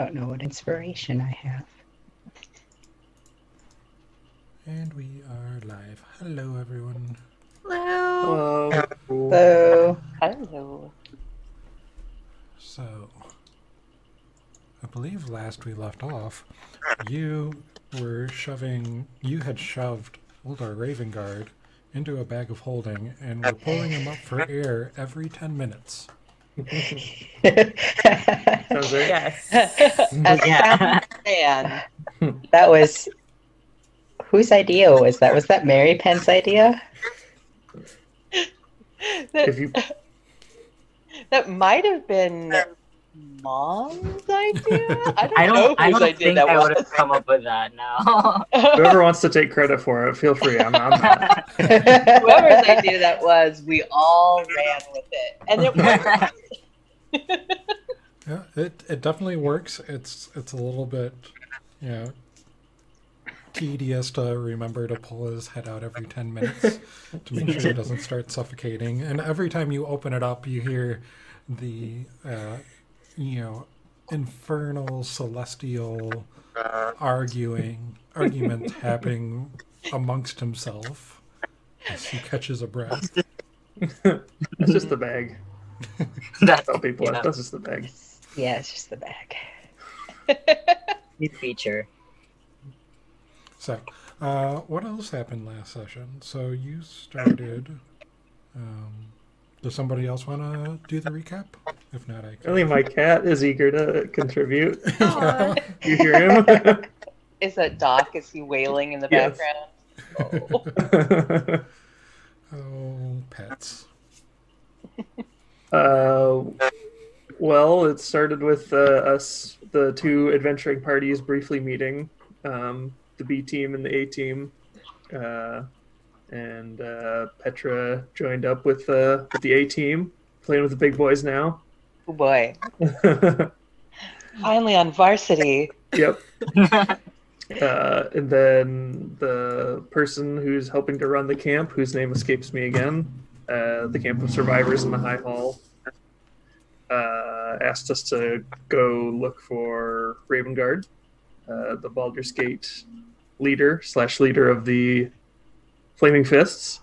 I don't know what inspiration I have. And we are live. Hello, everyone. Hello. So, Hello. So, I believe last we left off, you had shoved Uldar Ravengard into a bag of holding and were pulling him up for air every 10 minutes. Sounds right. Yes. Yeah. Man. That was whose idea was that? Was that Mary Penn's idea? That might have been Mom's idea. I I don't know whose don't idea think that I was. would have come up with that now. Whoever wants to take credit for it, feel free. I'm not. Whoever's idea that was, we all ran with it, and it worked. Yeah, it definitely works. It's a little bit, tedious to remember to pull his head out every 10 minutes to make sure he doesn't start suffocating. And every time you open it up, you hear the, infernal, celestial argument happening amongst himself as he catches a breath. That's just the bag. That's Tell people that's just the bag. Yeah, it's just the bag. new feature. So, what else happened last session? So you started. Does somebody else want to do the recap? If not, I can. Only my cat is eager to contribute. You hear him? Is that Doc? Is he wailing in the Yes. background? Oh, pets. Well, it started with us, the two adventuring parties, briefly meeting, the B team and the A team, and Petra joined up with the A team, playing with the big boys now. Oh boy! Finally on varsity. Yep. And then the person who's helping to run the camp, whose name escapes me again, the camp of survivors in the High Hall, asked us to go look for Ravengard, the Baldur's Gate leader of the Flaming Fists.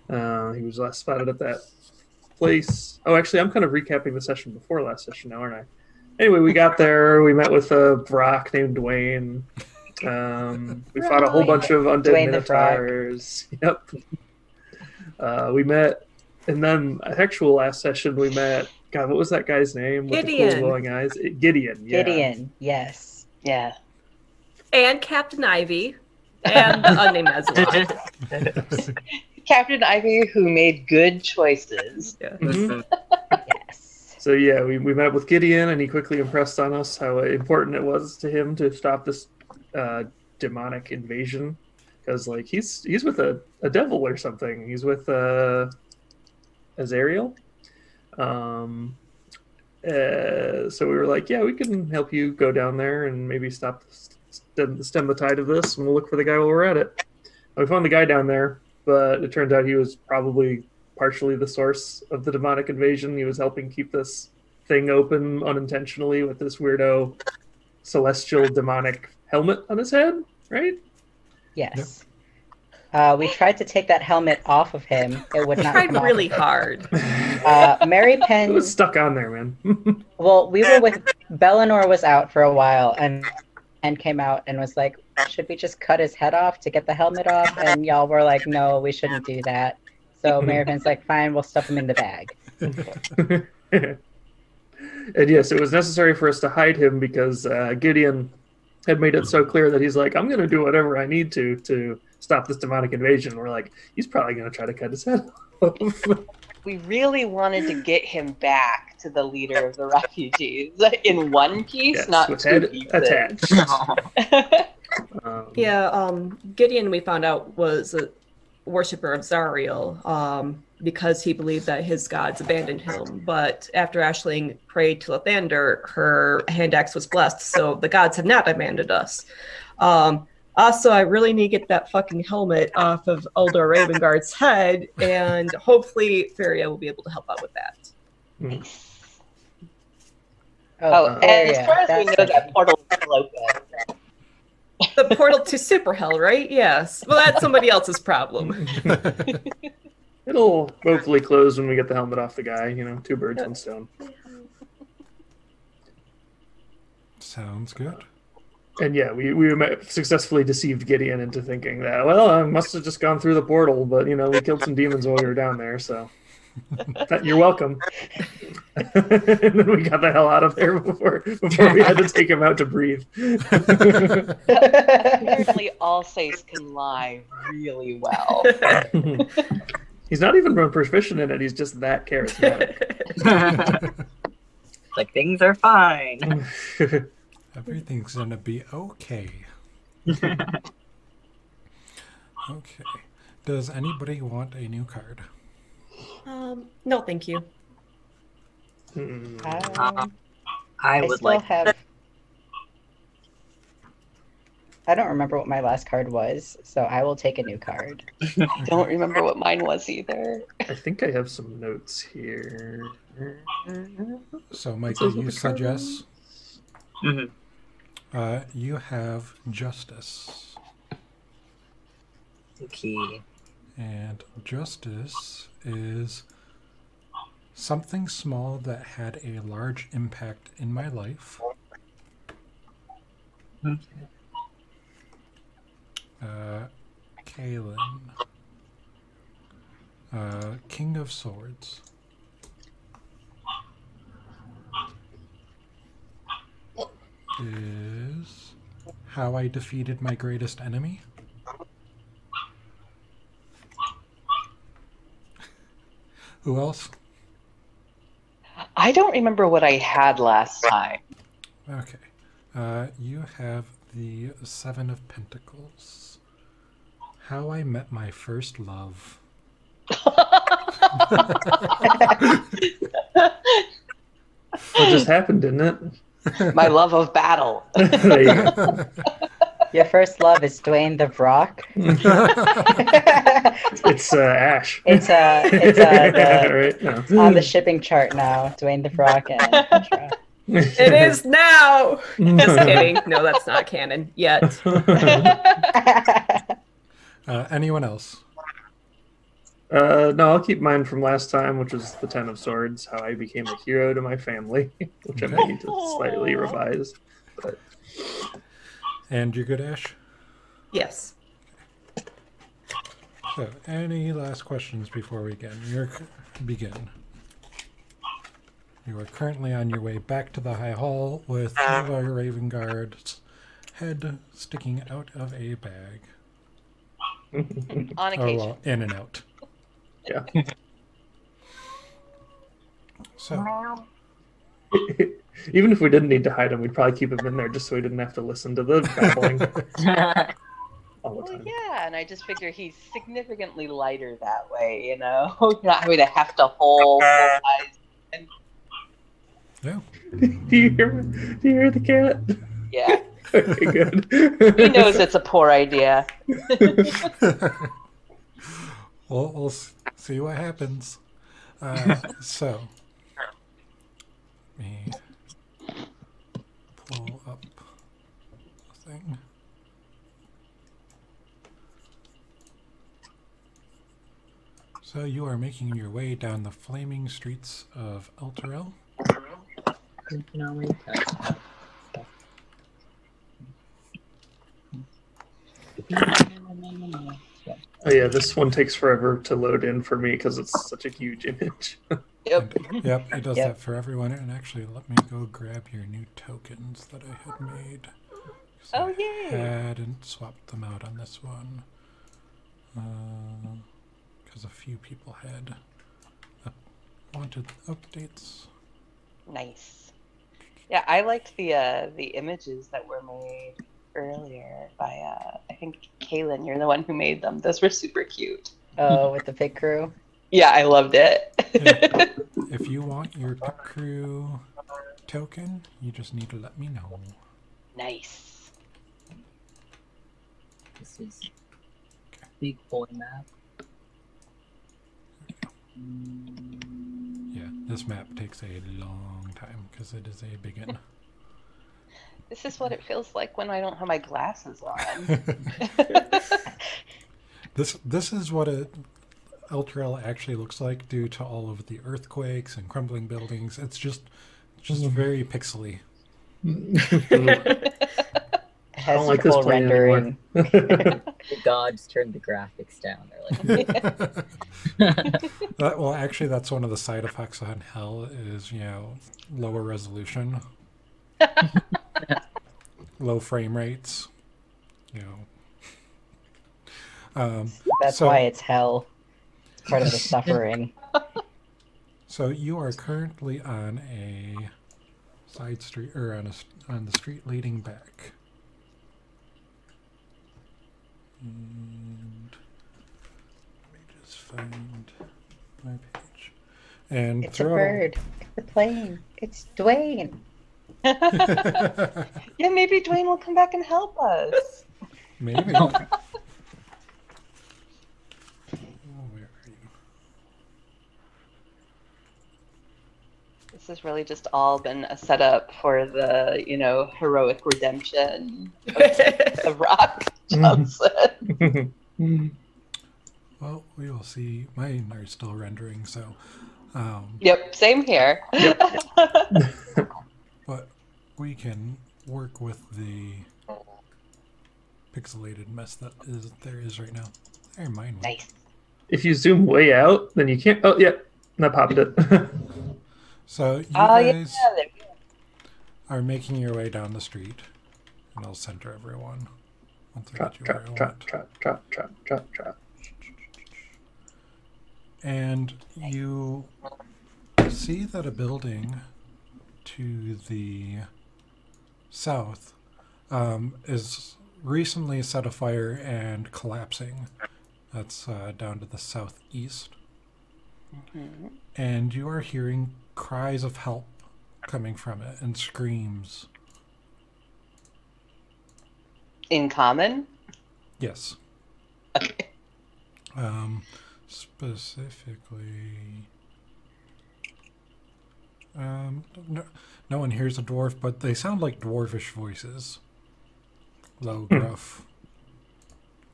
He was last spotted at that place. Oh, actually, I'm kind of recapping the session before last session now, aren't I? Anyway, we got there. We met with a Brock named Dwayne. We fought a whole bunch of undead Dwayne the minotaurs. Yep. We met, and then actual last session we met. God, what was that guy's name with the cool glowing eyes? Gideon. Yeah. Gideon, yes. Yeah. And Captain Ivy. And the unnamed Azeroth. Captain Ivy, who made good choices. Yeah. Mm-hmm. Yes. So yeah, we met with Gideon, and he quickly impressed on us how important it was to him to stop this demonic invasion, because like he's with a devil or something. He's with Azariel. So we were like, yeah, we can help you go down there and maybe stem the tide of this, and we'll look for the guy while we're at it. And we found the guy down there, but it turns out he was probably partially the source of the demonic invasion. He was helping keep this thing open unintentionally with this weirdo celestial demonic helmet on his head, right? Yes. We tried to take that helmet off of him. It would We not tried come off really of him. hard. Mary It Penn. was stuck on there, man. Well, we were with Bellinor was out for a while and came out and was like, should we just cut his head off to get the helmet off? And y'all were like, no, we shouldn't do that. So Mary Penn's like, fine, we'll stuff him in the bag. And yes, it was necessary for us to hide him because Gideon had made it so clear that he's like, I'm going to do whatever I need to stop this demonic invasion. We're like, he's probably going to try to cut his head off. We really wanted to get him back to the leader of the refugees in one piece, Yes, not with two head pieces. attached. Gideon, we found out, was a worshiper of Zariel because he believed that his gods abandoned him. But after Aisling prayed to Lathander, her hand axe was blessed, so the gods have not abandoned us. Also, I really need to get that fucking helmet off of Uldar Ravengard's head, and hopefully Feria will be able to help out with that. Oh, and as area. far as we That's know, that portal is still open. The portal to super hell, right? Yes. Well, that's somebody else's problem. It'll hopefully close when we get the helmet off the guy. You know, two birds, one stone. Sounds good. And yeah, we successfully deceived Gideon into thinking that, well, I must have just gone through the portal, but, you know, we killed some demons while we were down there, so you're welcome. And then we got the hell out of there before we had to take him out to breathe. Apparently, Alsace can lie really well. He's not even proficient in it, he's just that charismatic. Like, things are fine. Everything's gonna be okay. Okay. Does anybody want a new card? No, thank you. I I would still like. have. I don't remember what my last card was, so I will take a new card. Don't remember what mine was either. I think I have some notes here. So, Michael, you said yes. Mhm. You have justice. Okay. And justice is something small that had a large impact in my life. Okay. Kalen. King of Swords. Is how I defeated my greatest enemy. Who else? I don't remember what I had last time. Okay. You have the Seven of Pentacles. How I met my first love. What just happened, didn't it? My love of battle. There you go. Your first love is Dwayne the Rock. It's Ash. It's Right? No. on the shipping chart now. Dwayne the Rock and Petra. It is now. Just kidding. No, that's not canon yet. Anyone else? No, I'll keep mine from last time, which was the Ten of Swords, how I became a hero to my family, which I may need to slightly revise. But And you're good, Ash? Yes. So, any last questions before we begin? You are currently on your way back to the High Hall with one of our Raven Guard's head sticking out of a bag. On Oh, occasion. well, in and out. yeah. So, Even if we didn't need to hide him, we'd probably keep him in there just so we didn't have to listen to the babbling all the Well, time. yeah, and I just figure he's significantly lighter that way, you know? You're not having to have to hold eyes. yeah. Do you hear the cat? Yeah. Okay, good. He knows it's a poor idea. Well, we'll see what happens. So, let me pull up the thing. So you are making your way down the flaming streets of Elturel. Oh yeah, this one takes forever to load in for me because it's such a huge image. Yep. Yep, it does Yep. that for everyone. And actually, let me go grab your new tokens that I had made. 'Cause Oh, I yay. hadn't swapped them out on this one. Because a few people had wanted updates. Nice. Yeah, I liked the images that were made earlier by I think Kaylin. You're the one who made them. Those were super cute. Oh, with the pig crew. Yeah, I loved it. Yeah. If you want your pit crew token, you just need to let me know. Nice. This is big boy map. Yeah. This map takes a long time because it is a big one. This is what it feels like when I don't have my glasses on. This is what Elturel actually looks like due to all of the earthquakes and crumbling buildings. It's just very pixely. It has don't like this trouble plane rendering. The gods turned the graphics down. They're like, Well, actually, that's one of the side effects on Hell is, lower resolution, low frame rates, That's so- why it's hell. It's part of the suffering. So you are currently on a side street, or on the street leading back. And let me just find my page. And It's a bird. It's a plane. It's Dwayne. Yeah, maybe Dwayne will come back and help us. Maybe. no. Oh, where are you? This has really just all been a setup for the, heroic redemption of Rock Johnson. Well, we will see. Mine are still rendering, so. Yep, same here. But we can work with the pixelated mess that there is right now. There, mine went. Nice. If you zoom way out, then you can't. Oh, yeah, that popped it. So you Oh, yeah, guys there we go. are making your way down the street, and I'll center everyone once I Trot, get you where I trot, trot, want. trot, trot, trot, trot, trot. And you see that a building to the south is recently set afire and collapsing. That's down to the southeast. Mhm. And you are hearing cries of help coming from it and screams. In common? Yes. Okay. Specifically, no one hears a dwarf, but they sound like dwarfish voices. Low, gruff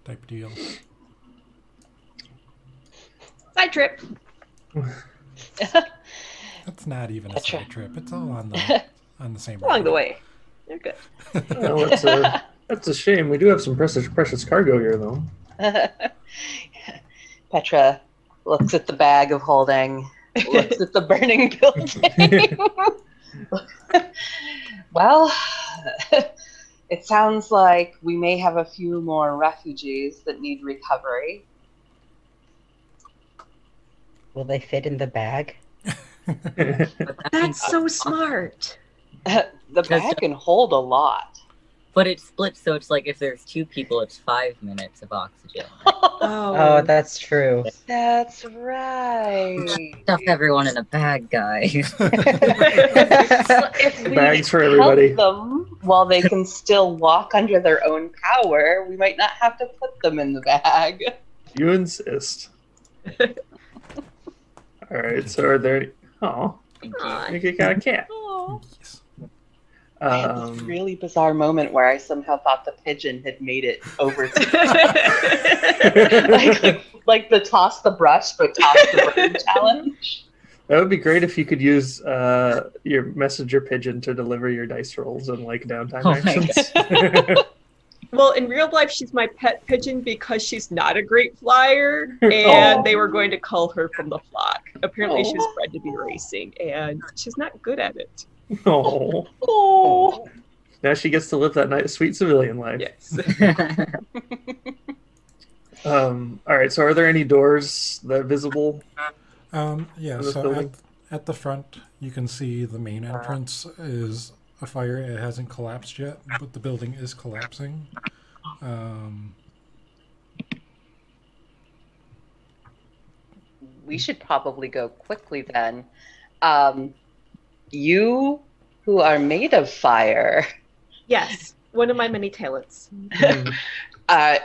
type deal. Side trip. That's not even a That's side right. trip. It's all on the same Along the road. way. You're good. Well, that's a shame. We do have some precious cargo here, though. Petra looks at the bag of holding, looks at the burning building. Well, it sounds like we may have a few more refugees that need recovery. Will they fit in the bag? But that means- That's so smart. The bag can hold a lot. But it splits, so it's like if there's two people, it's 5 minutes of oxygen. Oh, that's true. That's right. Stuff everyone in a bag, guys. If we Bags for everybody. help them while they can still walk under their own power, we might not have to put them in the bag. You insist. All right. So are there? Oh, Thank you. Aw. you got a cat. Oh. Yes. I had this really bizarre moment where I somehow thought the pigeon had made it over to like the toss the brush but toss the bird challenge. That would be great if you could use your messenger pigeon to deliver your dice rolls and like downtime Oh my actions. Well, in real life, she's my pet pigeon because she's not a great flyer, and they were going to cull her from the flock. Apparently, she was bred to be racing, and she's not good at it. Oh, Oh. now she gets to live that nice, sweet civilian life. Yes. All right. So are there any doors that are visible? Yeah, In this so building? at the front, you can see the main entrance is a fire. It hasn't collapsed yet, but the building is collapsing. We should probably go quickly then. You who are made of fire Yes. One of my many talents. are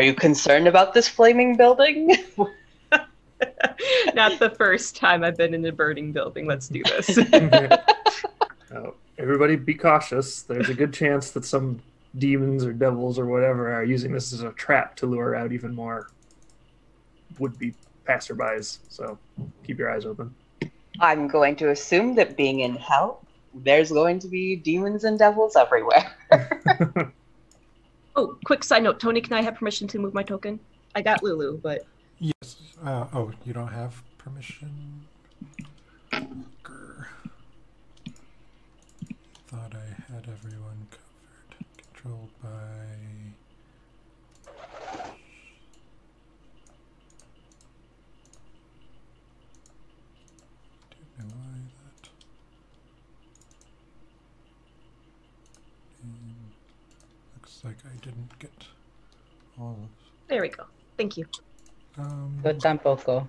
you concerned about this flaming building? Not the first time I've been in a burning building. Let's do this. Oh, everybody be cautious. There's a good chance that some demons or devils or whatever are using this as a trap to lure out even more would-be passerbys. So keep your eyes open. I'm going to assume that being in hell, there's going to be demons and devils everywhere. Oh, quick side note. Tony, can I have permission to move my token? I got Lulu, but... Yes. Oh, you don't have permission? Grr. Thought I had everyone covered. Controlled by... Don't know why that... And looks like I didn't get all of... There we go. Thank you. Yo tampoco.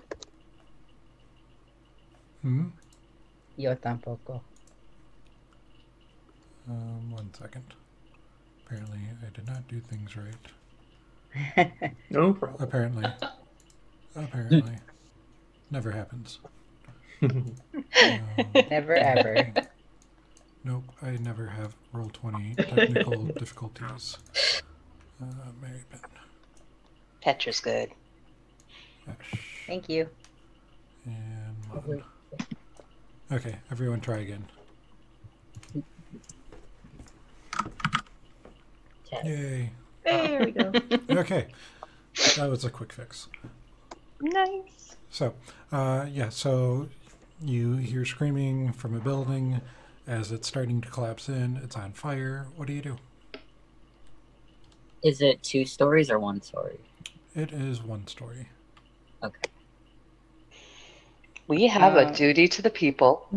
Yo tampoco. 1 second. Apparently, I did not do things right. No problem. Apparently. Never happens. Never ever. Nope, I never have roll 20 technical difficulties. Mary Penn. Petra's good. Ash. Thank you. And Mon. Okay, everyone try again. Yay. There we go. Okay, that was a quick fix. Nice. So, so you hear screaming from a building as it's starting to collapse in. It's on fire. What do you do? Is it 2 stories or 1 story? It is 1 story. Okay. We have a duty to the people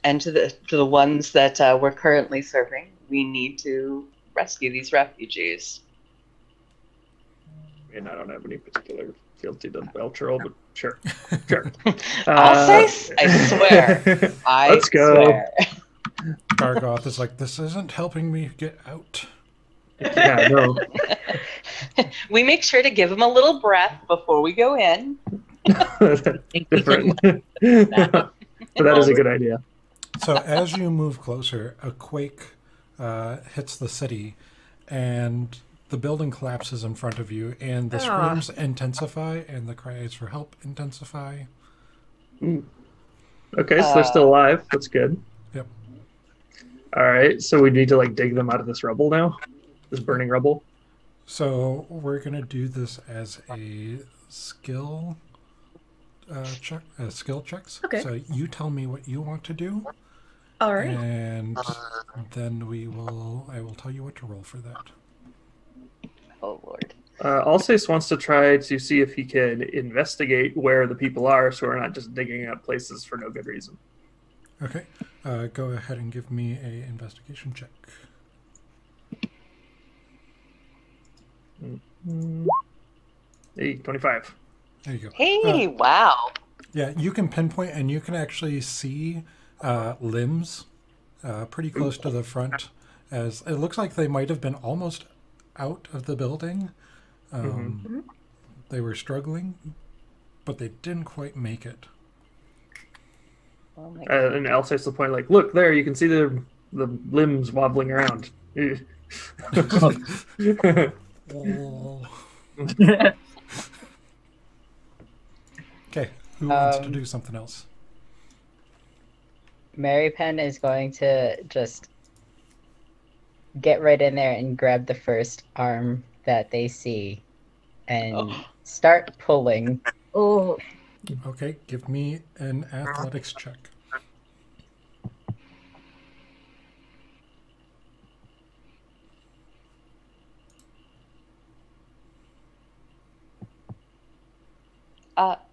and to the ones that we're currently serving. We need to rescue these refugees. And I don't have any particular fealty to Belcherol, but sure. I'll say, I swear. Let's go. Swear. Gargoth is like, this isn't helping me get out. Yeah, no. We make sure to give them a little breath before we go in. Different. But that is a good idea. So as you move closer, a quake hits the city, and the building collapses in front of you, and the screams intensify, and the cries for help intensify. Okay, so they're still alive. That's good. Yep. All right, so we need to dig them out of this rubble now? This burning rubble? So we're going to do this as a skill check, skill checks. Okay. So you tell me what you want to do. All right. And then I will tell you what to roll for that. Oh, Lord. Alsace wants to try to see if he can investigate where the people are so we're not just digging up places for no good reason. Okay. Go ahead and give me a investigation check. Hey, 25. There you go. Hey, wow. Yeah, you can pinpoint, and you can actually see limbs pretty close to the front, as it looks like they might have been almost out of the building. They were struggling, but they didn't quite make it. Oh my God. And Alsace will point look there, you can see the limbs wobbling around. Oh. Okay, who wants to do something else? Mary Penn is going to just get right in there and grab the first arm that they see and start pulling. Oh. Okay, give me an athletics check.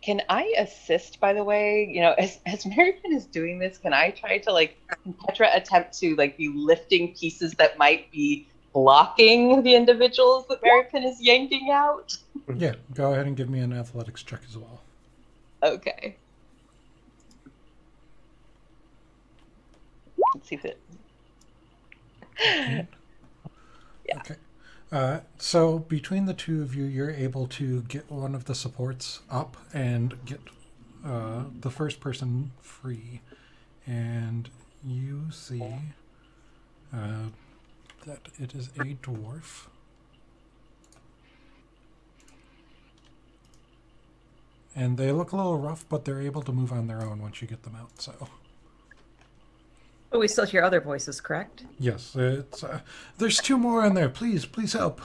Can I assist, by the way? As Marion is doing this, can I try to, Petra attempt to, be lifting pieces that might be blocking the individuals that Marion is yanking out? Yeah, go ahead and give me an athletics check as well. Okay. Let's see if it... Okay. Yeah. Okay. So between the two of you, you're able to get one of the supports up and get the first person free. And you see that it is a dwarf. And they look a little rough, but they're able to move on their own once you get them out, so... But we still hear other voices, correct? Yes, it's there's 2 more in there. Please help.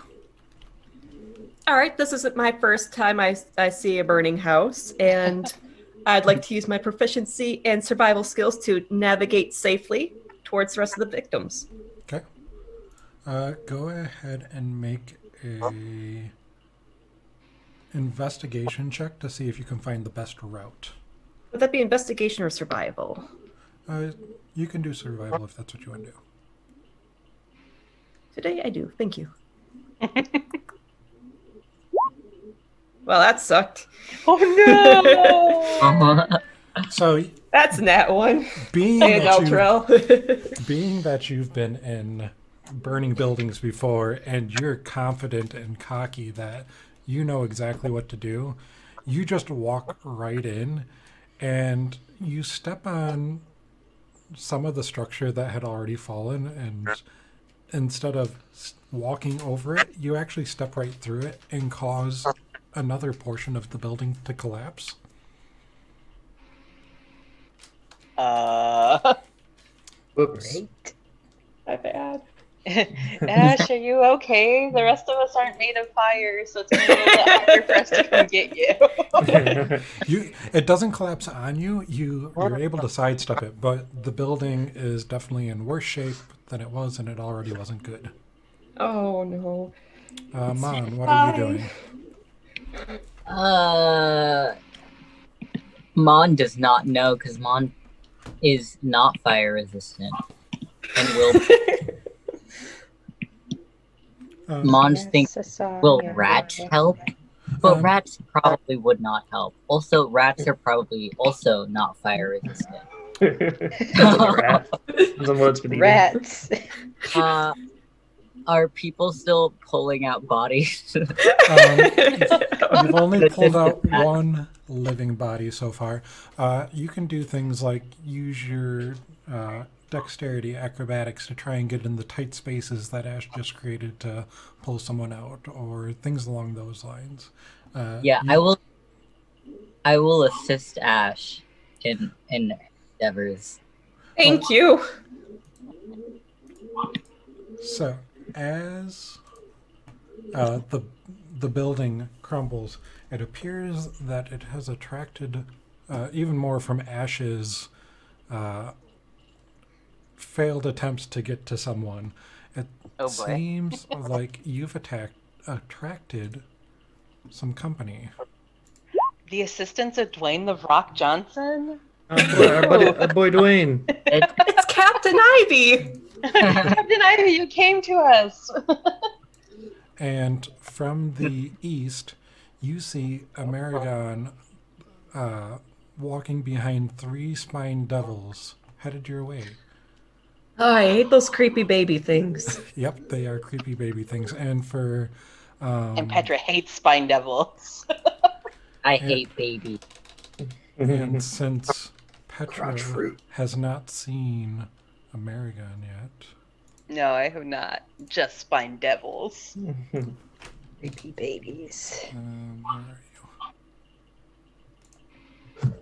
All right, this isn't my first time I see a burning house, and I'd like to use my proficiency and survival skills to navigate safely towards the rest of the victims. Okay. Go ahead and make a investigation check to see if you can find the best route. Would that be investigation or survival? You can do survival if that's what you want to do. Today I do. Thank you. Well, that sucked. Oh no! So That's nat one. being Hey, that, being that you've been in burning buildings before and you're confident and cocky that you know exactly what to do, you just walk right in and you step on some of the structure that had already fallen, and instead of walking over it, you actually step right through it and cause another portion of the building to collapse. Whoops. Great. My bad. Ash, are you okay? The rest of us aren't made of fire, so it's gonna be a little harder for us to come get you. It doesn't collapse on you. You're able to sidestep it, but the building is definitely in worse shape than it was, and it already wasn't good. Oh no. Mon, what are you doing? Mon does not know because Mon is not fire resistant and will. Mon's think, will rats help? But rats probably would not help. Also, rats are probably also not fire resistant. Rats. Are people still pulling out bodies? You've only pulled out one living body so far. You can do things like use your dexterity, acrobatics to try and get in the tight spaces that Ash just created to pull someone out, or things along those lines. I will assist Ash in endeavors. Thank you. So, as the building crumbles, it appears that it has attracted even more from Ash's failed attempts to get to someone. It seems like you've attracted some company. The assistants of Dwayne the Rock Johnson? Our boy Dwayne. It's Captain Ivy. Captain Ivy, you came to us. And from the east, you see Amerigon walking behind 3 spined devils headed your way. Oh, I hate those creepy baby things. Yep, they are creepy baby things. And for and Petra hates spine devils. I hate baby. And since Petra has not seen Amerigon yet. No, I have not. Just spine devils. Creepy babies. Where are you?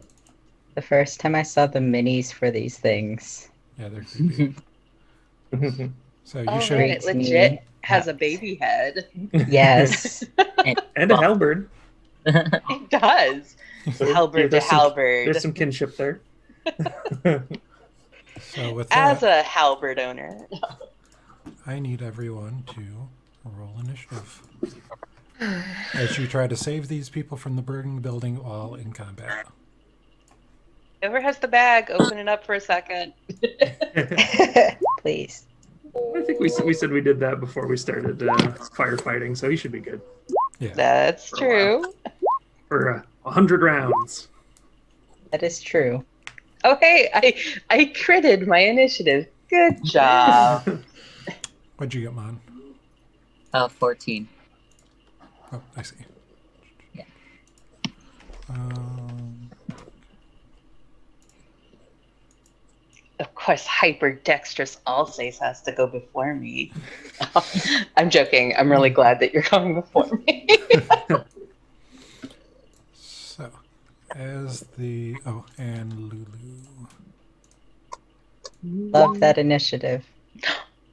The first time I saw the minis for these things. Yeah, they're creepy. So you should. It legit has a baby head. Yes. And a halberd. It does. So, Halberd to halberd. There's some kinship there. So with As that, a halberd owner. I need everyone to roll initiative as you try to save these people from the burning building while in combat. Whoever has the bag, open it up for a second. Please. I think we said we did that before we started firefighting, so he should be good. Yeah. That's true. For 100 rounds. That is true. Oh, hey, I critted my initiative. Good job. What'd you get, Mon? 14. Oh, I see. Yeah. Of course, hyper-dexterous Alsace has to go before me. I'm joking. I'm really glad that you're going before me. So, as the... Oh, and Lulu. Love that initiative.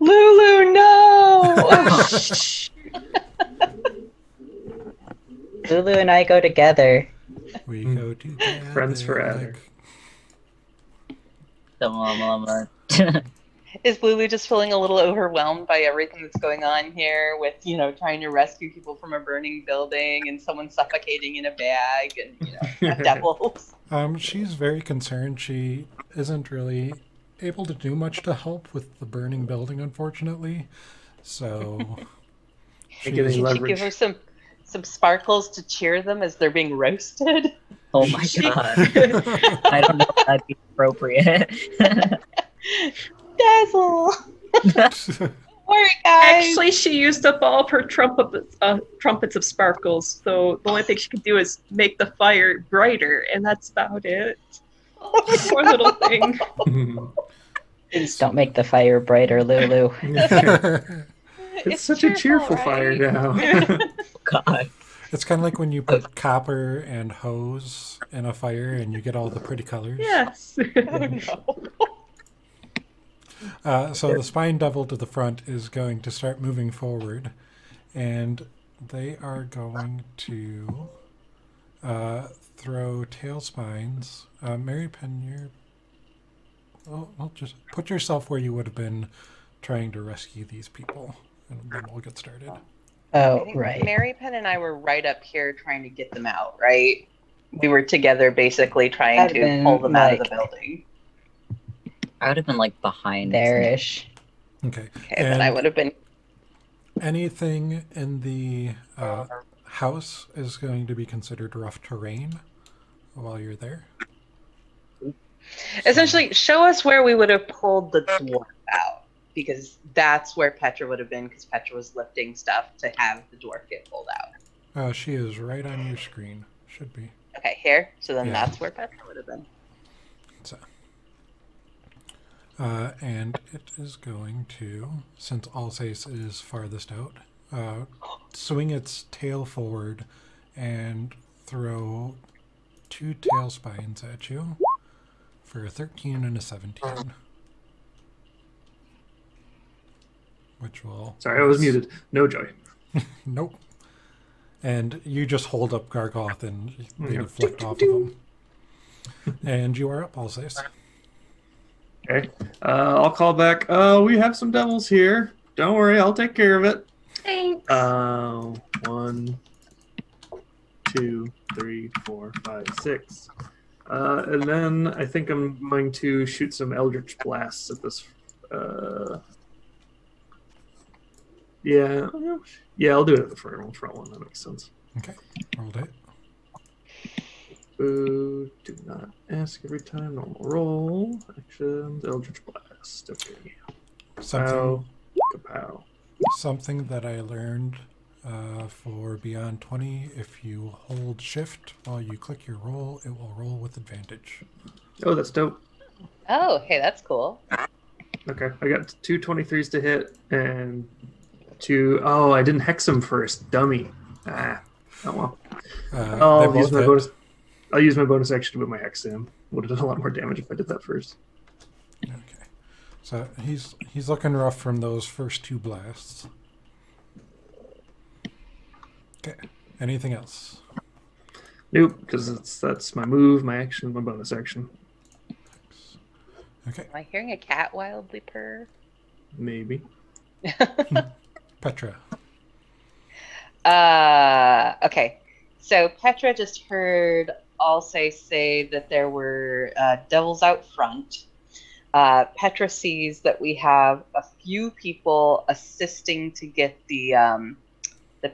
Lulu, no! Lulu and I go together. We go together. Friends forever. Is Lulu just feeling a little overwhelmed by everything that's going on here with, trying to rescue people from a burning building and someone suffocating in a bag and, devils? She's very concerned. She isn't really able to do much to help with the burning building, unfortunately. So... Can you give her some sparkles to cheer them as they're being roasted? Oh my god. I don't know if that'd be appropriate. Dazzle! Don't worry, guys. Actually, she used up all of her trumpets of sparkles, so the only thing she could do is make the fire brighter, and that's about it. Poor little thing. Please don't make the fire brighter, Lulu. It's such a cheerful fire now. God. It's kind of like when you put copper and hose in a fire and you get all the pretty colors. Yes. So the spine devil to the front is going to start moving forward, and they are going to throw tail spines. Mary Penn, well, just put yourself where you would have been trying to rescue these people, and then we'll get started. Oh, right. Mary Penn and I were right up here trying to get them out, right? We were together basically trying to pull them out of the building. I would have been behind there-ish. Okay. Okay, then I would have been... Anything in the house is going to be considered rough terrain while you're there. Essentially, show us where we would have pulled the dwarf out, because that's where Petra would have been, because Petra was lifting stuff to have the dwarf get pulled out. She is right on your screen. Should be. Okay, here? So then that's where Petra would have been. So, and it is going to, since Alsace is farthest out, swing its tail forward and throw 2 tail spines at you for a 13 and a 17. Which will... Sorry, I was muted. No joy. Nope. And you just hold up Gargoth and they deflect off of him. And you are up, Alsace. Okay. I'll call back. We have some devils here. Don't worry, I'll take care of it. Thanks. 1, 2, 3, 4, 5, 6. And then I think I'm going to shoot some Eldritch Blasts at this. Yeah, I'll do it at the front one. That makes sense. Okay, rolled it. Do not ask every time. Normal roll. Actions. Eldritch Blast. Okay. Kapow. Something that I learned for Beyond 20, if you hold shift while you click your roll, it will roll with advantage. Oh, that's dope. Oh, hey, that's cool. Okay, I got 2 23s to hit and 2... Oh, I didn't hex him first. Dummy. Oh well. I'll use my bonus action to put my hex in. Would have done a lot more damage if I did that first. Okay. So he's looking rough from those first 2 blasts. Okay. Anything else? Nope, because that's my move, my action, my bonus action. Okay. Am I hearing a cat wildly purr? Maybe. Petra. Okay. So Petra just heard Alsace say that there were devils out front. Petra sees that we have a few people assisting to get the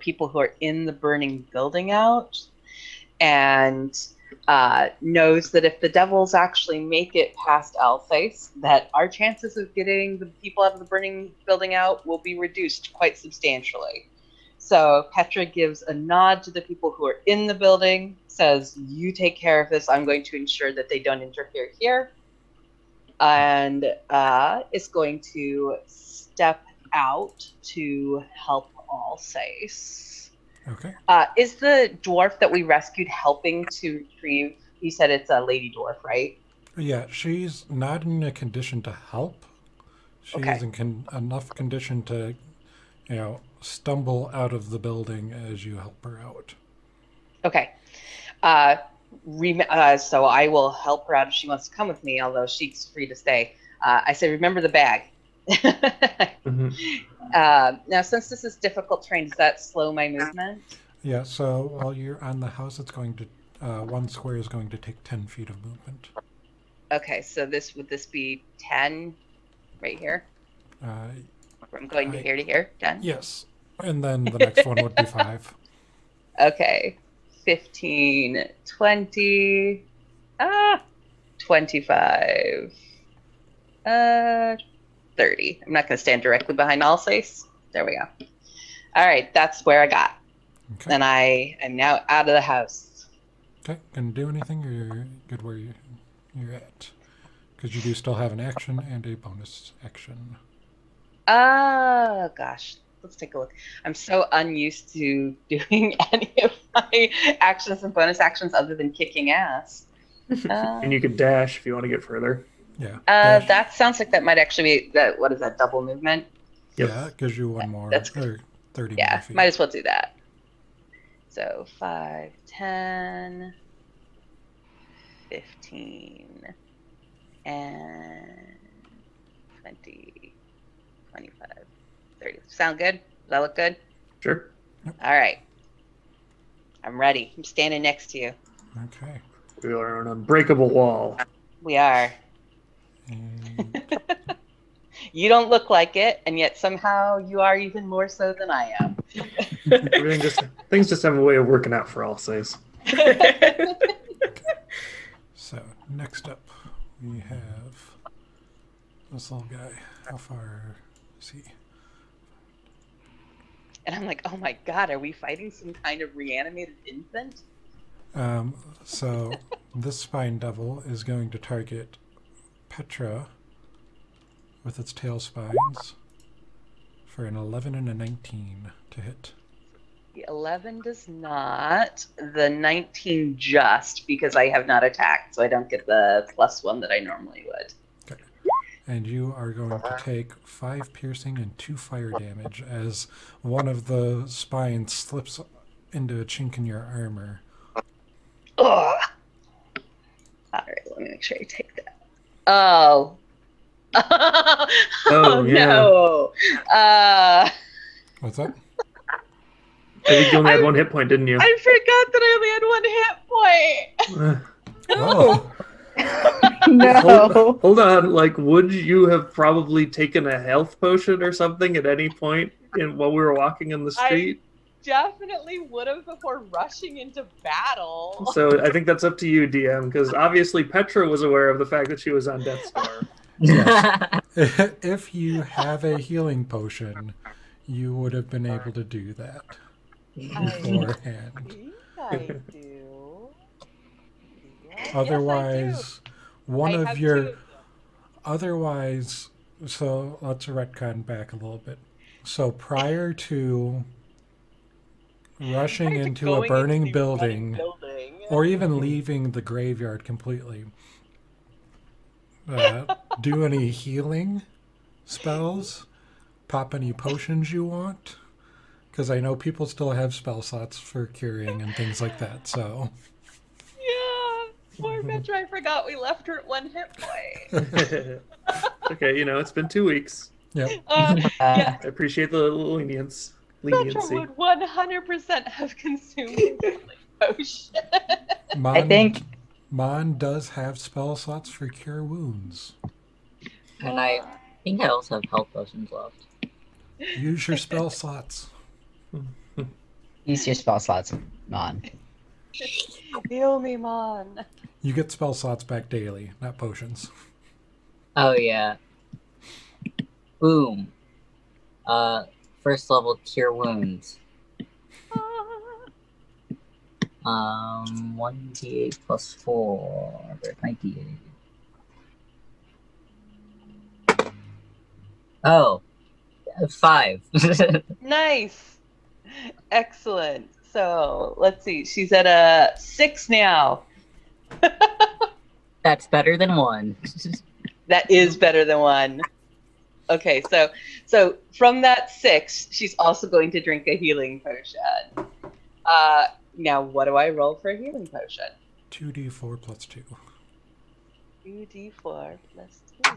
people who are in the burning building out, and knows that if the devils actually make it past Alsace, that our chances of getting the people out of the burning building out will be reduced quite substantially. So Petra gives a nod to the people who are in the building, says, you take care of this. I'm going to ensure that they don't interfere here. And is going to step out to help Alsace. Okay. Is the dwarf that we rescued helping to retrieve? You said it's a lady dwarf, right? Yeah, she's not in a condition to help. She is in enough condition to, stumble out of the building as you help her out. Okay. So I will help her out if she wants to come with me, although she's free to stay. I say, remember the bag. Now, since this is difficult terrain, does that slow my movement? Yeah, so while you're on the house, it's going to, one square is going to take 10 feet of movement. Okay, so would this be 10 right here? From going to here, 10? Yes, and then the next one would be 5. Okay, 15, 20, 25, 30. I'm not going to stand directly behind Alsace. There we go. All right, that's where I got. Okay. And I am now out of the house. Okay, can you do anything, or you're good where you're at? Because you do still have an action and a bonus action. Oh, gosh. Let's take a look. I'm so unused to doing any of my actions and bonus actions other than kicking ass. And you can dash if you want to get further. Yeah. That sounds like that might actually be, what is that, double movement? Yep. Yeah, it gives you one more. That's or 30 yeah, more feet. might as well do that. So 5, 10, 15, and 20, 25, 30. Sound good? Does that look good? Sure. Yep. All right. I'm ready. I'm standing next to you. Okay. We are on an unbreakable wall. We are. And You don't look like it, and yet somehow you are even more so than I am. Things just have a way of working out for Alsace. so, next up, we have this little guy. How far is he? And I'm like, oh my god, are we fighting some kind of reanimated infant? So, this spine devil is going to target Petra with its tail spines for an 11 and a 19 to hit. The 11 does not. The 19 just, because I have not attacked, so I don't get the +1 that I normally would. Okay. And you are going to take 5 piercing and 2 fire damage as one of the spines slips into a chink in your armor. Ugh. Alright, let me make sure I take that. Oh. Oh, yeah. No. What's that? I think you only had 1 hit point, didn't you? I forgot that I only had 1 hit point. Oh. No. Hold on. Like, would you have probably taken a health potion or something at any point while we were walking in the street? Definitely would have before rushing into battle. So I think that's up to you, DM, because obviously Petra was aware of the fact that she was on death's door. If you have a healing potion, you would have been able to do that beforehand. I do. Otherwise, Otherwise, so let's retcon back a little bit. So prior to rushing into a burning building, or even leaving the graveyard completely, do any healing spells? Pop any potions you want? Because I know people still have spell slots for curing and things like that, so... Yeah, poor Petra, I forgot we left her at 1 hit point. Okay, it's been 2 weeks. Yep. Yeah, I appreciate the leniency. Petra would 100% have consumed the potion. Mon, I think Mon does have spell slots for cure wounds. And I think I also have health potions left. Use your spell slots. use your spell slots, Mon. Heal me, Mon. You get spell slots back daily, not potions. Oh yeah. Boom. First level cure wounds. 1d8 plus 4. Where's my d8? Oh, 5. Nice. Excellent. So let's see. She's at a 6 now. That's better than 1. That is better than 1. Okay, so from that 6, she's also going to drink a healing potion. Now, what do I roll for a healing potion? 2d4 plus 2. 2d4 plus 2.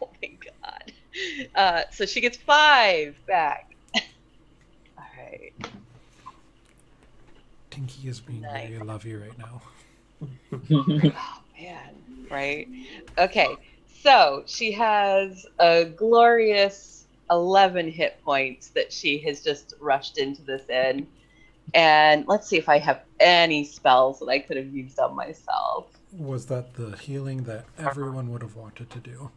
Oh my god. So she gets 5 back. All right. Tinky is being very lovey right now. Oh man, right? Okay, so she has a glorious 11 hit points that she has just rushed into this in. And let's see if I have any spells that I could have used on myself. Was that the healing that everyone would have wanted to do?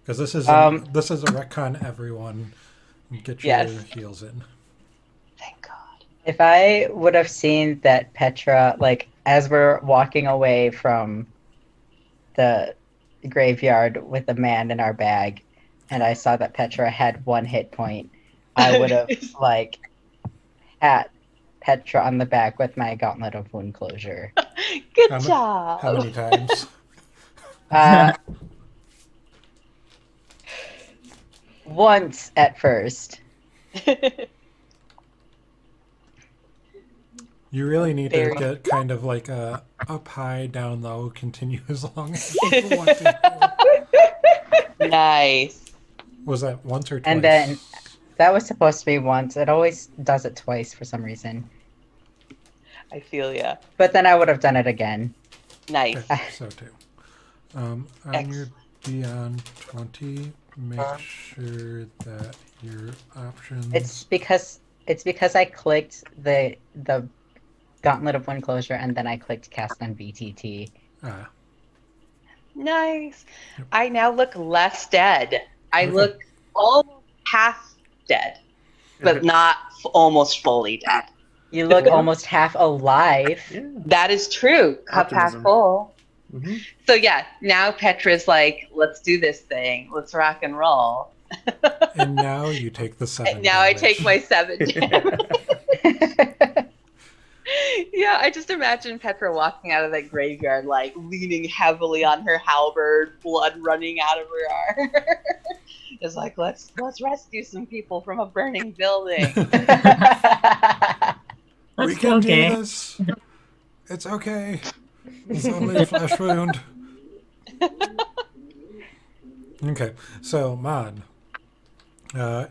Because this is a retcon. Everyone get your heals in. Thank God. If I would have seen that Petra, like, as we're walking away from the graveyard with the man in our bag, and I saw that Petra had 1 hit point, I would have, like, pat Petra on the back with my Gauntlet of Wound Closure. Good job. How many times? Once at first. You really need to get kind of like a up high, down low, continue as long as you want to. Nice. Was that once or twice? And then that was supposed to be once. It always does it twice for some reason. I feel ya. But then I would have done it again. Nice. So too. On your Beyond 20, make sure that your options. It's because I clicked the Gauntlet of Wind Closure and then I clicked Cast on BTT. Nice. Yep. I now look less dead. I look almost half dead, but not almost fully dead. You look almost half alive. Yeah. That is true. Cup half full. Mm-hmm. So yeah, now Petra's like, let's do this thing. Let's rock and roll. And now you take the 7. And now damage. I take my 7 damage. Yeah, I just imagine Petra walking out of that graveyard, like leaning heavily on her halberd, blood running out of her arm. It's like, let's rescue some people from a burning building. We can do this. It's okay. It's only a flesh wound. Okay, so Mon,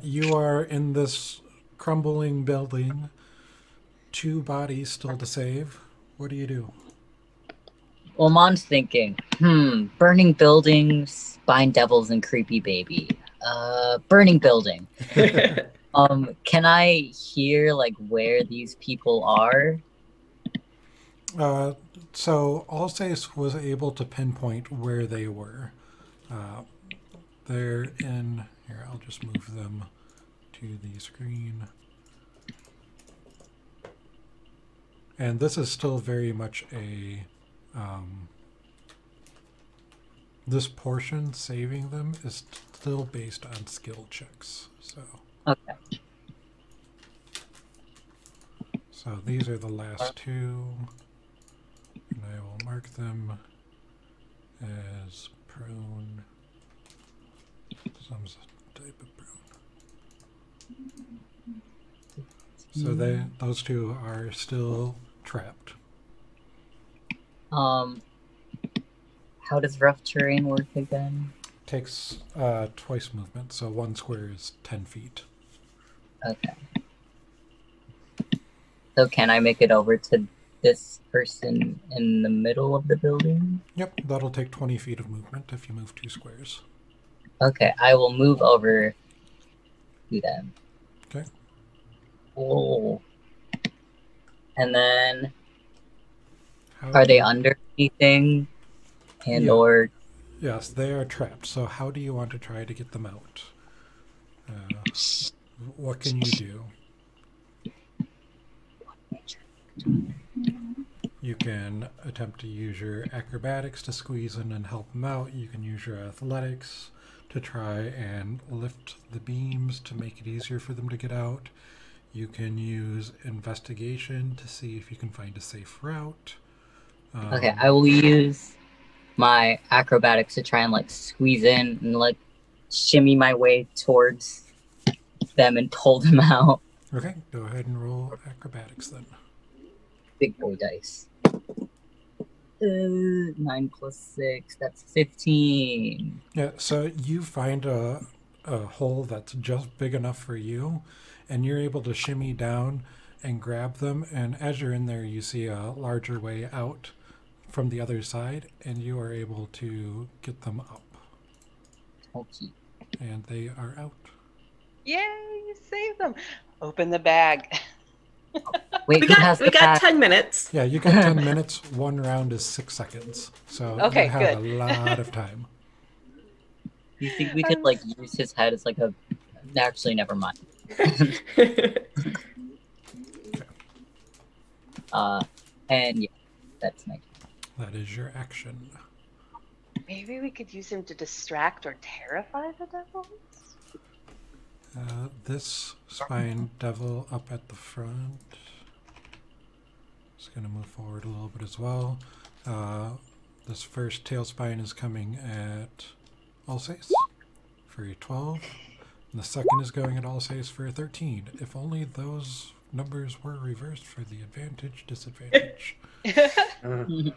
you are in this crumbling building. 2 bodies still to save. What do you do? Well, Mon's thinking, burning buildings, spine devils, and creepy baby. Burning building. Can I hear, like, where these people are? So Alsace was able to pinpoint where they were. They're in... Here, I'll just move them to the screen. And this is still very much a... this portion, saving them, is still based on skill checks. So. Okay. So these are the last 2. And I will mark them as prone. Some type of prone. So those 2 are still trapped. How does rough terrain work again? Takes twice movement, so 1 square is 10 feet. Okay. So can I make it over to this person in the middle of the building? Yep, that'll take 20 feet of movement if you move 2 squares. Okay, I will move over to them. Okay. Oh. And then, are they under anything? Or... Yes, they are trapped. So how do you want to try to get them out? What can you do? You can attempt to use your acrobatics to squeeze in and help them out. You can use your athletics to try and lift the beams to make it easier for them to get out. You can use investigation to see if you can find a safe route. Okay, I will use my acrobatics to try and like squeeze in and like shimmy my way towards them and pull them out. Okay, go ahead and roll acrobatics then. Big boy dice. 9 plus 6, that's 15. Yeah, so you find a hole that's just big enough for you, and you're able to shimmy down and grab them, and as you're in there, you see a larger way out from the other side, and you are able to get them up. Okay. And they are out. Yay, you saved them. Open the bag. Wait, We who has got the pack? 10 minutes. Yeah, you got 10 minutes. One round is 6 seconds. So Okay, you have good. a lot of time. You think we could like use his head as like a... Actually, never mind. And yeah, that's my... That is your action. Maybe we could use him to distract or terrify the devils? This spine devil up at the front is going to move forward a little bit as well. This first tail spine is coming at Alsace for a 12. And the second is going at Alsace for a 13. If only those numbers were reversed for the advantage, disadvantage. And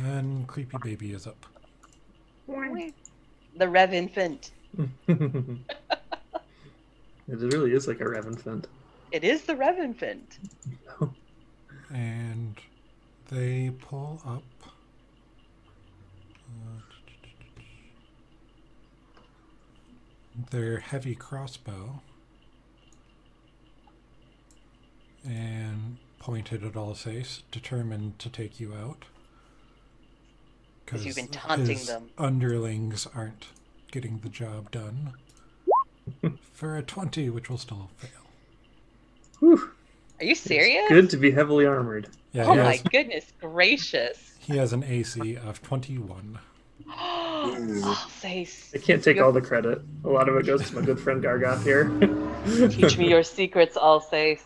then Creepy Baby is up. The Rev Infant. It really is like a Rev Infant. It is the Rev Infant. And they pull up their heavy crossbow and point it at Alsace, determined to take you out. Because you've been taunting his them. underlings aren't getting the job done. For a 20, which will still fail. Whew. Are you serious? Good to be heavily armored. Yeah, Oh my goodness gracious. he has an AC of 21. Alsace. I can't take all the credit. A lot of it goes to my good friend Gargoth here. Teach me your secrets, Alsace.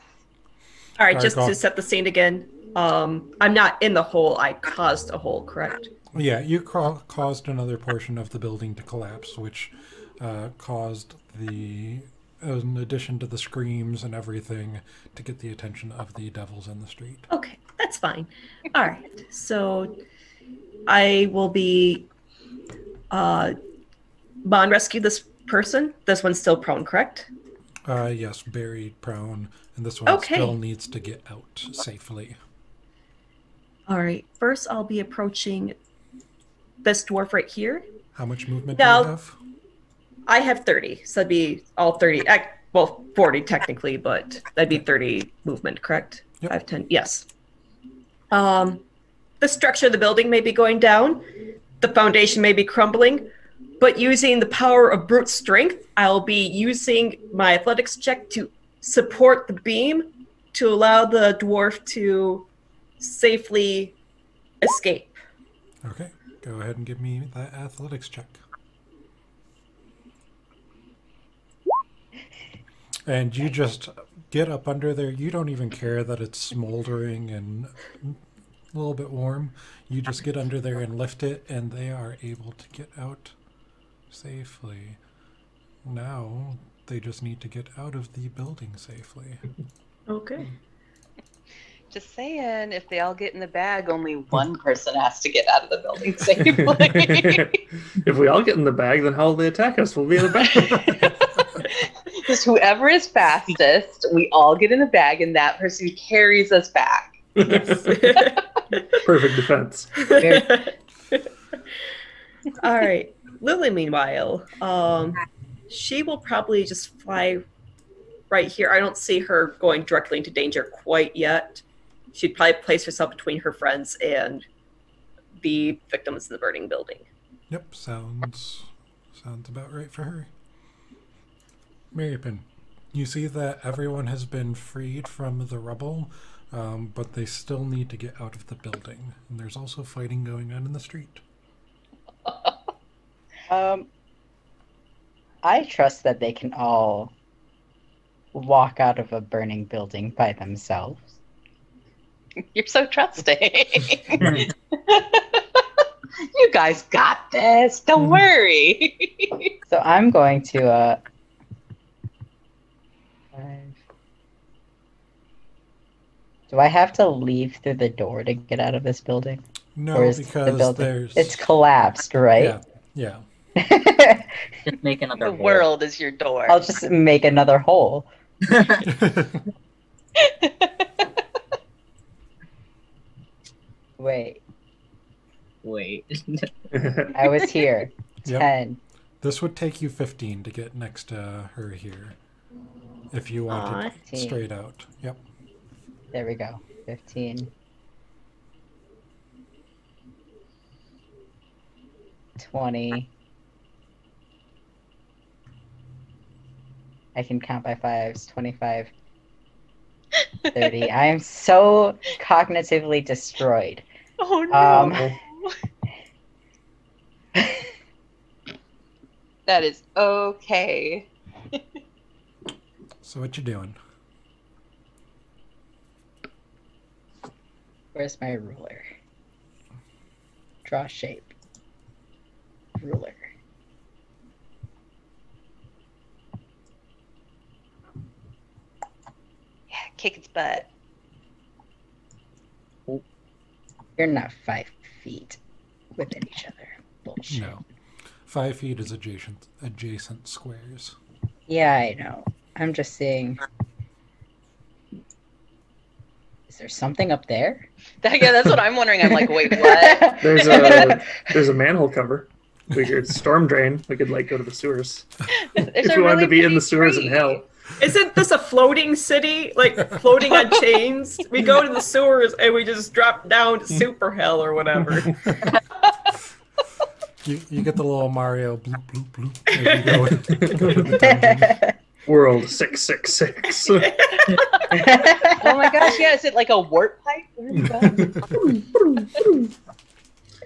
All right, just Alright, to set the scene again. I'm not in the hole. I caused a hole, correct? Yeah, you caused another portion of the building to collapse, which caused the, in addition to the screams and everything, to get the attention of the devils in the street. Okay, that's fine. All right, so I will be bond rescue this person. This one's still prone, correct? Yes, buried, prone, and this one Okay. still needs to get out safely. All right, first I'll be approaching this dwarf right here. How much movement Now- do you have? I have 30, so that'd be all 30. Well, 40 technically, but that'd be 30 movement, correct? Yep. 5, 10, yes. The structure of the building may be going down. The foundation may be crumbling. But using the power of brute strength, I'll be using my athletics check to support the beam to allow the dwarf to safely escape. Okay, go ahead and give me that athletics check. And you just get up under there. You don't even care that it's smoldering and a little bit warm. You just get under there and lift it, and they are able to get out safely. Now they just need to get out of the building safely. Okay. Just saying, if they all get in the bag, only one person has to get out of the building safely. If we all get in the bag, then how will they attack us? We'll be in the bag. Just whoever is fastest, we all get in the bag, and that person carries us back. Perfect defense. All right. Lily, meanwhile, she will probably just fly right here. I don't see her going directly into danger quite yet. She'd probably place herself between her friends and the victims in the burning building. Yep, sounds about right for her. Marypin, You see that everyone has been freed from the rubble, but they still need to get out of the building. And there's also fighting going on in the street. I trust that they can all walk out of a burning building by themselves. You're so trusting. You guys got this. Don't worry. So I'm going to do I have to leave through the door to get out of this building? No, Or is because the building... there's... It's collapsed, right? Yeah. Just make another The hole. world is your door. I'll just make another hole. Wait, I was here. Yep. 10. This would take you 15 to get next to her here. If you wanted straight out. Yep. There we go. 15. 20. I can count by fives. 25. 30. I am so cognitively destroyed. Oh no. That is okay. So what you doing? Where's my ruler? Draw shape. Ruler. Yeah, kick its butt. You're not 5 feet within each other. Bullshit. No. 5 feet is adjacent squares. Yeah, I know. I'm just seeing. Is there something up there? Yeah, that's what I'm wondering. I'm like, wait, what? There's a manhole cover. We could storm drain. We could like go to the sewers. If we wanted to be in the sewers in hell. Isn't this a floating city? Like floating on chains? We go to the sewers and we just drop down to super hell or whatever. You get the little Mario bloop bloop bloop as you go to the dungeon. World 666. Oh my gosh, yeah, is it like a warp pipe? Where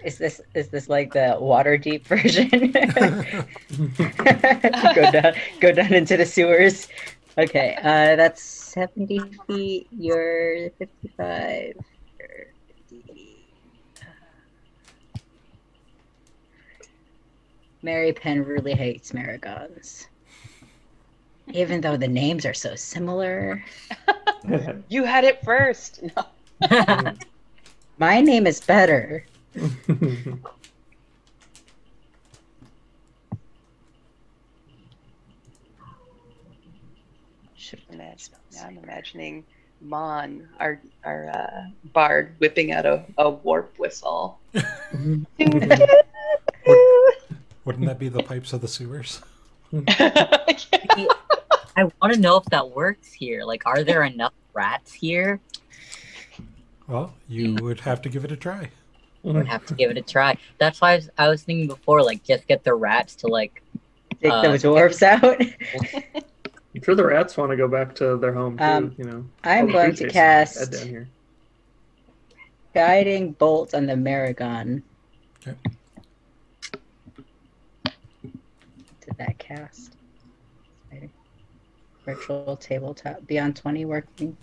is that? Is this like the water deep version? go down into the sewers. Okay, that's 70 feet. You're 55. You're 50. Mary Penn really hates Marigons. Even though the names are so similar. You had it first. No. My name is better. Now I'm imagining Mon, our bard, whipping out a warp whistle. Wouldn't that be the pipes of the sewers? I want to know if that works here. Like, are there enough rats here? Well, you would have to give it a try. I would have to give it a try. That's why I was thinking before, like, just get the rats to, like... Take those dwarves out. I'm sure the rats want to go back to their home, too, you know. I'm going to cast down here. Guiding Bolt on the Marigon. Okay. Did that cast? Virtual tabletop beyond 20 working.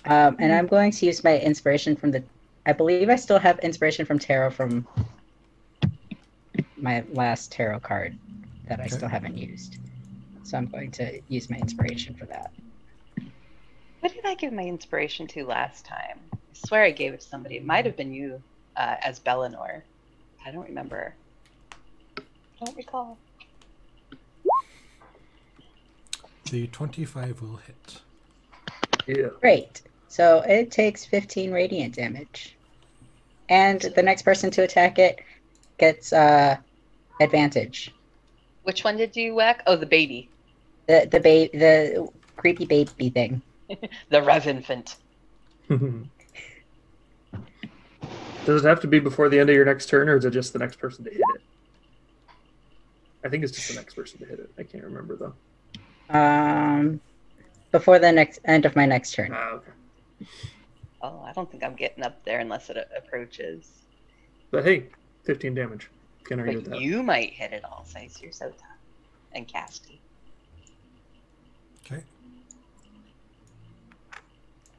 And I'm going to use my inspiration from the... I believe I still have inspiration from tarot from my last tarot card that I still haven't used. So I'm going to use my inspiration for that. What did I give my inspiration to last time? I swear I gave it to somebody. It might have been you as Bellinor. I don't remember. I don't recall. The 25 will hit. Yeah. Great. So it takes 15 radiant damage. And the next person to attack it gets advantage. Which one did you whack? Oh, the baby. The creepy baby thing. The Rev Infant. Does it have to be before the end of your next turn, or is it just the next person to hit it? I think it's just the next person to hit it. I can't remember, though. before the next end of my next turn. Okay. Oh, I don't think I'm getting up there unless it approaches. But hey, 15 damage. Can't argue with But that. you might hit it all, Sice. You're so tough and casty. Okay.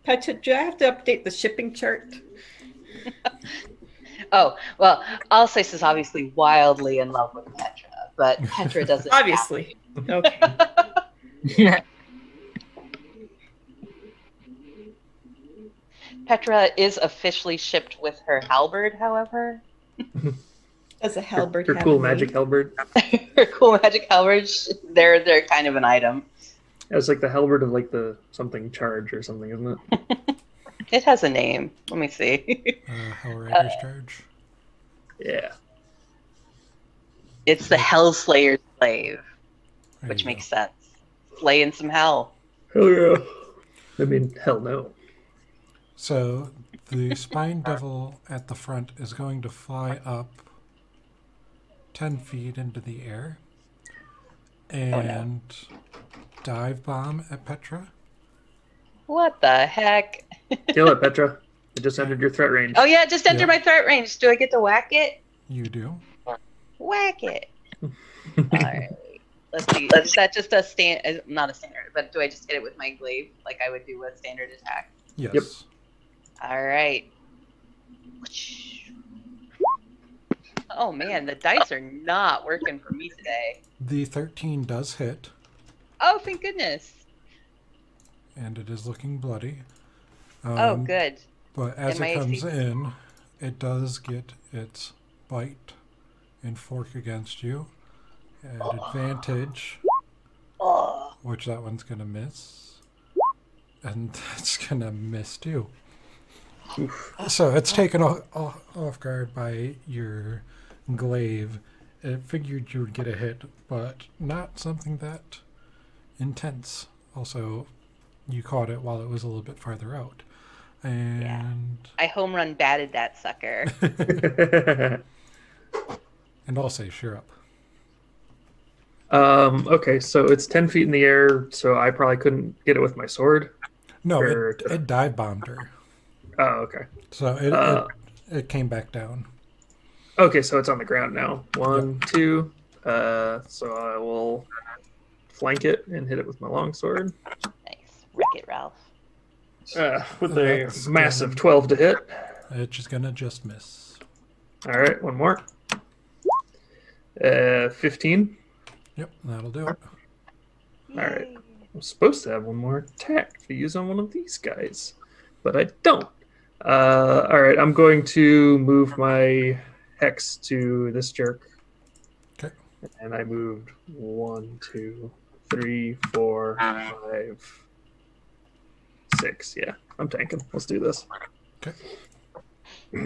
Petra, do I have to update the shipping chart? Oh, well, Alsace is obviously wildly in love with Petra, but Petra doesn't. Obviously. Okay. Petra is officially shipped with her halberd, however. Does a halberd Her have cool a name? magic halberd. Her cool magic halberd, they're kind of an item. It's like the halberd of like the something charge or something, isn't it? It has a name. Let me see. Hellrider's charge. Yeah. It's the Hellslayer's slave, There which you makes sense. Slaying some hell. Hell yeah. I mean, hell no. So the spine devil at the front is going to fly up 10 feet into the air and dive bomb at Petra. What the heck? Kill it, Petra. It just entered your threat range. Oh yeah, just enter Yeah. my threat range. Do I get to whack it? You do. Whack it. All right. Let's see. Is that just a stand? Not a standard, but do I just hit it with my glaive like I would do with standard attack? Yes. Yep. All right. Oh man, the dice are not working for me today. The 13 does hit, Oh, thank goodness. and it is looking bloody. Oh, good. But as And my it comes AC in, it does get its bite and fork against you at advantage, Oh, which that one's going to miss. And that's going to miss too. So it's taken off guard by your glaive. It figured you would get a hit, but not something that intense. Also, you caught it while it was a little bit farther out. And I home run batted that sucker. and I'll say, sure up. Okay, so it's 10 feet in the air, so I probably couldn't get it with my sword. No, Or- it dive bombed her. Oh, okay. So it came back down. Okay, so it's on the ground now. 1, 2. So I will flank it and hit it with my longsword. Nice. Wreck it, Ralph. With a That's massive good. 12 to hit. It's just gonna just miss. All right, one more. 15. Yep, that'll do it. All right. I'm supposed to have one more attack to use on one of these guys, but I don't. All right, I'm going to move my hex to this jerk. Okay. And I moved 1, 2, 3, 4, 5, 6. Yeah, I'm tanking. Let's do this. Okay. What's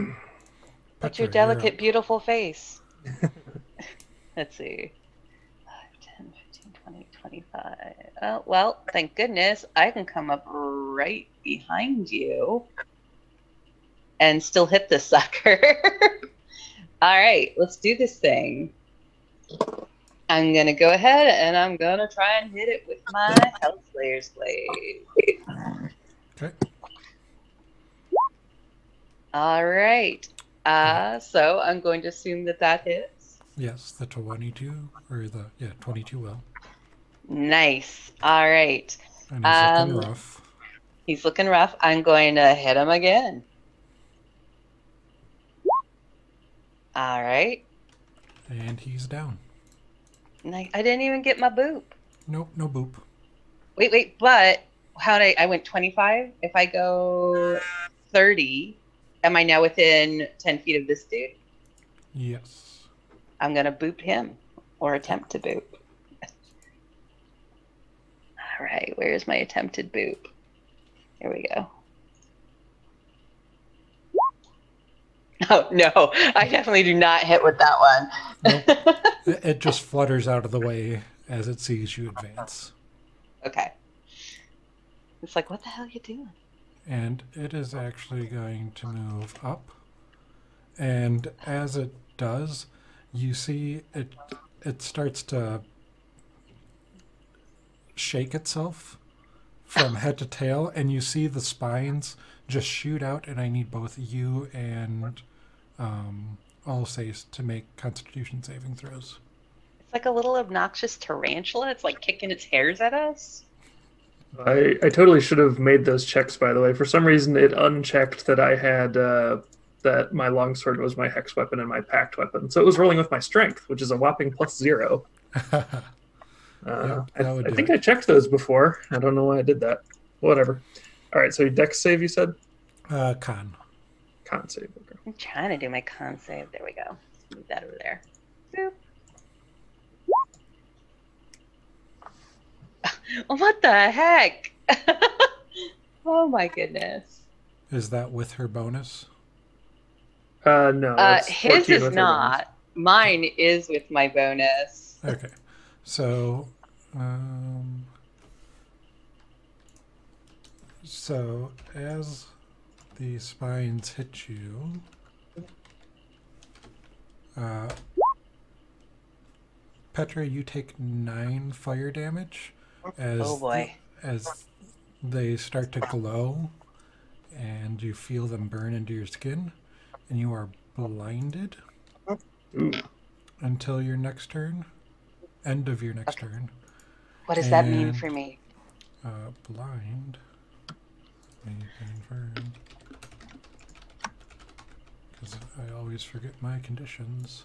Petra, your you're delicate, up. beautiful face? Let's see. 5, 10, 15, 20, 25. Oh, well, thank goodness I can come up right behind you and still hit this sucker. All right, let's do this thing. I'm going to go ahead and I'm going to try and hit it with my Hellslayer's Blade. Okay. All right. So I'm going to assume that that hits. Yes, the 22 or the 22 will. Nice. All right. And he's looking Um, rough. He's looking rough. I'm going to hit him again. All right. And he's down. Nice. I didn't even get my boop. Nope, no boop. Wait. But how did I went 25? If I go 30, am I now within 10 feet of this dude? Yes. I'm going to boop him or attempt to boop. All right. Where's my attempted boop? Here we go. Oh, no. I definitely do not hit with that one. Nope. It just flutters out of the way as it sees you advance. Okay. It's like, what the hell are you doing? And it is actually going to move up. And as it does, you see it starts to shake itself from head to tail, and you see the spines just shoot out, and I need both you and Alsace to make Constitution saving throws. It's like a little obnoxious tarantula. It's like kicking its hairs at us. I totally should have made those checks, by the way. For some reason, it unchecked that I had that my longsword was my hex weapon and my pact weapon. So it was rolling with my strength, which is a whopping +0. I think I checked those before. I don't know why I did that. Whatever. All right, so dex save, you said? Con. Con save. Okay. I'm trying to do my con save. There we go. Let's move that over there. Boop. What the heck? Oh my goodness. Is that with her bonus? No. it's His 14 is with her not. Mine is with my bonus. Okay. So, as the spines hit you, Petra, you take 9 fire damage as Oh boy. as they start to glow, and you feel them burn into your skin, and you are blinded Ooh. until your next turn. End of your next turn. What does that mean And, for me? Blind. Let me confirm. Because I always forget my conditions.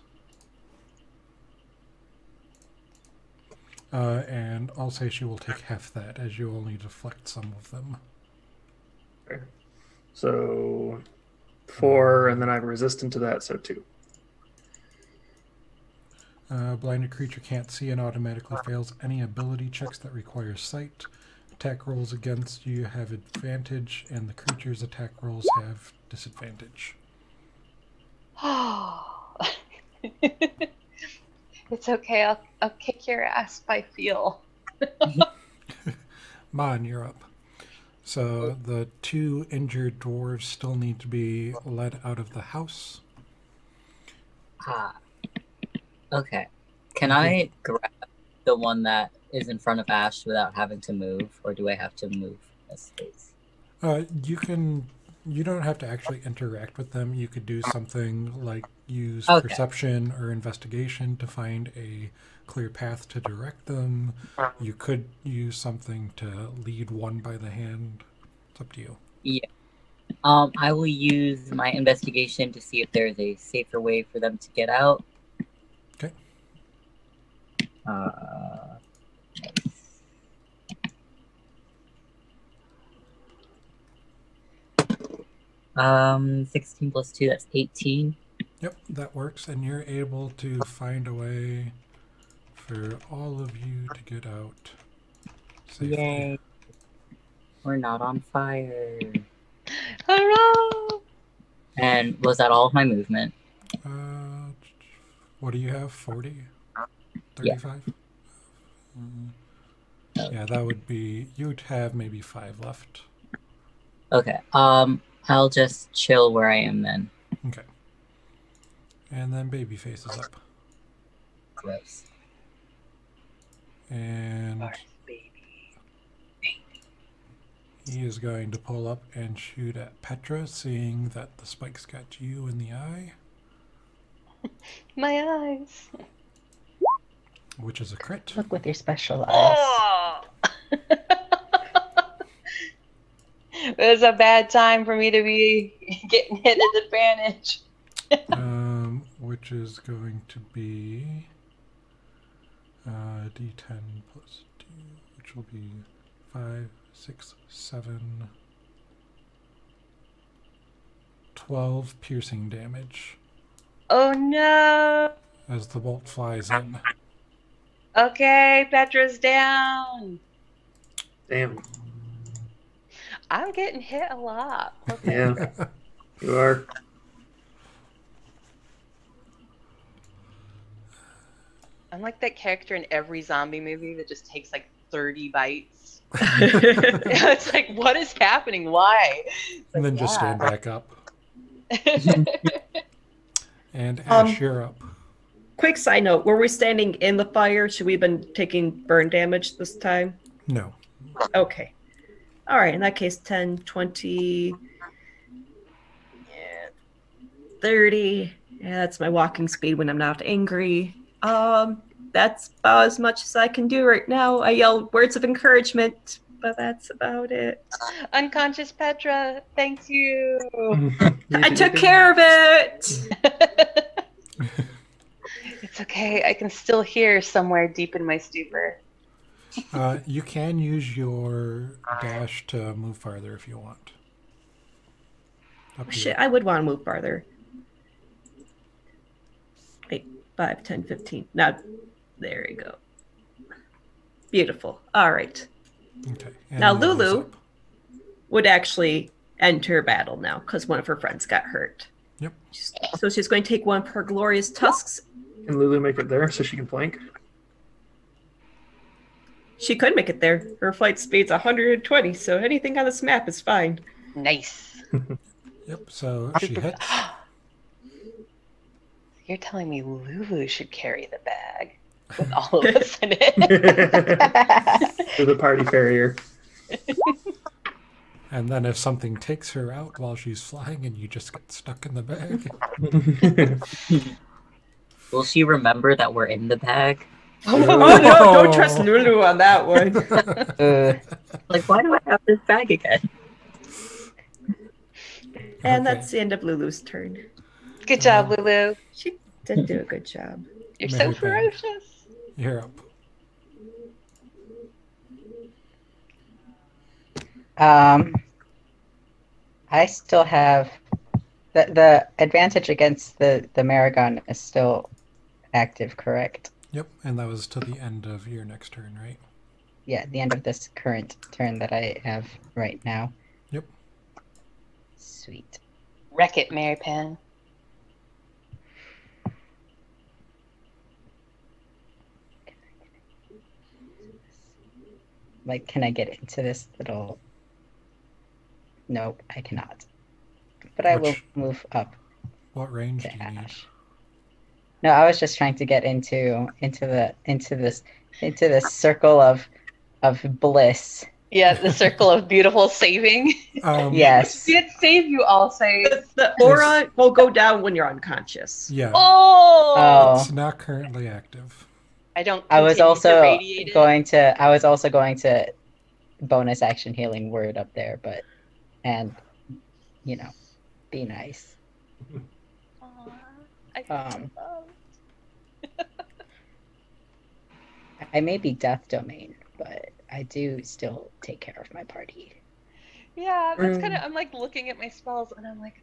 And I'll say she will take half that, as you only deflect some of them. Okay. So 4, and then I'm resistant to that, so 2. Blinded creature can't see and automatically fails any ability checks that require sight. Attack rolls against you have advantage, and the creature's attack rolls have disadvantage. Oh. It's okay. I'll kick your ass by feel. Mon, you're up. So the 2 injured dwarves still need to be led out of the house. Okay. Can I grab the one that is in front of Ash without having to move, or do I have to move a space? You don't have to actually interact with them. You could do something like use perception or investigation to find a clear path to direct them. You could use something to lead one by the hand. It's up to you. Yeah. I will use my investigation to see if there's a safer way for them to get out. Okay. 16 plus 2, that's 18. Yep, that works, and you're able to find a way for all of you to get out safely. Yay. We're not on fire. Hurrah! And was that all of my movement? What do you have? 40? Yeah. 35? Yeah, that would be... You would have maybe 5 left. Okay. I'll just chill where I am then. Okay. And then Babyface is up. Gross. And he is going to pull up and shoot at Petra, seeing that the spikes got you in the eye. My eyes. Which is a crit. Look with your special eyes. Oh! It was a bad time for me to be getting hit at advantage. Which is going to be D10 plus 2, which will be 5, 6, 7, 12 piercing damage. Oh no! As the bolt flies in. Okay, Petra's down. Damn. I'm getting hit a lot. Yeah. You are. I'm like that character in every zombie movie that just takes like 30 bites. It's like, what is happening? Why? And then just stand back up. And Ash, you're up. Quick side note, were we standing in the fire? Should we have been taking burn damage this time? No. Okay. All right, in that case, 10, 20, 30. Yeah, that's my walking speed when I'm not angry. That's about as much as I can do right now. I yell words of encouragement, but that's about it. Unconscious Petra, thank you. I took care of it. It's okay. I can still hear somewhere deep in my stupor. You can use your dash to move farther if you want. Up to you. Shit, I would want to move farther. 8, 5, 10, 15. Now, there you go. Beautiful. All right. Okay. And Now, Lulu's Lulu up. would actually enter battle now because one of her friends got hurt. Yep. So she's going to take one of her glorious tusks. Can Lulu make it there so she can flank? She could make it there. Her flight speed's 120, so anything on this map is fine. Nice. Yep. So she hits. You're telling me Lulu should carry the bag with all of us in it? For the party farrier. And then if something takes her out while she's flying and you just get stuck in the bag. Will she remember that we're in the bag? Oh no, don't trust Lulu on that one. Like, why do I have this bag again? And Okay. that's the end of Lulu's turn. Good job, Lulu. She did do a good job. You're so Mary Pam. ferocious. You're up. I still have the advantage against the Maragon is still active, correct? Yep. And that was to the end of your next turn, right? Yeah, the end of this current turn that I have right now. Yep. Sweet. Wreck it, Mary Pan. Like, can I get into this little... Nope, I cannot. But I will Which- move up What range to do you need? Ash. No, I was just trying to get into this circle of bliss. Yeah, the circle of beautiful saving. Yes. Did save you all say? The aura will go down when you're unconscious. Yeah. Oh! It's not currently active. I don't. I was continue to also radiate it. going to bonus action healing word up there, but be nice. Aw, I feel so Um, loved. I may be death domain, but I do still take care of my party. Yeah, that's kind of. I'm like looking at my spells, and I'm like,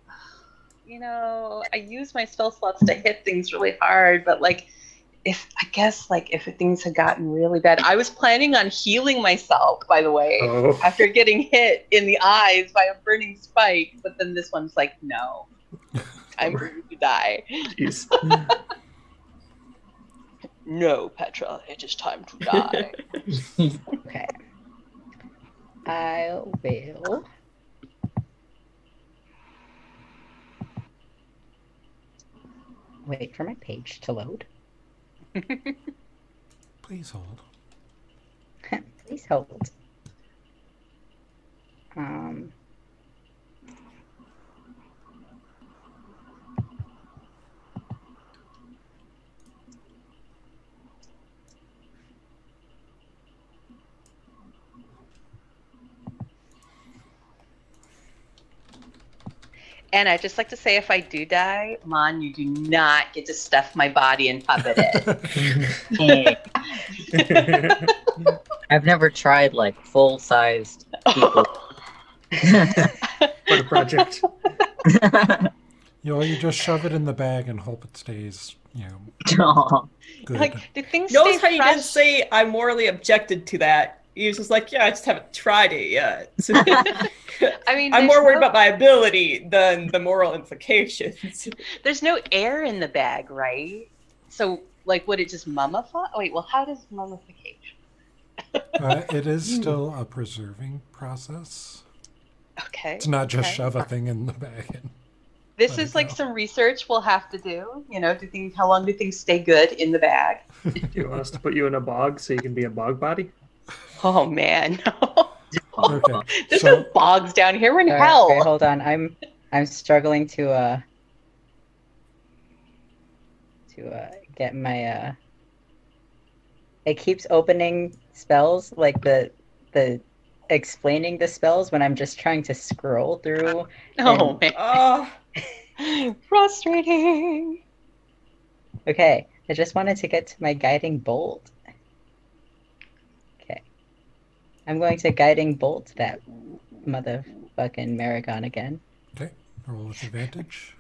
I use my spell slots to hit things really hard, but like, if things had gotten really bad, I was planning on healing myself. By the way, Oh. after getting hit in the eyes by a burning spike, but then this one's like, no, I'm going to die. Jeez. No, Petra, it is time to die. Okay. I will. Wait for my page to load. Please hold. Please hold. Um. And I'd just like to say, if I do die, Mon, you do not get to stuff my body and puppet it. I've never tried like full-sized people. What a project. You just shove it in the bag and hope it stays, Aw. good. Like, do things Notice stay how you fresh? didn't say I morally objected to that. He was just like, yeah, I just haven't tried it yet. I mean, I'm there's more worried no- about my ability than the moral implications. There's no air in the bag, right? So, like, would it just mummify? Wait, well, how does mummification? It is still a preserving process. Okay. It's not just okay. shove a thing in the bag. And This let is it like go. some research we'll have to do. How long do things stay good in the bag? Do you want us to put you in a bog so you can be a bog body? Oh man, no. Okay, There's so- no bogs down here. We're in All hell. right, hold on. I'm struggling to get my it keeps opening spells, like the explaining the spells when I'm just trying to scroll through. Oh man, Oh, frustrating. Okay, I just wanted to get to my guiding bolt. Okay. I'm going to guiding bolt that motherfucking Maragon again. Okay, roll with advantage.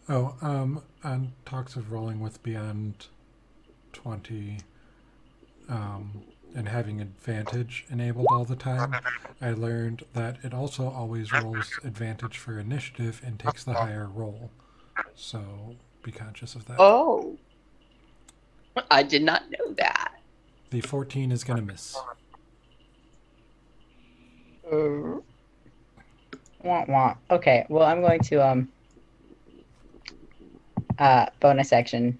Oh, on talks of rolling with beyond 20, and having advantage enabled all the time, I learned that it also always rolls advantage for initiative and takes the higher roll. So be conscious of that. Oh, I did not know that. The 14 is going to miss. Wah, wah. Okay, well, I'm going to bonus action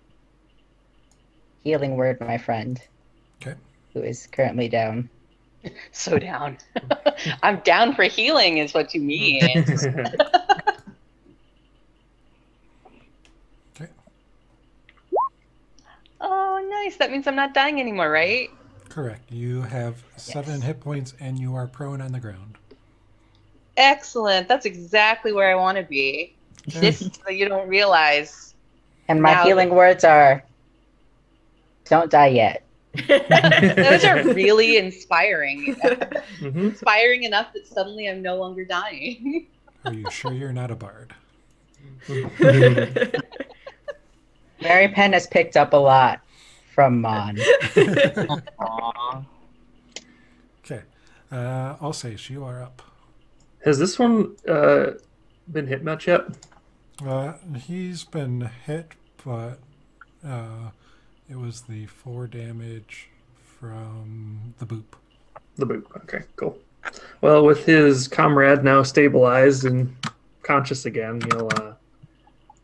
healing word my friend. Okay. Who is currently down. So down. I'm down for healing, is what you mean. Okay. Oh, nice. That means I'm not dying anymore, right? Correct. You have 7 hit points and you are prone on the ground. Excellent. That's exactly where I want to be. This you don't realize. And my Now healing words are, don't die yet. Those are really inspiring. Mhm. Inspiring enough that suddenly I'm no longer dying. Are you sure you're not a bard? Mary Penn has picked up a lot from Mon. Aw. Okay. Alsace, you are up. Has this one been hit much yet? He's been hit, but it was the 4 damage from the boop. The boot. Okay, cool. Well, with his comrade now stabilized and conscious again, he'll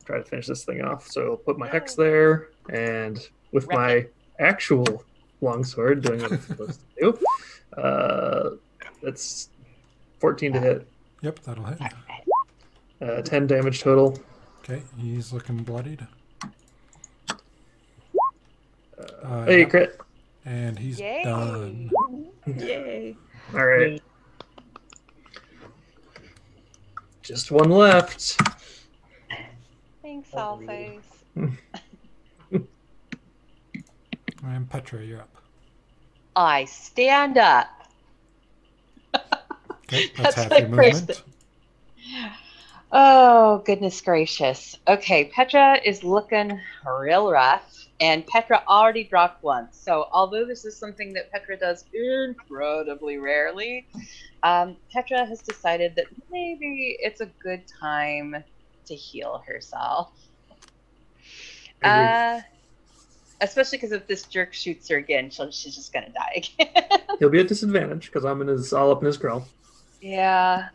try to finish this thing off. So I'll put my hex there, and with my actual longsword, doing what it's supposed to do, that's 14 to hit. Yep, that'll hit. 10 damage total. Okay, he's looking bloodied. Hey, Yep, crit. and he's Yay. done. Yay. All right. Just one left. Thanks, Alphys. And Petra, you're up. I stand up. Okay, that's That's half my your first movement. Oh, goodness gracious. Okay, Petra is looking real rough, and Petra already dropped once. So, although this is something that Petra does incredibly rarely, Petra has decided that maybe it's a good time to heal herself. Especially because if this jerk shoots her again, she's just gonna die again. He'll be at disadvantage because I'm all up in his grill. Yeah.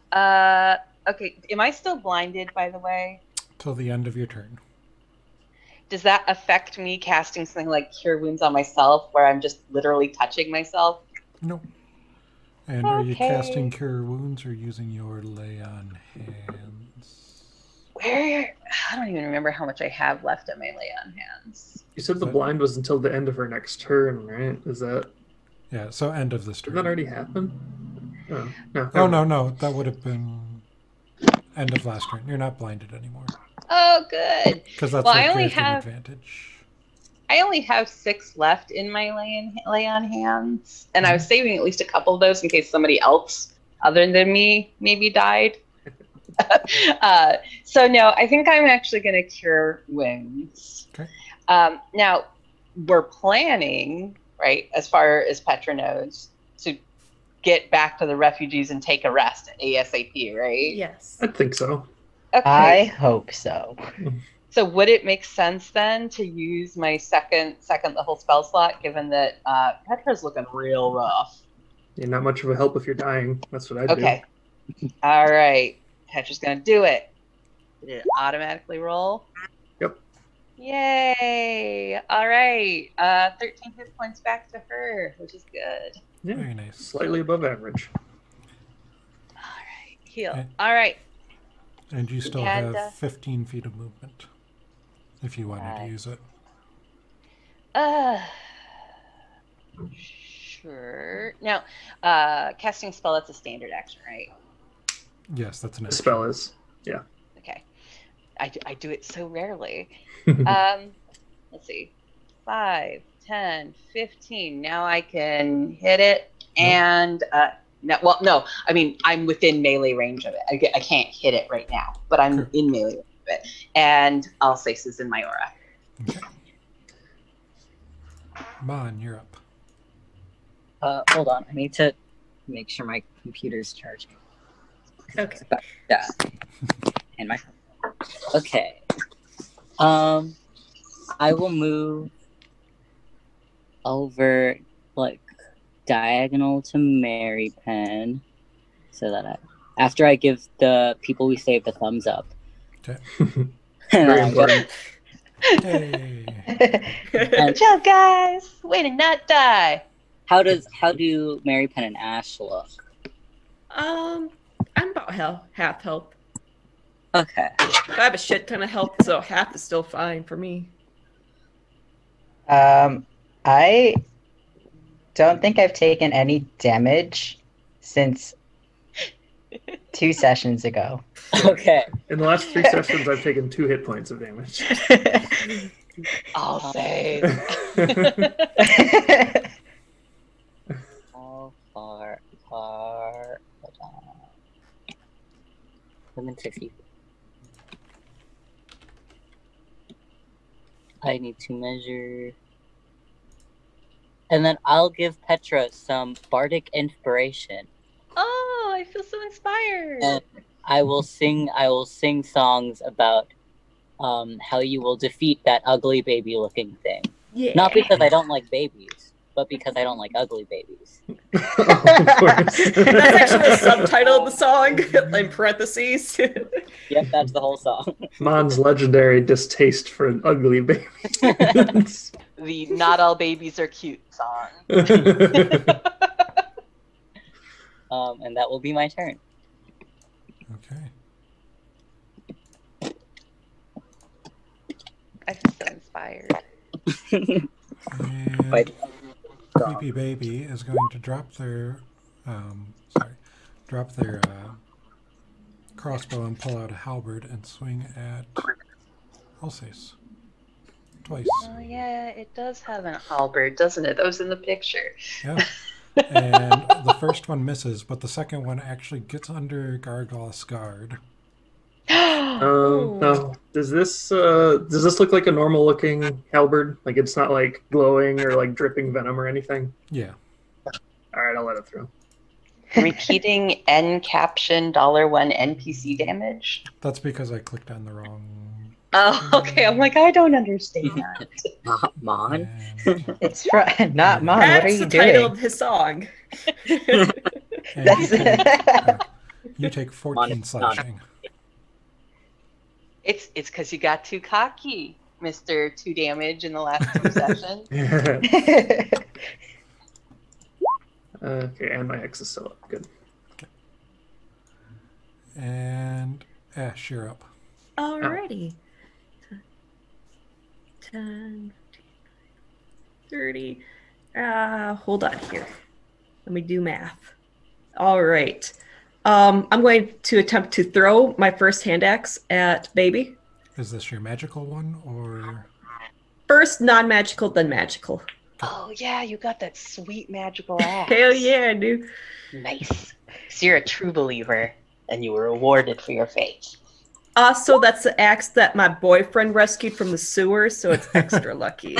Okay, am I still blinded, by the way? Till the end of your turn. Does that affect me casting something like Cure Wounds on myself, where I'm just literally touching myself? No. And are you Okay. casting Cure Wounds or using your Lay on Hands? Where? I don't even remember how much I have left at my lay on hands. You said the blind was until the end of her next turn, right? Is that Yeah, so end of this did turn. that already happen? Oh no. Oh, no. That would have been end of last turn. You're not blinded anymore. Oh, good. Because that's Well, what I only gives you an have- advantage. I only have 6 left in my lay on hands, and I was saving at least a couple of those in case somebody else other than me maybe died. So no, I think I'm actually going to Cure Wounds. Okay. Now, we're planning, right, as far as Petra knows, to get back to the refugees and take a rest ASAP, right? Yes. I think so. Okay. I hope so. So would it make sense then to use my second the whole spell slot, given that Petra's looking real rough? You're not much of a help if you're dying. That's what I do. Okay. All right. Petra's going to do it. Did it automatically roll? Yep. Yay. All right. 13 hit points back to her, which is good. Yeah, Very nice. slightly above average. All right, heal. Okay. All right. And you still And, have 15 feet of movement if you wanted to right. use it. Sure. Now, casting spell, that's a standard action, right? Yes, that's an The action. spell is, yeah. Okay. I do it so rarely. Let's see. 5, 10, 15. Now I can hit it. And, no. I mean, I'm within melee range of it. I can't hit it right now, but I'm Sure. in melee range of it. And Alsace is in my aura. Okay. Mon, you're up. Hold on. I need to make sure my computer's charging. Okay. Yeah. And my. Okay. I will move over like diagonal to Mary Penn, so that after I give the people we saved a thumbs up. Okay. Very important. Hey. Good job, guys. Way to not die. How do Mary Penn and Ash look? I'm about half health. Okay. I have a shit ton of health, so half is still fine for me. I don't think I've taken any damage since 2 sessions ago. Okay. In the last 3 sessions, I've taken 2 hit points of damage. I'll save. How far apart? Hold on. Within 60. I need to measure. And then I'll give Petra some bardic inspiration. Oh, I feel so inspired. And I will sing songs about how you will defeat that ugly baby looking thing. Yeah. Not because I don't like babies, but because I don't like ugly babies. Of course. That's actually the subtitle of the song in parentheses. Yep, that's the whole song. Mon's legendary distaste for ugly babies. The "Not All Babies Are Cute" song. And that will be my turn. Okay. I feel so inspired. And Wait. Creepy Baby is going to drop their crossbow and pull out a halberd and swing at Alsace. Twice. Oh yeah, it does have an halberd, doesn't it? That was in the picture. Yeah. And the first one misses, but the second one actually gets under Gargoth's guard. No. Does this look like a normal looking halberd? Like it's not like glowing or like dripping venom or anything? Yeah. All right, I'll let it through. Repeating N caption $1 NPC damage. That's because I clicked on the wrong. Oh, okay. I'm like, I don't understand that. Mon? And, It's not mine. What are That's you the title doing? of his song. and you take 14 slashing. It's because you got too cocky, Mr. 2 damage in the last 2 sessions. Okay, and my X is still up. Good. And Ash, you're up. Alrighty. 10, 30. Hold on here. Let me do math. All right. I'm going to attempt to throw my first hand axe at baby. Is this your magical one or? First non-magical, then magical. Oh yeah, you got that sweet magical axe. Hell yeah, dude. Nice. So you're a true believer, and you were rewarded for your faith. So that's the axe that my boyfriend rescued from the sewer, so it's extra lucky.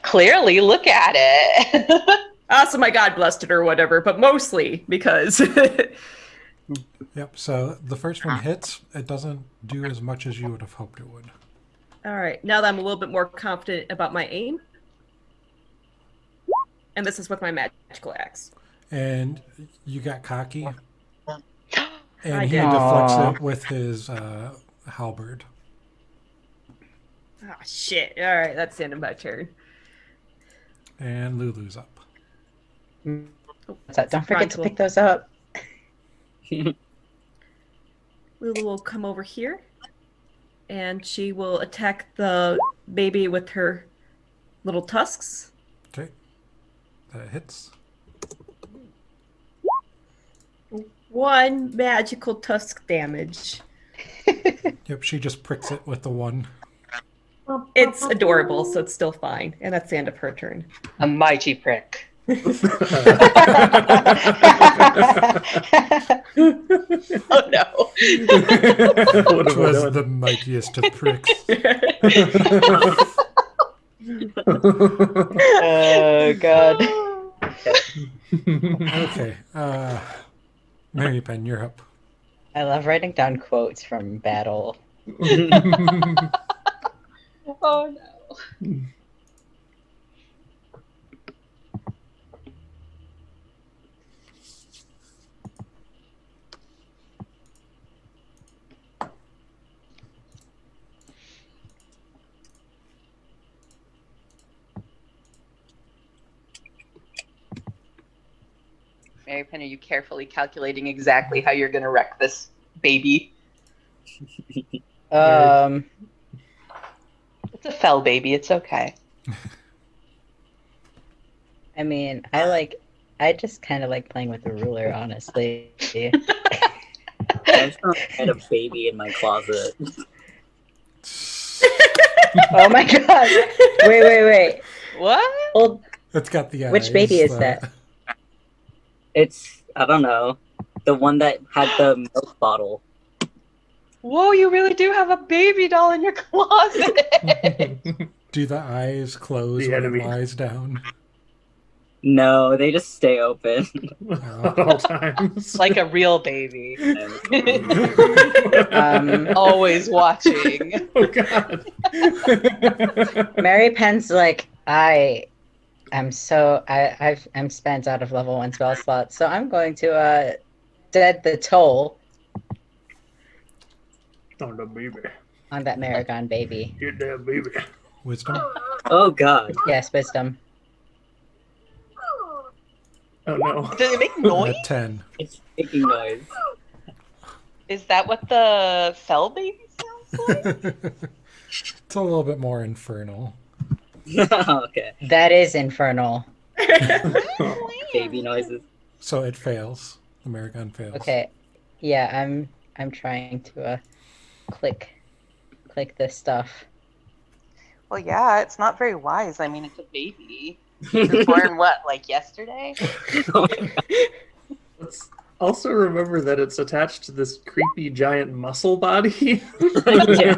Clearly, look at it. So my God blessed it or whatever, but mostly because. Yep. So the first one hits. It doesn't do as much as you would have hoped it would. All right, now that I'm a little bit more confident about my aim. And this is with my magical axe. And you got cocky. And I he did. deflects Aw. it with his halberd. Oh, shit. All right, that's the end of my turn. And Lulu's up. Don't forget to pick those up. Lulu will come over here, and she will attack the baby with her little tusks. Okay. That hits. 1 magical tusk damage. Yep, she just pricks it with the one. It's adorable, so it's still fine. And that's the end of her turn. A mighty prick. Oh no. Which was the mightiest of pricks. Oh god. Okay. Mary Penn, you're up. I love writing down quotes from battle. Oh no. Mary Penn, are you carefully calculating exactly how you're going to wreck this baby? Um, It's a fell baby. It's okay. I mean, I just kind of like playing with the ruler, honestly. I'm just gonna hide a baby in my closet. Oh my god! Wait. What? Hold. It's got the eyes. Which baby is that? It's, I don't know, the one that had the milk bottle. Whoa, you really do have a baby doll in your closet. Do the eyes close The when enemy. it lies down? No, they just stay open. At all times. Like a real baby. Um, Always watching. Oh god. Mary Penn's like, I'm spent out of level 1 spell slots, so I'm going to dead the toll Oh the baby. on that Maragon baby. Get that baby. Wisdom? Oh god. Yes, wisdom. Oh no. Does it make noise? 10. It's making noise. Is that what the fell baby sounds like? It's a little bit more infernal. Okay. That is infernal. Baby noises. So it fails. The Maragon fails. Okay, yeah, I'm trying to click this stuff. Well, yeah, it's not very wise. I mean, it's a baby. It was born, what, like yesterday? Let's also remember that it's attached to this creepy giant muscle body. Yeah,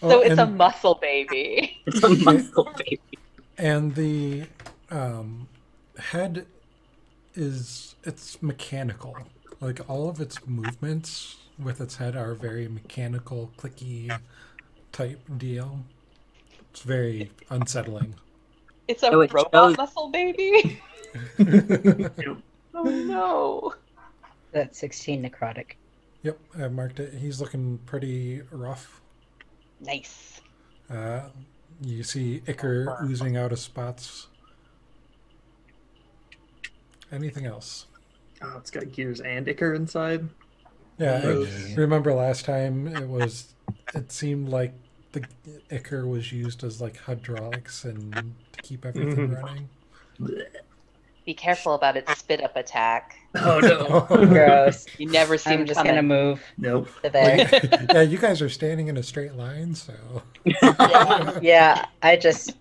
So it's a and, muscle baby. it's a muscle baby. and the head it's mechanical. Like all of its movements with its head are very mechanical, clicky type deal. It's very unsettling. It's a Oh, it robot shows- muscle baby? Oh no. That's 16 necrotic. Yep, I marked it. He's looking pretty rough. Nice. You see ichor oozing out of spots. Anything else? Oh, it's got gears and ichor inside. Yeah, Gross. I remember last time it seemed like the ichor was used as like hydraulics and to keep everything running. Be careful about its spit up attack. Oh no. Gross. You never see I'm him just coming. gonna move Nope. to there. Yeah, you guys are standing in a straight line, so Yeah, I just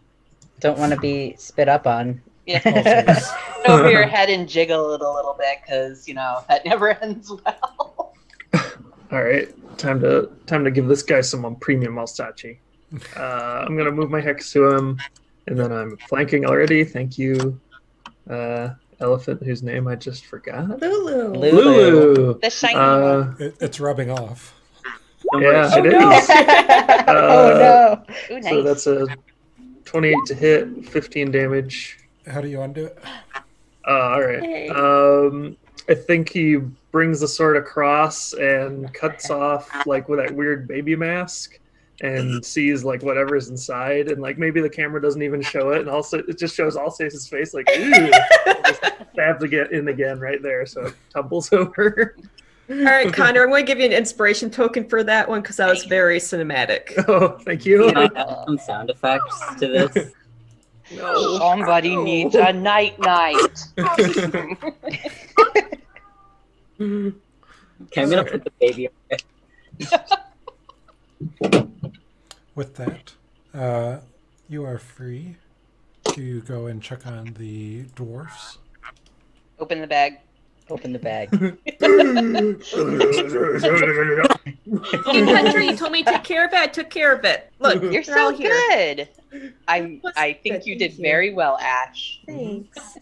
don't want to be spit up on. Yeah. also, Over your head and jiggle it a little bit, because that never ends well. All right, time to give this guy some premium Alsace. I'm gonna move my hex to him, and then I'm flanking already. Thank you, elephant whose name I just forgot. Lulu. Lulu. The shiny one. it's rubbing off. Yeah, it no. is. Oh no! Ooh, nice. So that's a 28 to hit, 15 damage. How do you undo it? All right. Hey. I think he brings the sword across and cuts off like with that weird baby mask, and sees like whatever's inside, and like maybe the camera doesn't even show it, and also it just shows Alsace's face like, ooh, just stabs to get in again right there, so it tumbles over. All right, Connor, I'm going to give you an inspiration token for that one because that was very cinematic. Oh, thank you. Can I add some sound effects to this? No. Somebody needs a night. Okay, I'm gonna put the baby away. With that, you are free to go and check on the dwarfs. Open the bag. Open the bag. Hey, Petra, you told me to take care of it. I took care of it. Look, You're they're all so here. good. I think good, you did thank you. very well, Ash. Thanks.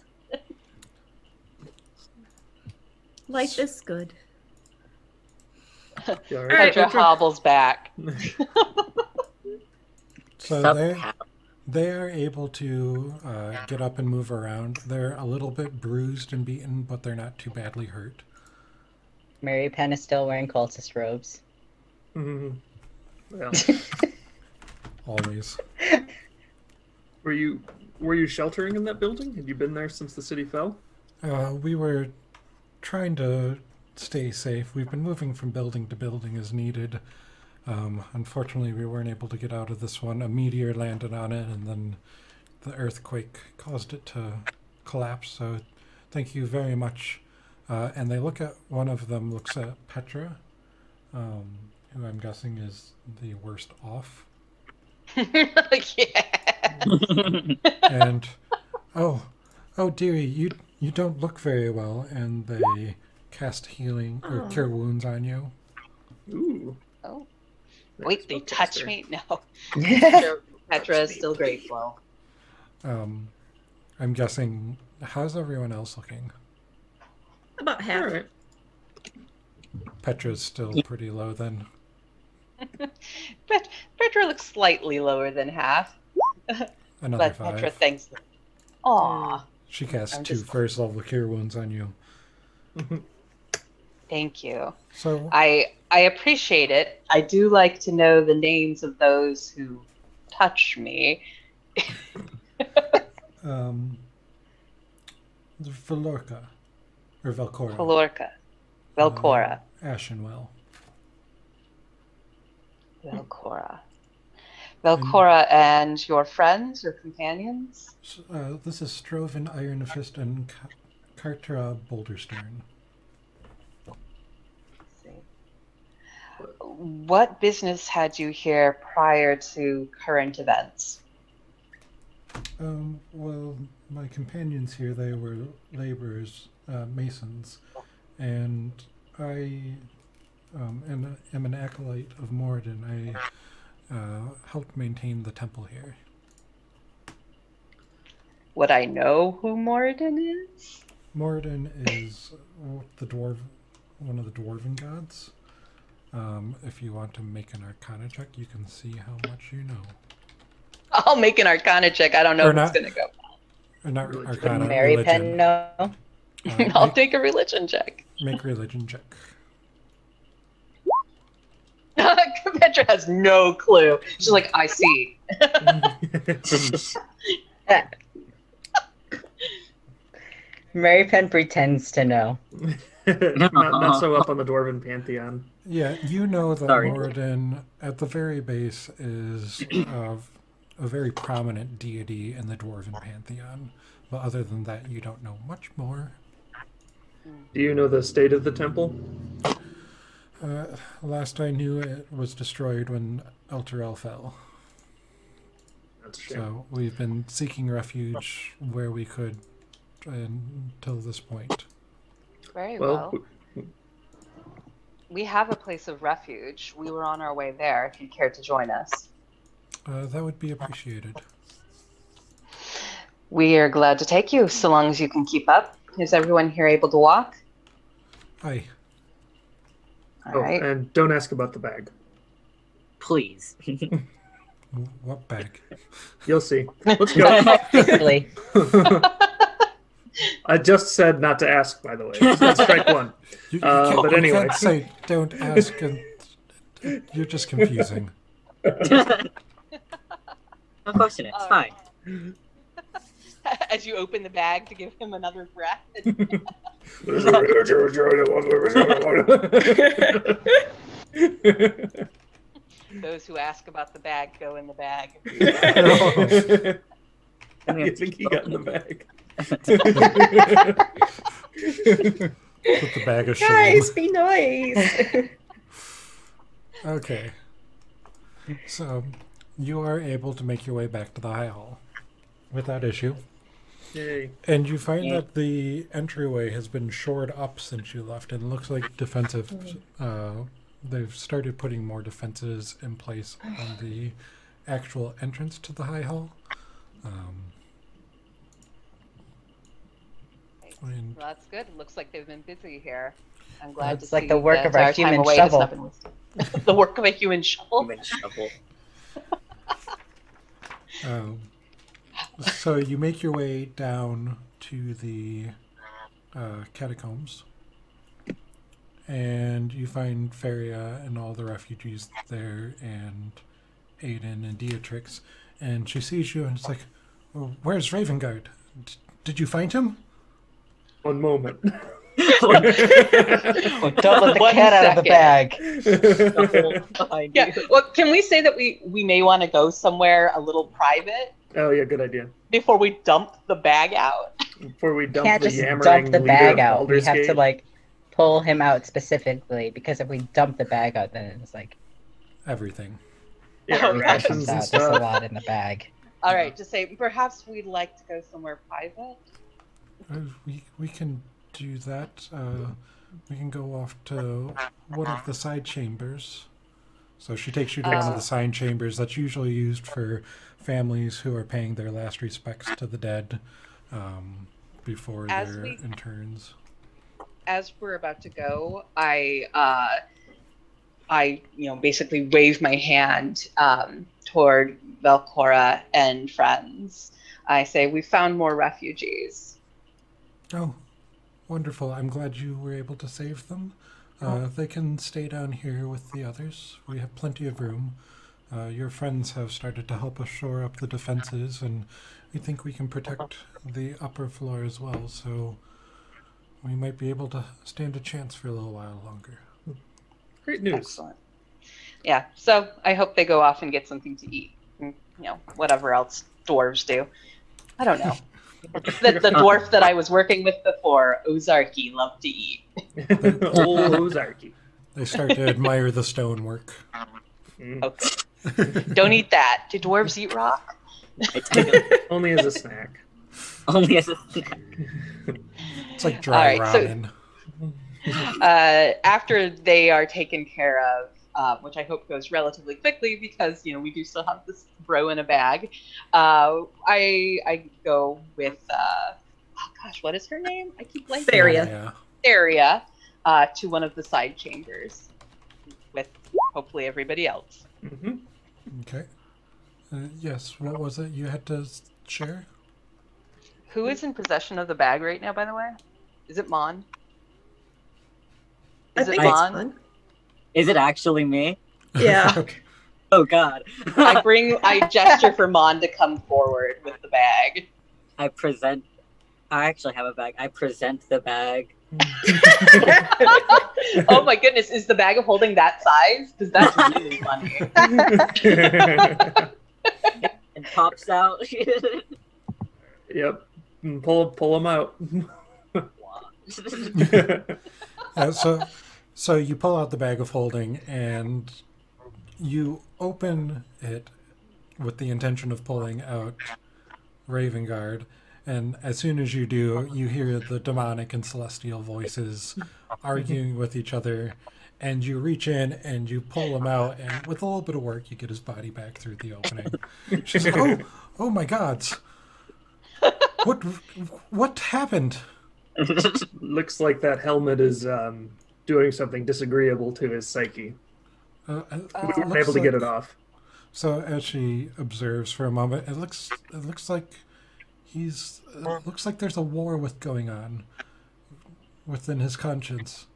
Life is good. You all All right, right, Petra Petra? hobbles back. So Sup, they pal? they are able to get up and move around. They're a little bit bruised and beaten, but they're not too badly hurt. Mary Penn is still wearing cultist robes. Mhm. Well, Always. were you sheltering in that building? Had you been there since the city fell? We were trying to stay safe. We've been moving from building to building as needed. Unfortunately, we weren't able to get out of this one. A meteor landed on it, and then the earthquake caused it to collapse. So thank you very much. And they look at, one of them looks at Petra, who I'm guessing is the worst off. Yeah. And, oh dearie, you don't look very well. And they cast healing or Oh. cure wounds on you. Ooh. Oh. Nice Wait, they touch spellcaster. me? No. Petra is still grateful. I'm guessing, how's everyone else looking? About half. All right. Petra's still pretty low then. Petra looks slightly lower than half. Another But 5. Petra thanks. Aw, She cast I'm 2 just- first level cure wounds on you. thank you. So, I appreciate it. I do like to know the names of those who touch me. the Valorca, or Velcora. Valorca. Velcora. Ashenwell. Velcora. Velcora and your friends or companions? This is Stroven, Iron Fist, and Cartra Boulderstern. Let's see. What business had you here prior to current events? Well, my companions here, they were laborers, masons, and I am an acolyte of Moradin. I helped maintain the temple here. Would I know who Moradin is? Moradin is one of the dwarven gods. If you want to make an Arcana check, you can see how much you know. I'll make an Arcana check. I don't know Or if not. it's going to go. Or not Religion. Arcana, Mary religion. Penn, no. I'll Make, take a religion check. make religion check. Petra has no clue. She's like, I see. Mary Penn pretends to know. not so up on the dwarven pantheon. Yeah, you know that Sorry. Moradin, at the very base, is a very prominent deity in the dwarven pantheon. But other than that, you don't know much more. Do you know the state of the temple? Last I knew, it was destroyed when Elturel fell. That's a shame. So we've been seeking refuge where we could until this point. Very Well, well. We have a place of refuge. We were on our way there if you care to join us. That would be appreciated. We are glad to take you so long as you can keep up. Is everyone here able to walk? Aye. All oh, right. and don't ask about the bag. Please. What bag? You'll see. Let's go. Quickly. I just said not to ask, by the way. That's strike one. You But can't anyway. say don't ask. And you're just confusing. No question, it's fine. As you open the bag to give him another breath. Those who ask about the bag go in the bag. You think he got in the bag? With the bag of shame. Guys, be nice. Okay. So, you are able to make your way back to the High Hall without issue. Yay. And you find that the entryway has been shored up since you left, and it looks like defensive. They've started putting more defenses in place on the actual entrance to the High Hall. Well, that's good. It looks like they've been busy here. I'm glad It's to like see the work that of our our time human away has shovel. not been wasted. The work of a human shovel. Human shovel. So you make your way down to the catacombs, and you find Feria and all the refugees there, and Aiden and Beatrix, and she sees you and it's like, oh, "Where's Ravengard? Did you find him?" One moment. Don't let the One cat out of the second. bag. Yeah. Well, can we say that we may want to go somewhere a little private Oh yeah, good idea. before we dump the bag out? Before we dump Can't the just yammering dump the leader bag of out. We Baldur's have to Gate. like pull him out specifically, because if we dump the bag out, then it's like Everything. Yeah, Oh, comes rations and out. There's a stuff. lot in the bag. All right. Just say perhaps we'd like to go somewhere private. We can do that. We can go off to one of the side chambers. So she takes you to one of the side chambers that's usually used for families who are paying their last respects to the dead before As their we- interns. As we're about to go, I basically wave my hand toward Velcora and friends. I say, we found more refugees. Oh, wonderful. I'm glad you were able to save them. They can stay down here with the others. We have plenty of room. Your friends have started to help us shore up the defenses, and we think we can protect the upper floor as well, so we might be able to stand a chance for a little while longer. Great news. Excellent. Yeah, so I hope they go off and get something to eat. And, whatever else dwarves do. I don't know. The dwarf that I was working with before, Ozarky, loved to eat. Old Ozarky. They start to admire the stonework. Mm. Okay. Don't eat that. Do dwarves eat rock? I take it Only as a snack. only as a snack. It's like dry All right, so- ramen. After they are taken care of, which I hope goes relatively quickly because we do still have this bro in a bag. I go with what is her name? I keep blanking. Feria. Yeah. Aria to one of the side chambers with hopefully everybody else. Mm-hmm. Okay. Yes, what was it you had to share? Who is in possession of the bag right now, by the way? Is it Mon? I Is it think it's Mon? fun. Is it actually me? Yeah. Oh God. I gesture for Mon to come forward with the bag. I actually have a bag. I present the bag. Oh my goodness, is the bag of holding that size? Because that's really funny. It pops out. Yep. Pull them out. So you pull out the bag of holding and you open it with the intention of pulling out Ravengard, and as soon as you do, you hear the demonic and celestial voices arguing with each other, and you reach in and you pull him out, and with a little bit of work, you get his body back through the opening. She's like, "Oh my gods! What happened?" Looks like that helmet is doing something disagreeable to his psyche. I'm able to get it off. So as she observes for a moment, it looks like looks like there's a war going on within his conscience.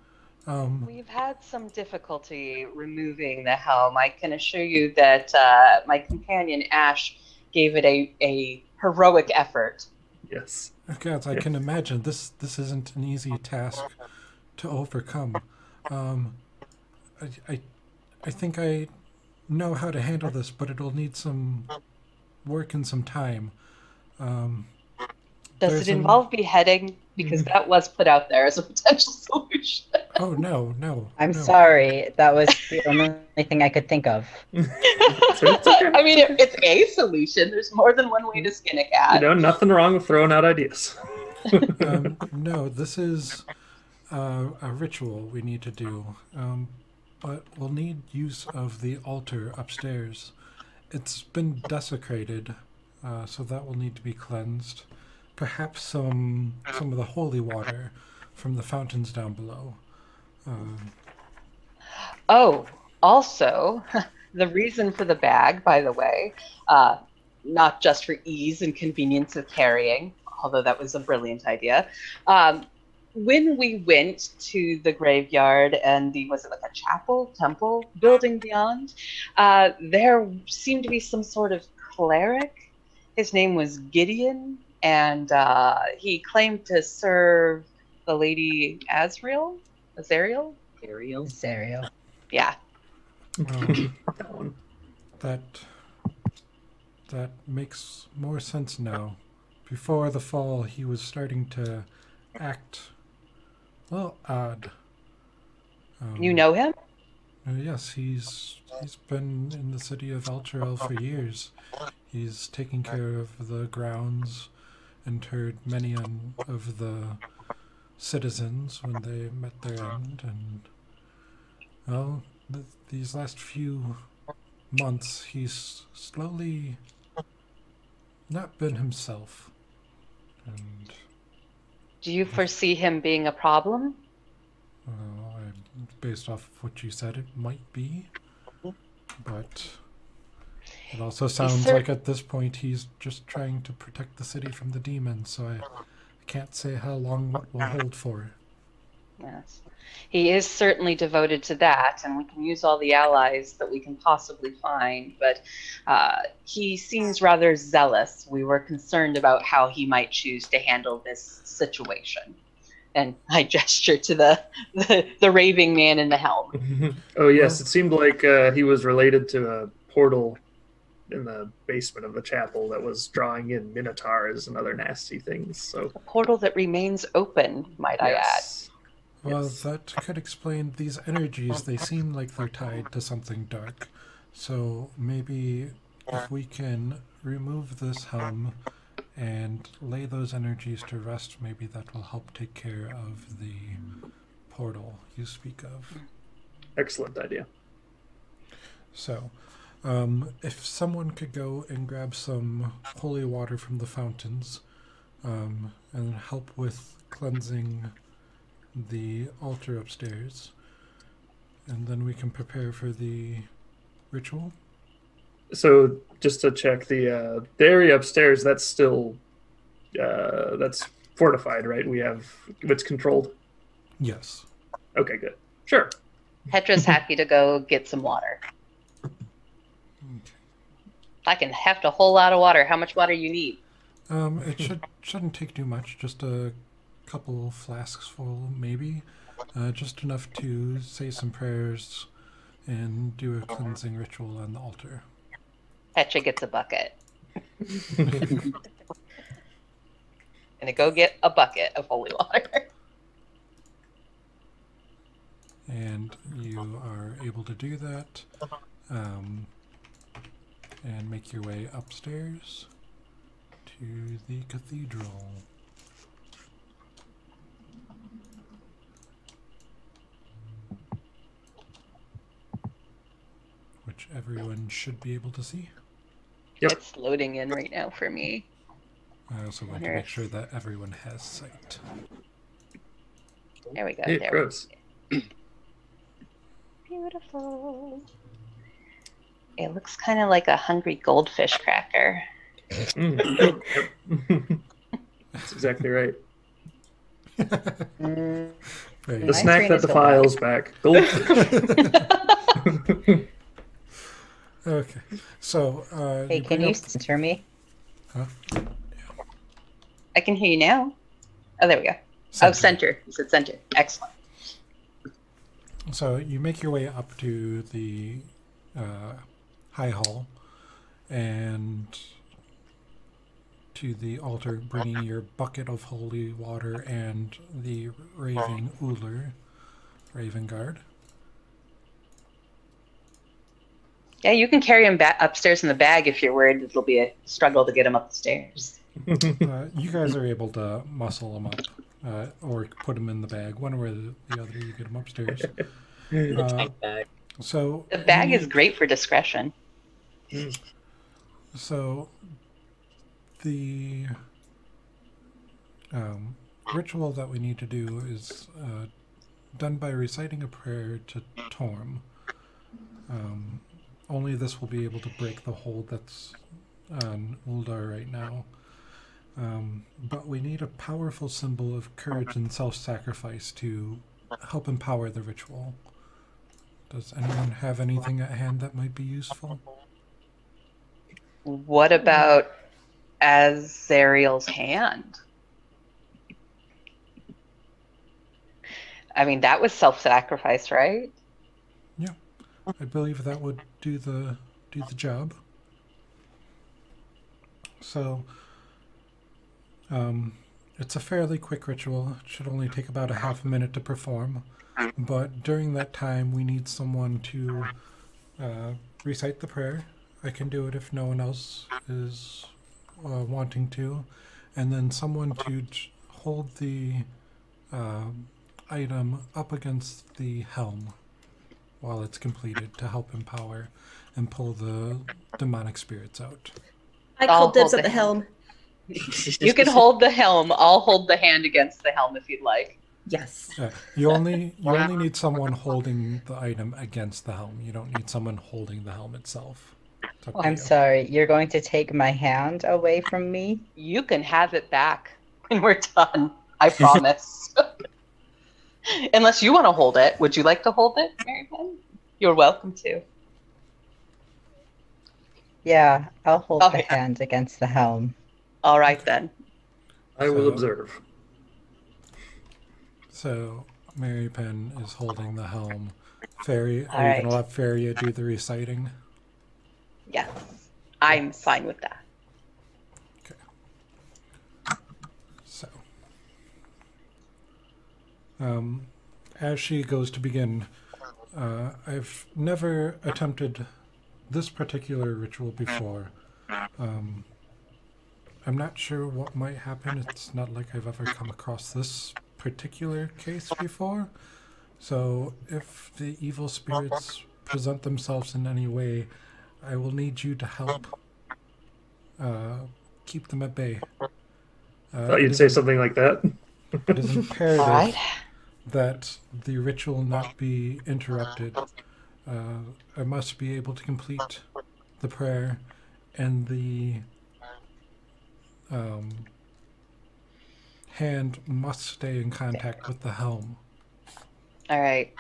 We've had some difficulty removing the helm. I can assure you that my companion Ash gave it a heroic effort. Yes. Gods, I can imagine this isn't an easy task to overcome. I think I know how to handle this, but it'll need some work and some time. Does it involve beheading? Because that was put out there as a potential solution. Oh, no. I'm sorry. That was the only thing I could think of. I mean, it's a solution. There's more than one way to skin a cat. Nothing wrong with throwing out ideas. No, this is a ritual we need to do. But we'll need use of the altar upstairs. It's been desecrated, so that will need to be cleansed. Perhaps some of the holy water from the fountains down below. Also, the reason for the bag, by the way, not just for ease and convenience of carrying, although that was a brilliant idea. When we went to the graveyard and was it like a chapel, temple building beyond, there seemed to be some sort of cleric. His name was Gideon, and he claimed to serve the lady Azriel? Azariel? Azariel. Yeah. That one. That makes more sense now. Before the fall, he was starting to act, well, odd. You know him? Yes, he's been in the city of Elturel for years. He's taken care of the grounds, interred many of the citizens when they met their end, and well, these last few months he's slowly not been himself. And do you foresee him being a problem? Based off of what you said, it might be, but it also sounds like at this point he's just trying to protect the city from the demons, so I can't say how long what will hold for. Yes. He is certainly devoted to that, and we can use all the allies that we can possibly find, but he seems rather zealous. We were concerned about how he might choose to handle this situation. And I gesture to the raving man in the helm. Oh, yes. It seemed like he was related to a portal in the basement of the chapel that was drawing in minotaurs and other nasty things. So a portal that remains open, might I add. Well, that could explain these energies. They seem like they're tied to something dark. So maybe if we can remove this helm and lay those energies to rest, maybe that will help take care of the portal you speak of. Excellent idea. So, if someone could go and grab some holy water from the fountains, and help with cleansing the altar upstairs, and then we can prepare for the ritual. So just to check, the area upstairs, that's still that's fortified, right? It's controlled. Yes. Okay, good. Sure. Petra's happy to go get some water. I can heft a whole lot of water. How much water you need? It shouldn't take too much. Just a couple flasks full, maybe. Just enough to say some prayers and do a cleansing ritual on the altar. Petra gets a bucket. Gonna go get a bucket of holy water. And you are able to do that, and make your way upstairs to the cathedral. Which everyone should be able to see. Yep. It's loading in right now for me. I also want to make sure that everyone has sight. There we go. Hey, there gross. Beautiful. It looks kind of like a hungry goldfish cracker. Yep. That's exactly right. There you The go. snack that defiles back. Goldfish. Okay. So, Hey, you can bring you up... center me? Huh? I can hear you now. Oh, there we go. Oh, center. You said center. Excellent. So you make your way up to the high hall and to the altar, bringing your bucket of holy water and the raving Uller, Raven Guard. Yeah, you can carry him back upstairs in the bag if you're worried it'll be a struggle to get him up the stairs. You guys are able to muscle him up or put him in the bag. One way or the other, you get him upstairs. Tank bag. So The bag is great for discretion. So the ritual that we need to do is done by reciting a prayer to Torm. Only this will be able to break the hold that's on Uldar right now. But we need a powerful symbol of courage and self-sacrifice to help empower the ritual. Does anyone have anything at hand that might be useful? What about Azariel's hand? I mean, that was self-sacrifice, right? Yeah, I believe that would do the job. So, it's a fairly quick ritual. It should only take about a half a minute to perform. But during that time, we need someone to recite the prayer. I can do it if no one else is wanting to. And then someone to hold the item up against the helm while it's completed to help empower and pull the demonic spirits out. I I'll call dibs hold at the the helm. You can hold the helm. I'll hold the hand against the helm if you'd like. Yes. You only need someone holding the item against the helm. You don't need someone holding the helm itself. It's up to I'm you. sorry, you're going to take my hand away from me? You can have it back when we're done. I promise. Unless you want to hold it. Would you like to hold it, Mary Penn? You're welcome to. Yeah, I'll hold Okay. the hand against the helm. All right, then. I will observe. So Mary Penn is holding the helm. Fairy, All are you right. going to let Faria do the reciting? Yes. I'm fine with that. So, as she goes to begin, I've never attempted this particular ritual before. I'm not sure what might happen. It's not like I've ever come across this particular case before. So if the evil spirits present themselves in any way, I will need you to help keep them at bay. Thought you'd say something like that. It is imperative All right. that the ritual not be interrupted. I must be able to complete the prayer, and the hand must stay in contact with the helm. All right.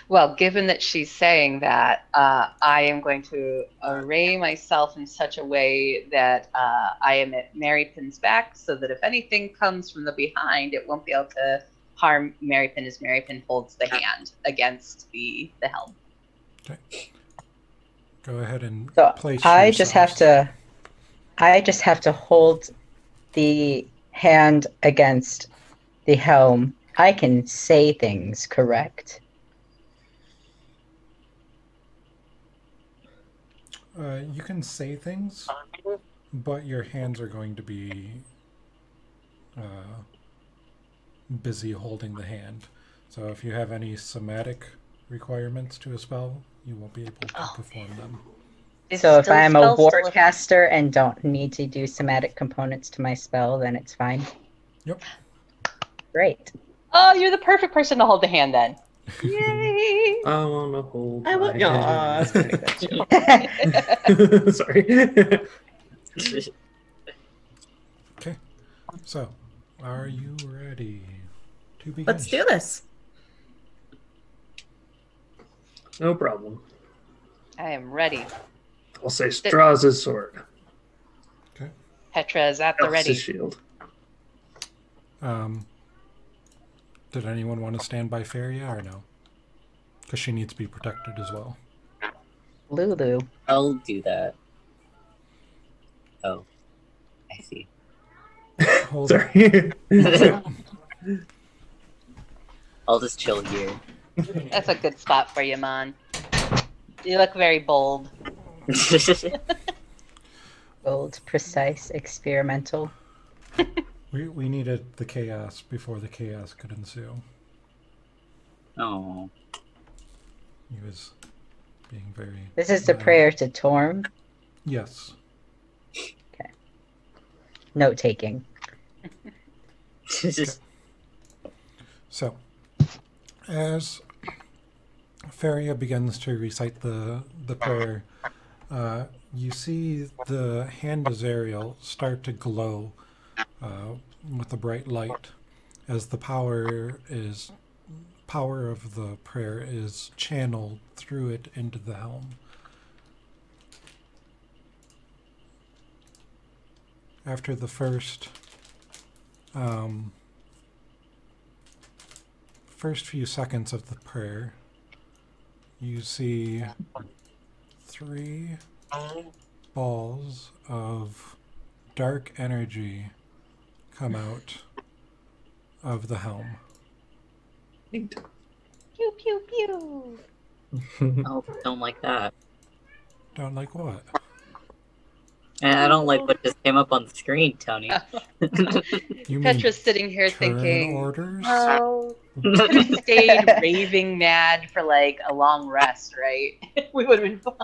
Well, given that she's saying that, I am going to array myself in such a way that I am at Mary Pinn's back, so that if anything comes from the behind, it won't be able to harm Mary Pinn as Mary Pinn holds the hand against the helm. Okay. Go ahead and So place I just have yourselves. to hold the hand against the helm. I can say things, correct? You can say things, but your hands are going to be busy holding the hand. So if you have any somatic requirements to a spell, you won't be able to perform them. So if I'm a spells still warcaster and don't need to do somatic components to my spell, then it's fine. Yep. Great. Oh, you're the perfect person to hold the hand then. Yay! I want to hold. I will. my No, hand. that's pretty good. Sorry. Okay. So, are you ready to begin? Let's do this. No problem. I am ready. I'll say straws his sword. Okay. Petra is at the Elf's ready. his shield. Did anyone want to stand by Feria or no? Because she needs to be protected as well. Lulu. I'll do that. Oh, I see. Hold on. Sorry. I'll just chill here. That's a good spot for you, Mon. You look very bold. Bold, precise, experimental. We needed the chaos before the chaos could ensue. Oh. He was being very... This is the prayer to Torm. Yes. Okay. Note taking. So, as Feria begins to recite the prayer, you see the hand Azariel start to glow with a bright light as the power of the prayer is channeled through it into the helm. After the first few seconds of the prayer, you see 3 balls of dark energy come out of the helm. Neat. Pew pew pew. Oh, don't like that. Don't like what? And I don't like what just came up on the screen, Tony. You mean Petra's sitting here turn thinking, orders? oh, could have stayed raving mad for like a long rest, right? We would have been fine.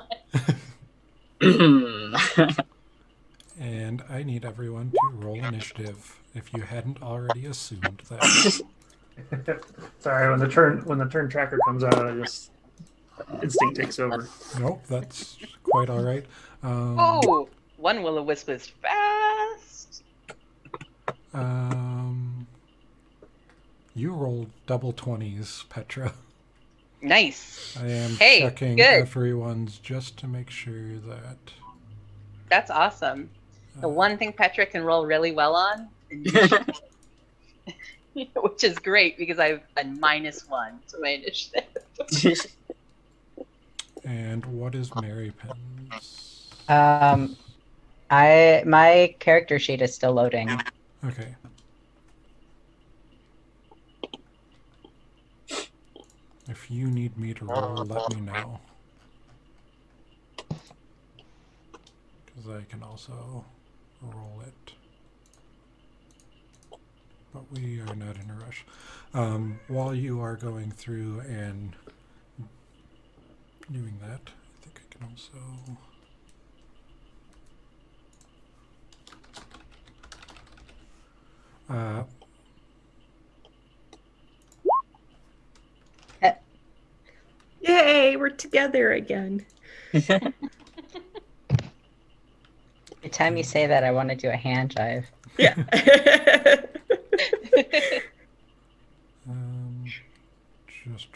And I need everyone to roll initiative if you hadn't already assumed that. Sorry, when the turn tracker comes out, I just instinct takes over. Nope, that's quite all right. Oh, one will-o-wisp is fast. You rolled double 20s, Petra. Nice. I am Hey, checking good. everyone's just to make sure that... That's awesome. The one thing Petra can roll really well on, which is great because I have a -1 to my initiative. And what is Mary Penn's? My character sheet is still loading. Okay. If you need me to roll, let me know. Because I can also roll it. But we are not in a rush. While you are going through and doing that, I think I can also... Yay, we're together again. Every time you say that, I want to do a hand jive. Yeah. Just...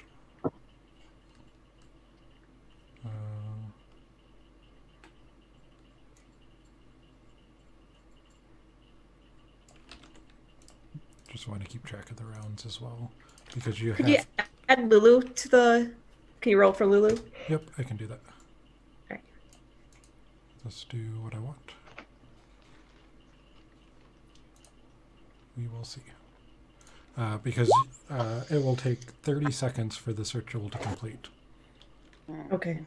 just want to keep track of the rounds as well, because you have... Could you add Lulu to the... Can you roll for Lulu? Yep, I can do that. Alright. Let's do what I want. We will see. Because it will take 30 seconds for this ritual to complete. Okay.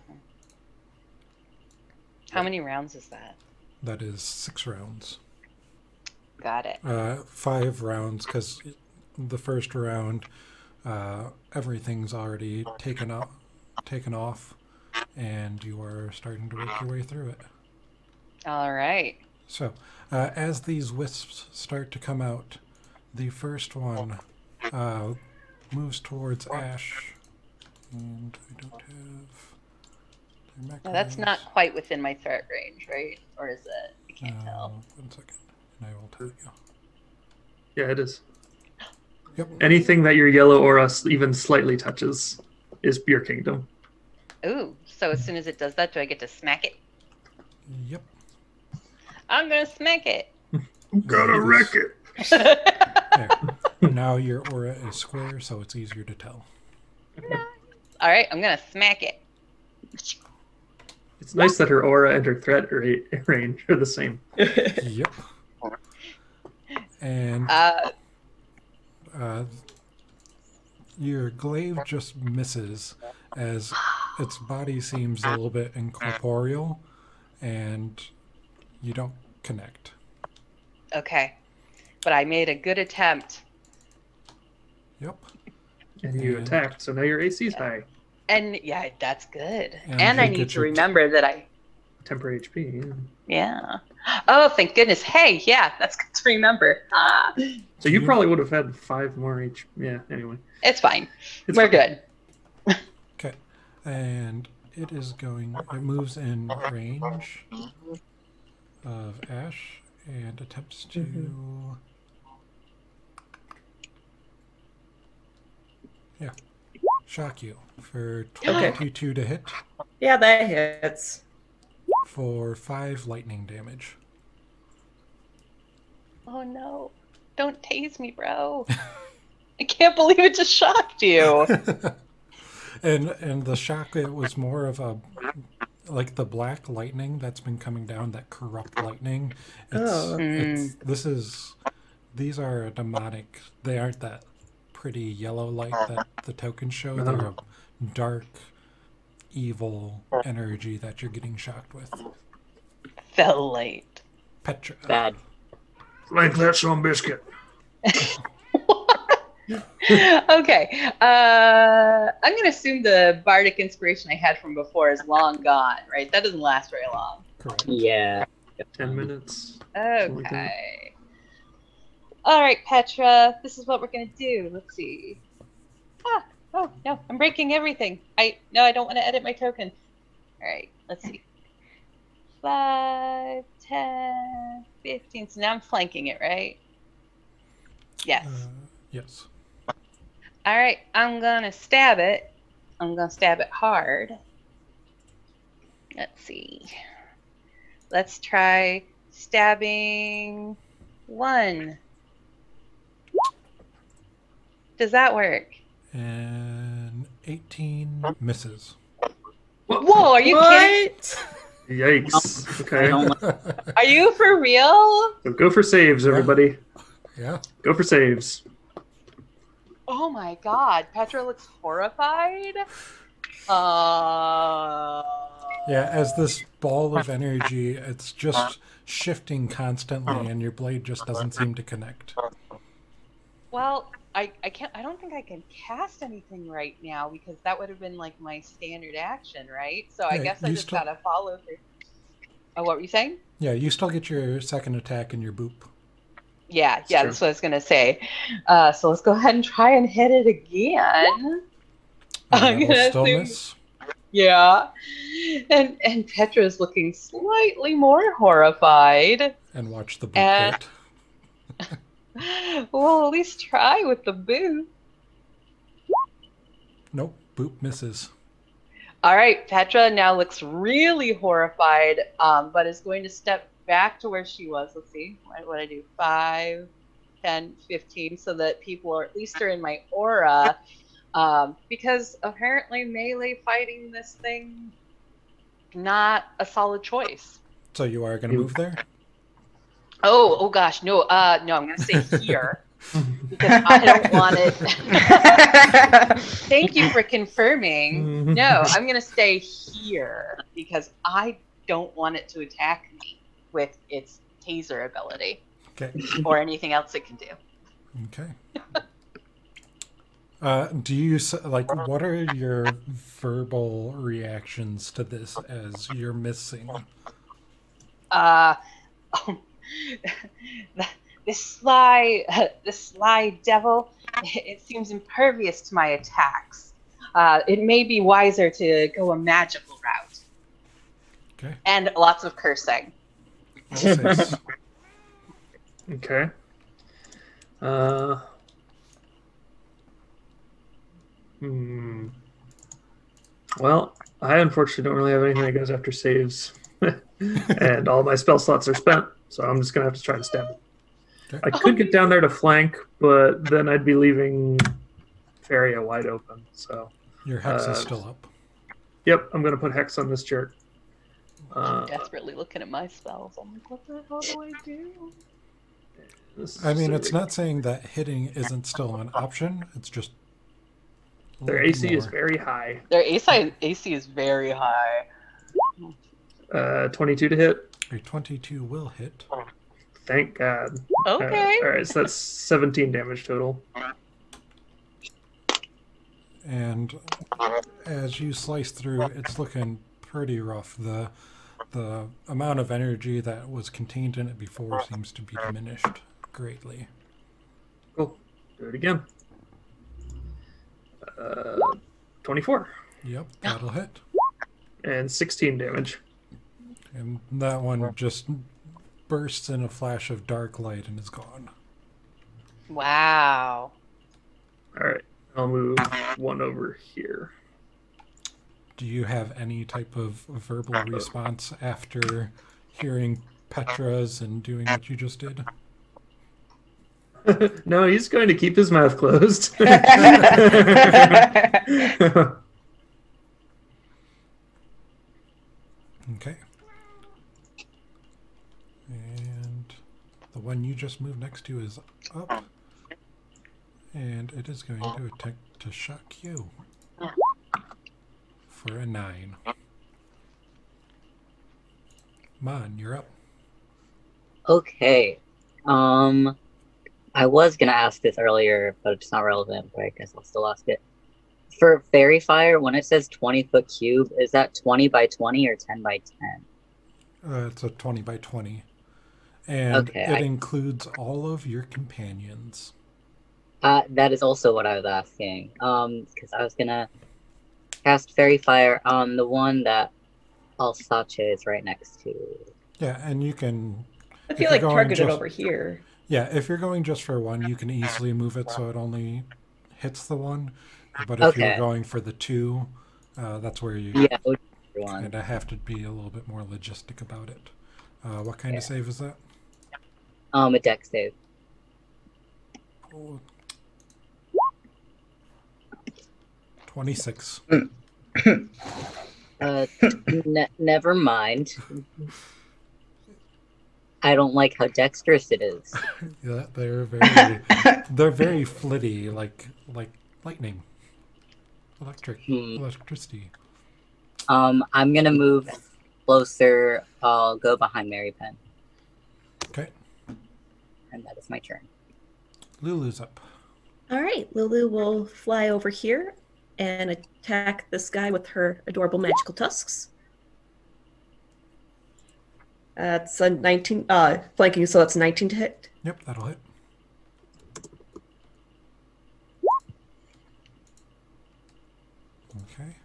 How many rounds is that? That is 6 rounds. Got it. 5 rounds, because the first round, everything's already taken off, and you are starting to work your way through it. All right. So, as these wisps start to come out, the first one moves towards Ash, and I don't have... Now, that's not quite within my threat range, right? Or is it? I can't tell. 1 second, and I will tell you. Yeah, it is. Yep. Anything that your yellow aura even slightly touches is your kingdom. Ooh, so as soon as it does that, do I get to smack it? Yep. I'm gonna smack it. Gotta wreck it. There. Now your aura is square, so it's easier to tell. All right, I'm gonna smack it. It's nice that her aura and her threat range are the same. Yep. And your glaive just misses as its body seems a little bit incorporeal, and you don't connect. Okay, but I made a good attempt. Yep. And you attacked, so now your AC is high. And yeah, that's good. And And I you need get to your remember that I. Temporary HP, Yeah. Oh, thank goodness. Hey, yeah, that's good to remember. Ah, So you probably would have had 5 more HP. Yeah, anyway. it's fine. It's We're fine. good. Okay. And it moves in range of Ash and attempts to... Yeah. Shock you for 22 to hit Yeah, that hits. for 5 lightning damage. Oh no. Don't tase me, bro. I can't believe it just shocked you. And the shock, it was more of a, like the black lightning that's been coming down, that corrupt lightning. These are a demonic. They aren't that pretty yellow light that the tokens show. They're a dark, evil energy that you're getting shocked with. Fell late. Petra. Bad. Like that some biscuit. Okay. I'm going to assume the bardic inspiration I had from before is long gone, right? That doesn't last very long. Correct. Yeah. 10 minutes. Okay. All right, Petra. This is what we're going to do. Let's see. Oh, no. I'm breaking everything. I don't want to edit my token. All right. Let's see. 5, 10, 15. So now I'm flanking it, right? Yes. Yes. All right, I'm gonna stab it. I'm gonna stab it hard. Let's see. Let's try stabbing 1. Does that work? And 18 misses. Whoa, are you kidding? Yikes. Okay. Are you for real? So go for saves, everybody. Yeah. Go for saves. Oh my god, Petra looks horrified. Yeah, as this ball of energy, it's just shifting constantly, and your blade just doesn't seem to connect. Well, I can't. I don't think I can cast anything right now because that would have been like my standard action, right? So I Yeah, guess I you just still- gotta follow through. Oh, what were you saying? Yeah, you still get your second attack and your boop. Yeah, It's yeah, true. that's what I was gonna say. So let's go ahead and try and hit it again. I'm That'll gonna still assume- miss. Yeah, and Petra's looking slightly more horrified. And watch the boop And- hit. Well, at least try with the boot. Nope, boop misses. All right, Petra now looks really horrified, but is going to step back to where she was. Let's see, what I do? 5, 10, 15, so that people are at least are in my aura. Because apparently melee fighting this thing, not a solid choice. So you are going to move there? Oh gosh, no, I'm gonna stay here because I don't want it. Thank you for confirming. No, I'm gonna stay here because I don't want it to attack me with its taser ability Okay. or anything else it can do. Okay. Do you, what are your verbal reactions to this as you're missing? This sly devil, it seems impervious to my attacks. It may be wiser to go a magical route. Okay. And lots of cursing. Roll saves. Okay. Well, I unfortunately don't really have anything that goes after saves. And all my spell slots are spent, so I'm just going to have to try to stab it. Okay. I could get down there to flank, but then I'd be leaving area wide open. So Your hex is still up. Yep, I'm going to put Hex on this jerk. I'm desperately looking at my spells. I'm like, what the hell do I do? I mean, it's not saying that hitting isn't still an option. It's just their AC is very high. Their AC is very high. 22 to hit. A 22 will hit. Thank God. Okay. All right, so that's 17 damage total. And as you slice through, it's looking pretty rough. The amount of energy that was contained in it before seems to be diminished greatly. Cool. Do it again. 24. Yep, that'll hit. And 16 damage. And that one just bursts in a flash of dark light and is gone. Wow. All right, I'll move one over here. Do you have any type of verbal response after hearing Petra's and doing what you just did? No, he's going to keep his mouth closed. Okay. And the one you just moved next to is up. And it is going to attempt to shock you. For a 9. Mon, you're up. Okay. I was gonna ask this earlier, but it's not relevant, but I guess I'll still ask it. For Fairy Fire, when it says 20-foot cube, is that 20 by 20 or 10 by 10? It's a 20 by 20. And Okay, it includes all of your companions. That is also what I was asking. Because I was gonna cast Fairy Fire on the one that Alsace is right next to. Yeah, and you can... I feel like target it over here. Yeah, if you're going just for one, you can easily move it so it only hits the one. But if you're going for the 2, that's where you kind of have to be a little bit more logistic about it. What kind of save is that? A dex save. Oh. 26. Never mind. I don't like how dexterous it is. Yeah, they're very flitty, like lightning, electricity. I'm gonna move closer. I'll go behind Mary Penn. Okay. And that is my turn. Lulu's up. All right, Lulu will fly over here and attack this guy with her adorable magical tusks. That's a 19, flanking, so that's 19 to hit. Yep, that'll hit. Okay.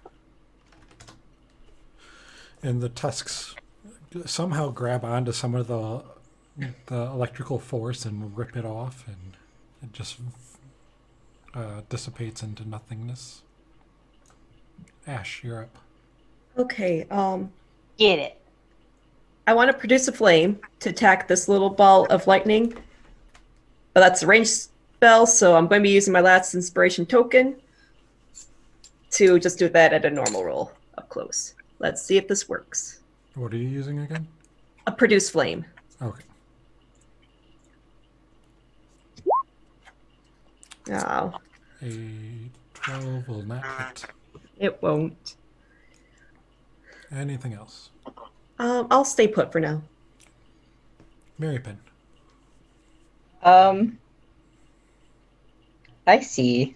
And the tusks somehow grab onto some of the electrical force and rip it off, and it just dissipates into nothingness. Ash, you're up. Okay, Get it. I want to produce a flame to attack this little ball of lightning. But that's a ranged spell, so I'm going to be using my last inspiration token to just do that at a normal roll up close. Let's see if this works. What are you using again? A produce flame. Okay. Oh, A 12 will not hit. it won't. Anything else? I'll stay put for now. Mary Penn. I see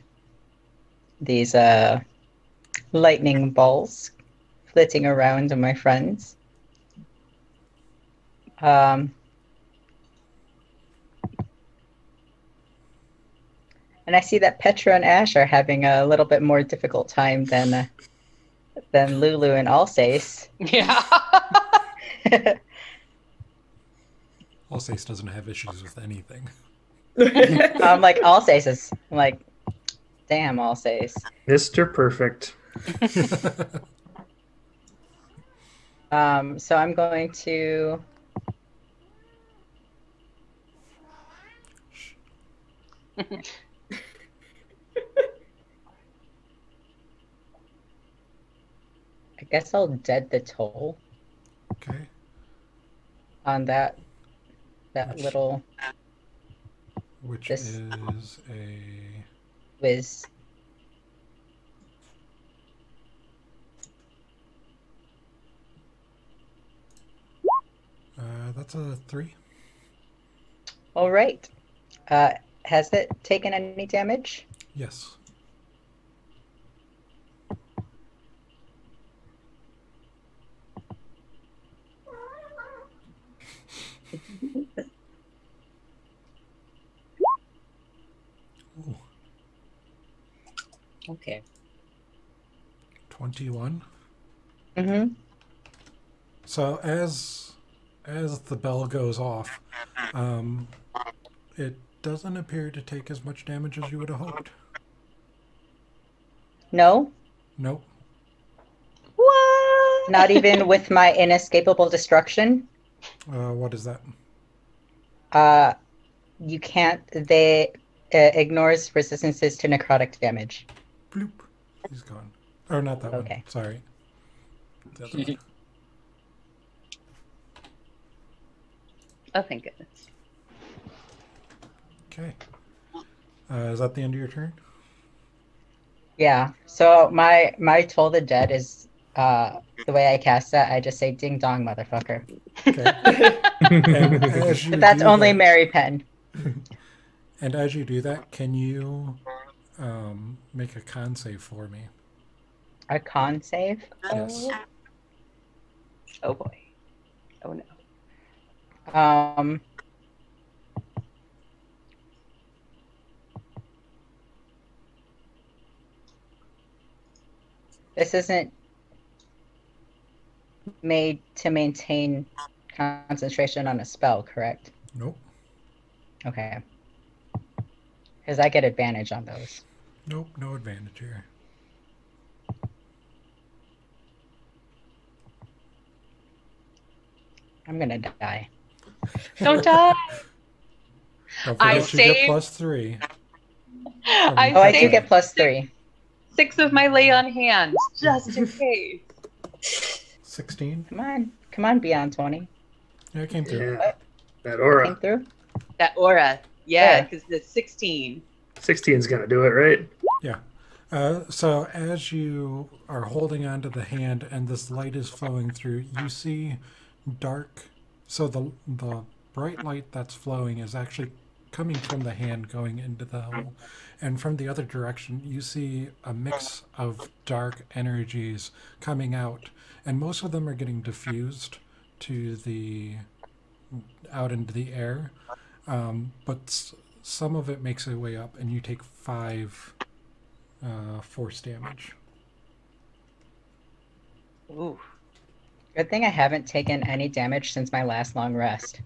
these lightning balls flitting around my friends. And I see that Petra and Ash are having a little bit more difficult time than Lulu and Alsace. Yeah. Alsace doesn't have issues with anything. I'm like, Alsace is I'm like, damn, Alsace. Mr. Perfect. So I'm going to. I guess I'll dead the toll Okay. on that Which- little Which This- is a whiz. that's a 3. All right. Has it taken any damage? Yes. Ooh, Okay. 21. Mm-hmm. So as the bell goes off, it doesn't appear to take as much damage as you would have hoped. No, Nope. What? not even with my inescapable destruction. What is that? You can't. They ignores resistances to necrotic damage. Bloop. He's gone. Or not that Okay. one. Sorry. The other one. Oh, thank goodness. Okay. Is that the end of your turn? Yeah. So my Toll the Dead is the way I cast that. I just say ding dong, motherfucker. Okay. And as you But that's do only that- Mary Penn. And as you do that, can you make a con save for me? A con save. Yes. Oh boy. Oh no. This isn't made to maintain concentration on a spell, correct? Nope. Okay. Because I get advantage on those. Nope. No advantage here. I'm gonna die. Don't die. Don't I forget you get saved- +3. I Oh, I do saved get +3. 6 of my lay on hands just in case. 16. Come on, Beyond 20. Yeah, it came through. Yeah. That Came aura. through. That aura. Yeah, Yeah. because the 16. 16's gonna do it, right? So as you are holding onto the hand and this light is flowing through, you see dark. So the bright light that's flowing is actually coming from the hand going into the hole, and from the other direction you see a mix of dark energies coming out, and most of them are getting diffused to the out into the air, but some of it makes its way up, and you take 5 force damage. Ooh. Good thing I haven't taken any damage since my last long rest.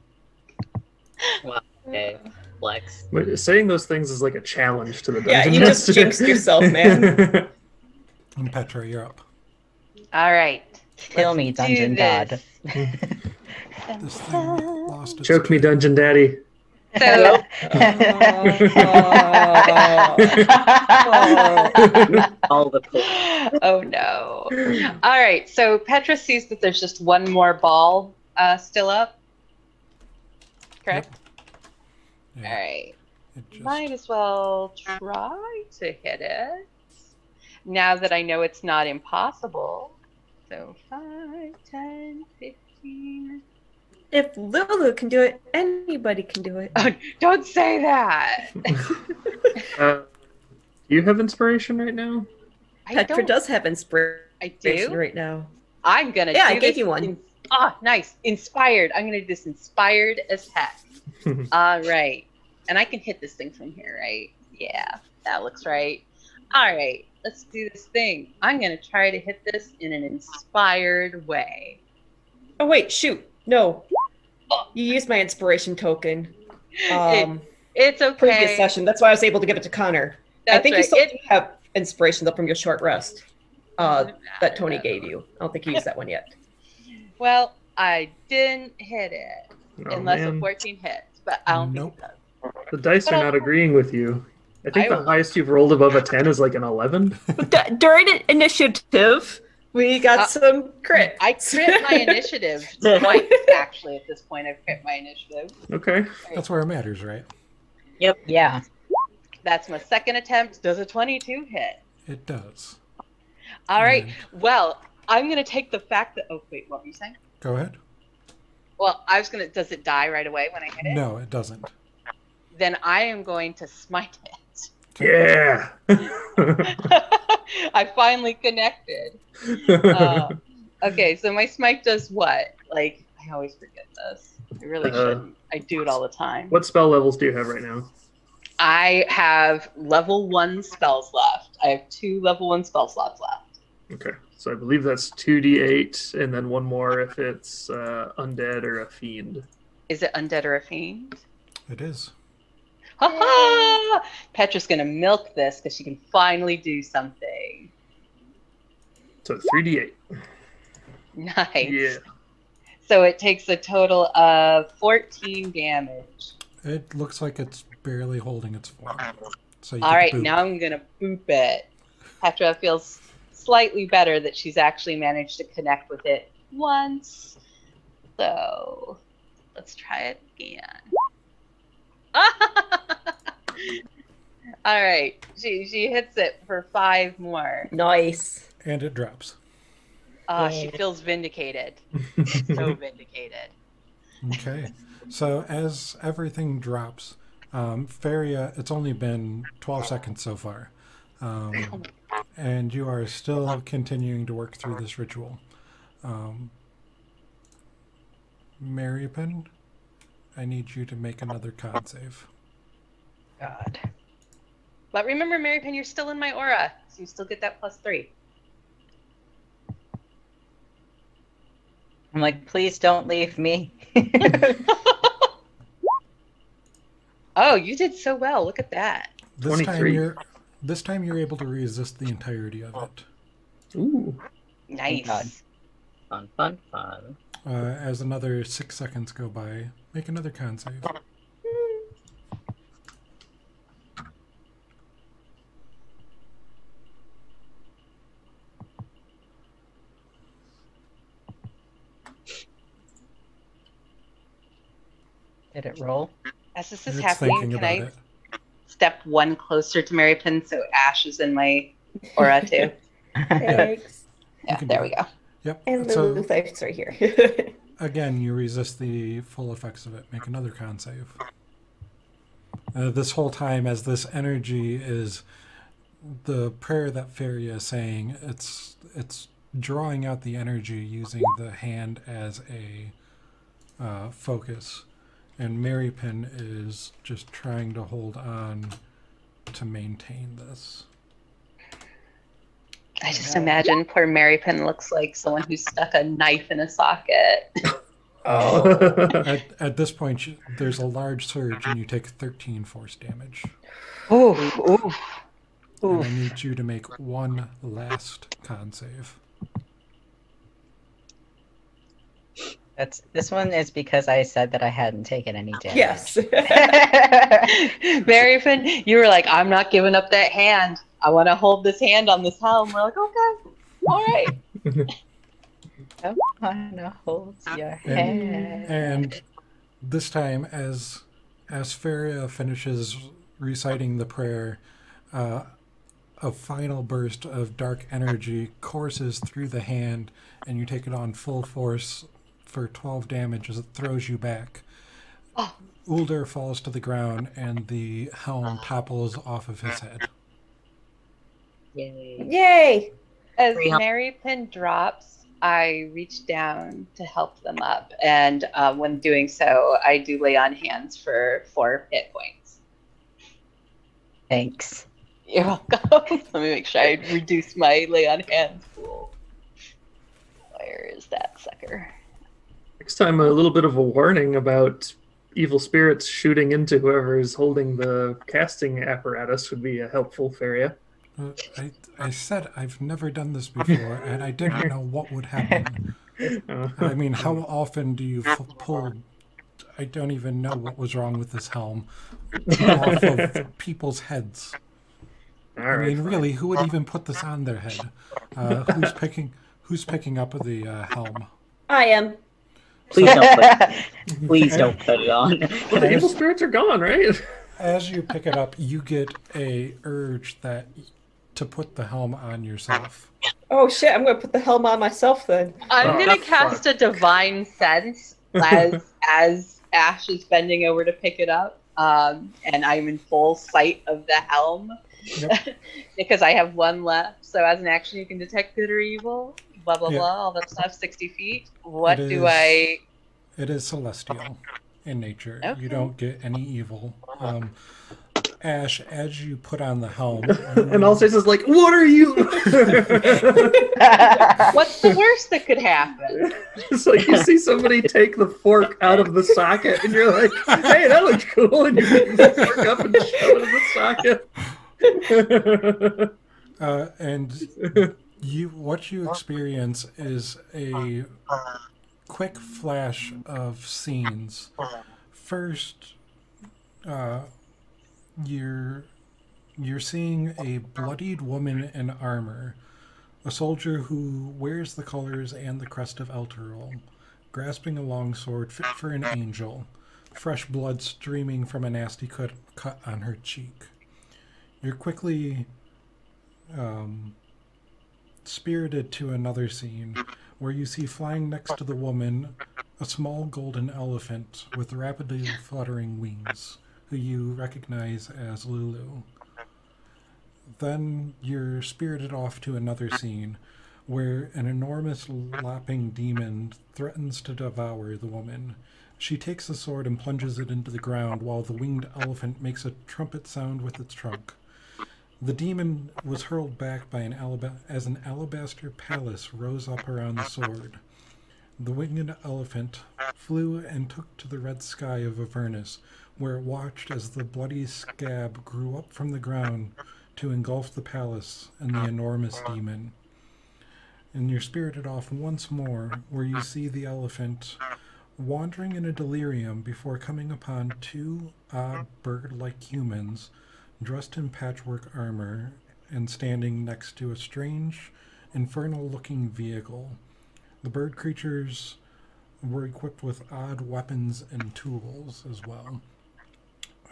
Okay. Flex. But saying those things is like a challenge to the Yeah, dungeon you just master. jinxed yourself, man. And Petra, you're up. All right. Kill me, Let's do dungeon god. this. This thing lost its Choke me, dungeon daddy. So, All the cool. oh no. All right. So Petra sees that there's just one more ball still up. Correct? Yeah, All right. it just, Might as well try to hit it. Now that I know it's not impossible. So 5, 10, 15. If Lulu can do it, anybody can do it. Don't say that. Do you have inspiration right now? I Petra don't. does have inspiration I do. right now. I'm gonna. Yeah, do I gave this you one. Nice. Inspired. I'm gonna do this inspired as heck. All right. And I can hit this thing from here, right? Yeah, that looks right. All right. Let's do this thing. I'm gonna try to hit this in an inspired way. Oh wait, shoot. No. You used my inspiration token. It's okay. Previous session. That's why I was able to give it to Connor. That's I think right. you still do have inspiration though from your short rest. That Tony matter. gave you. I don't think you used that one yet. Well, I didn't hit it. Oh, Unless a man. 14 hits, but I don't Nope. think it does. The dice But are I'll- not agreeing with you. I think the will- highest you've rolled above a 10 is like an 11. During initiative, we got some crit. I crit my initiative twice, actually, at this point. I've crit my initiative. Okay. That's where it matters, right? Yeah. That's my second attempt. Does a 22 hit? It does. All right. And- Well, I'm going to take the fact that... Oh, wait, what were you saying? Go ahead. Well, I was going to... Does it die right away when I hit it? No, it doesn't. Then I am going to smite it. Yeah. I finally connected. Okay, so my smite does what? Like, I always forget this. I really shouldn't. I do it all the time. What spell levels do you have right now? I have level 1 spells left. I have 2 level 1 spell slots left. Okay. So I believe that's 2d8 and then one more if it's undead or a fiend. Is it undead or a fiend? It is. Ha ha! Petra's gonna milk this because she can finally do something. So 3d8. Nice. Yeah. So it takes a total of 14 damage. It looks like it's barely holding its form. So you All can right, boop. now I'm gonna boop it. Petra feels slightly better that she's actually managed to connect with it once. So let's try it again. All right, she hits it for 5 more. Nice. And it drops. She feels vindicated. So vindicated. Okay. So as everything drops, Feria, it's only been 12 seconds so far. And you are still continuing to work through this ritual. Marypin, I need you to make another con save. God. But remember, Marypin, you're still in my aura, so you still get that +3. I'm like, please don't leave me. Oh, you did so well. Look at that. This time 23. you're able to resist the entirety of it. Ooh. Nice. God. Fun, fun, fun. As another 6 seconds go by, make another con save. Did it roll? As this is It's happening, thinking can I about it. step 1 closer to Marypin so Ash is in my aura too? Thanks. Yeah, can there do we go. Yep. And the So Luthites right here. again, you resist the full effects of it. Make another con save. This whole time, as this energy is the prayer that Feria is saying, it's drawing out the energy using the hand as a focus, and Marypin is just trying to hold on to maintain this. I just imagine poor Marypin looks like someone who stuck a knife in a socket. Oh. At this point, there's a large surge, and you take 13 force damage. Ooh, ooh. And I need you to make one last con save. This one is because I said that I hadn't taken any damage. Yes. Marypin, you were like, I'm not giving up that hand. I want to hold this hand on this helm. We're like, okay, all right. I wanna hold your hand. And this time, as Feria finishes reciting the prayer, a final burst of dark energy courses through the hand, and you take it on full force for 12 damage as it throws you back. Oh. Ulder falls to the ground, and the helm topples off of his head. Yay. Yay! As Free help. Marypin drops, I reach down to help them up. And when doing so, I do lay on hands for 4 hit points. Thanks. You're welcome. Let me make sure I reduce my lay on hands pool. Where is that sucker? Next time, a little bit of a warning about evil spirits shooting into whoever is holding the casting apparatus would be a helpful, Feria. I said I've never done this before, and I didn't know what would happen. I mean, how often do you pull? I don't even know what was wrong with this helm off of people's heads. All I right, mean, fine. really, who would even put this on their head? Who's picking up the helm? I am. Please don't put it on. Well, the evil spirits are gone, right? As you pick it up, you get a urge to put the helm on yourself. Oh shit! I'm gonna put the helm on myself then. I'm Oh, gonna cast a divine sense as Ash is bending over to pick it up, and I'm in full sight of the helm Yep. because I have one left. So as an action, you can detect good or evil. Blah blah Yeah. blah. All that stuff. 60 feet. What It do is- I? It is celestial in nature. Okay. You don't get any evil. Ash, as you put on the helm, And Alsace is like, "What are you?" What's the worst that could happen? It's like you see somebody take the fork out of the socket, and you're like, "Hey, that looks cool," and you pick the fork up and shove it in the socket. and what you experience is a quick flash of scenes. First, you're seeing a bloodied woman in armor, a soldier who wears the colors and the crest of Elturol, grasping a long sword fit for an angel, fresh blood streaming from a nasty cut on her cheek. You're quickly spirited to another scene where you see flying next to the woman a small golden elephant with rapidly fluttering wings, who you recognize as Lulu. Then you're spirited off to another scene where an enormous lapping demon threatens to devour the woman. She takes the sword and plunges it into the ground while the winged elephant makes a trumpet sound with its trunk. The demon was hurled back by as an alabaster palace rose up around the sword. The winged elephant flew and took to the red sky of Avernus, where it watched as the bloody scab grew up from the ground to engulf the palace and the enormous demon. And you're spirited off once more, where you see the elephant wandering in a delirium before coming upon two odd bird-like humans dressed in patchwork armor and standing next to a strange, infernal-looking vehicle. The bird creatures were equipped with odd weapons and tools as well.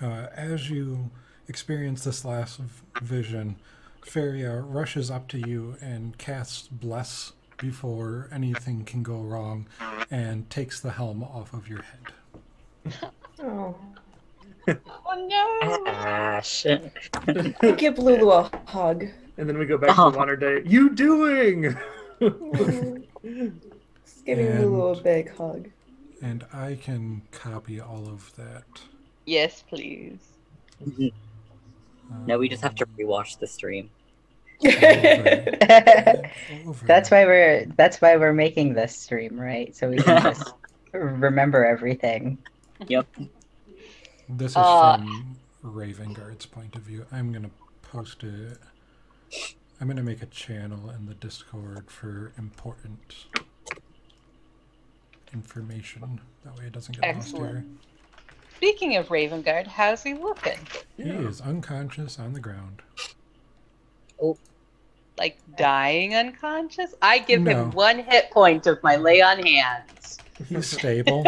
As you experience this last vision, Feria rushes up to you and casts Bless before anything can go wrong and takes the helm off of your head. Oh. Oh no! Ash. I give Lulu a hug. And then we go back to the modern day. You doing? Just giving Lulu a big hug. And I can copy all of that. Yes, please. No, we just have to rewatch the stream. That's why we're making this stream, right? So we can just remember everything. Yep. This is from Ravengard's point of view. I'm going to post it. I'm going to make a channel in the Discord for important information. That way it doesn't get lost here. Excellent. Speaking of Ravengard, how's he looking? He is unconscious on the ground. Oh, Like dying unconscious? I give No. him 1 hit point of my lay on hands. He's stable.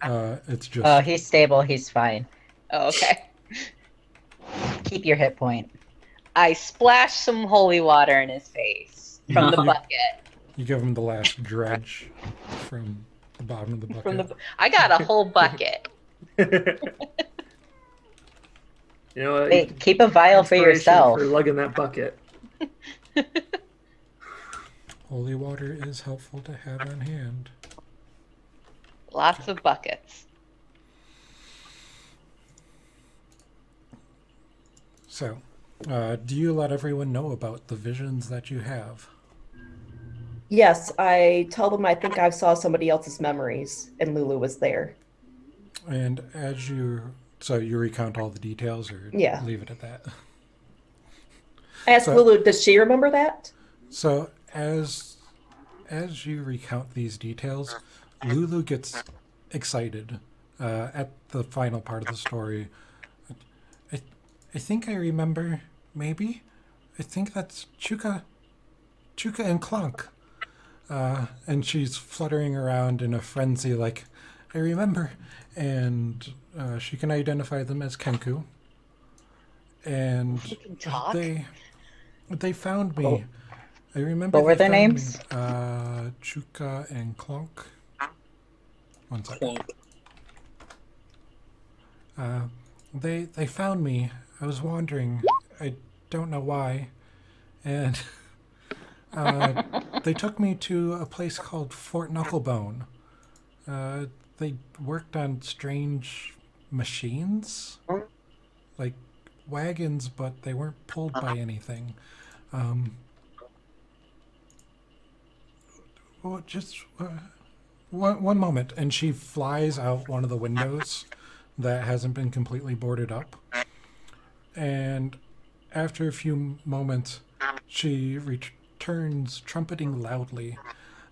It's just Oh, he's stable. He's fine. Oh, okay. Keep your hit point. I splash some holy water in his face from the bucket. you give him the last dredge from the bottom of the bucket. I got a whole bucket. You know what? Wait, keep a vial for Inspiration yourself. for lugging that bucket. Holy water is helpful to have on hand. Lots of buckets. So, do you let everyone know about the visions that you have? Yes, I tell them I think I saw somebody else's memories, and Lulu was there. And as you recount all the details, or Yeah. leave it at that? I asked So- Lulu, does she remember that? So as as you recount these details, Lulu gets excited at the final part of the story. I think I remember, maybe? I think that's Chuka and Clonk. And she's fluttering around in a frenzy like, I remember. And she can identify them as Kenku. And She can talk? they found me. Oh. I remember. What were their found me. names? Chuka and Clonk. One second. They found me. I was wandering. I don't know why. And they took me to a place called Fort Knucklebone. They worked on strange machines, like wagons, but they weren't pulled by anything. Just one moment, and she flies out one of the windows that hasn't been completely boarded up. And after a few moments, she returns trumpeting loudly.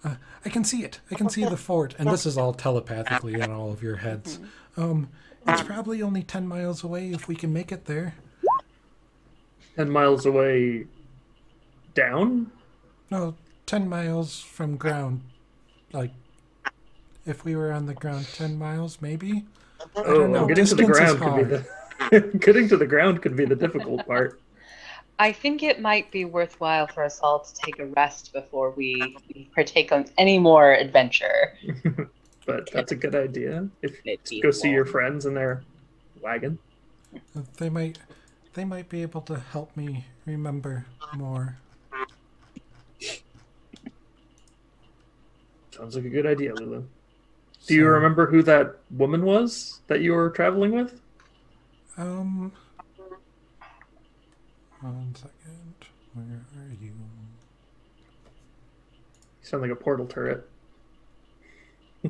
I can see it. I can see the fort. And this is all telepathically in all of your heads. It's probably only 10 miles away if we can make it there. 10 miles away down? No, 10 miles from ground. Like, if we were on the ground 10 miles, maybe? I don't know. Getting to the Distance is ground could be hard. getting to the ground could be the difficult part. I think it might be worthwhile for us all to take a rest before we partake on any more adventure. But that's a good idea. If Maybe go see your long. friends in their wagon. They might be able to help me remember more. Sounds like a good idea, Lulu. Do you remember who that woman was that you were traveling with? One second. Where are you? You sound like a portal turret. I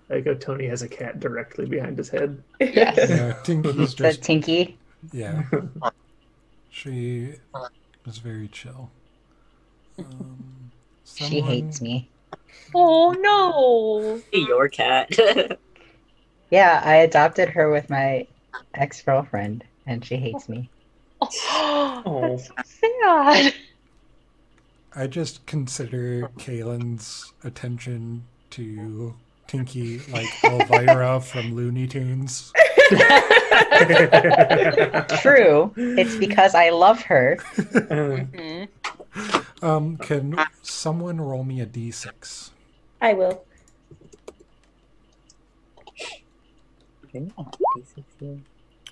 like how Tony has a cat directly behind his head. Yes. Yeah, Tinky's The just Tinky. yeah. She was very chill. She hates me. Oh no! Your cat. Yeah, I adopted her with my ex-girlfriend, and she hates me. Oh, that's so sad. I just consider Kaylin's attention to Tinky like Elvira from Looney Tunes. True. It's because I love her. Mhm. Can someone roll me a d6? I will.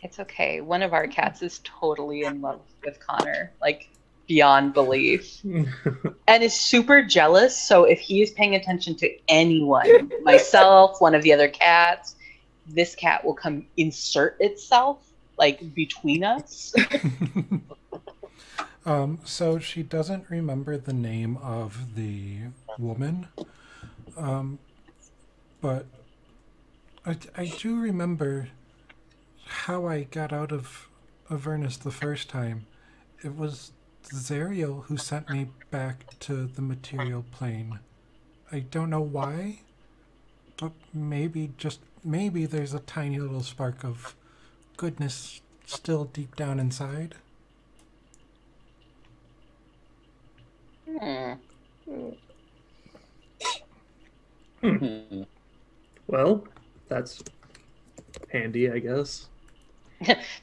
It's okay. One of our cats is totally in love with Connor, like beyond belief, and is super jealous. So if he is paying attention to anyone, myself, one of the other cats, this cat will come insert itself like between us. So she doesn't remember the name of the woman, but I do remember how I got out of Avernus the first time. It was Zariel who sent me back to the material plane. I don't know why, but maybe, just maybe, there's a tiny little spark of goodness still deep down inside. Well, that's handy, I guess.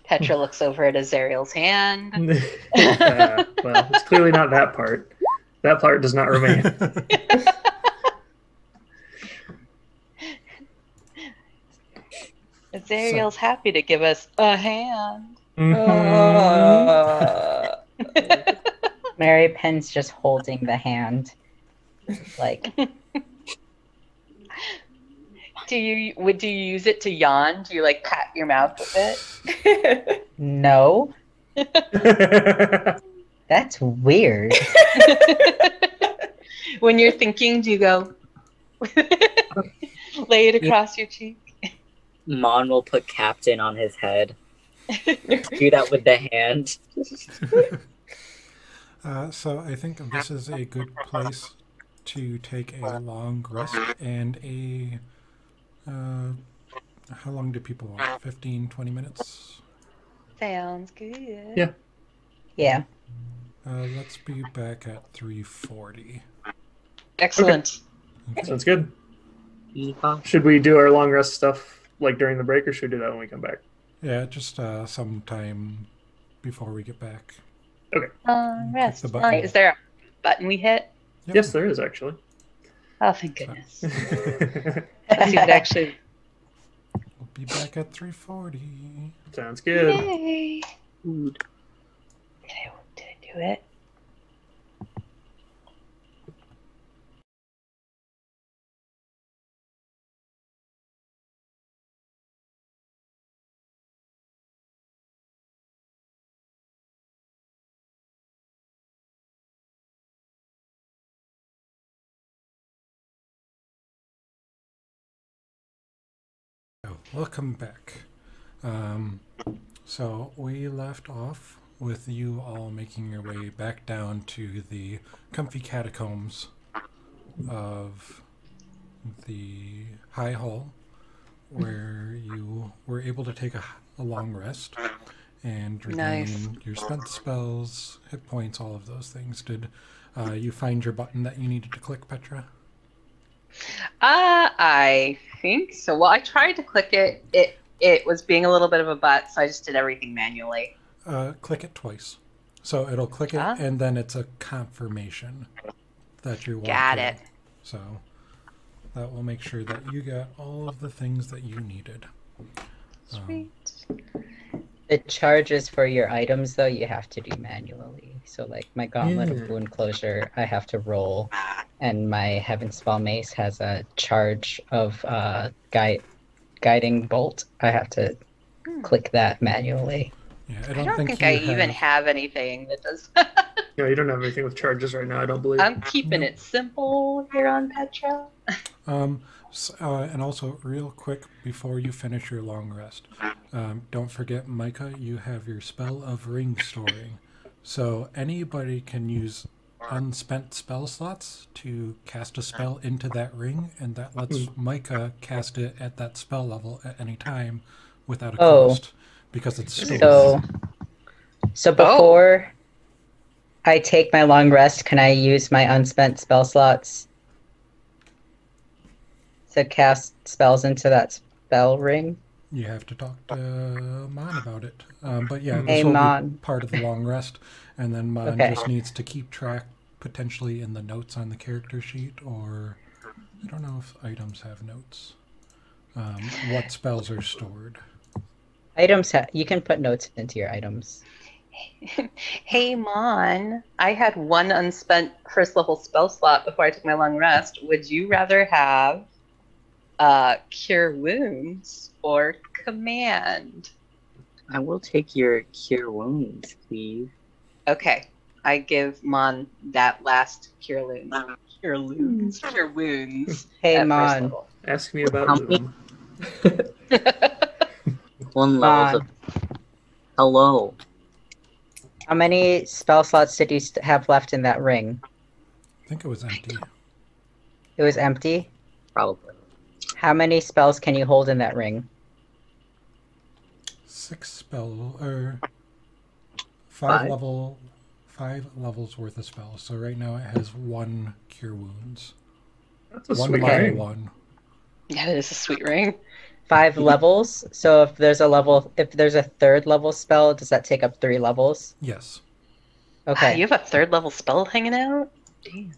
Petra looks over at Azariel's hand. Well, it's clearly not that part. That part does not remain. Azariel's happy to give us a hand. Mary Penn's just holding the hand. Like, Do you use it to yawn? Do you like pat your mouth with it? no. That's weird. When you're thinking, do you go lay it across your cheek? Mon will put Captain on his head. Do that with the hand. So I think this is a good place to take a long rest and a... how long do people want? 15, 20 minutes? Sounds good. Yeah. Yeah. Let's be back at 3:40. Excellent. Okay. Sounds good. Yeehaw. Should we do our long rest stuff like during the break, or should we do that when we come back? Yeah, just sometime before we get back. Rest. the button. Is there a button we hit? Yep. Yes, there is actually. Oh, thank goodness. Sounds Let's see what actually. We'll be back at 3:40. good. Yay. Food. Did I do it? Oh, welcome back. So we left off with you all making your way back down to the comfy catacombs of the High Hall, where you were able to take a long rest and regain Nice. your spent spells, hit points, all of those things. Did you find your button that you needed to click, Petra? I think so. Well, I tried to click it. It was being a little bit of a butt, so I just did everything manually. Click it twice. So it'll click it, Ah. and then it's a confirmation that you're Got walking. it. So that will make sure that you got all of the things that you needed. Sweet. The charges for your items, though, you have to do manually. So, like, my Gauntlet Yeah. of Wound Closure, I have to roll. And my Heaven Spell Mace has a charge of Guiding Bolt. I have to click that manually. Yeah, I don't think I even have anything that does. Yeah, you don't have anything with charges right now, I don't believe. I'm keeping it simple here on Petra. And also, real quick, before you finish your long rest, don't forget, Micah, you have your spell of ring storing. So anybody can use unspent spell slots to cast a spell into that ring, and that lets Micah cast it at that spell level at any time without a cost, because it's stored. So before I take my long rest, can I use my unspent spell slots to cast spells into that spell ring? You have to talk to Mon about it. But yeah, Hey, this will Mon. be part of the long rest, and then Mon Okay. just needs to keep track, potentially in the notes on the character sheet, or I don't know if items have notes. What spells are stored. Items, you can put notes into your items. Hey, Mon, I had one unspent first level spell slot before I took my long rest. Would you rather have Cure Wounds or Command? I will take your Cure Wounds, please. Okay, I give Mon that last Cure Wounds. Cure Wounds. Cure Wounds. Hey, at first Mon. level. Ask me about How Zoom. One level. Mon. Hello. How many spell slots did you have left in that ring? I think it was empty. It was empty? Probably. How many spells can you hold in that ring? 5 Five. levels worth of spells. So right now it has 1 Cure Wounds. That's a One sweet level ring. 1. Yeah, it is a sweet ring. 5 levels. So if there's a third level spell, does that take up 3 levels? Yes. Okay. You have a third level spell hanging out? Damn.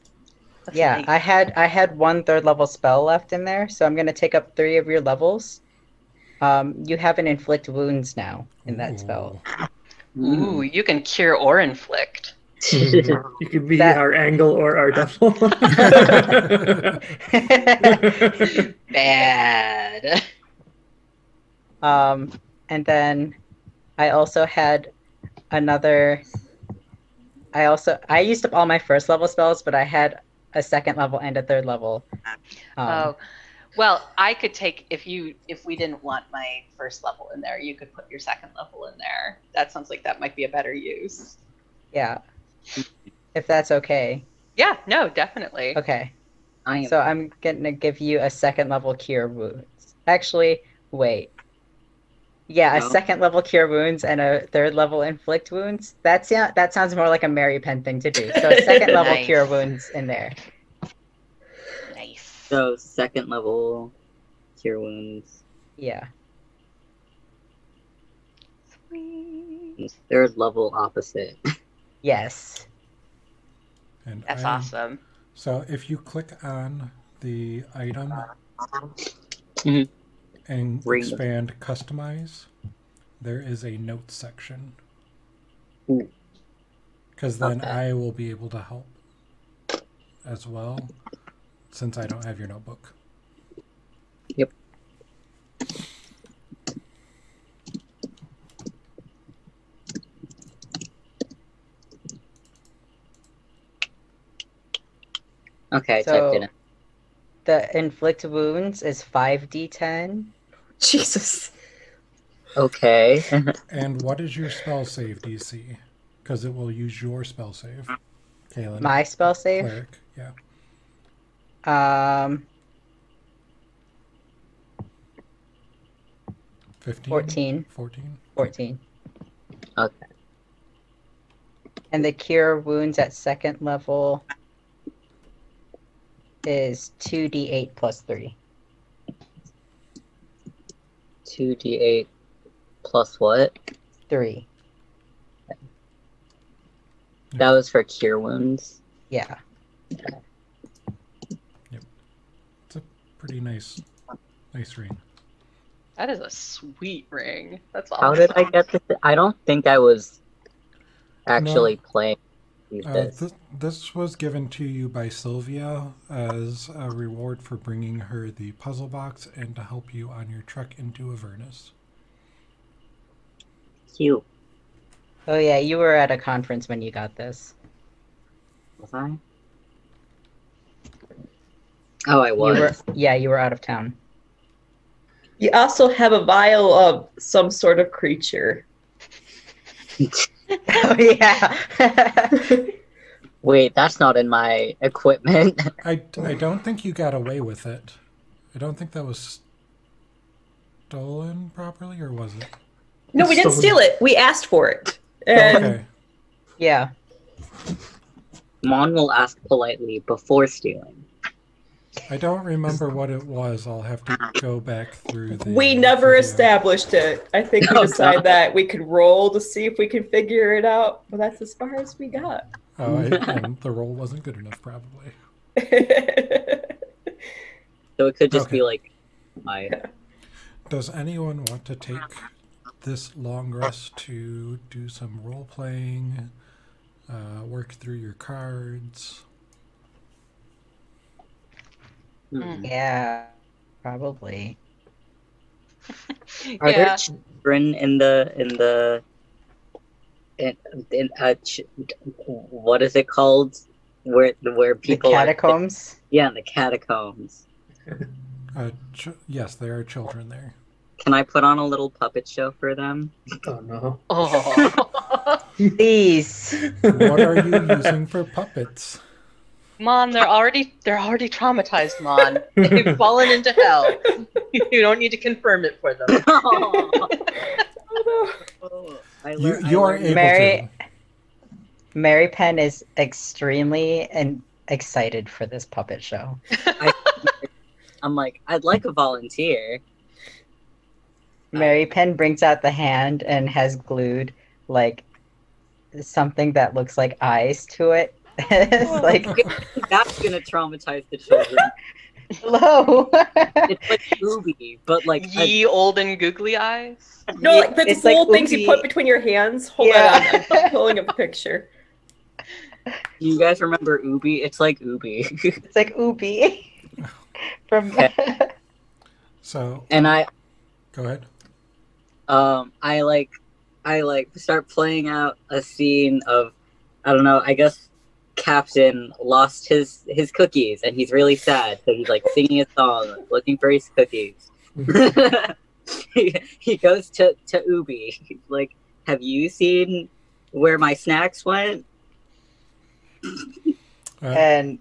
That's Yeah, neat. I had 1 third level spell left in there, so I'm gonna take up 3 of your levels. You have an inflict wounds now in that spell. Ooh, you can cure or inflict. You could be That- our angle or our devil. Bad. And then I also had another. I used up all my first level spells, but I had a second level and a third level. Oh, well, I could take if we didn't want my first level in there, you could put your second level in there. That sounds like that might be a better use. Yeah. if that's okay. Yeah, no, definitely. Okay. I am. So I'm gonna give you a second level cure wounds. Actually, wait. Yeah, a No. second level cure wounds and a third level inflict wounds. That sounds more like a Mary Pen thing to do. So a second level Nice. cure wounds in there. Nice. So second level cure wounds. Yeah. Sweet. Third level opposite. Yes. And That's awesome. So if you click on the item Mhm. and Ring. expand customize, there is a notes section. Ooh. Because then Okay. I will be able to help as well, since I don't have your notebook. Yep. Okay, I typed it in. The inflict wounds is 5d10. Jesus. Okay. And what is your spell save DC? Because it will use your spell save. Kaylin. My spell save. Cleric, yeah. 15? 14. 14? 14. Okay. And the cure wounds at second level is 2d8 plus 3. 2d8 plus what? 3. That was for cure wounds. Yeah. It's a pretty nice ring. That is a sweet ring. That's awesome. How did I get this? I don't think I was actually playing this. This was given to you by Sylvia as a reward for bringing her the puzzle box and to help you on your trek into Avernus. Cute. Oh yeah, you were at a conference when you got this. Was I? Oh, I was. You were out of town. You also have a vial of some sort of creature. Oh yeah. Wait, that's not in my equipment. I don't think you got away with it. I don't think that was stolen properly, or was it? No, we didn't steal it. We asked for it. And Okay. Yeah. Mon will ask politely before stealing. I don't remember what it was. I'll have to go back through the we never video. established it. I think we Oh, decided God. that we could roll to see if we can figure it out. But that's as far as we got. Oh, and the roll wasn't good enough, probably. So it could just Okay. be like my Does anyone want to take this long rest to do some role playing, work through your cards? Yeah. Probably. Are Yeah. there children in what is it called? Where The people catacombs? Yeah, in the catacombs. Yes, there are children there. Can I put on a little puppet show for them? Oh no. Oh. Please. What are you using for puppets? Mon, they're already traumatized, Mon. They've fallen into hell. You don't need to confirm it for them. You are able Mary- to. Mary Penn is extremely excited for this puppet show. I'm like, I'd like a volunteer. Mary Penn brings out the hand and has glued like something that looks like eyes to it. It's like, That's gonna traumatize the children. hello. It's like Scooby, but like Ye olden googly eyes. No, like the It's little like things you Oogie. put between your hands. Hold Yeah. on, I'm pulling up a picture. you guys remember Ubi? It's like Ubi. It's like Ooby from. So, And I go ahead. I start playing out a scene of, I don't know, I guess Captain lost his cookies and he's really sad, so he's like singing a song looking for his cookies. he goes to Ubi. He's like, have you seen where my snacks went? And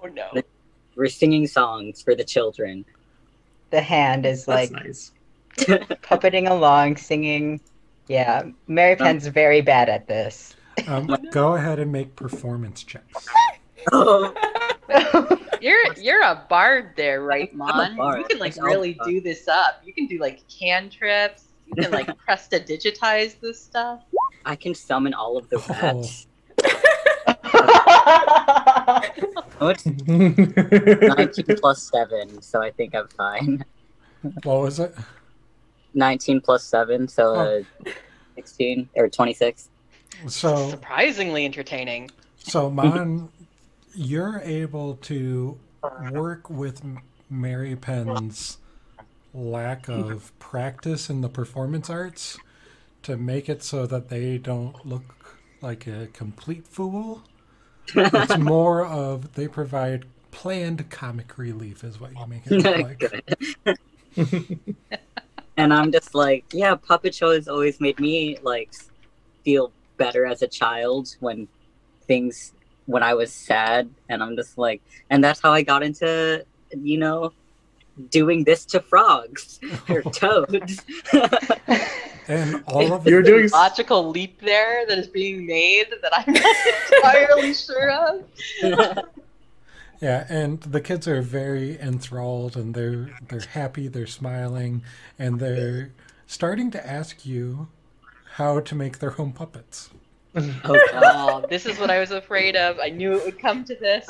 Oh no. We're singing songs for the children. the hand is That's like nice. puppeting along, singing. Yeah, Mary Penn's very bad at this. Go ahead and make performance checks. Oh, You're a bard there, right, I'm a Mon? bard. You can like I'll- really do this up. You can do like cantrips. You can like prestidigitize this stuff. I can summon all of the rats. Oh, it's 19 plus 7, so I think I'm fine. What was it? 19 plus 7, so 16 or 26. So, Surprisingly entertaining. Mon, you're able to work with Mary Penn's lack of practice in the performance arts to make it so that they don't look like a complete fool. It's more of they provide planned comic relief is what you make it look like. And I'm just like, yeah, puppet show has always made me like feel better as a child when I was sad, and I'm just like, and that's how I got into, doing this to frogs or toads. And all of You're doing Logical leap there that is being made that I'm not entirely sure of. Yeah, and the kids are very enthralled, and they're happy, they're smiling, and they're starting to ask you how to make their own puppets. Oh, this is what I was afraid of. I knew it would come to this.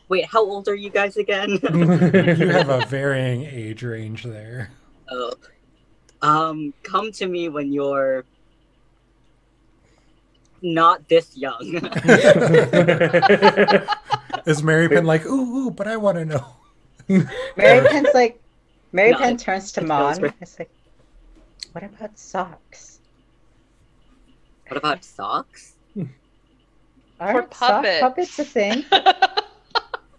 Wait, how old are you guys again? You have a varying age range there. Oh. Come to me when you're not this young. Is Mary Penn like, ooh, but I want to know? Mary No, Penn turns to it feels Mon. right. It's like, what about socks? What about socks? Aren't sock puppets. puppets a thing?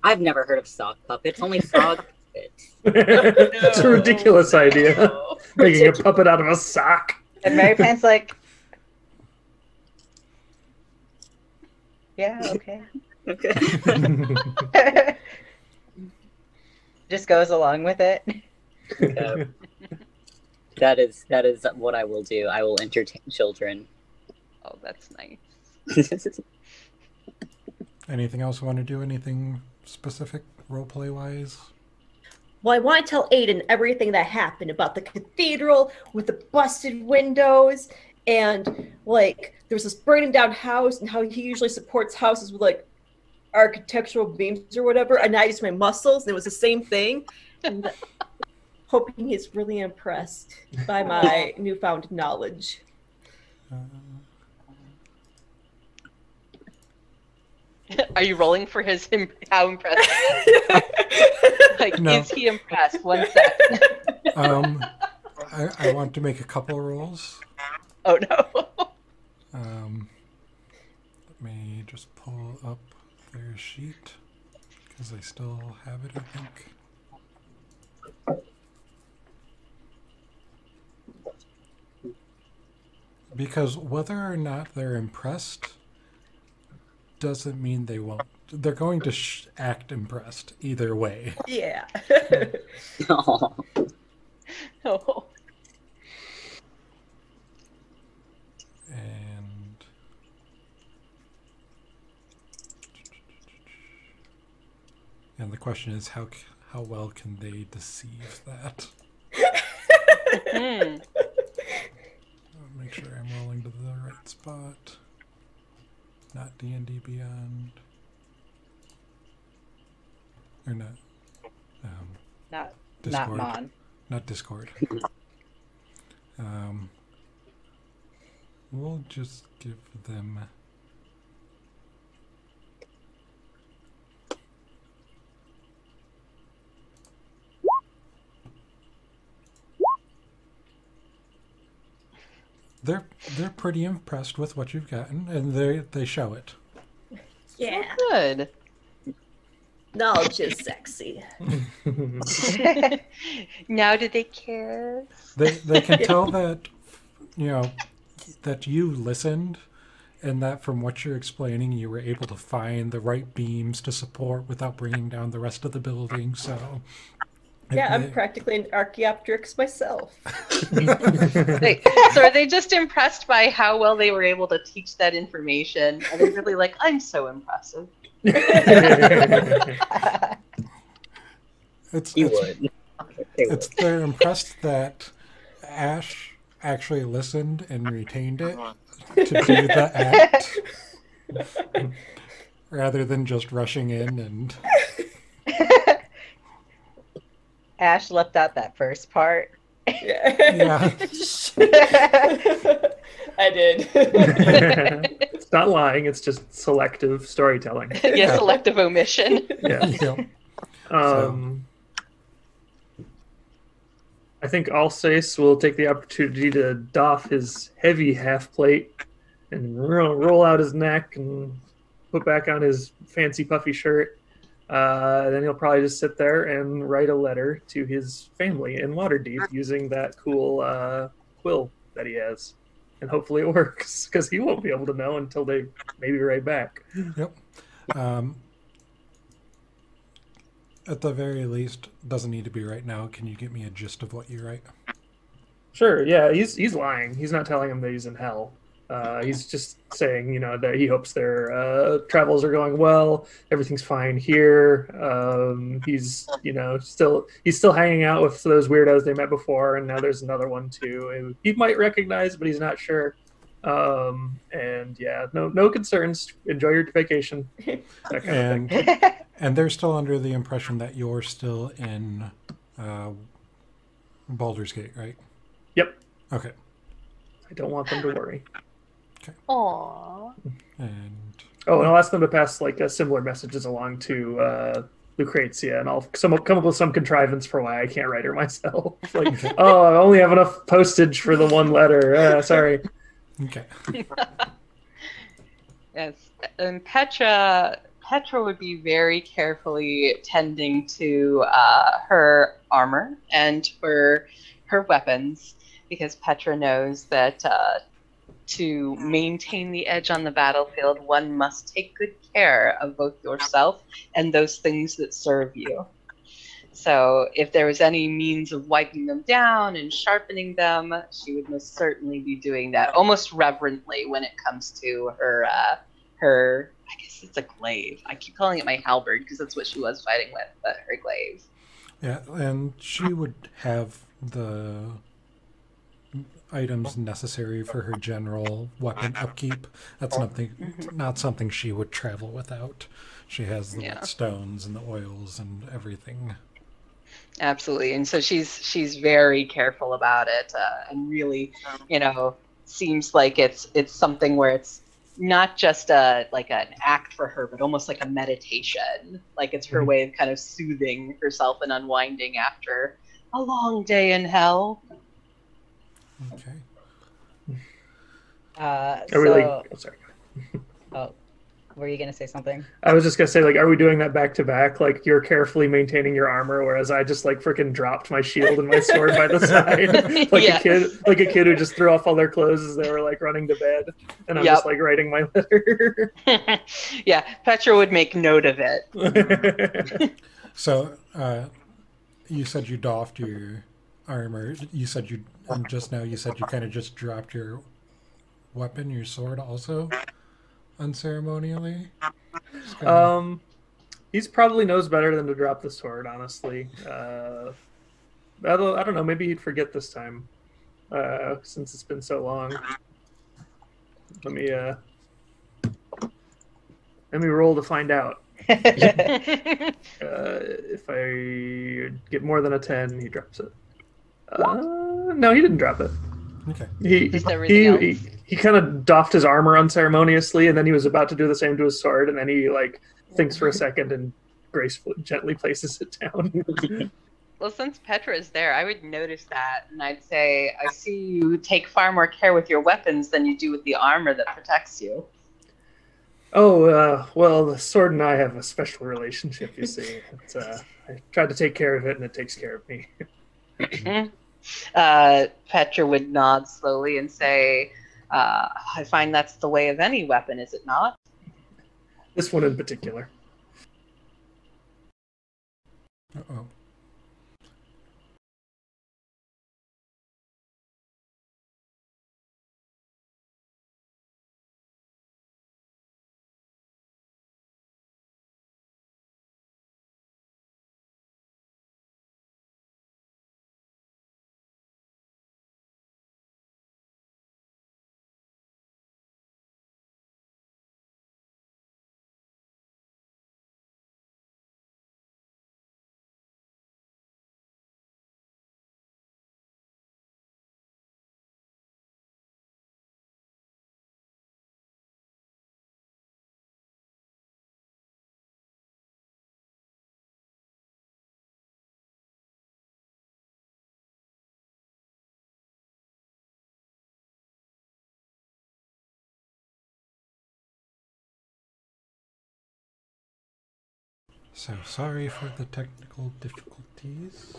I've never heard of sock puppets, only frog puppets. It's a ridiculous idea. No. Making a puppet out of a sock. And Mary Penn's like, yeah, okay. Okay. Just goes along with it. Okay. That is what I will do. I will entertain children. Oh, that's nice. Anything else you want to do? Anything specific roleplay wise? Well, I want to tell Aiden everything that happened about the cathedral with the busted windows and, like, there's this burning down house and how he usually supports houses with, like, architectural beams or whatever, and I used my muscles and it was the same thing. And hoping he's really impressed by my newfound knowledge. Are you rolling for how impressed he is? Like, No. is he impressed? 1 second. I want to make a couple rolls. Oh no. Let me just pull up their sheet because I still have it, I think. Because whether or not they're impressed doesn't mean they won't. They're going to act impressed either way. Yeah. Oh. Oh. And the question is, how well can they deceive that? Hmm. I'll make sure I'm rolling to the right spot. Not D&D Beyond. Or not. Not Discord. Mon. Not Discord. We'll just give them... They're pretty impressed with what you've gotten, and they show it. Yeah. Good. Knowledge is sexy. Now do they care? They can tell that that you listened and that from what you're explaining, you were able to find the right beams to support without bringing down the rest of the building. So, Yeah, I'm practically an Archaeopteryx myself. So are they just impressed by how well they were able to teach that information? Are they really like, I'm so impressive? They're impressed that Ash actually listened and retained it to do the act rather than just rushing in and... Ash left out that first part. Yeah. I did. It's not lying, it's just selective storytelling. Yeah, selective omission. Yeah. Yep. I think Alsace will take the opportunity to doff his heavy half plate and roll out his neck and put back on his fancy puffy shirt. Then he'll probably just sit there and write a letter to his family in Waterdeep using that cool quill that he has. And hopefully it works, because he won't be able to know until they maybe write back. Yep. At the very least, doesn't need to be right now. Can you get me a gist of what you write? Sure, yeah, he's lying. He's not telling him that he's in hell. He's just saying, that he hopes their travels are going well. Everything's fine here. He's still hanging out with those weirdos they met before, and now there's another one too. He might recognize, but he's not sure. And yeah, no concerns. Enjoy your vacation. That kind of thing. And they're still under the impression that you're still in Baldur's Gate, right? Yep. Okay. I don't want them to worry. Okay. Aww. And I'll ask them to pass similar messages along to Lucrezia, and I'll come up with some contrivance for why I can't write her myself. I only have enough postage for the one letter. Sorry. Okay. Yes, and Petra would be very carefully tending to her armor and her weapons, because Petra knows that to maintain the edge on the battlefield, one must take good care of both yourself and those things that serve you. So if there was any means of wiping them down and sharpening them, she would most certainly be doing that, almost reverently when it comes to her, I guess it's a glaive. I keep calling it my halberd because that's what she was fighting with, but her glaive. Yeah, and she would have the items necessary for her general weapon upkeep. That's not something she would travel without. She has the stones and the oils and everything. Absolutely, and so she's very careful about it, and really, seems like it's something where it's not just like an act for her, but almost like a meditation. Like it's her way of kind of soothing herself and unwinding after a long day in hell. Okay. Sorry. Oh, were you gonna say something? I was just gonna say, are we doing that back to back? Like you're carefully maintaining your armor, whereas I just freaking dropped my shield and my sword by the side, a kid who just threw off all their clothes as they were running to bed, and I'm just writing my letter. Yeah, Petra would make note of it. So, you said you doffed your armor. You said just now you said you kind of just dropped your weapon, your sword, also unceremonially. He's probably knows better than to drop the sword, honestly. I don't know, maybe he'd forget this time, since it's been so long. Let me roll to find out. If I get more than a 10, he drops it. No, he didn't drop it. Okay. He kind of doffed his armor unceremoniously, and then he was about to do the same to his sword, and then he thinks for a second and gracefully, gently places it down. Well, since Petra is there, I would notice that, and I'd say, I see you take far more care with your weapons than you do with the armor that protects you. Oh, well, the sword and I have a special relationship, you see. I tried to take care of it, and it takes care of me. Petra would nod slowly and say, I find that's the way of any weapon, is it not? This one in particular. Uh-oh. So sorry for the technical difficulties.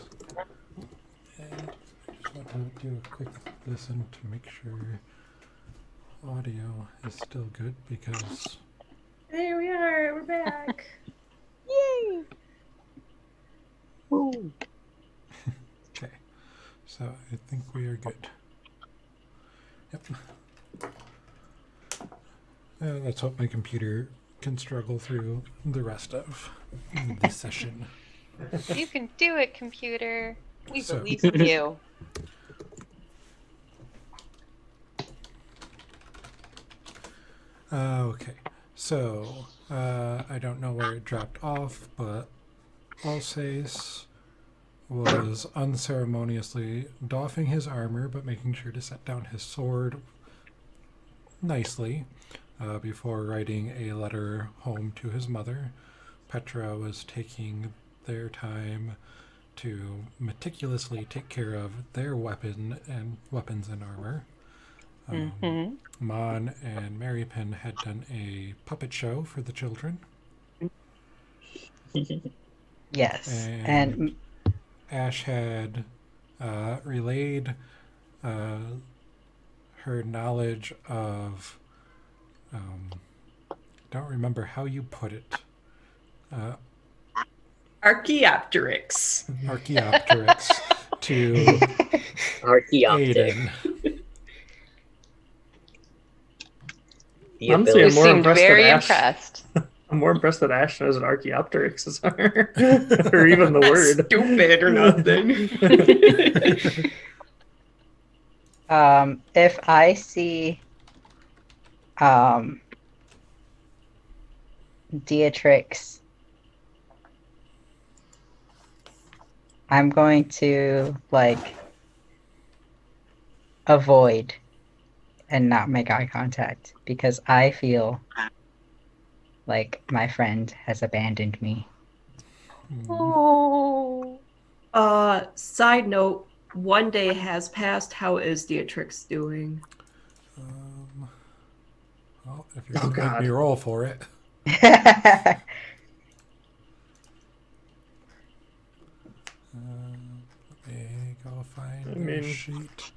And I just want to do a quick listen to make sure audio is still good because There we are. We're back. Yay! Woo. okay. So I think we are good. Yep. Let's hope my computer can struggle through the rest of this session. You can do it, computer. We So- believe in you. Okay, so I don't know where it dropped off, but Alsace was unceremoniously doffing his armor, but making sure to set down his sword nicely before writing a letter home to his mother. Petra was taking their time to meticulously take care of their weapons and armor. Mon and Marypin had done a puppet show for the children. Yes. And Ash had relayed her knowledge of, don't remember how you put it, Archaeopteryx. Archaeopteryx to Archaeoptic. Aiden. The Honestly, ability- I'm more Seemed impressed very that Ash- impressed. I'm more impressed that Ash knows what Archaeopteryx is, or even the word. Stupid or nothing. if I see Beatrix, I'm going to avoid and not make eye contact because I feel like my friend has abandoned me. Oh. Side note, one day has passed. How is Beatrix doing? Well, if you're Oh, going to make God. me roll for it. Let me go find I the mean- sheet.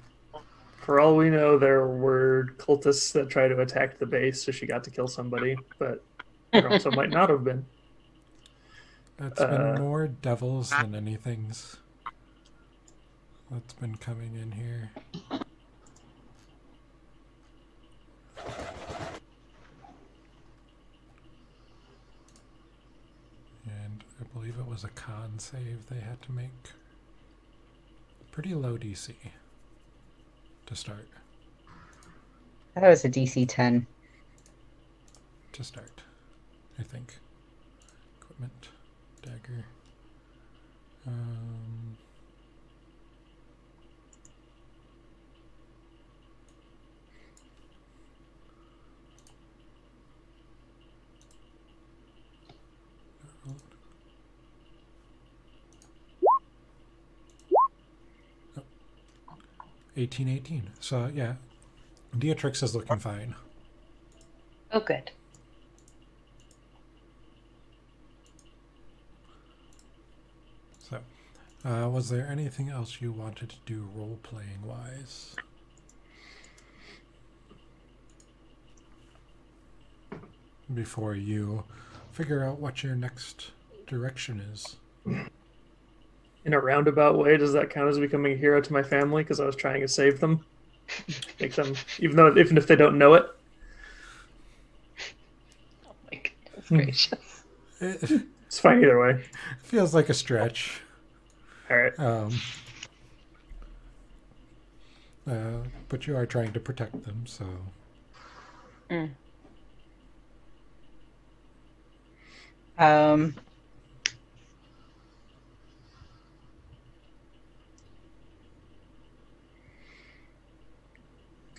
For all we know, there were cultists that tried to attack the base, so she got to kill somebody. But there also might not have been. It's been more devils than anything's that's been coming in here. And I believe it was a con save they had to make. Pretty low DC to start. That was a DC 10. To start, I think. Equipment, dagger. Oh. 1818. So yeah, Beatrix is looking fine. Oh, good. So, was there anything else you wanted to do role-playing wise? before you figure out what your next direction is. In a roundabout way, does that count as becoming a hero to my family? Because I was trying to save them, make them, even if they don't know it. Oh my goodness gracious. It's fine either way. Feels like a stretch. All right. But you are trying to protect them, so.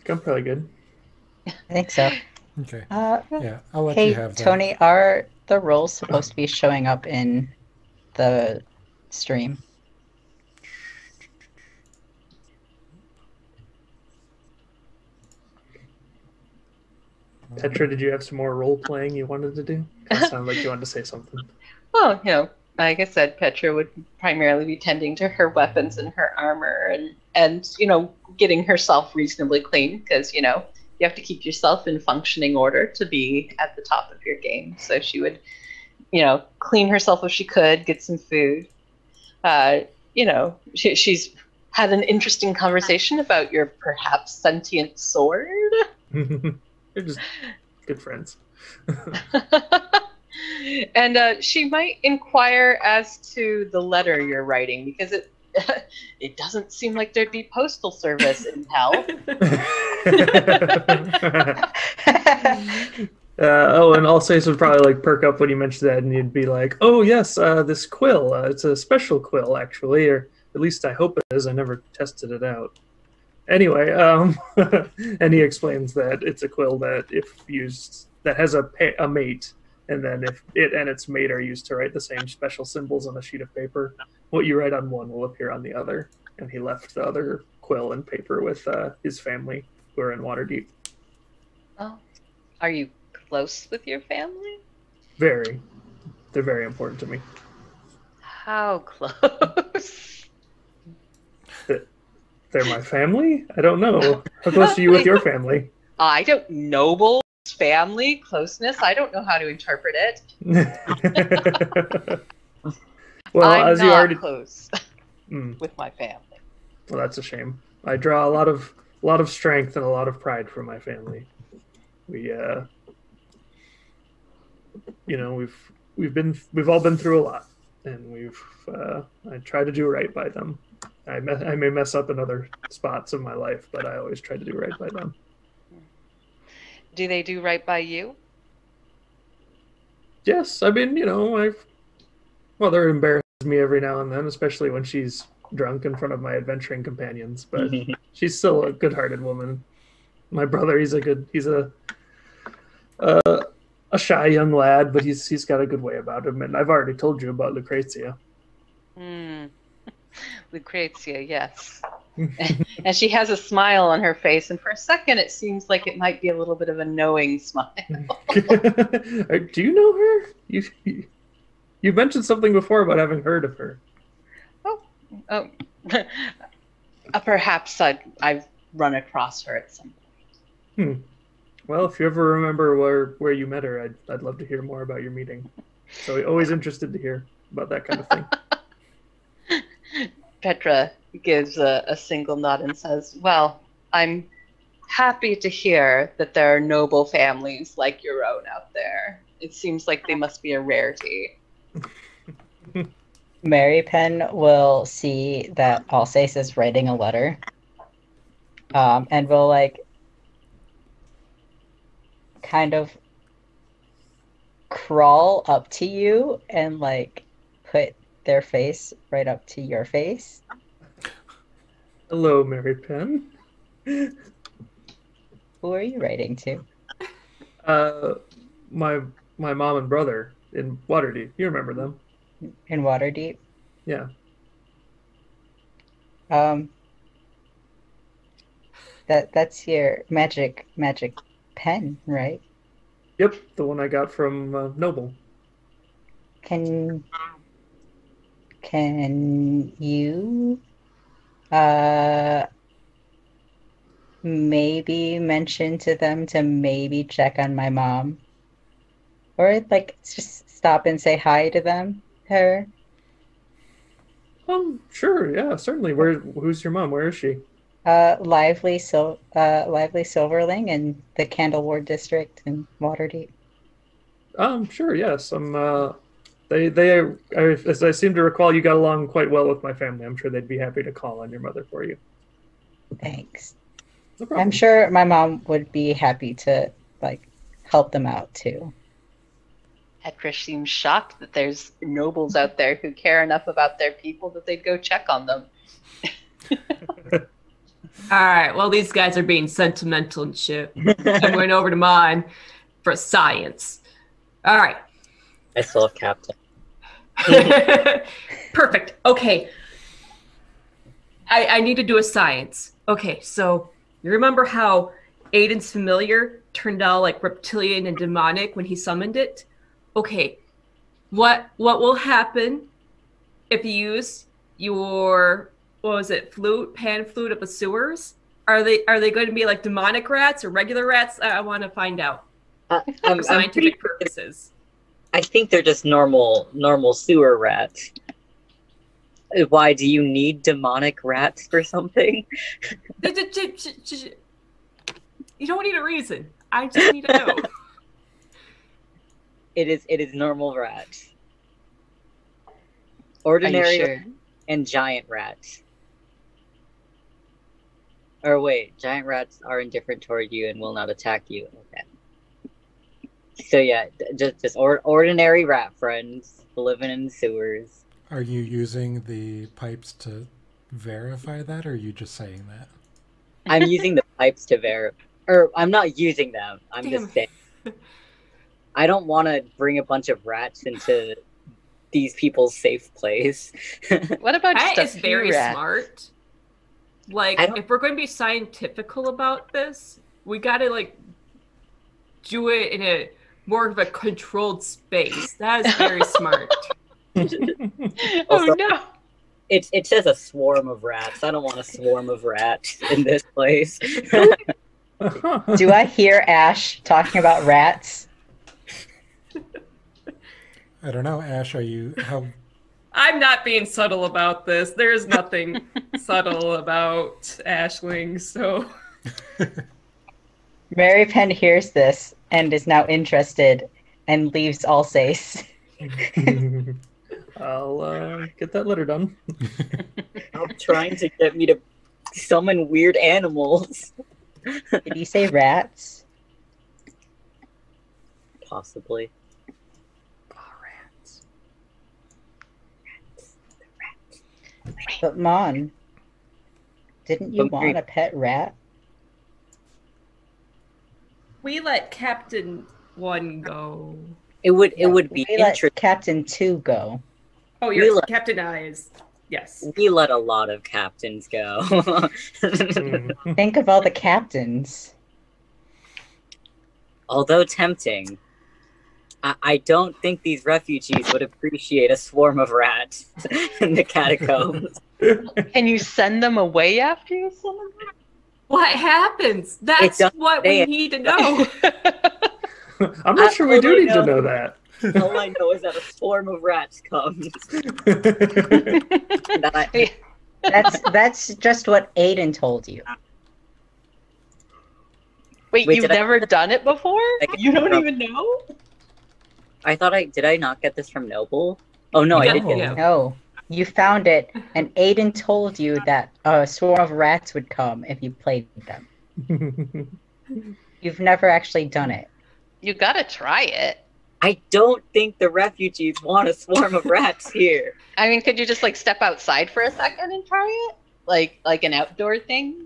I'm probably good. I think so. Okay. Yeah, I'll let Hey, you have that. Tony, are the rolls supposed to be showing up in the stream? Petra, did you have some more role playing you wanted to do? That sounded like you wanted to say something. Well, like I said, Petra would primarily be tending to her weapons and her armor and getting herself reasonably clean because, you have to keep yourself in functioning order to be at the top of your game. So she would, clean herself if she could, get some food. She's had an interesting conversation about your perhaps sentient sword. They're just good friends. And she might inquire as to the letter you're writing because it doesn't seem like there'd be postal service in hell. And Alsace would probably perk up when you mentioned that, and you'd be like, "Oh yes, this quill. It's a special quill, actually, or at least I hope it is. I never tested it out." Anyway, and he explains that it's a quill that, if used, that has a mate, and then if it and its mate are used to write the same special symbols on a sheet of paper, what you write on one will appear on the other. And he left the other quill and paper with his family, who are in Waterdeep. Oh, are you close with your family? Very. They're very important to me. How close? They're my family? I don't know. How close are you with your family? I don't noble family closeness. I don't know how to interpret it. Well, I'm as not you already close with my family. Well, that's a shame. I draw a lot of strength and a lot of pride from my family. We've all been through a lot, and I try to do right by them. I may mess up in other spots of my life, but I always try to do right by them. Do they do right by you? Yes, I mean, Mother embarrasses me every now and then, especially when she's drunk in front of my adventuring companions, but she's still a good-hearted woman. My brother, he's a shy young lad, but he's got a good way about him, and I've already told you about Lucrezia. Lucrezia, yes. And she has a smile on her face, and for a second it seems like it might be a little bit of a knowing smile. Do you know her? You mentioned something before about having heard of her. Oh. Perhaps I've run across her at some point. Well, if you ever remember where you met her, I'd love to hear more about your meeting. So always interested to hear about that kind of thing. Petra gives a single nod and says, "Well, I'm happy to hear that there are noble families like your own out there. It seems like they must be a rarity." Mary Penn will see that Alsace is writing a letter, and will kind of crawl up to you and put their face right up to your face. Hello, Mary Penn. Who are you writing to? My mom and brother in Waterdeep. You remember them? In Waterdeep? Yeah. That's your magic pen, right? Yep, the one I got from Noble. Can you maybe mention to them to maybe check on my mom? Or like just stop and say hi to them. Her. Sure, yeah, certainly. Who's your mom? Where is she? Lively Silverling in the Candle Ward district in Waterdeep. Sure, yes. As I seem to recall, you got along quite well with my family. I'm sure they'd be happy to call on your mother for you. Thanks. No problem. I'm sure my mom would be happy to like help them out too. Hetrish seems shocked that there's nobles out there who care enough about their people that they'd go check on them. All right, well, these guys are being sentimental and shit. I'm going over to mine for science. All right. I still have Captain. Perfect. Okay. I need to do a science. Okay, so you remember how Aiden's familiar turned out like reptilian and demonic when he summoned it? Okay. What will happen if you use your pan flute of the sewers? Are they going to be like demonic rats or regular rats? I want to find out for scientific purposes. I think they're just normal sewer rats. Why do you need demonic rats for something? You don't need a reason. I just need to know. It is normal rats. Are Ordinary you sure? and giant rats. Or wait, giant rats are indifferent toward you and will not attack you. Okay. So yeah, just ordinary rat friends living in sewers. Are you using the pipes to verify that, or are you just saying that? I'm using the pipes to verify. Or I'm not using them. I'm just saying. I don't want to bring a bunch of rats into these people's safe place. What about just That a is few very rats? smart. Like, I don't- if we're going to be scientifical about this, we got to like do it in a more of a controlled space. That is very smart. Oh Also- no! It says a swarm of rats. I don't want a swarm of rats in this place. Do I hear Ash talking about rats? I don't know, Ash. How? I'm not being subtle about this. There's nothing subtle about Ashlings, so Mary Penn hears this and is now interested and leaves Alsace. I'll get that letter done. Stop trying to get me to summon weird animals. Did he say rats? Possibly. But Mon, didn't you But want Mary- a pet rat? we let Captain 1 go. It would be We let interesting. Captain 2 go. Oh, We your let- Captain Eyes. Yes. We let a lot of captains go. Think of all the captains. Although tempting, I don't think these refugees would appreciate a swarm of rats in the catacombs. Can you send them away after you summon What happens? That's doesn't what say we it. need to know. them? I'm not sure we do all I need to know- know that. All I know is that a swarm of rats comes. That That's just what Aiden told you. Wait, Wait, you've did I- never done it before? I get You don't from- even know? I thought did I not get this from Noble? Oh no, I Yeah, did get yeah. No, you found it, and Aiden told you that a swarm of rats would come if you played them. You've never actually done it. You gotta try it. I don't think the refugees want a swarm of rats here. I mean, could you just like step outside for a second and try it? Like an outdoor thing?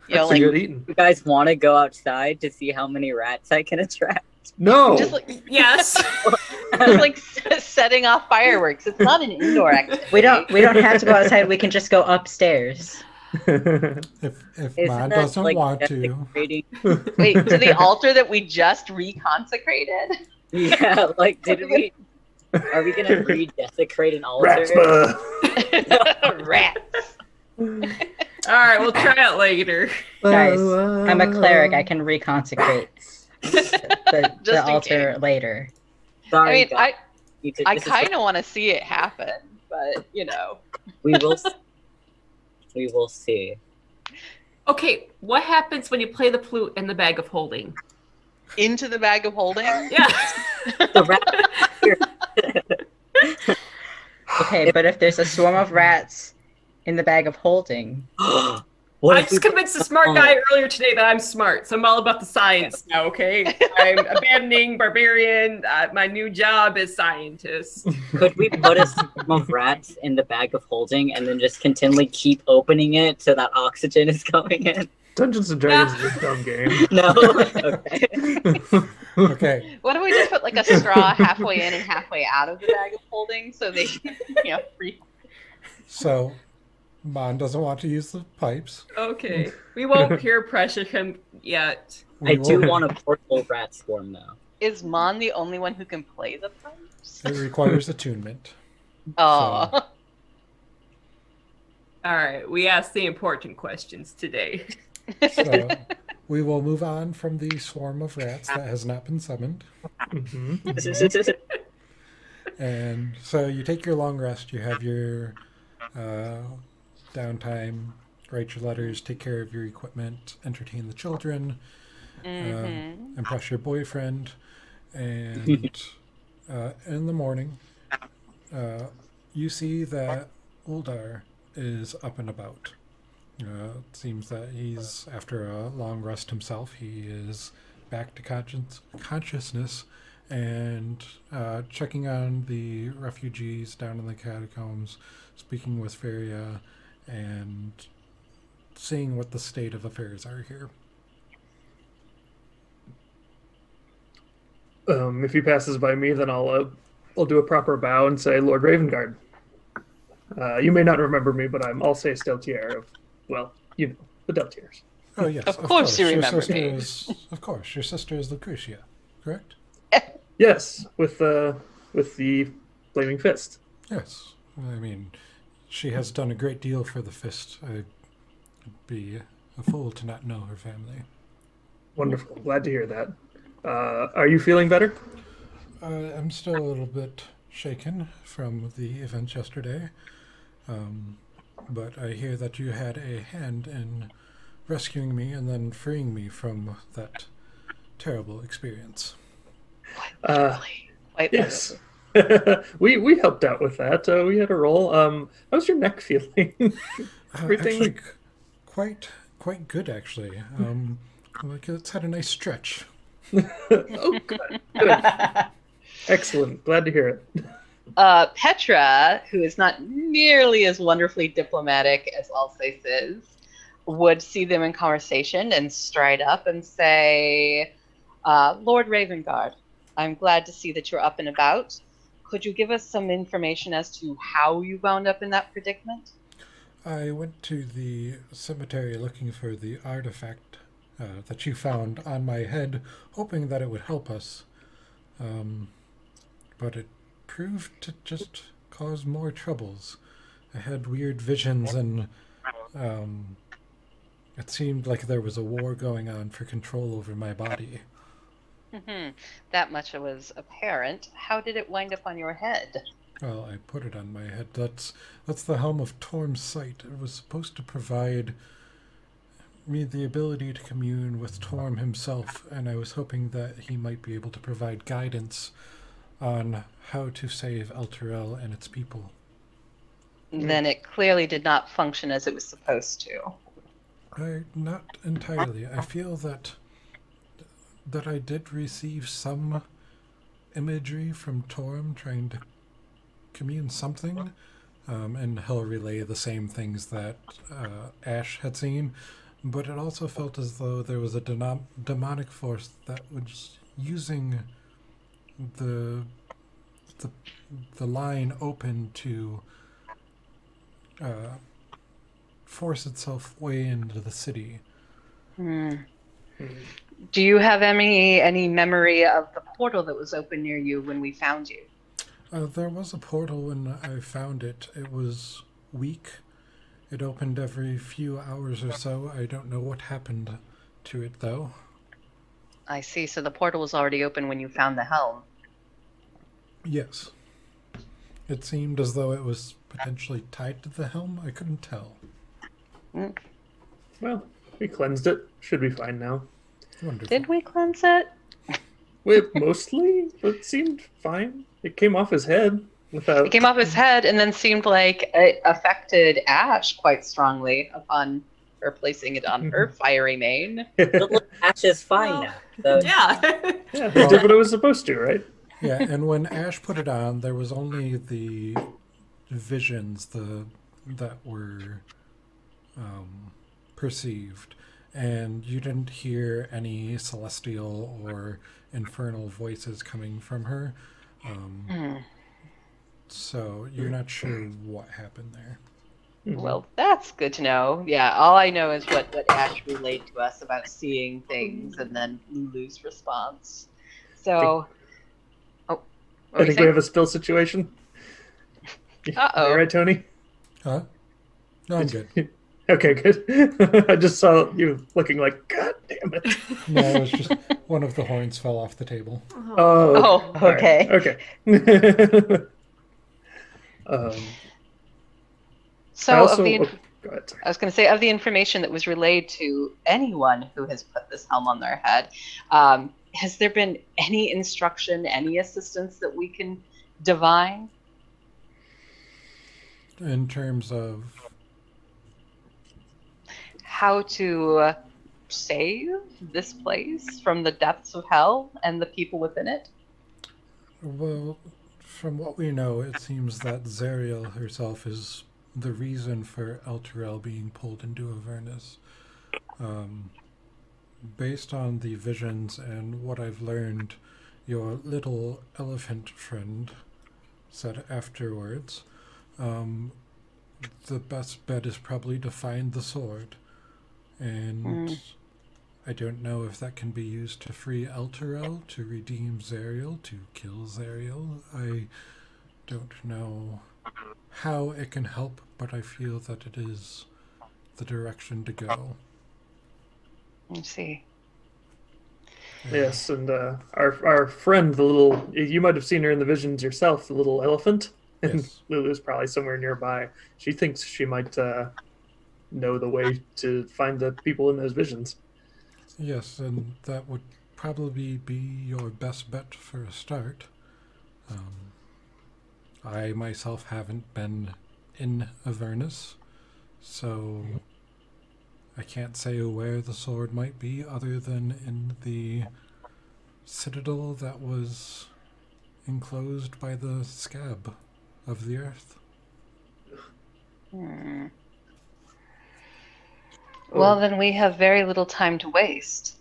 You know, That's like good eating. You guys want to go outside to see how many rats I can attract? No. just like Yes. just like setting off fireworks. It's not an indoor activity. We don't have to go outside. We can just go upstairs. If Isn't Mon that, doesn't like, want to, desecrating? Wait, to the altar that we just reconsecrated? Yeah, like did we? Are we gonna redesecrate an altar? Ratspa. Rats. All right, we'll try it later. Guys, I'm a cleric. I can reconsecrate the Just in altar later. Sorry, I mean, guys. I This is kind of want to see it happen, but you know. we will. We will see. Okay, what happens when you play the flute in the bag of holding? Into the bag of holding? Yeah. The rat. Okay, but if there's a swarm of rats in the bag of holding, I just convinced the smart guy earlier today that I'm smart, so I'm all about the science now, okay? I'm abandoning barbarian. My new job is scientist. Could we put a swarm of rats in the bag of holding and then just continually keep opening it so that oxygen is going in? Dungeons and Dragons is a dumb game. No. Okay. Okay. What if we just put like a straw halfway in and halfway out of the bag of holding so they can, free? So, Mon doesn't want to use the pipes. Okay. We won't peer pressure him yet. We I do will- want a portable rat swarm, though. Is Mon the only one who can play the pipes? It requires attunement. Oh. All right, we asked the important questions today. So, we will move on from the swarm of rats that has not been summoned. And so you take your long rest, you have your downtime, write your letters, take care of your equipment, entertain the children, impress your boyfriend, and in the morning, you see that Uldar is up and about. It seems that he's, after a long rest himself, he is back to consciousness and checking on the refugees down in the catacombs, speaking with Feria, and seeing what the state of affairs are here. If he passes by me, then I'll do a proper bow and say, Lord Ravengard. You may not remember me, but I'm Alsace Deltier of, well, you know, the Deltiers. Oh, yes. Of course you remember me. Of course, your sister is Lucretia, correct? Yes, with the flaming fist. Yes. I mean, she has done a great deal for the fist. I'd be a fool to not know her family. Wonderful. Glad to hear that. Are you feeling better? I'm still a little bit shaken from the events yesterday, but I hear that you had a hand in rescuing me and then freeing me from that terrible experience. Quite Yes. we helped out with that. We had a role. How's your neck feeling? Everything? Actually, quite good, actually. Like it's had a nice stretch. Oh, good. Good. Excellent. Glad to hear it. Petra, who is not nearly as wonderfully diplomatic as Alsace is, would see them in conversation and stride up and say, Lord Ravengard, I'm glad to see that you're up and about. Could you give us some information as to how you wound up in that predicament? I went to the cemetery looking for the artifact that you found on my head, hoping that it would help us. But it proved to just cause more troubles. I had weird visions, and it seemed like there was a war going on for control over my body. That much was apparent. How did it wind up on your head? Well, I put it on my head. That's the helm of Torm's sight. It was supposed to provide me the ability to commune with Torm himself, and I was hoping that he might be able to provide guidance on how to save Elturel and its people. Then it clearly did not function as it was supposed to. Not entirely. I feel that I did receive some imagery from Torm trying to commune something, and he'll relay the same things that Ash had seen, but it also felt as though there was a demonic force that was using the line open to force itself way into the city. Do you have any memory of the portal that was open near you when we found you? There was a portal when I found it. It was weak. It opened every few hours or so. I don't know what happened to it, though. I see. So the portal was already open when you found the helm. Yes. It seemed as though it was potentially tied to the helm. I couldn't tell. Well, we cleansed it. Should be fine now. Wonderful. Did we cleanse it? Mostly, it seemed fine. It came off his head without. It came off his head and then seemed like it affected Ash quite strongly upon her placing it on her fiery mane. But look, Ash is fine now. So Yeah. Yeah, it did what it was supposed to, right? Yeah, and when Ash put it on, there was only the visions that were perceived, and you didn't hear any celestial or infernal voices coming from her. So you're not sure what happened there. Well, that's good to know. Yeah, all I know is what Ash relayed to us about seeing things and then Lulu's response. So, I think we have a spill situation. Uh-oh. You right, Tony? Huh? No, I'm good. Okay, good. I just saw you looking like, God damn it. No, it was just one of the horns fell off the table. Oh, okay. Okay. So also, of the, go ahead, sorry. I was going to say, of the information that was relayed to anyone who has put this helm on their head, has there been any instruction, any assistance that we can divine? In terms of How to save this place from the depths of hell and the people within it? well, from what we know, it seems that Zariel herself is the reason for Elturel being pulled into Avernus. Based on the visions and what I've learned, your little elephant friend said afterwards, the best bet is probably to find the sword. And I don't know if that can be used to free Elturel, to redeem Zariel, to kill Zariel. I don't know how it can help, but I feel that it is the direction to go. Let's see. Yes, and our friend, the little, you might have seen her in the visions yourself, the little elephant. And Yes. Lulu's probably somewhere nearby. She thinks she might know the way to find the people in those visions. Yes, and that would probably be your best bet for a start. I myself haven't been in Avernus, so I can't say where the sword might be other than in the citadel that was enclosed by the scab of the earth. Well, then we have very little time to waste.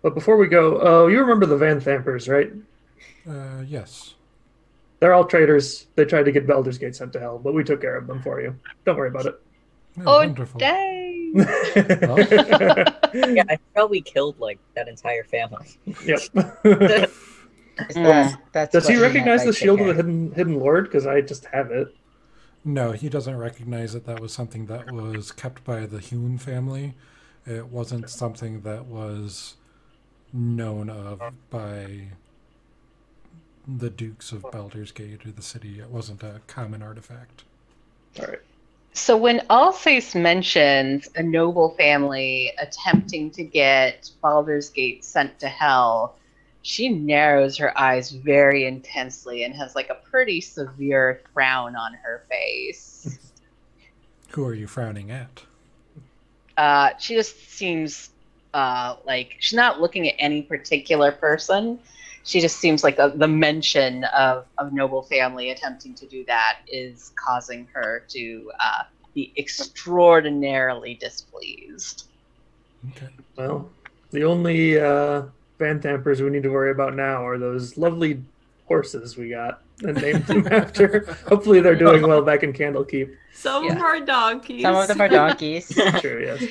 But before we go, you remember the Van Thampers, right? Yes. They're all traitors. They tried to get Baldur's Gate sent to hell, but we took care of them for you. Don't worry about it. Oh, Wonderful. dang! yeah, I thought we killed like that entire family. Yep. That's Does he what recognize meant the by shield of take the care. hidden lord? Because I just have it. No, he doesn't recognize it. That was something that was kept by the Hune family. It wasn't something that was known of by the Dukes of Baldur's Gate or the city. It wasn't a common artifact. All right. So when Alsace mentions a noble family attempting to get Baldur's Gate sent to hell, she narrows her eyes very intensely and has like a pretty severe frown on her face. Who are you frowning at? She just seems like she's not looking at any particular person. She just seems like the mention of noble family attempting to do that is causing her to be extraordinarily displeased. Okay. Well, the only Van Thampers we need to worry about now are those lovely horses we got and named them after. Hopefully they're doing well back in Candlekeep. Some of Yeah. our donkeys. Some of them are donkeys. True, yes.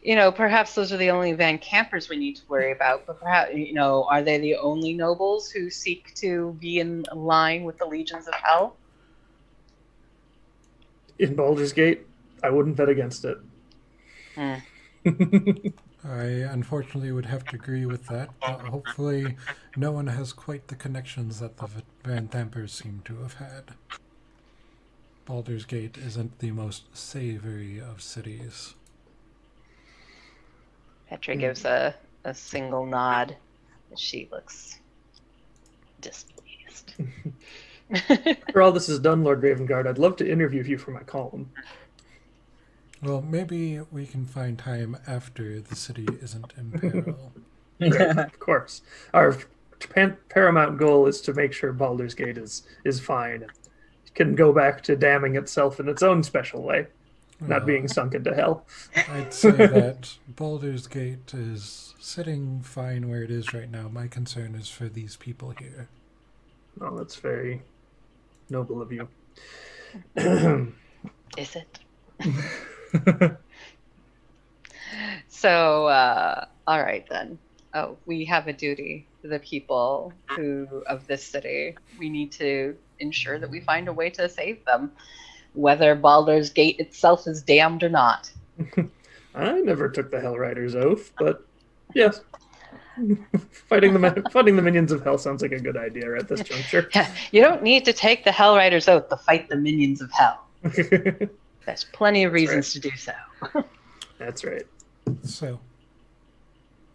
You know, perhaps those are the only Van Campers we need to worry about, but perhaps, you know, are they the only nobles who seek to be in line with the legions of hell? In Baldur's Gate, I wouldn't bet against it. I unfortunately would have to agree with that, but hopefully no one has quite the connections that the Van Thampers seem to have had. Baldur's Gate isn't the most savory of cities. Petra gives a single nod. She looks displeased. After all this is done, Lord Ravengard, I'd love to interview you for my column. Well, maybe we can find time after the city isn't in peril. Right, of course. Our paramount goal is to make sure Baldur's Gate is fine and can go back to damning itself in its own special way, not being sunk into hell. I'd say that Baldur's Gate is sitting fine where it is right now. My concern is for these people here. Oh, that's very noble of you. Is it? So, all right then. Oh, we have a duty to the people of this city. We need to ensure that we find a way to save them, whether Baldur's Gate itself is damned or not. I never took the Hellrider's oath, but yes. Fighting the minions of hell sounds like a good idea at this juncture. You don't need to take the Hellrider's oath to fight the minions of hell. There's plenty of reasons to do so. That's right. So,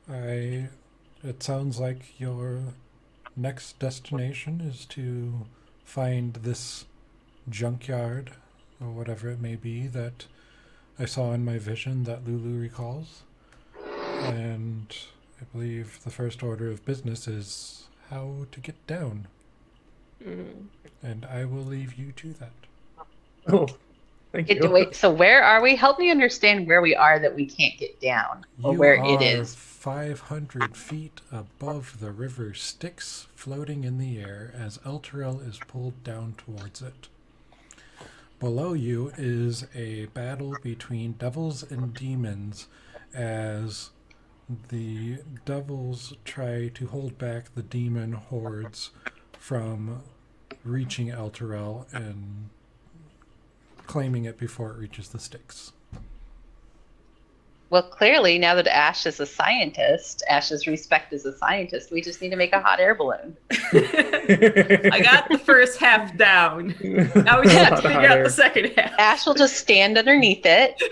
it sounds like your next destination is to find this junkyard, or whatever it may be, that I saw in my vision that Lulu recalls. And I believe the first order of business is how to get down. And I will leave you to that. Oh, thank you. Wait, so where are we? Help me understand where we are that we can't get down, or where it is. 500 feet above the river Styx, floating in the air as Elturel is pulled down towards it. Below you is a battle between devils and demons as the devils try to hold back the demon hordes from reaching Elturel and claiming it before it reaches the Styx. Well, clearly, now that Ash is a scientist, Ash's respect as a scientist, we just need to make a hot air balloon. I got the first half down. Now we have to figure out the second half. Ash will just stand underneath it.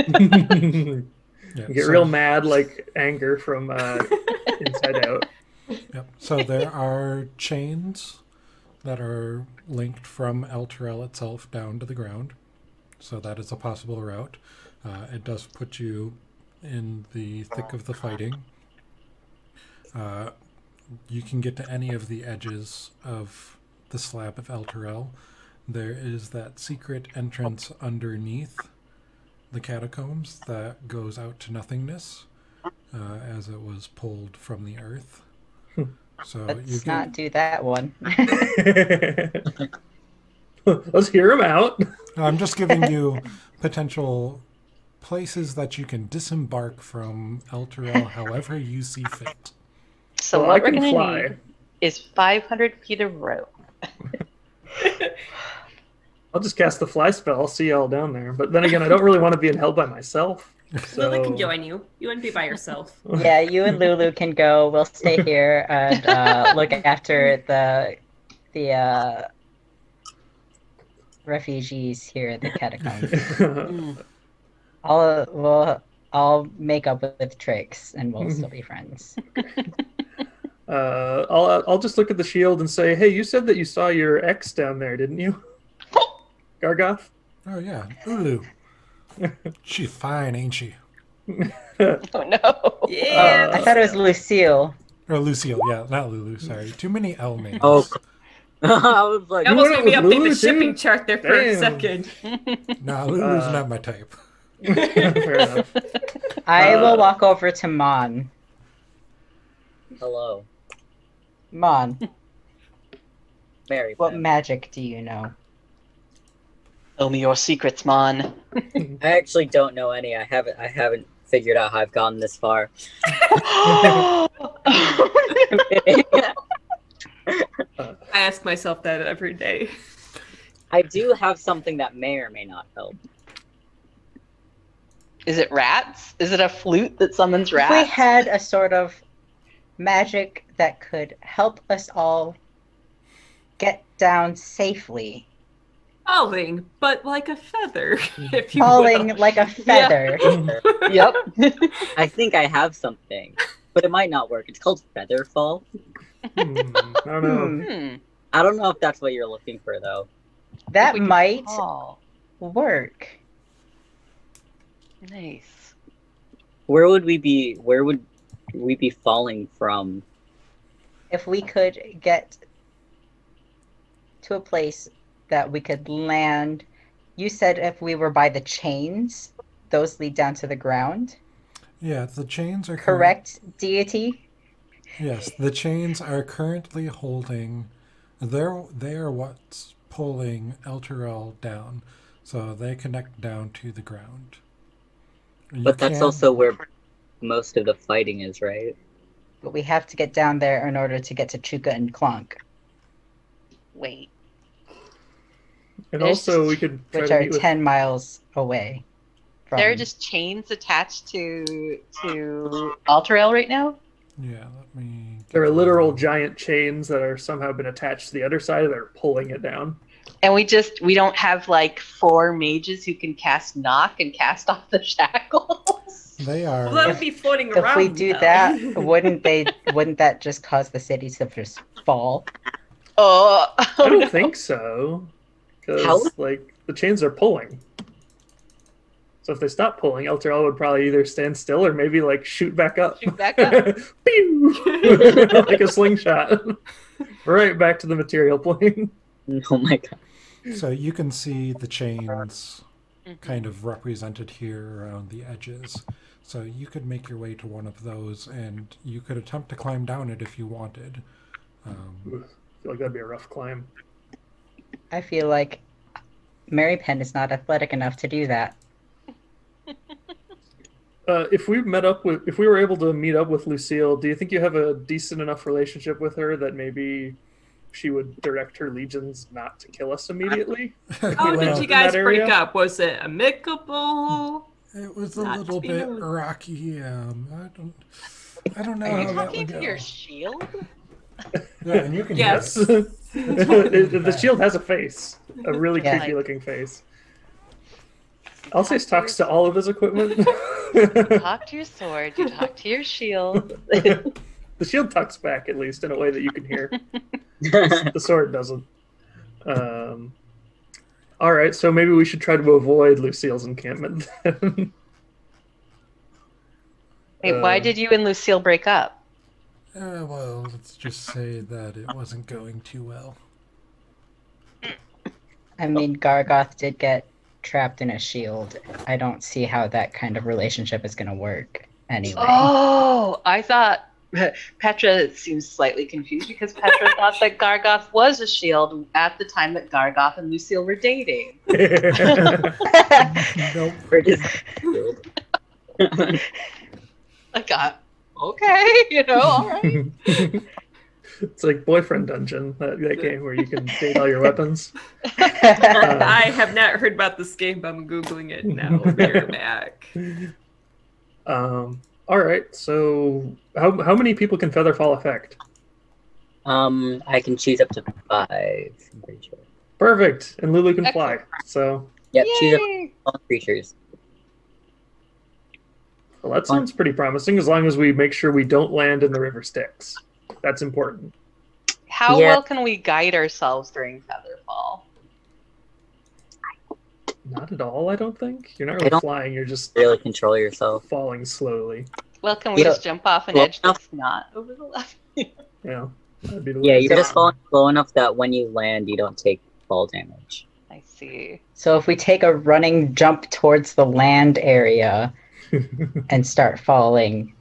You get real mad, like anger from Inside Out. Yep. So there are chains that are linked from Elturel itself down to the ground. So that is a possible route. It does put you in the thick of the fighting. You can get to any of the edges of the slab of Elturel. There is that secret entrance underneath the catacombs that goes out to nothingness as it was pulled from the earth. So let's not do that one. Let's hear him out. I'm just giving you potential places that you can disembark from Elturel however you see fit. So Well, what I we're can going to fly. need is 500 feet of rope. I'll just cast the fly spell. I'll see y'all down there. But then again, I don't really want to be in hell by myself. So... Lulu can join you. You wouldn't be by yourself. Yeah, you and Lulu can go. We'll stay here and look after the refugees here at the catacombs. I'll make up with tricks, and we'll still be friends. I'll just look at the shield and say, "Hey, you said that you saw your ex down there, didn't you, Gargoth?" Oh yeah, Ulu. She's fine, ain't she? Oh no! Yeah. I thought it was Lucille. Or Lucille, yeah, not Lulu. Sorry, too many L names. Oh, I was like, I almost went made me with update Lulu, the shipping too? chart there for a Damn. second. Nah, Lulu's not my type. Fair enough. I will walk over to Mon. hello, Mon, Mary. what magic do you know? Tell me your secrets, Mon. I actually don't know any. I haven't figured out how I've gotten this far. I ask myself that every day. I do have something that may or may not help. Is it rats? Is it a flute that summons If we rats? had a sort of magic that could help us all get down safely, Falling, but like a feather, if you falling will. like a feather. Yep. I think I have something, but it might not work. It's called feather fall. I don't know. Hmm. I don't know if that's what you're looking for, though. That We could might fall. work. Nice. Where would we be falling from? If we could get to a place that we could land. You said if we were by the chains, those lead down to the ground. Yeah, the chains are Correct, deity? Yes, the chains are currently holding. They are what's pulling Elturel down, so they connect down to the ground. But that's also where most of the fighting is, right? But we have to get down there in order to get to Chuka and Clunk, Wait. And There's also, we could try which to are meet with 10 miles away. There are just chains attached to Alterail right now? Yeah, let me. There are literal giant chains that are somehow been attached to the other side that are pulling it down. And we don't have like 4 mages who can cast knock and cast off the shackles. They are. Well, that would be floating If around. we do though. that, wouldn't that just cause the city to just fall? Oh, I don't think so. How? Because, like, the chains are pulling. So if they stop pulling, Elturel would probably either stand still or maybe, like, shoot back up. Shoot back up. Pew! Like a slingshot. Right back to the material plane. Oh my god. So you can see the chains kind of represented here around the edges. So you could make your way to one of those, and you could attempt to climb down it if you wanted. I feel like that'd be a rough climb. I feel like Mary Penn is not athletic enough to do that. If we were able to meet up with Lucille, do you think you have a decent enough relationship with her that maybe she would direct her legions not to kill us immediately? How Well, did you in guys that break area? up? Was it amicable? It was a Not little to be bit known. rocky. I don't know Are you how that talking would to go. your shield? Yeah, and you can Yes. The shield has a face, a really Yeah. creepy looking face. Alsace talks to all of his equipment. Talk to your sword, you talk to your shield. The shield talks back, at least, in a way that you can hear. The sword doesn't. All right, so maybe we should try to avoid Lucille's encampment then. Wait, why did you and Lucille break up? Well, let's just say that it wasn't going too well. I mean, Gargoth did get trapped in a shield. I don't see how that kind of relationship is going to work anyway. Oh, I thought Petra seems slightly confused because Petra thought that Gargoth was a shield at the time that Gargoth and Lucille were dating. Nope. We're just I got okay, all right. It's like Boyfriend Dungeon, that game where you can date all your weapons. I have not heard about this game, but I'm Googling it now. We're back. All right, so how many people can Featherfall affect? I can choose up to 5. I'm pretty sure. Perfect, and Lulu can fly. So, Yep, choose up Yay! to all creatures. well, that sounds pretty promising. As long as we make sure we don't land in the river Styx, that's important. How Yeah. well can we guide ourselves during Featherfall? Not at all, I don't think. You're not I really don't- flying. You're just Really control yourself. falling slowly. Well, can we Yeah. just jump off an Well, edge that's not over the left? Yeah, that'd be the Yeah, way. you're just falling slow enough that when you land, you don't take fall damage. I see. So if we take a running jump towards the land area and start falling,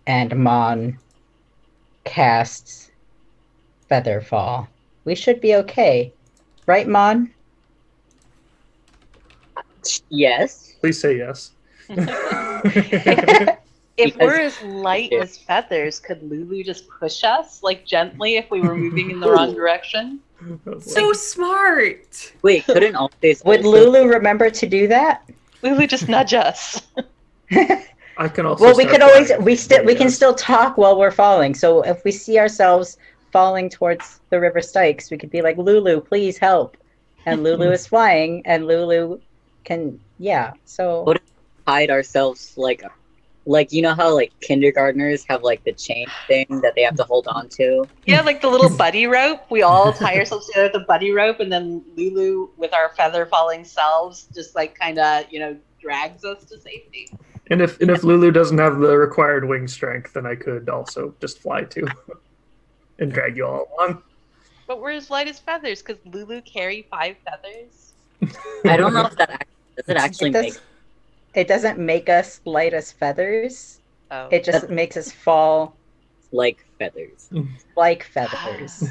and Mon casts Featherfall, we should be okay. Right, Mon? Yes. Please say yes. If Because- we're as light as feathers, could Lulu just push us, like gently, if we were moving in the wrong direction? So smart. Wait, couldn't all days Would Lulu remember to do that? Lulu just nudge us. I can also. Well, we start could always flying. we can still talk while we're falling. So if we see ourselves falling towards the river Styx, we could be like, Lulu, please help. And Lulu is flying, and Lulu can, yeah. So What hide ourselves like you know how like kindergartners have like the chain thing that they have to hold on to? Yeah, like the little buddy rope. We all tie ourselves together with the buddy rope, and then Lulu, with our feather falling selves, just like kind of, drags us to safety. And if Lulu doesn't have the required wing strength, then I could also just fly too, and drag you all along. But we're as light as feathers because Lulu carry 5 feathers. I don't know if that does it actually make. it doesn't make us light as feathers. Oh. It just makes us fall Like feathers. like feathers.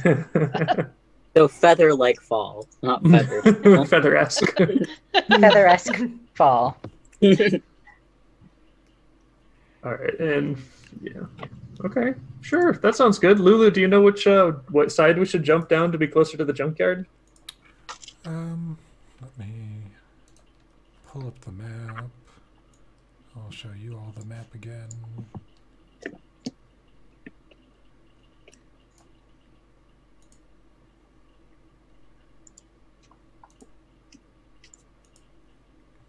So feather like fall, not feather. Feather-esque. Feather-esque fall. All right, and yeah, okay, sure, that sounds good. Lulu, do you know what side we should jump down to be closer to the junkyard? Let me pull up the map. I'll show you all the map again.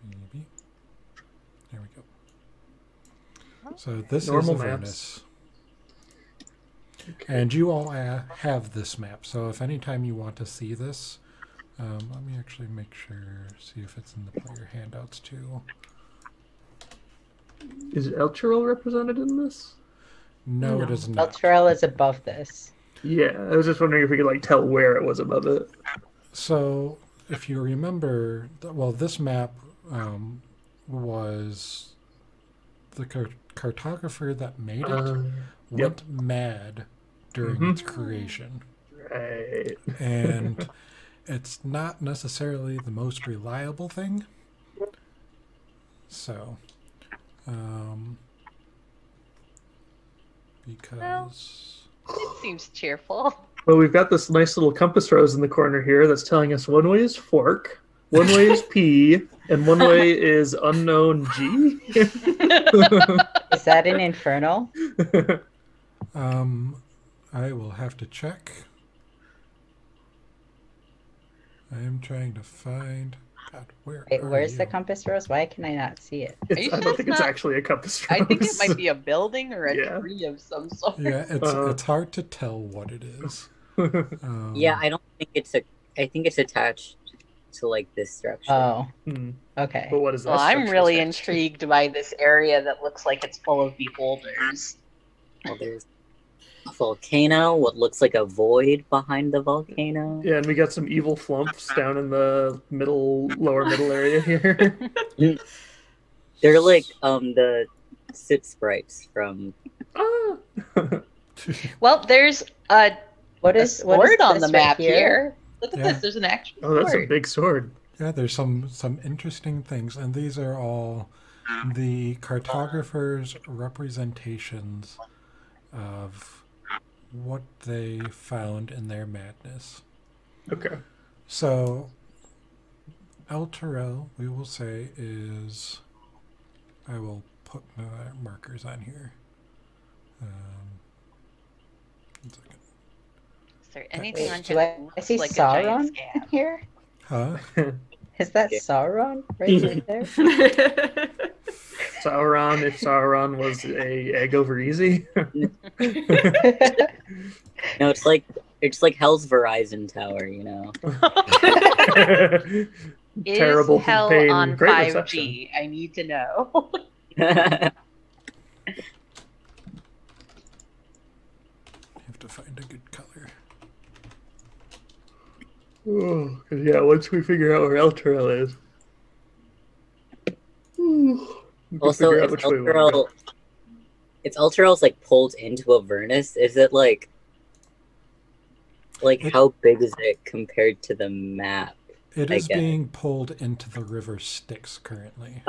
Maybe. There we go. So this Normal is maps. Avernus. And you all have this map. So if anytime you want to see this, let me actually make sure, see if it's in the player handouts too. Is Elturel represented in this? No, it is not. Elturel is above this. Yeah, I was just wondering if we could tell where it was above it. So if you remember, well, this map was the cartographer that made it went mad during its creation. Right. And it's not necessarily the most reliable thing. So, because... It seems cheerful. Well, we've got this nice little compass rose in the corner here that's telling us one way is fork, one way is P, and one way is unknown G. Is that an infernal? I will have to check. I am trying to find... God, Wait, where's the compass rose? Why can I not see it? I don't think it's actually a compass rose. I think it might be a building or a Yeah. tree of some sort. Yeah, it's hard to tell what it is. Yeah, I don't think I think it's attached to this structure. Oh, Hmm. okay. But what is that? Well, I'm structure really attached to? intrigued by this area that looks like it's full of beholders. Well, there's a volcano, what looks like a void behind the volcano. Yeah, and we got some evil flumps down in the lower middle area here. They're like the sit sprites from. Ah! Well, there's a What a is sword on this the right map here? here. Look at Yeah. this. There's an actual Oh, that's a sword. big sword. Yeah, there's some interesting things, and these are all the cartographers' representations of what they found in their madness. Okay. So, Elturel, we will say, is... I will put markers on here. 1 second. Is there anything on Do here I that looks see like a giant Sauron scab? in here? Huh? Is that Yeah. Sauron right there? Sauron, if Sauron was a egg over easy. No, it's like Hell's Verizon Tower, you know. Is Terrible hell pain, on great 5G? reception. I need to know. I have to find a good color. Oh, 'cause yeah, once we figure out where Elturel is. We can Also, figure out if which way we wanna go. Elturel's pulled into Avernus, is it how big is it compared to the map? It I is get it. being pulled into the river Styx currently.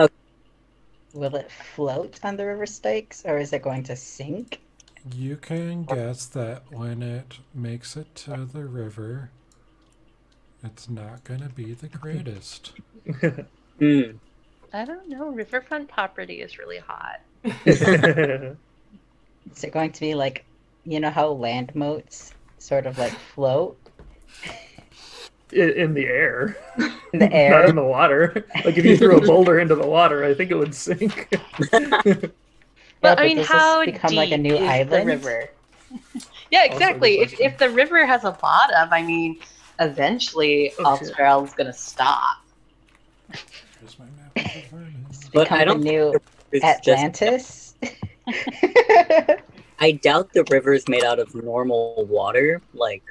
Will it float on the river Styx, or is it going to sink? You can guess that when it makes it to the river, it's not going to be the greatest. Hmm. I don't know. Riverfront property is really hot. Is it going to be like, you know how land moats sort of like float In the air. in the Not air? in the water. Like if you threw a boulder into the water, I think it would sink. But Yeah, I mean, does how this become deep like a new is the island? river? Yeah, exactly. good question. If the river has a bottom, I mean, eventually Oh, shit. Australia's gonna stop. Here's my map of Avernus. It's But become I the don't new It's just, Atlantis. I doubt the river is made out of normal water, like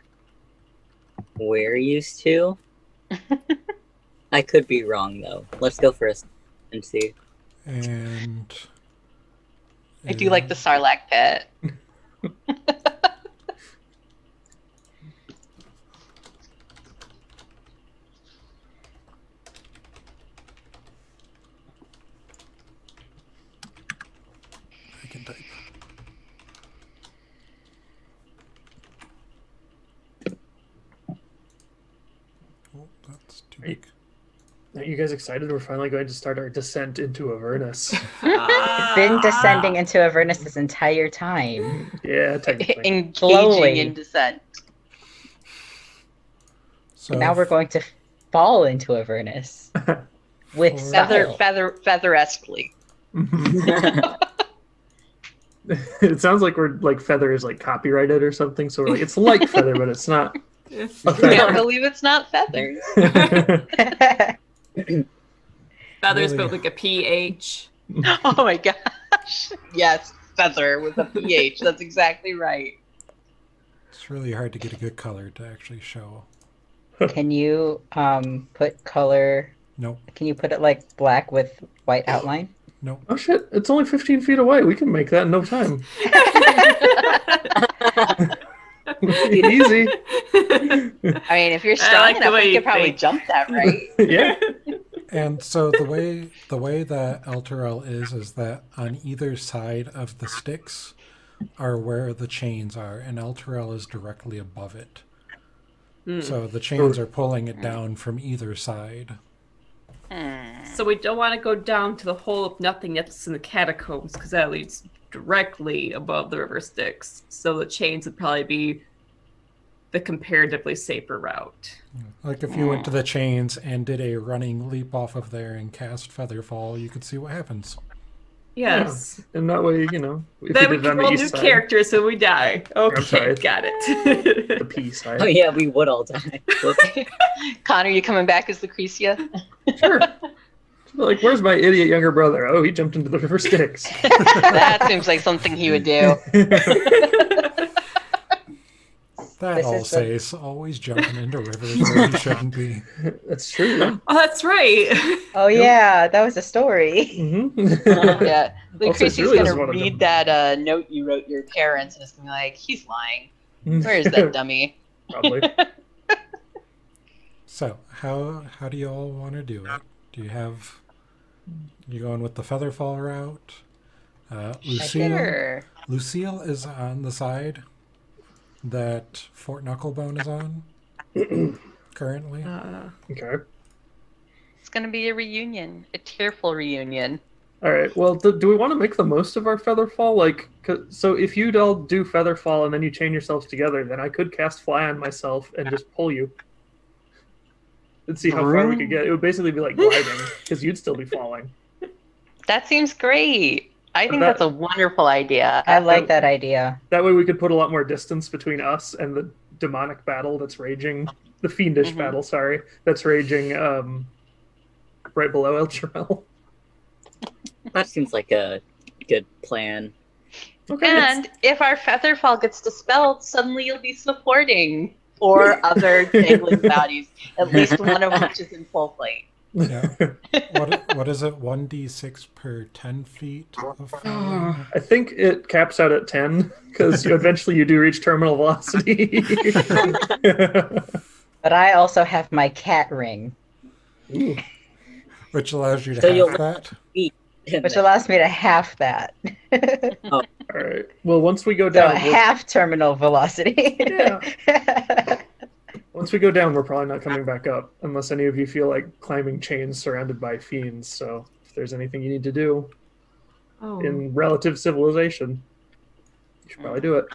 we're used to. I could be wrong though. Let's go first and see. And I do like the Sarlacc pit. I can type. Oh, that's too big. Are you guys excited? We're finally going to start our descent into Avernus. Been descending into Avernus this entire time. Yeah, technically. Engaging Slowly. in descent. So Now we're going to fall into Avernus with Or- style. Feather-esquely. It sounds like we're like Feather is like copyrighted or something. So we're like, it's like Feather, but it's not. A Can't feather. believe it's not feathers. Feathers, Really? but like a PH. Oh my gosh. Yes, feather with a PH. That's exactly right. it's really hard to get a good color to actually show. Can you put color? Nope, Can you put it like black with white outline? nope. Oh shit! It's only 15 feet away. We can make that in no time. Easy. I mean, if you're I strong like the enough, way you you could probably think. jump that, right? Yeah. And so the way that Elturel is that on either side of the sticks are where the chains are, and Elturel is directly above it. So the chains are pulling it down from either side. So we don't want to go down to the hole of nothing that's in the catacombs because that leads directly above the river Styx. So the chains would probably be the comparatively safer route. Like if you went to the chains and did a running leap off of there and cast Featherfall, you could see what happens. Yes. And that way, you know, if Then we we did it can on the roll east new side, characters when we die. Okay, sorry. got the it. P side. Oh yeah, we would all die. Whoops. Connor, you coming back as Lucretia? Sure. Like, where's my idiot younger brother? Oh, he jumped into the river Styx. That seems like something he would do. That This all is the- says always jumping into rivers where you shouldn't be. That's true. Oh, that's right. Oh yeah, that was a story. Mm-hmm. Yeah, Lucretia's really gonna doesn't wanna read jump. that note you wrote your parents, and it's gonna be like, he's lying. Where is that dummy? Probably. So how do you all want to do it? Do you have you going with the Featherfall route? Sure. Lucille is on the side that Fort Knucklebone is on currently. Okay. It's gonna be a reunion, a tearful reunion. All right. Well, do we want to make the most of our Featherfall? Like, so if you'd all do Featherfall and then you chain yourselves together, then I could cast Fly on myself and just pull you. And see how far we could get. It would basically be like gliding, because you'd still be falling. That seems great. I think That- that's a wonderful idea. I like that idea. That way we could put a lot more distance between us and the demonic battle that's raging, the fiendish Mhm. battle, sorry, that's raging right below El Chirel. That seems like a good plan. Okay. And if our Featherfall gets dispelled, suddenly you'll be supporting four other dangling bodies, at least one of which is in full flight. Yeah. What is it? 1d6 per 10 feet of falling? I think it caps out at 10, because eventually you do reach terminal velocity. But I also have my cat ring, Ooh. Which allows you to So have you'll- that. which allows me to half that. All right. Well, once we go So down, half terminal velocity. once we go down, we're probably not coming back up, unless any of you feel like climbing chains surrounded by fiends. So there's anything you need to do Oh. in relative civilization, you should probably do it.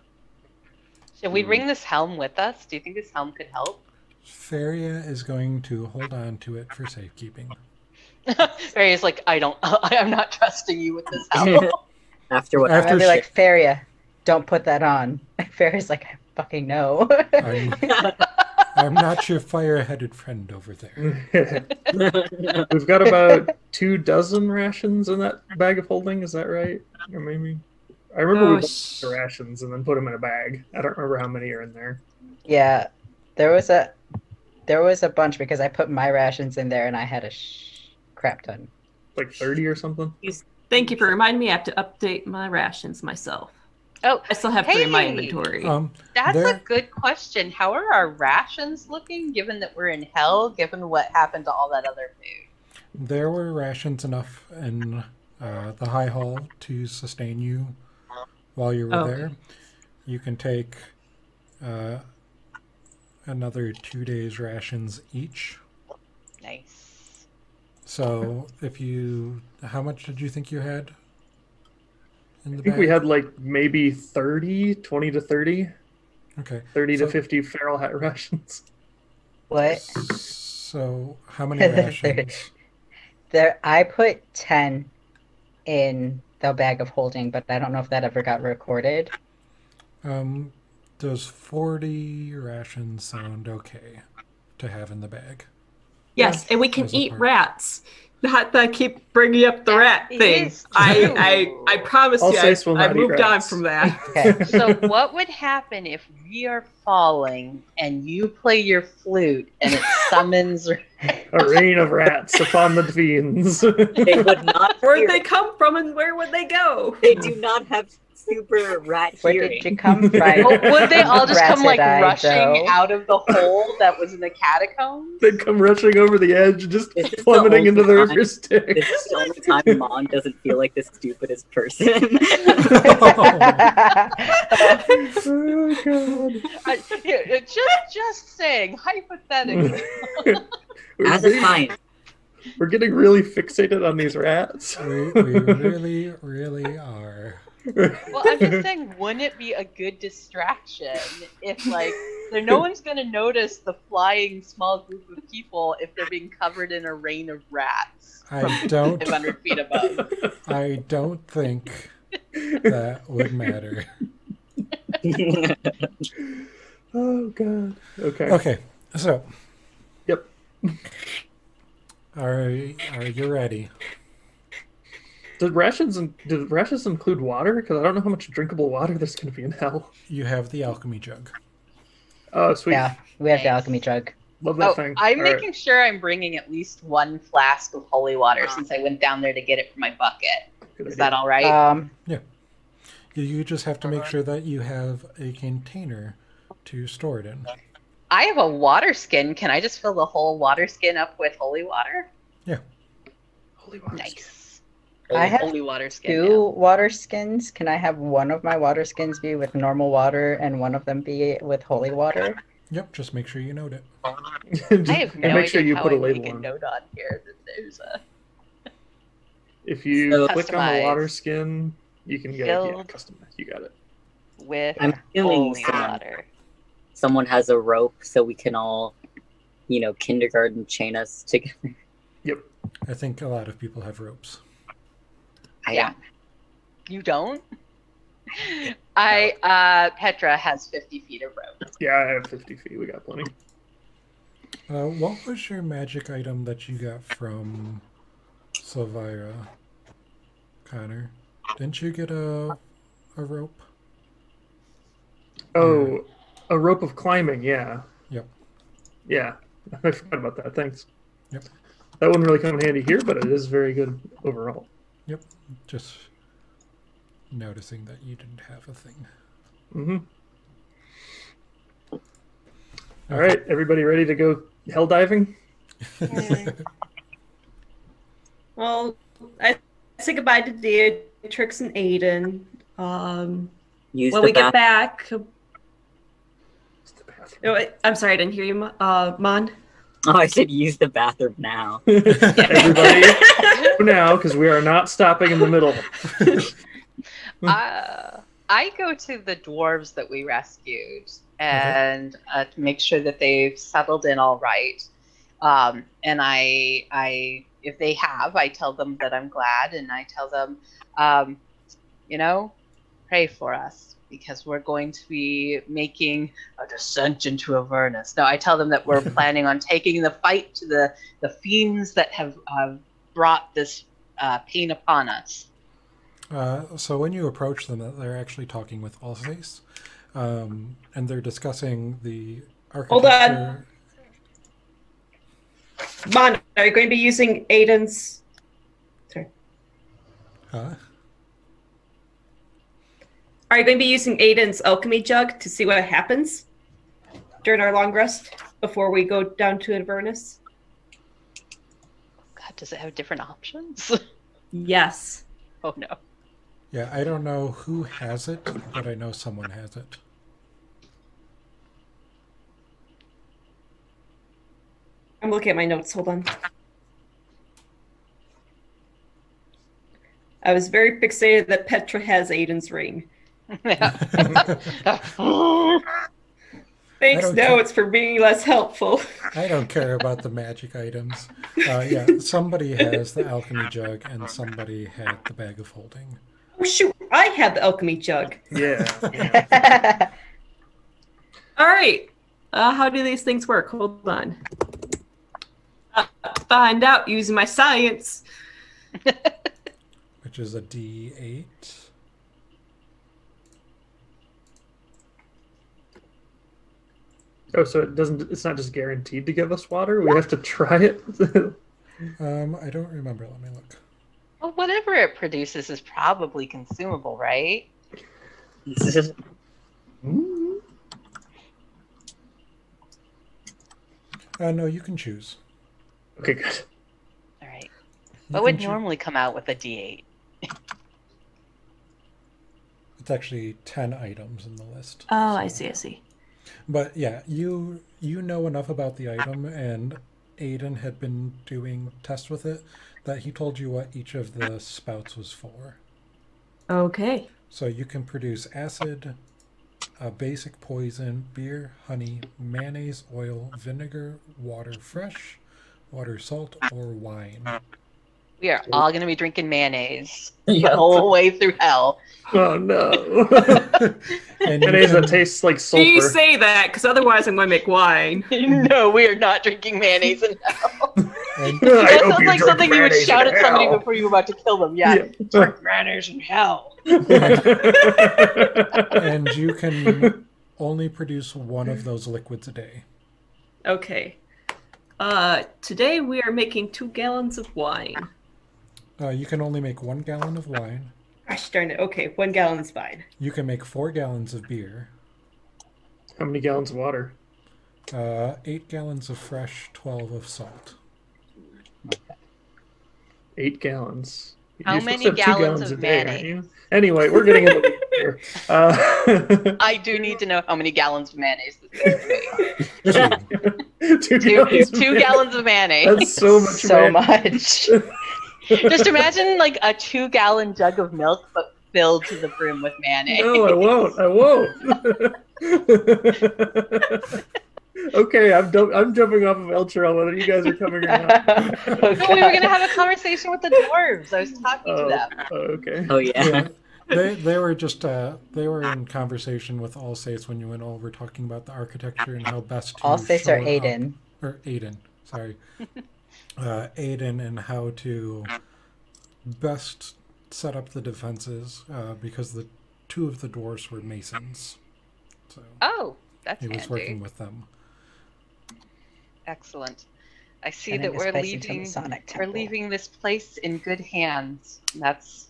Should we bring this helm with us? Do you think this helm could help? Feria is going to hold on to it for safekeeping. Barry's like, I'm not trusting you with this helm. After what? After I'd be like, Feria, don't put that on. Feria's like, I fucking know. I'm not your fire-headed friend over there. We've got about 24 rations in that bag of holding. Is that right? Or maybe I remember we bought the rations and then put them in a bag. I don't remember how many are in there. Yeah, there was a bunch because I put my rations in there and I had a crap ton. Like 30 or something. Thank you for reminding me. I have to update my rations myself. Oh, I still have 3 in my inventory. That's a good question. How are our rations looking, given that we're in hell, given what happened to all that other food? There were rations enough in the high hall to sustain you while you were there. You can take another 2 days rations each. Nice. So how much did you think you had? I think we had like maybe 20 to 30. Okay. 30 to 50 feral hat rations. What? So how many rations? I put 10 in the bag of holding, but I don't know if that ever got recorded. Does 40 rations sound okay to have in the bag? Yes, and we can eat rats. Not that I keep bringing up the rat thing. I promise you, I moved on from that. Okay. So what would happen if we are falling and you play your flute and it summons a rain of rats upon the fiends? They would not. Where'd they come from and where would they go? They do not have super rat Where hearing. did you come from? Would they all just come like Ratchet-eyed, rushing though. out of the hole that was in the catacombs? They'd come rushing over the edge, just This is plummeting the into the only river Styx. This is the only time Mon doesn't feel like the stupidest person. Oh, God. Just saying, hypothetically. As a science. We're getting really fixated on these rats. We really, really are. Well, I'm just saying, wouldn't it be a good distraction if, like, no one's going to notice the flying small group of people if they're being covered in a rain of rats I don't 500 feet above? I don't think that would matter. Oh, God. Okay. Okay, so. Yep. Are you ready? Did rations include water? Because I don't know how much drinkable water there's going to be in hell. You have the alchemy jug. Oh, sweet. Yeah, we have the Nice. alchemy jug. Love that thing. I'm All making sure I'm bringing at least 1 flask of holy water since I went down there to get it for my bucket. Good Is idea. that all right? You just have to make sure that you have a container to store it in. I have a water skin. Can I just fill the whole water skin up with holy water? Holy water. Nice. I have holy water skin. 2 water skins. Can I have one of my water skins be with normal water and one of them be with holy water? Yep, just make sure you note it. I have no and make sure idea you how put a I label make a on. note on here that there's a If you So- click on the water Customize. skin, you can get Filled. custom. You got it. with I'm assuming holy water. someone has a rope so we can all, kindergarten chain us together. I think a lot of people have ropes. Yeah. You don't? Petra has 50 feet of rope. Yeah, I have 50 feet. We got plenty. What was your magic item that you got from Silvira, Connor? Didn't you get a rope? Oh, a rope of climbing. Yeah. Yep. Yeah. I forgot about that. Thanks. Yep. That wouldn't really come in handy here, but it is very good overall. Yep. Just noticing that you didn't have a thing. Mm-hmm. All right, everybody ready to go hell diving? Well, I say goodbye to Beatrix and Aiden. Use When the we get bathroom. back. Oh, I'm sorry, I didn't hear you, Mon. Oh, I said use the bathroom now. Everybody, now, because we are not stopping in the middle. I go to the dwarves that we rescued and to make sure that they've settled in all right. And I, if they have, I tell them that I'm glad, and I tell them, pray for us because we're going to be making a descent into Avernus. No, I tell them that we're planning on taking the fight to the fiends that have brought this pain upon us. So when you approach them, they're actually talking with Alsace, and they're discussing the architecture. Hold on. Mon, are you going to be using Aiden's... Sorry. Huh? Are you going to be using Aiden's alchemy jug to see what happens during our long rest before we go down to Avernus? God, does it have different options? Yes. Oh, no. Yeah, I don't know who has it, but I know someone has it. I'm looking at my notes. Hold on. I was very fixated that Petra has Aiden's ring. Thanks, no, it's for being less helpful. I don't care about the magic items. Yeah, somebody has the alchemy jug and somebody had the bag of holding. Oh, shoot, I had the alchemy jug. Yeah. All right. How do these things work? Hold on. Find out using my science. Which is a D8. Oh, so it's not just guaranteed to give us water? We have to try it? I don't remember. Let me look. Well, whatever it produces is probably consumable, right? No, you can choose. Okay, good. All right. What would normally come out with a D8? It's actually 10 items in the list. Oh, I see. But yeah, you know enough about the item, and Aiden had been doing tests with it, that he told you what each of the spouts was for. Okay. So you can produce acid, basic poison, beer, honey, mayonnaise, oil, vinegar, water fresh, water salt, or wine. We are all going to be drinking mayonnaise the whole way through hell. Oh, no. And Mayonnaise that tastes like sulfur. Do you say that? Because otherwise I'm going to make wine. No, we are not drinking mayonnaise in hell. And That sounds like something you would shout at somebody before you were about to kill them. Yeah. Drink mayonnaise in hell. and you can only produce one of those liquids a day. Okay. Today we are making 2 gallons of wine. You can only make 1 gallon of wine. Gosh darn it. Okay, 1 gallon is fine. You can make 4 gallons of beer. How many gallons of water? 8 gallons of fresh, 12 of salt. 8 gallons. How You're many supposed to have 2 gallons a of day, aren't mayonnaise? you? Anyway, we're getting into the here. I do need to know how many gallons of mayonnaise this is Two. going to be. Two gallons of mayonnaise. That's so much. So mayonnaise. much. Just imagine like a 2-gallon jug of milk, but filled to the brim with mayonnaise. No, I won't. Okay, I'm jumping off of El Trail, whether you guys are coming or not. No, we were going to have a conversation with the dwarves. I was talking to them. Okay. Oh yeah. They were just they were in conversation with Alsace when you went over talking about the architecture and how best to Alsace show or it Aiden? up. Or Aiden, sorry. Aiden, and how to best set up the defenses because the 2 of the dwarves were masons. So Oh, that's he was handy. working with them. Excellent. I see Sending that this we're place into the leaving. Sonic We're Temple. leaving this place in good hands. That's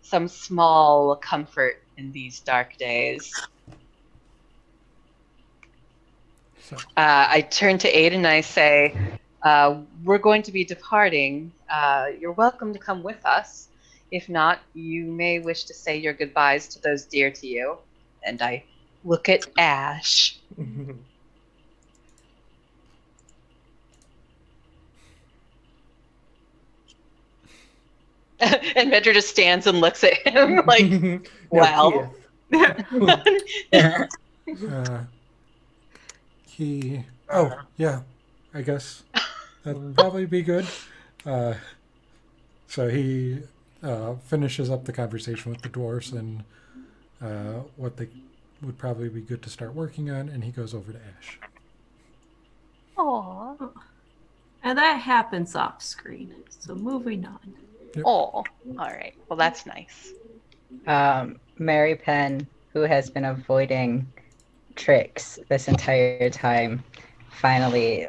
some small comfort in these dark days. So I turn to Aiden and I say, we're going to be departing. You're welcome to come with us. If not, you may wish to say your goodbyes to those dear to you. And I look at Ash. And Medra just stands and looks at him like, Now, wow. Oh, yeah, I guess that'd probably be good. So he finishes up the conversation with the dwarves and what they would probably be good to start working on, and he goes over to Ash. Aww. And that happens off screen. So moving on. Yep. Oh, all right. Well, that's nice. Mary Penn, who has been avoiding Trix this entire time, finally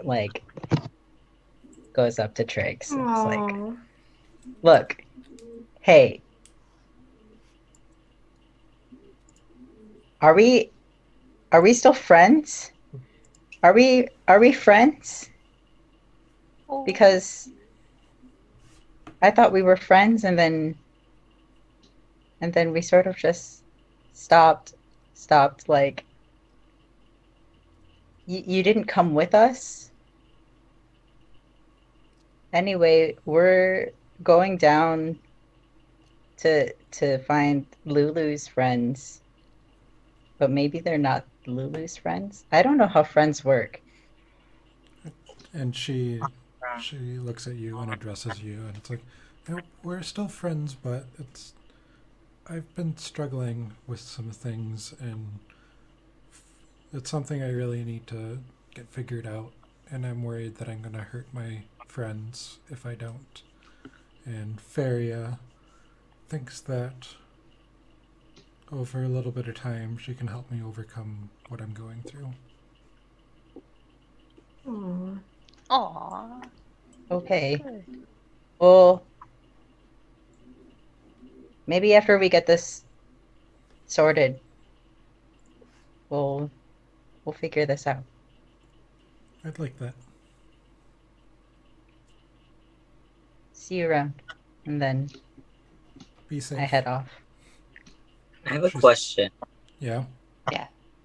goes up to Trix. It's like, look, hey, are we still friends? Are we friends? Because I thought we were friends, and then we sort of just stopped. Like, you didn't come with us. Anyway, we're going down to find Lulu's friends, but maybe they're not Lulu's friends. I don't know how friends work. And she looks at you and addresses you, and it's like, we're still friends, but I've been struggling with some things, and it's something I really need to get figured out, and I'm worried that I'm going to hurt my friends if I don't. And Feria thinks that over a little bit of time, she can help me overcome what I'm going through. Aww. Okay. Well, maybe after we get this sorted, we'll figure this out. I'd like that. See you around. And then Be safe. I head off. I have a question. Yeah?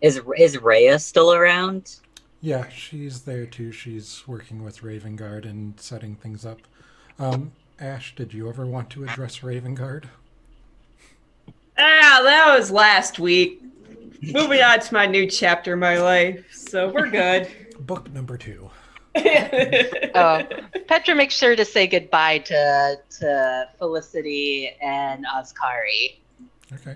Is Rhea still around? Yeah, she's there too. She's working with Ravengard and setting things up. Ash, did you ever want to address Ravengard? That was last week. Moving on to my new chapter in my life. So we're good. Book number 2. Petra makes sure to say goodbye to Felicity and Oskari. Okay.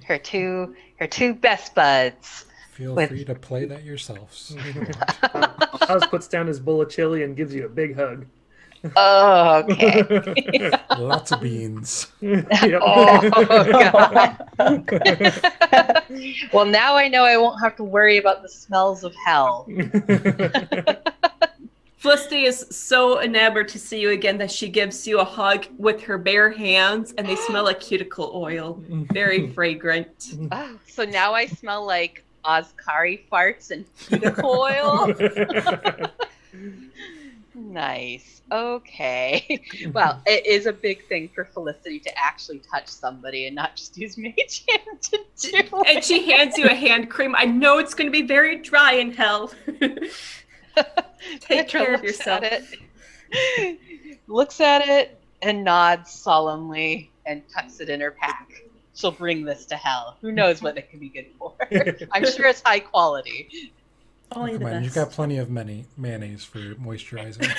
Her two best buds. Feel free to play that yourselves. Oz puts down his bowl of chili and gives you a big hug. Oh, okay. Lots of beans. Yep. Oh, God. Well, now I know I won't have to worry about the smells of hell. Felicity is so enamored to see you again that she gives you a hug with her bare hands, and they smell like cuticle oil. Very fragrant. Oh, so now I smell like Oskari farts and cuticle oil? Nice. Okay. Well, it is a big thing for Felicity to actually touch somebody and not just use mage hand to do it. And she hands you a hand cream. I know it's going to be very dry in hell. Take Petra care of looks yourself. at it, looks at it and nods solemnly and tucks it in her pack. She'll bring this to hell. Who knows what it could be good for? I'm sure it's high quality. Only the Come on, best. you've got plenty of mayonnaise for moisturizing.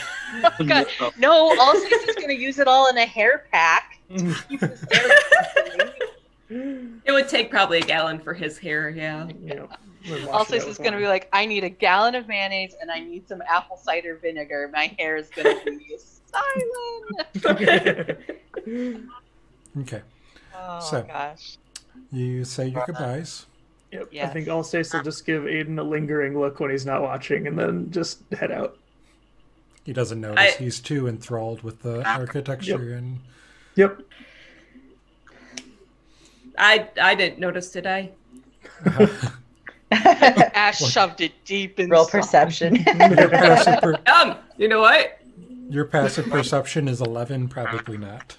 Oh, God. No, Allseas is going to use it all in a hair pack. To keep his hair It would take probably a gallon for his hair, yeah. Allseas is going to be like, I need a gallon of mayonnaise and I need some apple cider vinegar. My hair is going to be silent. Okay. Oh, So- gosh. You say your goodbyes. Yep. Yes. I think Alsace will just give Aiden a lingering look when he's not watching and then just head out. He doesn't notice. He's too enthralled with the architecture and Yep. I didn't notice, did I? Ash shoved it deep in Roll perception. You know what? your passive perception is 11. Probably not.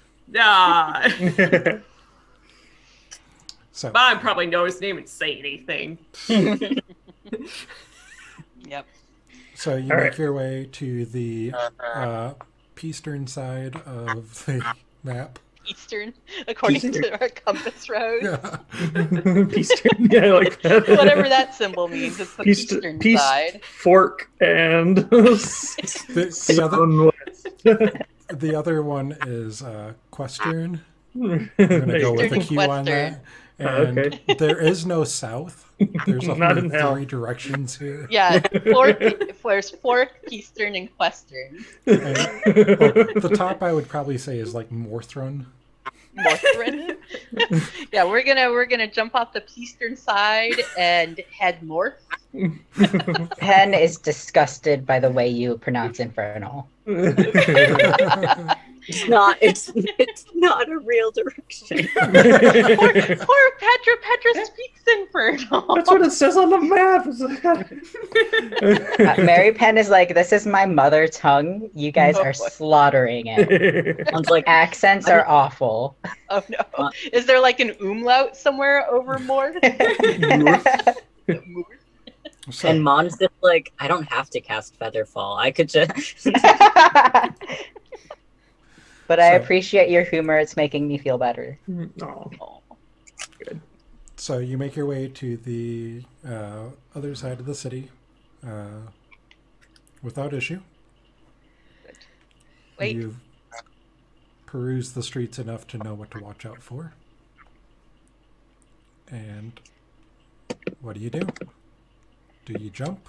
So Mom probably knows, didn't even say anything. Yep. So you All make right. your way to the eastern side of the map. Eastern, according to our compass rose. Yeah. Eastern, yeah, I like that. Whatever that symbol means, it's the eastern side. Fork, and The other one is Questern. I'm going to go with a Q on that. And there is no south. There's only 3 directions here. Yeah, there's Fork, Eastern, and Questern. The top I would probably say is like Morthron. Morthron? Yeah, we're gonna jump off the Eastern side and head north. Pen is disgusted by the way you pronounce infernal. It's not a real direction. Poor Petra speaks infernal. That's what it says on the map. Mary Penn is like, this is my mother tongue. You guys are slaughtering it. Sounds like Accents are awful. Oh no. Is there like an umlaut somewhere over Morth? And Mon's just like, I don't have to cast Featherfall. I could just. But I appreciate your humor. It's making me feel better. Oh, good. So you make your way to the other side of the city without issue. Wait. You've perused the streets enough to know what to watch out for. And what do? Do you jump?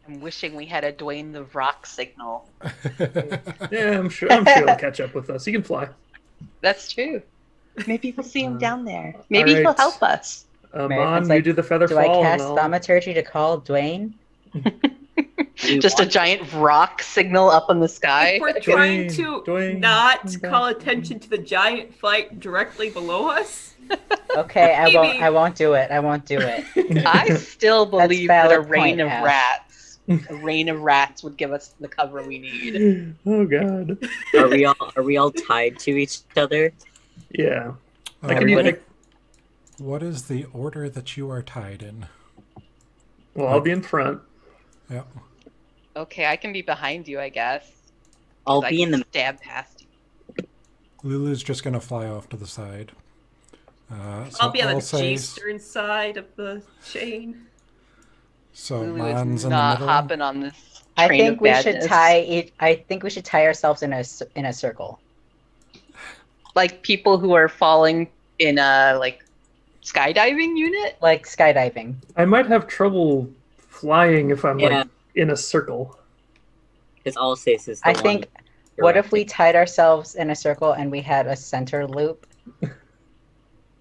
I'm wishing we had a Dwayne the Rock signal. Yeah, I'm sure he'll catch up with us. He can fly. That's true. Maybe we'll see him down there. Maybe he'll help us. Mon, you do the feather do fall. Do I cast thaumaturgy to call Dwayne? Just a giant rock signal up in the sky. If we're trying to not call attention to the giant fight directly below us. Okay, I won't do it. I won't do it. I still believe that a rain of Ash. rats would give us the cover we need. Oh god. Are we all tied to each other? Yeah. What is the order that you are tied in? Well, I'll be in front. Yeah. Okay, I can be behind you, I guess. I'll be in the stab past you. Lulu's just gonna fly off to the side. So I'll be on the eastern side of the chain. So Lulu Mon's is in the not middle. hopping on this. I train think of we madness. should tie. I think we should tie ourselves in a circle. Like people who are falling in a skydiving unit. Like skydiving. I might have trouble flying if I'm like in a circle. Because Alsace is the I think. What if we tied ourselves in a circle and we had a center loop,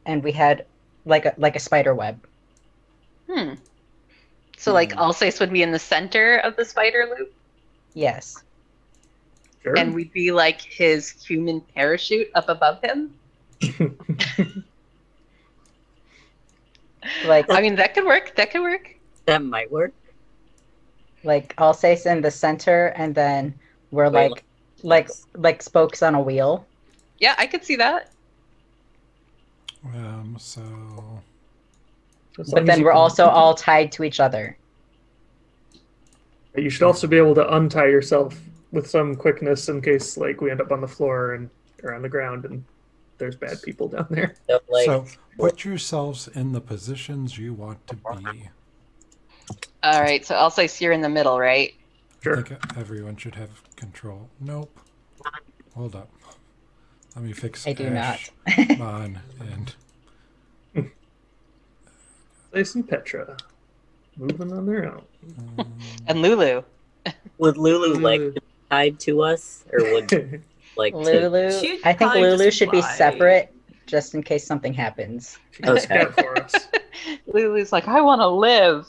and we had like a spider web? So Alsace would be in the center of the spider loop, Yes. Sure. and we'd be like his human parachute up above him. I mean, that could work. That could work. That might work. Like Alsace in the center, and then we're like spokes on a wheel. Yeah, I could see that. So. But then we're also all tied to each other. You should also be able to untie yourself with some quickness in case we end up on the floor or on the ground and there's bad people down there. So put yourselves in the positions you want to be. All right, so Alsace, you're in the middle, right? Sure. I think everyone should have control. Nope. Hold up. Let me fix I do Ash, not. Mon, and... Lace and Petra. Moving on their own. And Lulu. Would Lulu be tied to us, or would Lulu? I think Lulu should be separate, just in case something happens. She can scout for us. Lulu's like, I want to live.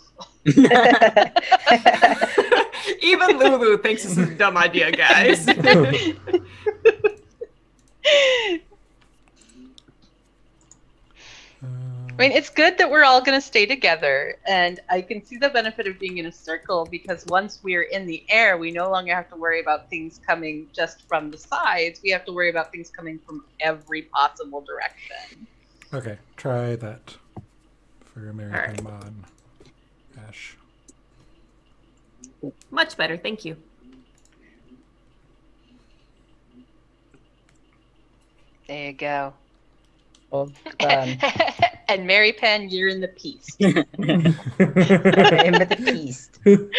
Even Lulu thinks this is a dumb idea, guys. I mean, it's good that we're all going to stay together, and I can see the benefit of being in a circle because once we're in the air, we no longer have to worry about things coming just from the sides. We have to worry about things coming from every possible direction. Okay, try that for American Mon. Ash. Much better, thank you. There you go. Well, And Mary Penn, you're in the Peast. I'm in the Peast.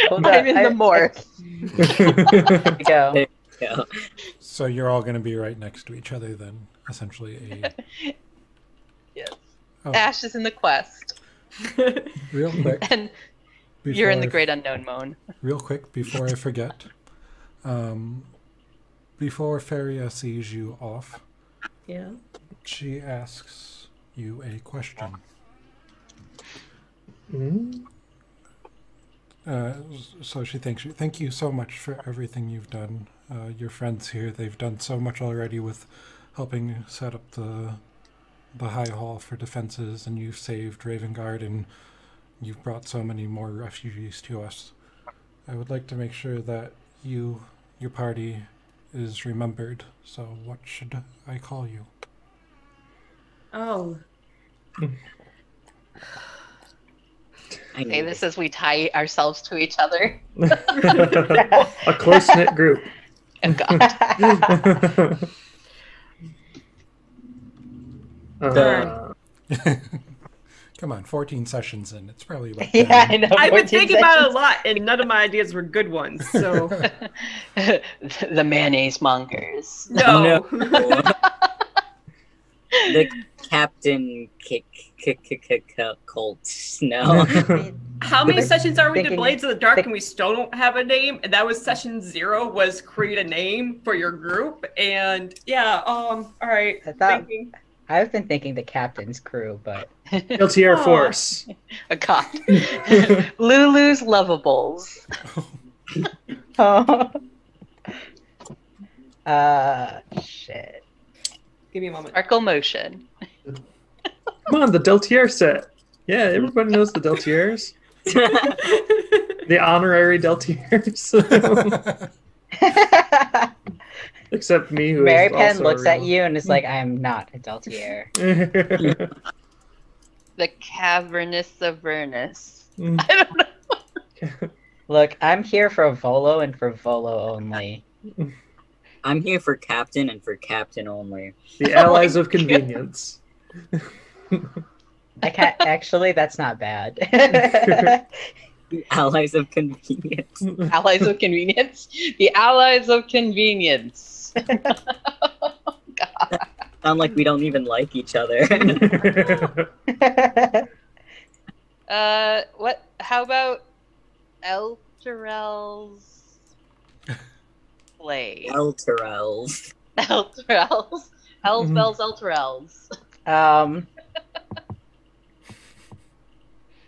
Hold I'm on, in the Morth. There you go. There you go. So you're all going to be right next to each other then, essentially. Yes. Oh. Ash is in the Quest. Real quick. And you're in the Great Unknown, Moan. Real quick, before I forget. Before Feria sees you off, Yeah. she asks you a question. Mm. So she thanks you. Thank you so much for everything you've done. Your friends here, they've done so much already with helping set up the High Hall for defenses, and you've saved Ravengard, and you've brought so many more refugees to us. I would like to make sure that your party is remembered. So what should I call you? Oh. I Say knew this as we tie ourselves to each other. A close-knit group. Oh, God. Come on, 14 sessions in. It's probably about Yeah, 10. I know. I've been 14 thinking about it a sessions. lot, and none of my ideas were good ones. So The mayonnaise mongers. no. the Captain Colts. No. How many sessions are we to Thinking- Blades of the Dark, and we still don't have a name? And that was session 0. Was create a name for your group, and yeah. All right. I thought- Thinking. I've been thinking the captain's crew, but Guilty Air Aw. Force. A God. Lulu's Lovables. oh, shit. Give me a moment. Sparkle Motion. Come on, the Deltier set. Yeah, everybody knows the Deltiers. The honorary Deltiers. Except me, who Mary is Penn also looks at real. you and is like, "I'm not a Deltier." The Cavernous Avernus. Mm. I don't know. Look, I'm here for Volo and for Volo only. I'm here for Captain and for Captain only. The Allies of Convenience. I can't actually. That's not bad. Allies of Convenience. Allies of Convenience. The Allies of Convenience. Sound like we don't even like each other. What? How about Elturel's Play? Elturels. Elturel's. Elspells Elturel's.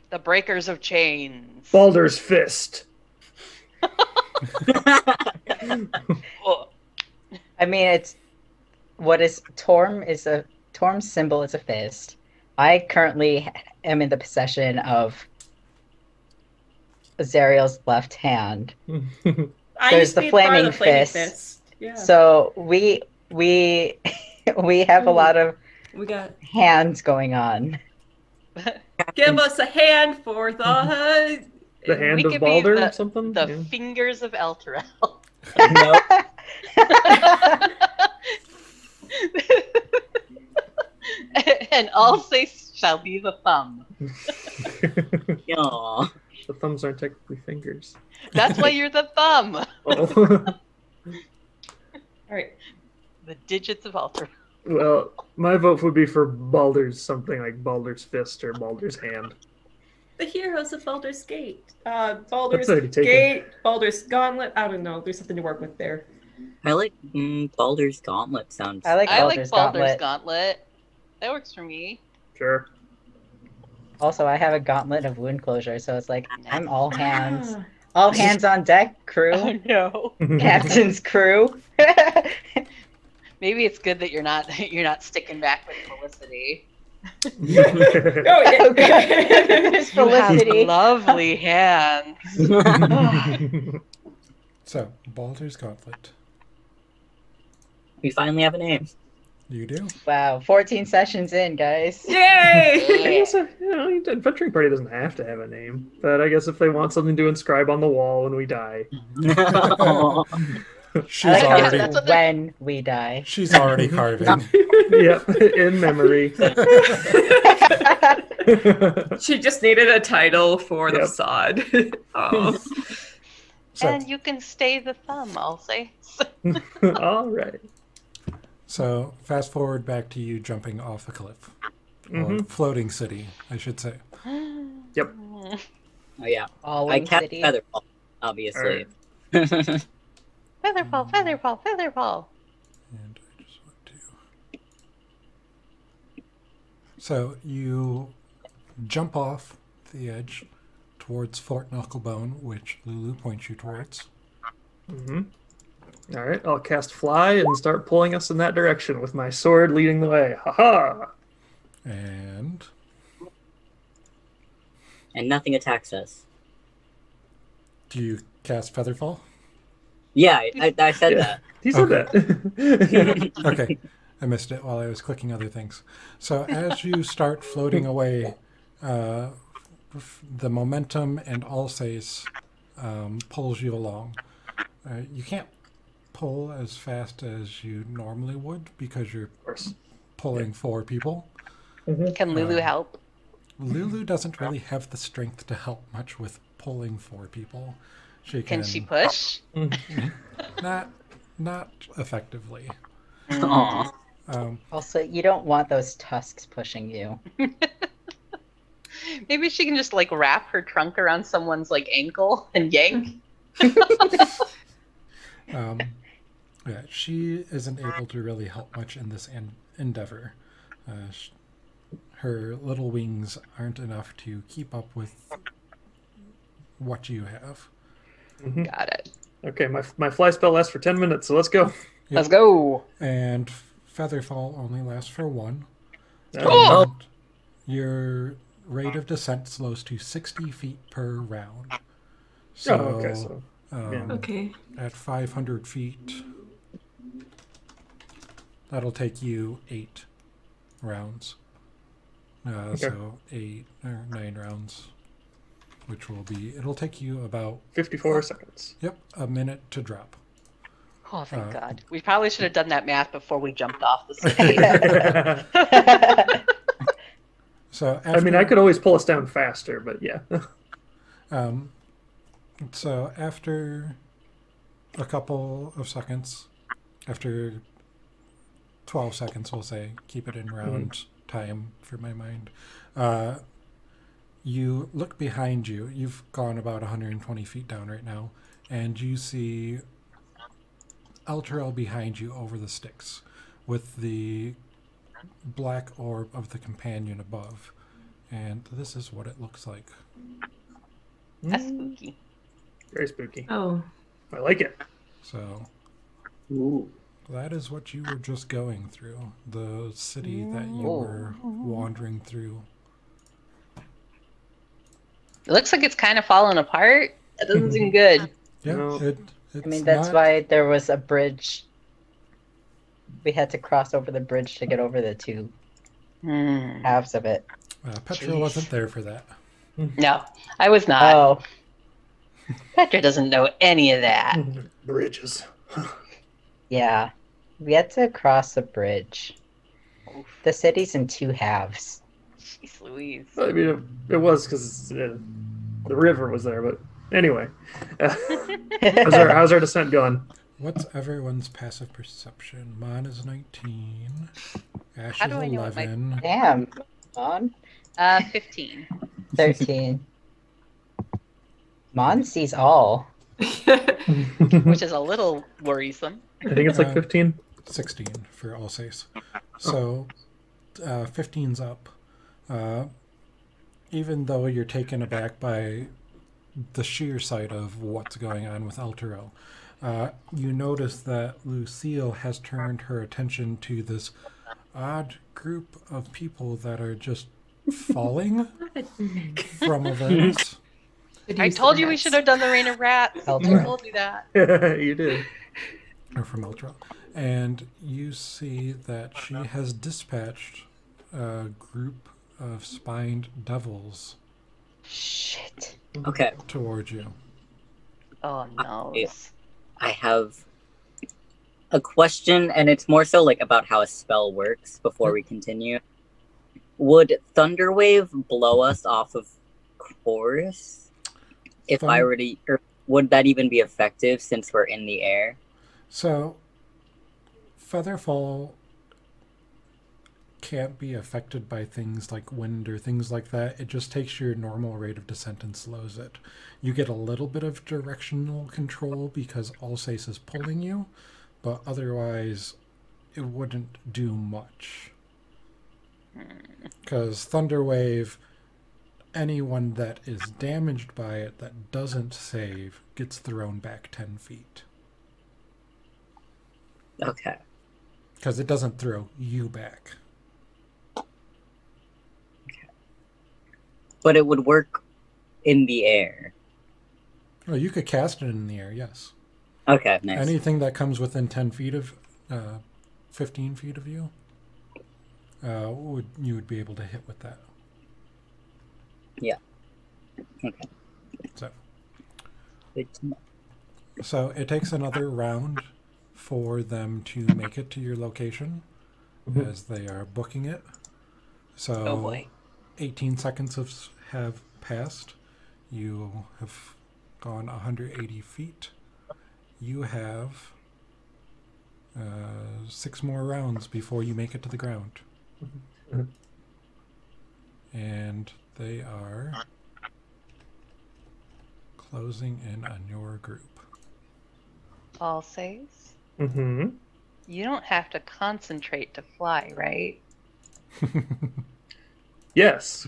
The Breakers of Chains. Baldur's Fist. Oh, I mean, it's what is Torm's symbol is a fist. I currently am in the possession of Azariel's left hand. I There's used to the be part of flaming the flaming fist. Yeah. So we we have a lot of We got. hands going on. Give us a hand for the. The Hand We of could be Baldur the- or something? the Yeah. Fingers of Elturel. No. And all say shall be the thumb. Aw. The thumbs aren't technically fingers. That's why you're the thumb. Oh. All right. The digits of Elturel. Well, my vote would be for Baldur's something like Baldur's Fist or Baldur's Hand. The heroes of Baldur's Gate. Baldur's That's already taken. Gate, Baldur's Gauntlet. I don't know. There's something to work with there. I like Baldur's Gauntlet sounds. I like I Baldur's like Baldur's Gauntlet. Gauntlet. That works for me. Sure. Also, I have a gauntlet of wound closure, so it's like I'm all hands. Ah. All hands on deck, crew. Oh no. Captain's crew. Maybe it's good that you're not sticking back with Felicity. Oh, yeah. Okay. You have Felicity. lovely hands. So, Baldur's Gauntlet. We finally have a name. You do? Wow, 14 sessions in, guys. I Yay! guess adventuring party doesn't have to have a name, but I guess if they want something to inscribe on the wall when we die, She's I like already that's what when we die. she's already carving. Yep, in memory. She just needed a title for the Yep. facade. Oh. So, And you can stay the thumb, I'll say. All right. so fast forward back to you jumping off a cliff. Or floating city, I should say. Yep. Oh yeah, I Falling cast city. Featherfall, obviously. Featherfall, featherfall, featherfall. And I just want to. So you jump off the edge towards Fort Knucklebone, which Lulu points you towards. All right, I'll cast Fly and start pulling us in that direction with my sword leading the way. Ha-ha! And And nothing attacks us. do you cast Featherfall? Yeah, I said that. He said that. Okay, I missed it while I was clicking other things. So as you start floating away, the momentum and Alsace pulls you along. You can't pull as fast as you normally would because you're Of course. pulling 4 people. Can Lulu help? Lulu doesn't really have the strength to help much with pulling 4 people. She Can she push? not effectively. Aw. Also, you don't want those tusks pushing you. Maybe she can just like wrap her trunk around someone's like ankle and yank. Yeah, she isn't able to really help much in this endeavor. Her little wings aren't enough to keep up with what you have. Got it. Okay, my fly spell lasts for 10 minutes, so let's go. Let's go. And Featherfall only lasts for 1. Oh! And your rate of descent slows to 60 feet per round. So, okay, so yeah. Okay. at 500 feet, that'll take you 8 rounds. So 8 or 9 rounds, which will be, it'll take you about, 54 seconds. a minute to drop. Oh, thank God. We probably should have done that math before we jumped off the stage. So after, I mean, I could always pull us down faster, but yeah. So after a couple of seconds, after 12 seconds, we'll say, keep it in round time for my mind. You look behind you. You've gone about 120 feet down right now, and you see Elturel behind you over the sticks with the black orb of the companion above. And this is what it looks like. That's spooky. Very spooky. Oh. I like it. So Ooh. that is what you were just going through. The city that you were wandering through. It looks like it's kind of falling apart. That doesn't seem good. Yeah, No. it's I mean, that's not- why there was a bridge. We had to cross over the bridge to get over the 2 halves of it. Petra Jeez. wasn't there for that. No, I was not. Oh, Petra doesn't know any of that. Bridges. yeah. We had to cross a bridge. The city's in 2 halves. Jeez Louise. I mean, it was because the river was there, but anyway. How's our descent going? What's everyone's passive perception? Mon is 19. Ash How is do I know what my- 11. Damn. On 15. 13. Mon sees all. Which is a little worrisome. I think it's like 15. 16 for Alsace. So 15's up. Even though you're taken aback by the sheer sight of what's going on with Elturel, you notice that Lucille has turned her attention to this odd group of people that are just falling from Avernus. I told you we should have done the Rain of Rats. I Elder. told you that. You did. Or from Elturel. And you see that she has dispatched a group of spined devils Shit. Okay, towards you. Oh no. I have a question, and it's more so like about how a spell works before we continue. Would Thunderwave blow us off of course if I were to, or would that even be effective since we're in the air? So, Featherfall can't be affected by things like wind or things like that. It just takes your normal rate of descent and slows it. You get a little bit of directional control because Alsace is pulling you, but otherwise it wouldn't do much. Because Thunderwave, anyone that is damaged by it that doesn't save gets thrown back 10 feet. Okay. Because it doesn't throw you back. But it would work in the air. Oh, you could cast it in the air, yes. Okay, nice. Anything that comes within 10 feet of, 15 feet of you, you would be able to hit with that. Yeah. Okay. So it takes another round for them to make it to your location as they are booking it. So Oh boy. 18 seconds have passed. You have gone 180 feet. You have 6 more rounds before you make it to the ground. And they are closing in on your group. Alsace, Mm-hmm. you don't have to concentrate to fly, right? Yes.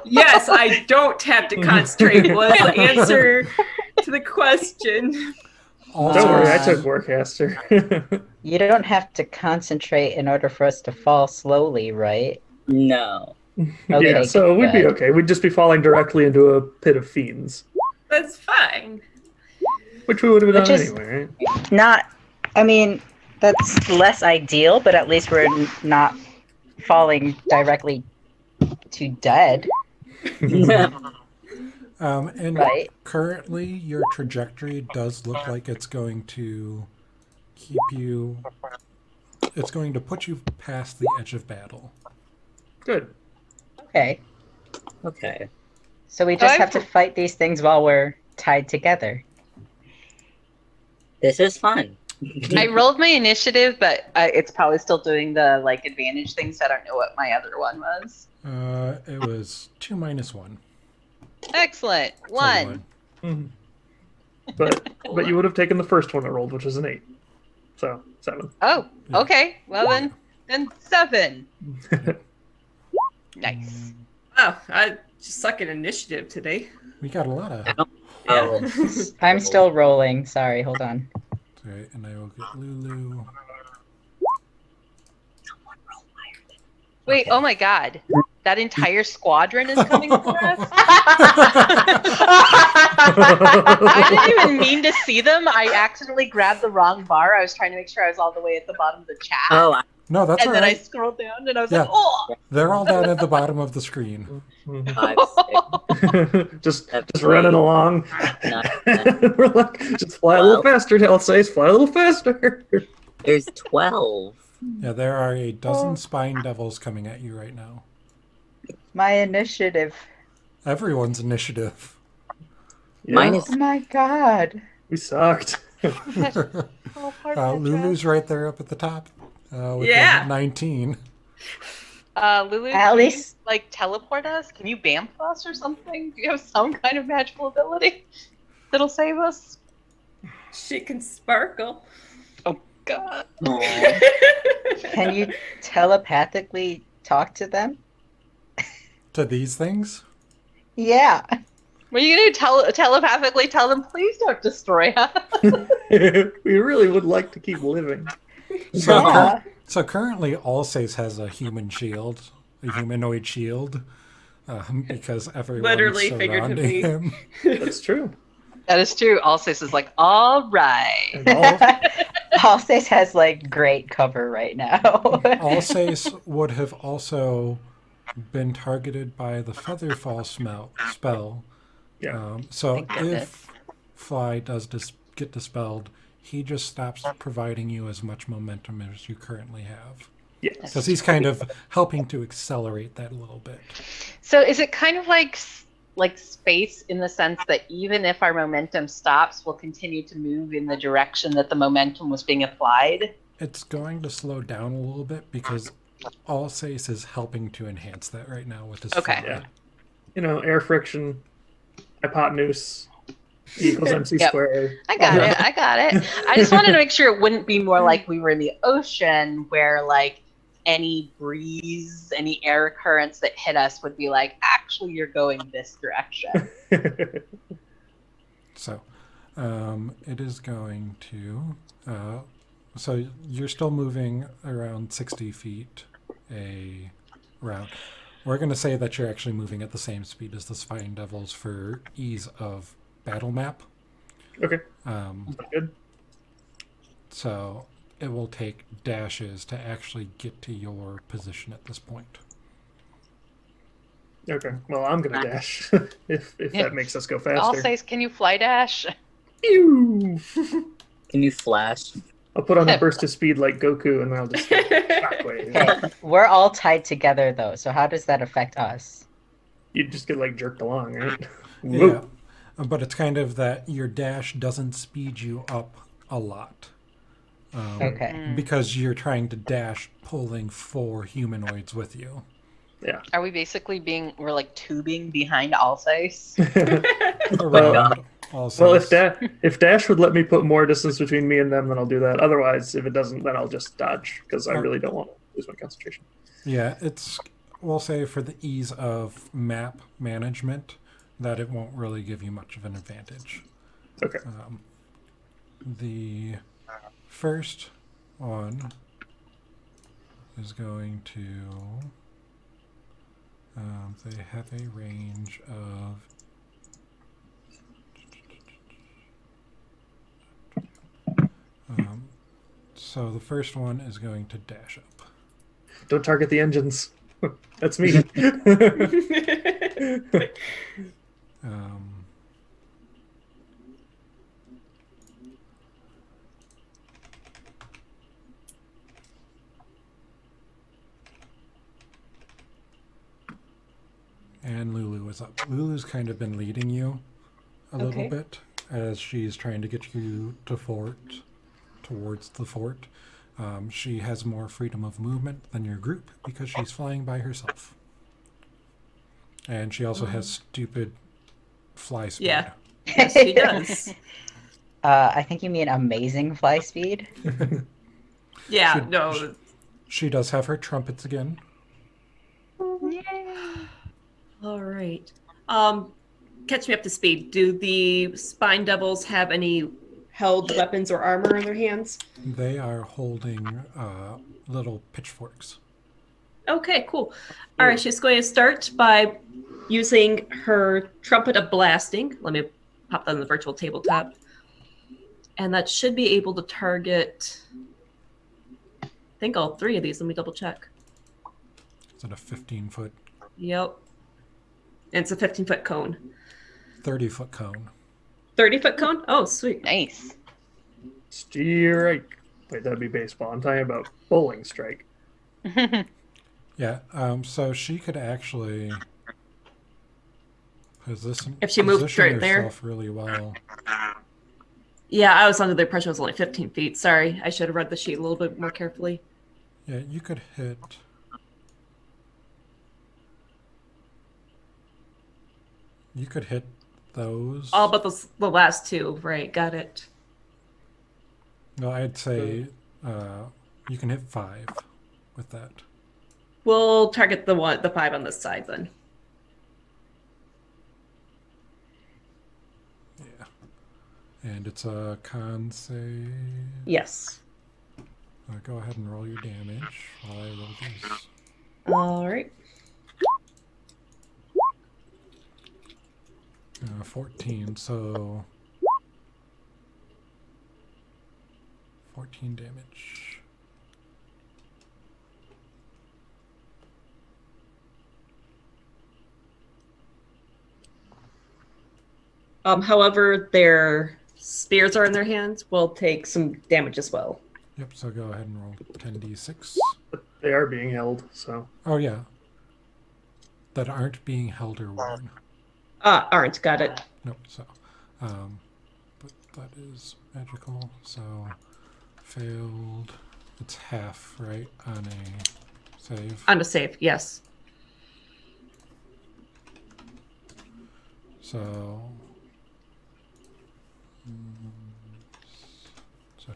Yes, I don't have to concentrate was the answer to the question. Don't worry, I took Warcaster. You don't have to concentrate in order for us to fall slowly, right? No. Okay, Yeah, so we'd be good. okay. We'd just be falling directly into a pit of fiends, That's fine. which we would have done Which is- anyway, right? Not, I mean, that's less ideal, but at least we're not falling directly to dead, And right? currently, your trajectory does look like it's going to keep you... It's going to put you past the edge of battle. Good. Okay. Okay. So we just I've- have to fight these things while we're tied together. This is fun. I rolled my initiative, but it's probably still doing the like advantage thing, so I don't know what my other one was. It was 2 minus 1. Excellent. So 1. Mhm. But you would have taken the first one that rolled, which was an 8. So 7. Oh, Yeah. okay. Well then 7. Nice. Oh, I just suck at initiative today. We got a lot of... Oh. I'm still rolling. Sorry, hold on. Right, and I will get Lulu. Wait, oh my god. That entire squadron is coming for us? I didn't even mean to see them. I accidentally grabbed the wrong bar. I was trying to make sure I was all the way at the bottom of the chat. Oh, No, that's and all then I right. scrolled down and I was Yeah. like, oh! They're all down at the bottom of the screen. 5, 6, just running along. 9, We're like, just fly a little faster, Alsace. Fly a little faster. There's 12. Yeah, there are a dozen spine devils coming at you right now. My initiative. Everyone's initiative. Yeah, Mine is Oh my god. we sucked. Lulu's right there up at the top. With Yeah. 19. Lulu, At can least- you, like, teleport us? Can you bamf us or something? Do you have some kind of magical ability that'll save us? She can sparkle. God. Can you telepathically talk to them? To these things? Yeah. What are you going to telepathically tell them, please don't destroy us? We really would like to keep living. So, Yeah. so currently, Alsace has a human shield, a humanoid shield, because everyone's Literally, surrounding figuratively. him. That's true. That is true. Alsace is like, all right. And all, Alsace has like great cover right now. Alsace would have also been targeted by the Featherfall spell. Yeah. So Thank goodness. if Fly does get dispelled, he just stops providing you as much momentum as you currently have. Yes. Because he's kind of helping to accelerate that a little bit. So is it kind of like space in the sense that even if our momentum stops, we'll continue to move in the direction that the momentum was being applied? It's going to slow down a little bit because Alsace is helping to enhance that right now with his Okay. fly. Yeah. You know, air friction, hypotenuse, equals MC Yep. squared. I got it. I just wanted to make sure it wouldn't be more like we were in the ocean where like any breeze, any air currents that hit us would be like, actually, you're going this direction. So it is going to... so you're still moving around 60 feet around. We're going to say that you're actually moving at the same speed as the Spine Devils for ease of battle map. Okay. Good. So it will take dashes to actually get to your position at this point. Okay. Well, I'm gonna dash if that makes us go faster. I'll say, can you fly dash? Pew! Can you flash? I'll put on a burst of speed like Goku, and then I'll just shockwave. Okay, we're all tied together though, so how does that affect us? You just get like jerked along, right? Yeah. Whoop. But it's kind of that your dash doesn't speed you up a lot. Okay. Because you're trying to dash pulling 4 humanoids with you. Yeah. Are we basically we're like tubing behind Alsace? Around Well, if Dash would let me put more distance between me and them, then I'll do that. Otherwise, if it doesn't, then I'll just dodge because I really don't want to lose my concentration. Yeah, we'll say for the ease of map management that it won't really give you much of an advantage. Okay. The first one is going to... they have a range of... so the first one is going to dash up. Don't target the engines. That's me. And Lulu is up. Lulu's kind of been leading you a little bit as she's trying to get you towards the fort. She has more freedom of movement than your group because she's flying by herself. And she also has stupid fly speed. Yeah. Yes, she does. I think you mean amazing fly speed. Yeah, no. She does have her trumpets again. All right. Catch me up to speed. Do the Spine Devils have any held weapons or armor in their hands? They are holding little pitchforks. Okay, cool. All right, she's going to start by using her trumpet of blasting. Let me pop that on the virtual tabletop. And that should be able to target, I think, all 3 of these. Let me double check. Is it a 15-foot? Yep. And it's a 15-foot cone. 30-foot cone. 30-foot cone? Oh, sweet. Nice. Strike. Wait, that'd be baseball. I'm talking about bowling strike. Yeah, so she could actually position If she moved straight herself there. really well. Yeah, I was under the impression it was only 15 feet. Sorry, I should have read the sheet a little bit more carefully. Yeah, you could hit... You could hit those. All but the last 2. Right, got it. No, I'd say you can hit 5 with that. We'll target the 5 on this side then. Yeah. And it's a con save. Yes. Go ahead and roll your damage while I roll these. All right. 14, so 14 damage. However, their spears are in their hands, will take some damage as well. Yep, so go ahead and roll 10d6. They are being held, so. Oh, yeah. That aren't being held or worn. Aren't, got it. Nope, so. But that is magical, so failed. It's half, right, on a save? On a save, yes. So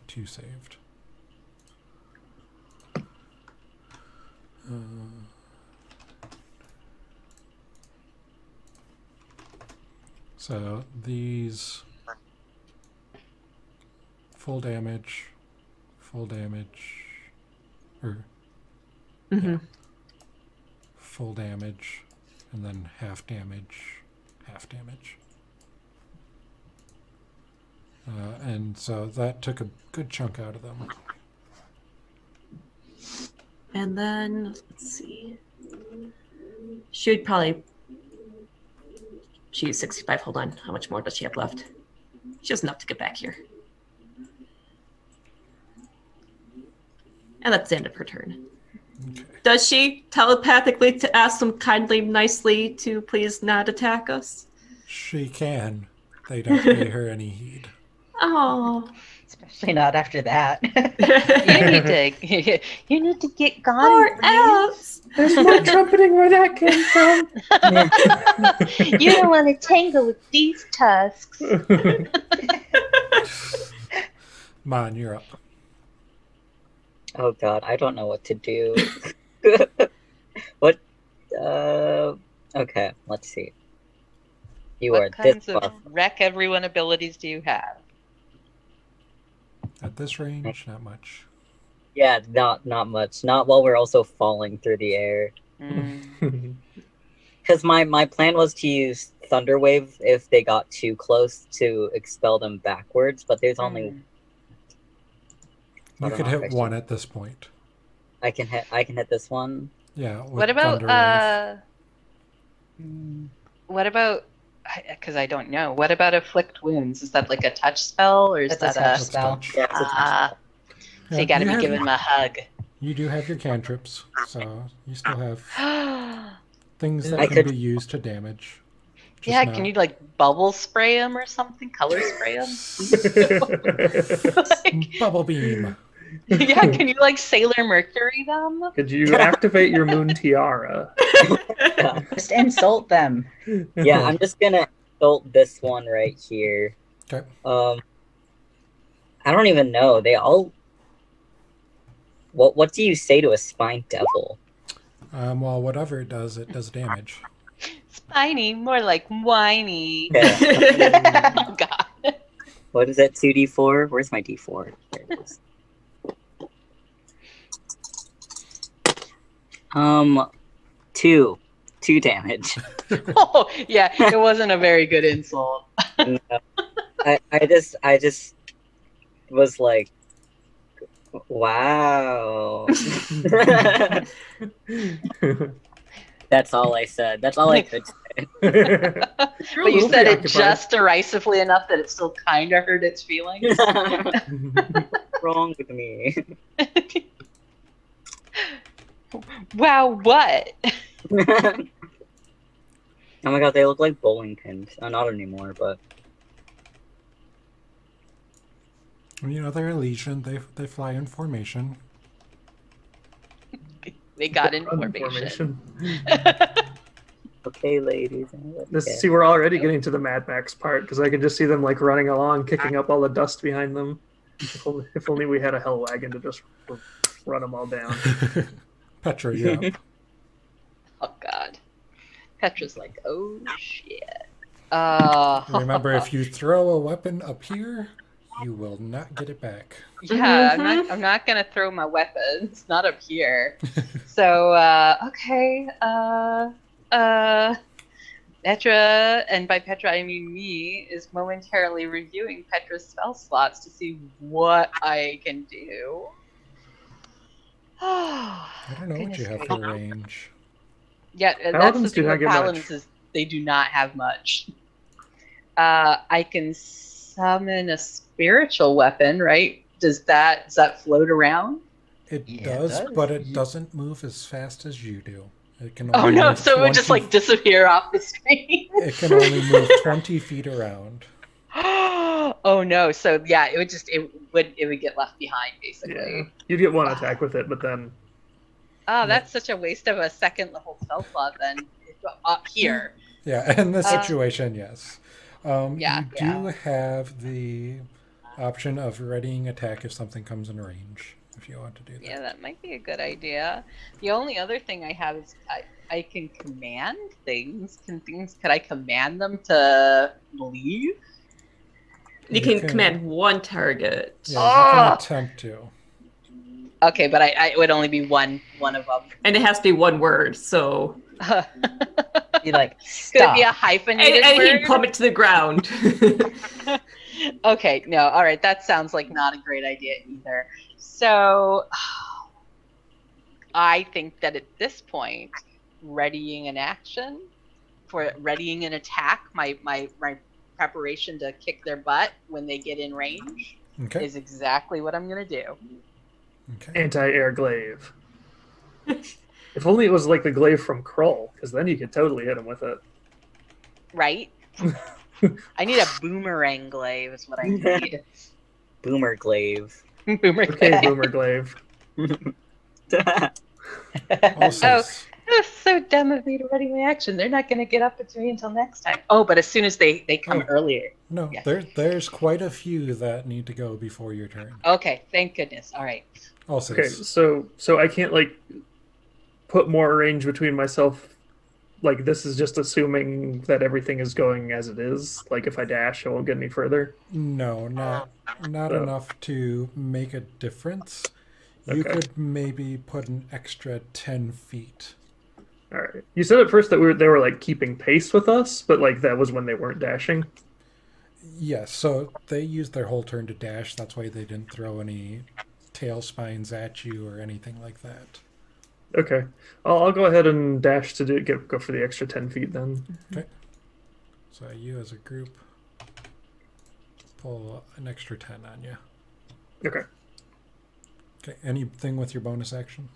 2 saved. So these full damage, or Mm-hmm. full damage, and then half damage. And so that took a good chunk out of them. And then, let's see. She'd probably... She's 65. Hold on. How much more does she have left? She has enough to get back here. And that's the end of her turn. Okay. Does she telepathically to ask them kindly, nicely to please not attack us? She can. They don't pay her any heed. Oh. Especially not after that. You need to get gone. Or else. There's more trumpeting where that came from. You don't want to tangle with these tusks. Mon, you're up. Oh god, I don't know what to do. What? Okay, let's see. You What are kinds this of far. wreck everyone abilities do you have? At this range, not much. Yeah, not much. Not while we're also falling through the air. Because my plan was to use Thunder Wave if they got too close to expel them backwards, but there's only... You could hit one at this point. I can hit this one. Yeah. with What about Thunder Wave. what about? Because I don't know. What about afflict wounds? Is that like a touch spell, or is It's a that touch a? spell. Yeah, it's a touch. So you got to be have- giving them a hug. You do have your cantrips, so you still have Yeah, things that I can could- be used to damage. Just can not- you like bubble spray them or something? Color spray them? Bubble beam. Yeah, can you like Sailor Mercury them? Could you activate your moon tiara? Just insult them. Yeah, I'm just gonna insult this one right here. Okay. I don't even know. They all... What do you say to a spine devil? Well, whatever it does damage. Spiny, more like whiny. Okay. Oh god. What is that, 2d4? Where's my d4? There it is. 2 damage. Oh yeah, it wasn't a very good insult. No. I just was like, wow. That's all I said. That's all I could say. But you said it just derisively enough that it still kind of hurt its feelings. What's wrong with me? Wow, what? Oh my god, they look like bowling pins. Not anymore, but You know, they're a legion. They fly in formation. They got in formation. okay, ladies. This, see, we're already getting to the Mad Max part because I can just see them like running along, kicking up all the dust behind them. If only we had a hell wagon to just run them all down. Petra, you're up. Oh god. Petra's like, oh shit. Remember, if you throw a weapon up here, you will not get it back. Yeah, I'm not gonna throw my weapons. Not up here. So okay. Petra, and by Petra I mean me, is momentarily reviewing Petra's spell slots to see what I can do. I don't know what you have for range. Yeah, that's the Paladins do thing not with get paladins much. is they do not have much. I can summon a spiritual weapon, right? Does that float around? It Yeah, it does, does. but it doesn't move as fast as you do. It can Oh only no! move So it would just 20 like disappear off the screen. It can only move 20 feet around. Oh no! So yeah, it would get left behind basically. Yeah. You'd get one attack with it, but then Oh, that's such a waste of a second level spell slot then. Up here. Yeah, in this Uh, situation, yes. Yeah, You do have the option of readying attack if something comes in range, if you want to do that. Yeah, that might be a good idea. The only other thing I have is I can command things. Could I command them to leave? You can command one target. Yeah, you can attempt to. Okay, but I it would only be one of them. And it has to be one word, so. Be like, Could it stop. be a hyphenated And word? he'd plummet to the ground. Okay, no, all right, that sounds like not a great idea either. So, I think that at this point, readying an action, for readying an attack, my preparation to kick their butt when they get in range Okay. is exactly what I'm going to do. Okay. anti-air glaive. If only it was like the glaive from Krull, because then you could totally hit him with it. Right? I need a boomerang glaive is what I need. Boomer glaive. Boomer Okay, glaive. boomer glaive. Also, Oh. That's so dumb of me to ready my action. They're not going to get up to me until next time. Oh, but as soon as they come earlier. no, Yes. there's quite a few that need to go before your turn. Okay, thank goodness. All right. Also, Okay, so I can't like put more range between myself. Like this is just assuming that everything is going as it is. Like if I dash, I won't get any further. no, not Oh. enough to make a difference. You Okay. could maybe put an extra 10 feet. All right. You said at first that they were like keeping pace with us, but like that was when they weren't dashing. Yes, so they used their whole turn to dash. That's why they didn't throw any tail spines at you or anything like that. Okay, I'll go ahead and dash to go for the extra 10 feet then. Okay. So you as a group pull an extra 10 on you. Okay. Okay, anything with your bonus action?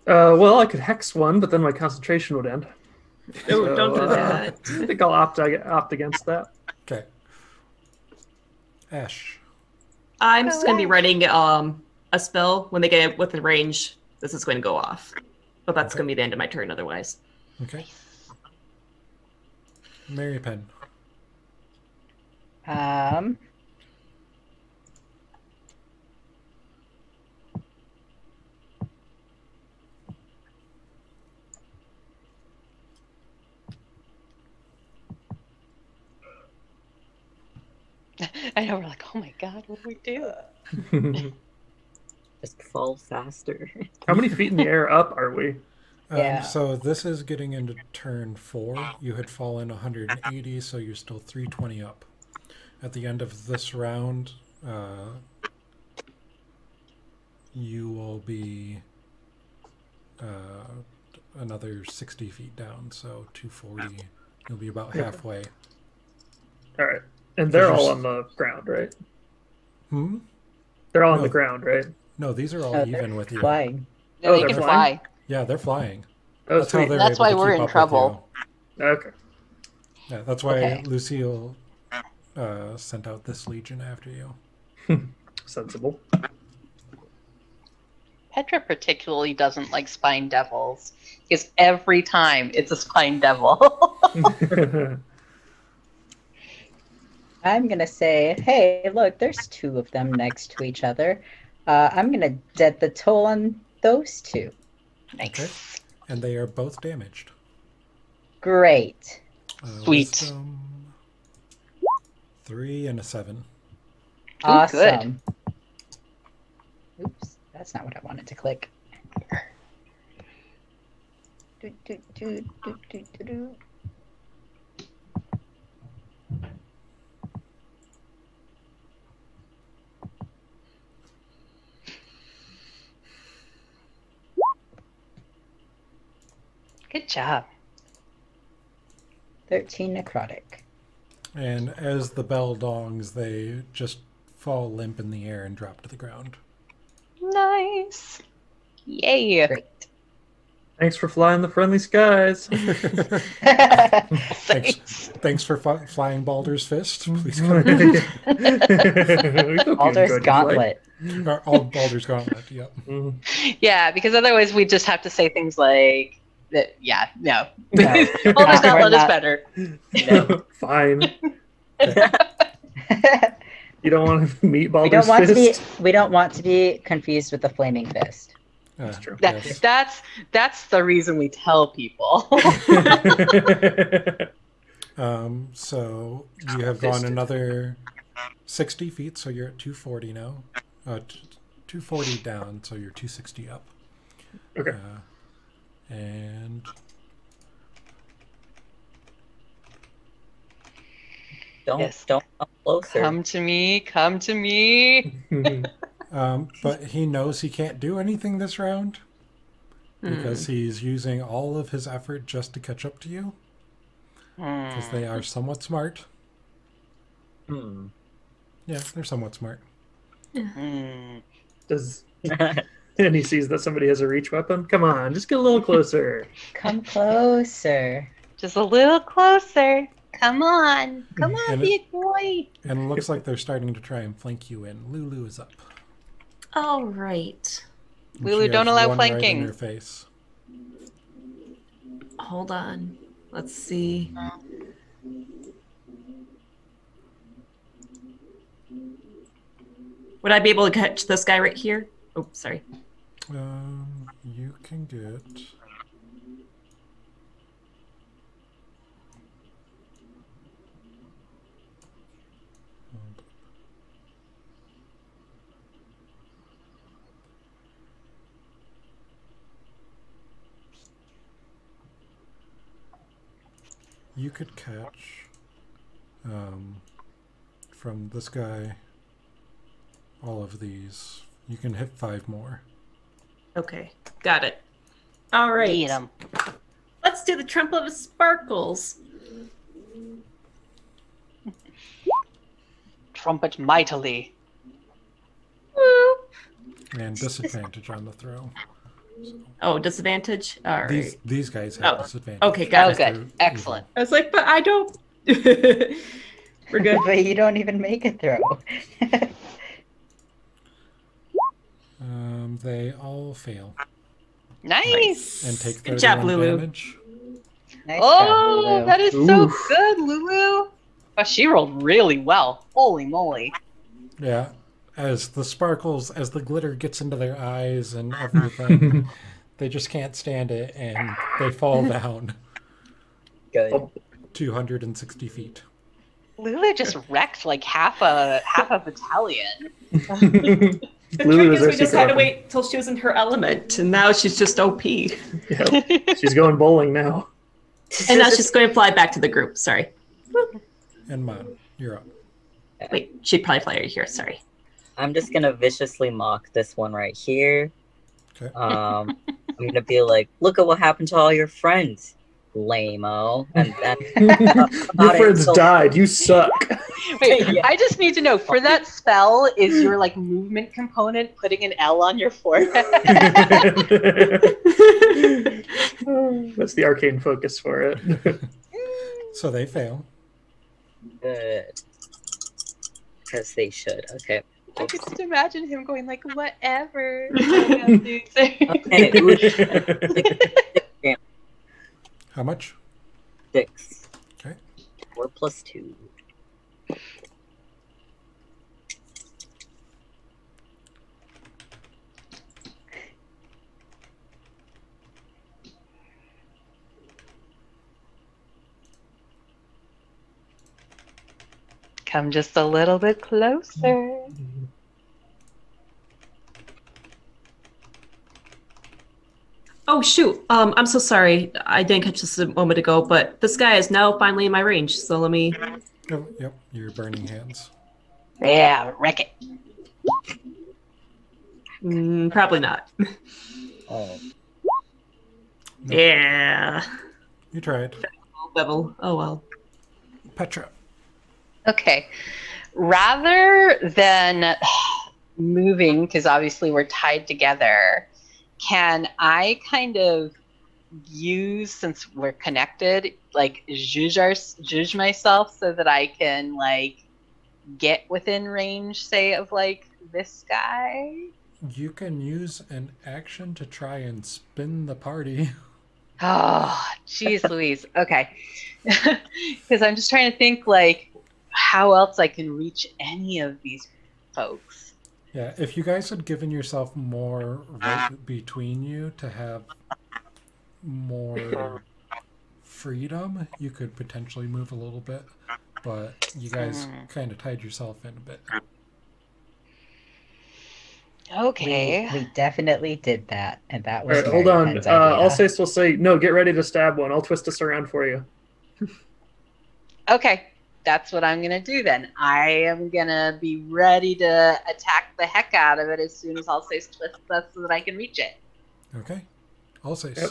Well, I could hex one, but then my concentration would end. No, don't do that. I think I'll opt against that. Okay. Ash. I'm just going to be writing a spell. When they get within range, this is going to go off. But that's going to be the end of my turn otherwise. Okay. Mary Penn. I know, we're like, oh my god, what do we do? Just fall faster. How many feet in the air up are we? Yeah. So this is getting into turn 4. You had fallen 180, so you're still 320 up. At the end of this round, you will be another 60 feet down, so 240. You'll be about halfway. All right, and they're Because all you're on the ground, right? Hmm? They're all on No. the ground, right? No, these are all they're even with you. flying. Yeah, Oh, they they're can flying? fly. Yeah, they're flying. Oh, That's how sweet. they're That's able why to we're keep in up with trouble. Okay. you. Yeah, that's why Okay. Lucille sent out this legion after you. Sensible. Petra particularly doesn't like spine devils because every time it's a spine devil. I'm gonna say, hey, look, there's 2 of them next to each other. I'm gonna dead the toll on those 2. Okay. And they are both damaged. Great. Sweet. Wisdom, 3 and a 7. Awesome. Oops, that's not what I wanted to click. Do, do, do, do, do, do, do. Good job. 13 necrotic. And as the bell dongs, they just fall limp in the air and drop to the ground. Nice. Yay. Great. Thanks for flying the friendly skies. Thanks for flying Baldur's Fist. Please come. Baldur's Gauntlet. All Baldur's Gauntlet, yep. Yeah, because otherwise we just have to say things like that. Yeah, no. No. Baldur's No, we're Gauntlet is not. better. No. Fine. You don't want to meet We Baldur's don't want Fist? we don't want to be confused with the flaming fist. That's true. Yes. That's the reason we tell people. So you have gone another 60 feet, so you're at 240 now. 240 down, so you're 260 up. Okay. And Don't come closer. Come to me, come to me. but he knows he can't do anything this round because he's using all of his effort just to catch up to you. Because they are somewhat smart. Yeah, they're somewhat smart. Does and he sees that somebody has a reach weapon? Come on, just get a little closer. Come closer. Just a little closer. Come on. Come on, And big boy. And it looks like they're starting to try and flank you in. Lulu is up. All right. And Lulu, she don't has allow one right flanking. in her face. Hold on. Let's see. Would I be able to catch this guy right here? Oh, sorry. You can get... You could catch from this guy all of these. You can hit 5 more. Okay, got it. All right. Eat 'em. Let's do the Trumpet of Sparkles. Trumpet mightily. Woo. And disadvantage on the throw. Oh, disadvantage? All right. These guys have Oh, disadvantage. okay, got Oh, it. good. Excellent. I was like, but I don't. We're good. But you don't even make a throw. They all fail Nice. and take 31 Good job, Lulu. damage. Nice Oh, job, Lulu. that is so Oof. good, Lulu. Oh, she rolled really well. Holy moly. Yeah, as the glitter gets into their eyes and everything, they just can't stand it and they fall down Good. 260 feet. Lulu just wrecked like half a battalion. The Lulu trick is is we our just secret had to weapon. wait till she was in her element, and now she's just OP. Yep. She's going bowling now. And now she's going to fly back to the group. Sorry. And Mon, you're up. Wait, she'd probably fly right here. Sorry. I'm just gonna viciously mock this one right here. Okay. I'm gonna be like, look at what happened to all your friends, lame-o. And Your friends died. You suck. Wait, Yeah. I just need to know, for that spell, is your like movement component putting an L on your forehead? That's the arcane focus for it. So they fail. Good. Because they should. Okay. I can just imagine him going like, whatever. Okay. Ooh, How much? 6. Okay. 4 plus 2. Come just a little bit closer. Oh, shoot. I'm so sorry. I didn't catch this a moment ago, but this guy is now finally in my range. So let me... Oh, yep, your burning hands. Yeah, wreck it. Probably not. Oh. Yeah. You tried. Level. Oh, well. Petra. Okay. Rather than moving, because obviously we're tied together, can I kind of use, since we're connected, like zhuzh myself so that I can like get within range, say, of like this guy? You can use an action to try and spin the party. Oh, jeez Louise. Okay. Because I'm just trying to think like how else I can reach any of these folks. Yeah, if you guys had given yourself more right between you to have more freedom, you could potentially move a little bit, but you guys kind of tied yourself in a bit. Okay. We definitely did that, and that All was right, hold on. Pen's idea. Alsace will say, no, get ready to stab one. I'll twist this around for you. Okay. That's what I'm going to do then. I am going to be ready to attack the heck out of it as soon as Alsace twists us so that I can reach it. Okay. Alsace. Yep.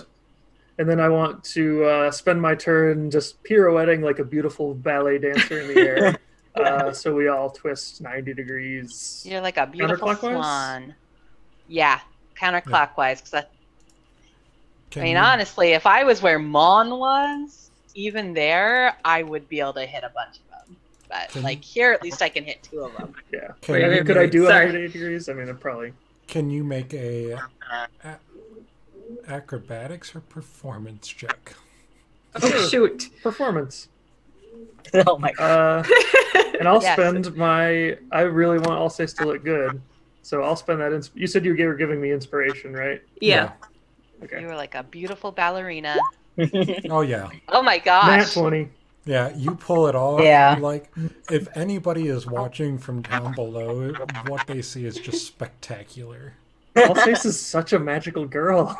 And then I want to spend my turn just pirouetting like a beautiful ballet dancer in the air. So we all twist 90 degrees. You're like a beautiful Counterclockwise? swan. Yeah, counterclockwise. Because Can I mean, you- honestly, if I was where Mon was, even there, I would be able to hit a bunch of them. But Can like here, at least I can hit 2 of them. Yeah. Can Wait, you could I make- do Sorry. 180 degrees? I mean, it probably. Can you make a acrobatics or performance check? Oh, shoot. Performance. Oh my god. And I'll Yes. spend my. I really want Alsace to look good. So I'll spend that. You said you were giving me inspiration, right? Yeah. Okay. You were like a beautiful ballerina. Oh, yeah. Oh my Nat gosh. 20. Yeah, you pull it off. Yeah. Like, if anybody is watching from down below, what they see is just spectacular. Alsace is such a magical girl.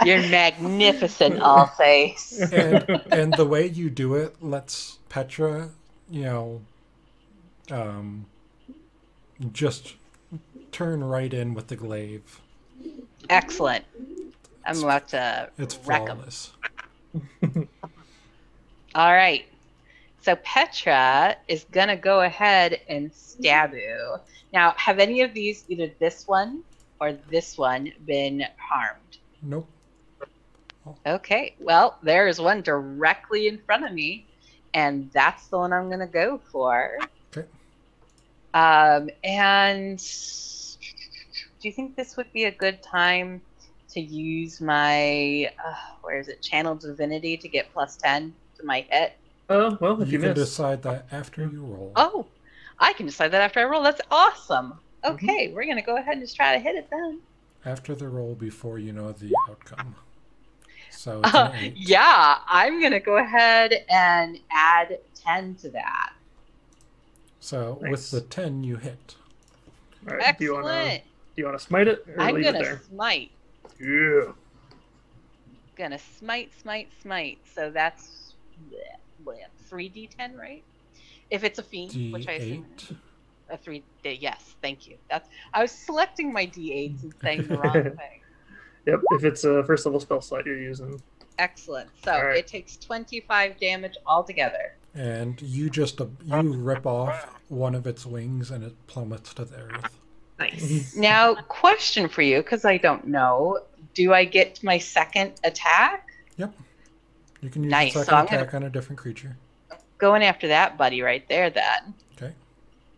You're magnificent, Alsace. And the way you do it lets Petra, just turn right in with the glaive. Excellent. I'm about to It's wreck 'em. flawless. All right. So Petra is going to go ahead and stab you. Now, have any of these, either this one or this one, been harmed? Nope. Okay. Well, there is one directly in front of me, and that's the one I'm going to go for. Okay. And do you think this would be a good time to use my, where is it, Channel Divinity to get +10 to my hit? Well, if You you can miss. decide that after you roll. Oh, I can decide that after I roll. That's awesome. Okay, we're going to go ahead and just try to hit it then. After the roll, before you know the outcome. So it's an 8. Yeah, I'm going to go ahead and add 10 to that. So Nice. with the 10, you hit. All right. Do Excellent. you want to smite it or I'm leave going it to there? smite. Yeah. Gonna smite. So that's 3d10, right? If it's a fiend, which I assume D8. a 3d. Yes, thank you. I was selecting my d8s and saying the wrong thing. Yep. If it's a first level spell slot you're using. Excellent. So All right. it takes 25 damage altogether. And you you rip off one of its wings and it plummets to the earth. Nice. Now, question for you, because I don't know. Do I get my second attack? Yep. You can use Nice, a so second I'm gonna- attack on a different creature. Going after that buddy right there, then. Okay.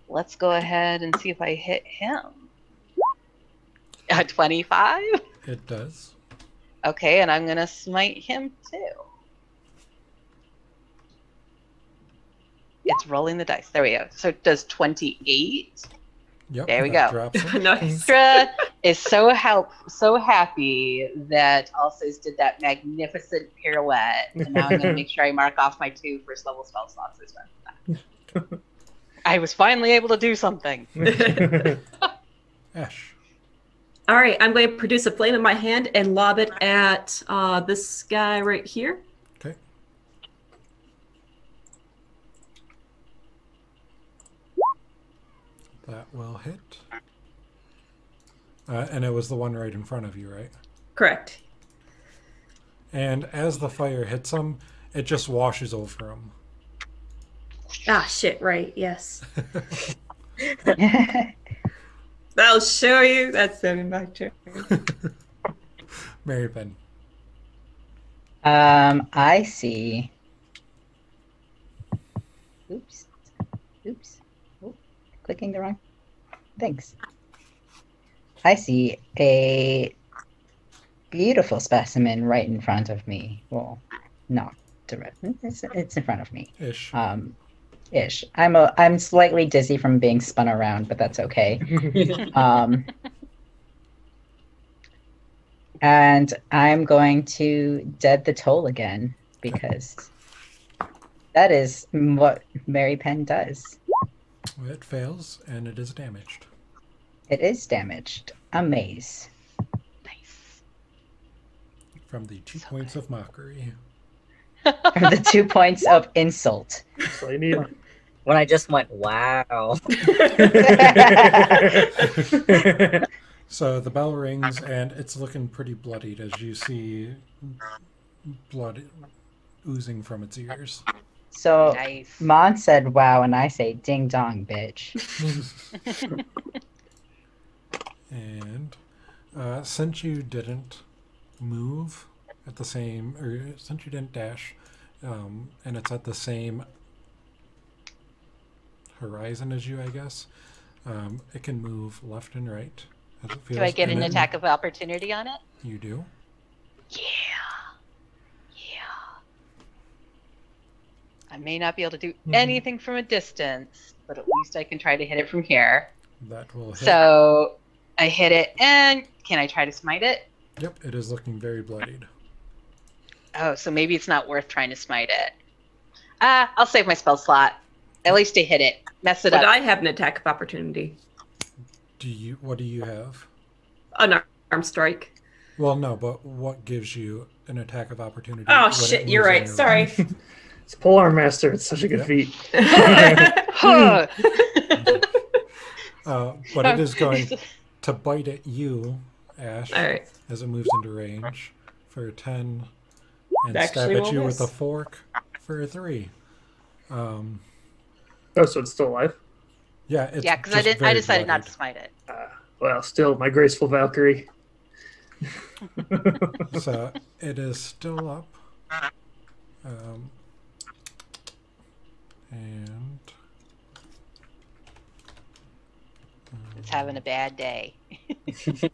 Let's go ahead and see if I hit him. 25? It does. Okay, and I'm going to smite him too. It's rolling the dice. There we go. So it does 28. Yep. There we that go. Drops it. Nice. Extra is so happy that Alsace did that magnificent pirouette. And now I'm going to make sure I mark off my 2 first level spell slots this one. I was finally able to do something. Ash. All right, I'm going to produce a flame in my hand and lob it at this guy right here. Okay. That will hit. And it was the one right in front of you, right? Correct. And as the fire hits him, it just washes over him. Ah, shit, right, yes. I'll show you. That's sending my turn. Mary Penn. I see. Oops. Oh, clicking the wrong things. I see a beautiful specimen right in front of me. Well, not direct. It's in front of me. Ish. Ish. I'm slightly dizzy from being spun around, but that's okay. And I'm going to dead the toll again because that is what Mary Penn does. It fails, and it is damaged. It is damaged. A maze. Nice. From the 2 points of mockery. From the 2 points of insult. That's all you need. When I just went, wow. So the bell rings, and it's looking pretty bloodied as you see blood oozing from its ears. So Nice. Mon said wow, and I say ding dong, bitch. And since you didn't move at the same, or since you didn't dash, and it's at the same horizon as you, I guess, it can move left and right as it feels. Do I get and an then attack of opportunity on it? You do. Yeah. I may not be able to do anything from a distance, but at least I can try to hit it from here. That will hit. So I hit it, and can I try to smite it? Yep, it is looking very bloodied. Oh, so maybe it's not worth trying to smite it. I'll save my spell slot. At least to hit it. Mess it But up. I have an attack of opportunity. What do you have? An arm strike. Well, no, but what gives you an attack of opportunity? Oh, when it shit, moves you're in right. your Sorry. range? It's Polearm Master. It's such a good feat. Huh. But it is going to bite at you, Ash, All right. as it moves into range for 10, and Actually stab at won't you miss. with a fork for a 3. Oh, so it's still alive? Yeah, it's Yeah, because just I very decided not bloodied. to smite it. Well, still, my graceful Valkyrie. So it is still up. And It's having a bad day.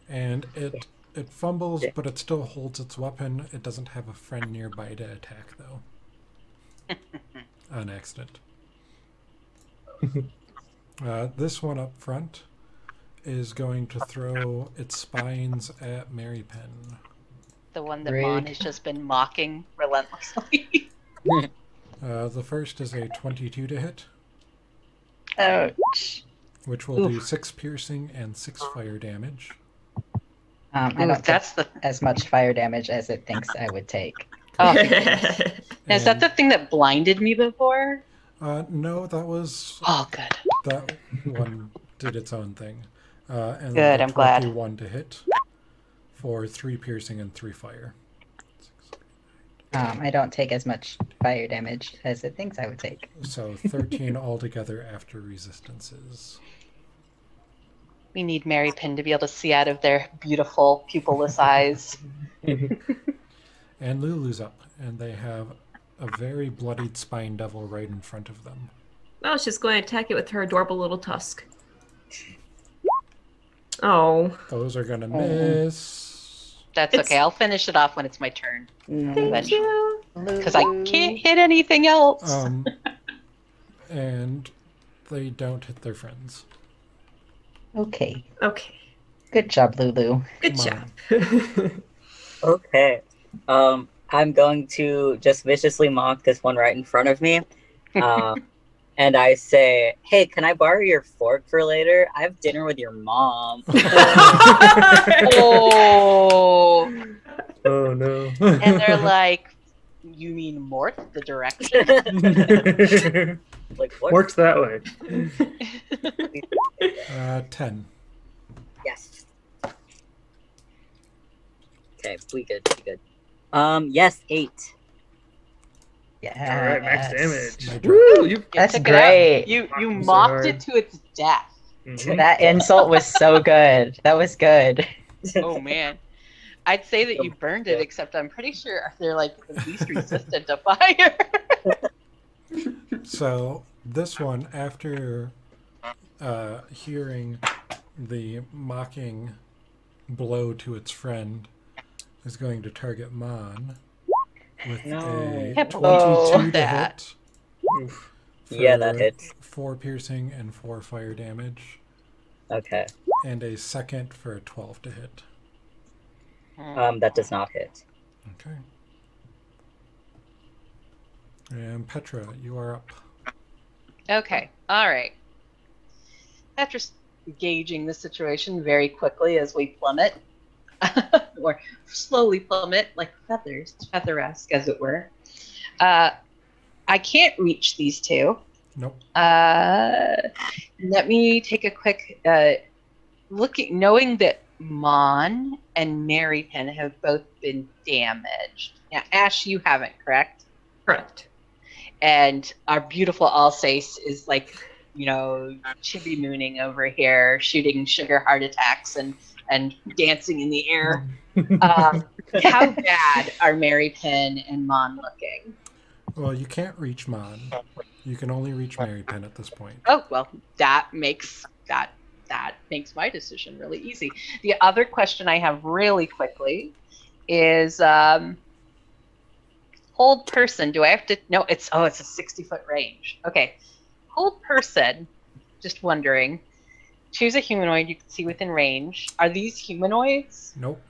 and it fumbles, but it still holds its weapon. It doesn't have a friend nearby to attack, though. On accident. This one up front is going to throw its spines at Mary Penn. The one that Rude. Mon has just been mocking relentlessly. The first is a 22 to hit, Ouch. which will do 6 piercing and 6 fire damage. I Ooh, don't that's take the. as much fire damage as it thinks I would take. Oh, my goodness. Now, is that And- the thing that blinded me before? No, that was Oh, good. that one did its own thing. And Good, the I'm glad. 21 to hit for 3 piercing and 3 fire. I don't take as much fire damage as it thinks I would take. So 13 altogether after resistances. We need Mary Pin to be able to see out of their beautiful pupilless eyes. And Lulu's up, and they have a very bloodied spine devil right in front of them. I was just going to attack it with her adorable little tusk. Oh. Those are gonna miss. That's It's- okay. I'll finish it off when it's my turn. Thank you. Because I can't hit anything else. And they don't hit their friends. Okay. Okay. Good job, Lulu. Good Come job. Okay. I'm going to just viciously mock this one right in front of me. And I say, hey, can I borrow your fork for later? I have dinner with your mom. Oh. Oh, no. And they're like, you mean Mort, the direction? Like, what? Works that way. 10. Yes. Okay, we good. Yes, 8. Yeah. All right, max damage. My Woo! You. That's took it out. great. You So mocked hard. it to its death. Mhm. That insult was so good. That was good. Oh man. I'd say that you burned it, except I'm pretty sure they're like the least resistant to fire. So this one, after hearing the mocking blow to its friend, is going to target Mon with a No. 22 to that. hit. Oof. Yeah, that for hits. 4 piercing and 4 fire damage, Okay. and a second for a 12 to hit. That does not hit. Okay. And Petra, you are up. Okay, all right. Petra's gauging the situation very quickly as we plummet, or slowly plummet like feathers, feather-esque as it were. I can't reach these two. Nope. Let me take a quick look at, knowing that Mon and Marypin have both been damaged. Now, Ash, you haven't, correct? Correct. And our beautiful Alsace is like, you know, chibi mooning over here, shooting sugar heart attacks and dancing in the air. How bad are Marypin and Mon looking? Well, you can't reach Mon. You can only reach Marypin at this point. Oh well, that makes my decision really easy. The other question I have really quickly is hold person. Do I have to? No, it's a 60-foot range. Okay, hold person. Just wondering. Choose a humanoid you can see within range. Are these humanoids? Nope.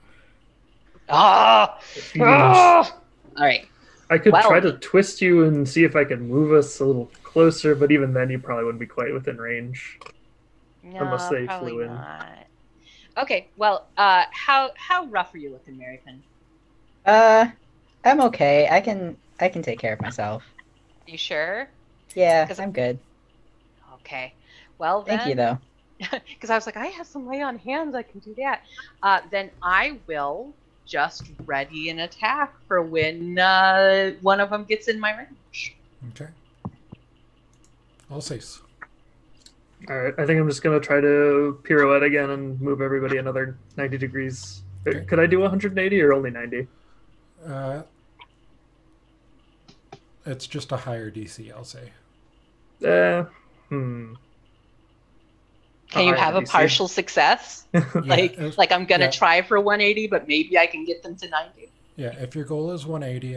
Ah! Ah! All right. I could Well- try to twist you and see if I can move us a little closer, but even then, you probably wouldn't be quite within range. No, Unless they probably flew in. not. Okay. Well, how rough are you looking, Marypin? I'm okay. I can take care of myself. You sure? Yeah, 'Cause- I'm good. Okay. Well, then. Thank you, though. Because I was like, I have some lay on hands, I can do that. Then I will just ready an attack for when one of them gets in my range. Okay. Alsace. All right, I think I'm just gonna try to pirouette again and move everybody another 90 degrees. Okay. Could I do 180 or only 90? It's just a higher DC, I'll say. Hmm. Can you higher have a DC. partial success? Like I'm gonna yeah. try for 180, but maybe I can get them to 90. Yeah, if your goal is 180,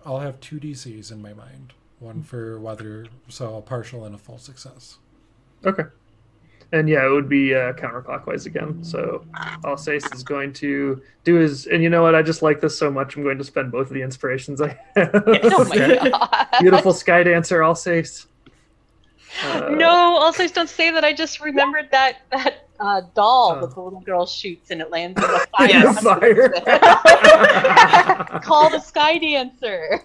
I'll have 2 DCs in my mind. One for whether, so a partial and a full success. Okay. And yeah, it would be counterclockwise again. So Alsace is going to do his, and you know what? I just like this so much. I'm going to spend both of the inspirations I have. Oh my god! Beautiful sky dancer, Alsace. No, also don't say that. I just remembered that doll that the little girl shoots and it lands in the fire. Yeah, fire. Call the sky dancer.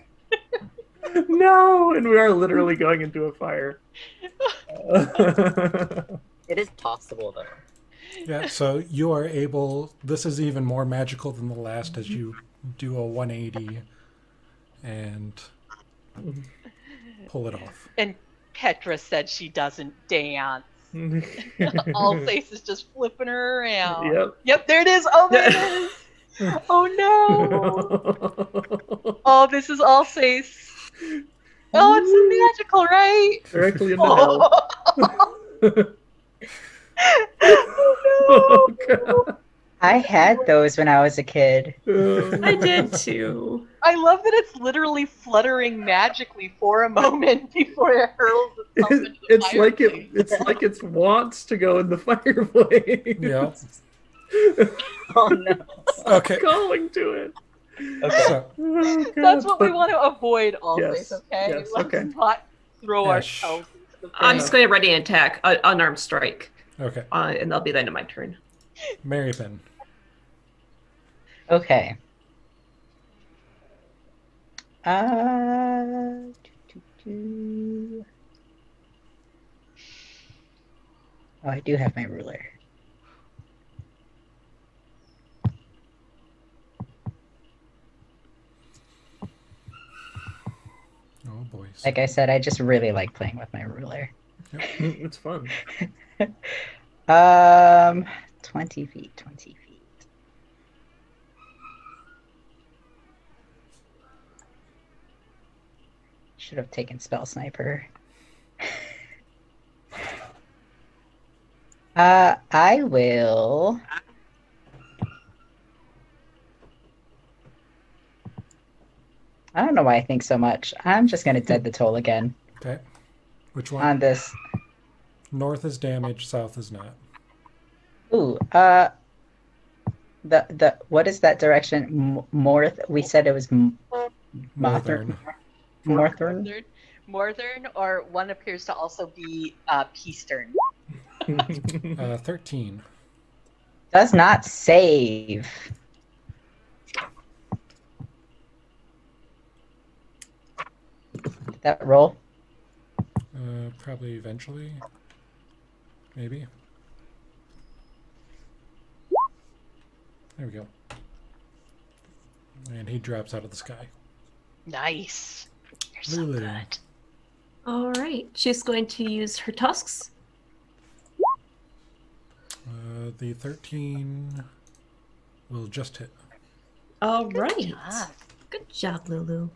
No, and we are literally going into a fire. It is possible, though. Yeah, so you are able, this is even more magical than the last as you do a 180 and pull it off. And Petra said she doesn't dance. Alsace is just flipping her around. Yep. Yep, there it is. Oh, there it is. Oh no. Oh, this is Alsace. Oh, it's so magical, right? Directly into hell. Oh, no. God. I had those when I was a kid. I did too. I love that it's literally fluttering magically for a moment before it hurls itself into the It's like fireplace. it's like it wants to go in the fireplace. Yeah. Oh no. Okay. Calling to it. Okay. So, Oh, God. That's what we But- want to avoid, Alsace, Yes, okay? yes, Let's okay. not throw Yeah, ourselves into the I'm fire. just going to ready an attack, unarmed strike, okay. and that'll be the end of my turn. Marypin. Okay. Oh, I do have my ruler. Like I said, I just really like playing with my ruler. It's fun. 20 feet, 20 feet. Should have taken Spell Sniper. I will. I don't know why I think so much. I'm just gonna dead the toll again Okay. Which one? on this. North is damaged, south is not. Ooh, the what is that direction? Morth. We said it was Northern. Morthern. Northern, or one appears to also be Peastern. 13. Does not save. Did that roll? Probably eventually. Maybe. There we go. And he drops out of the sky. Nice. You're so Lulu. good. All right. She's going to use her tusks. The 13 will just hit. All Good right. job. Good job, Lulu.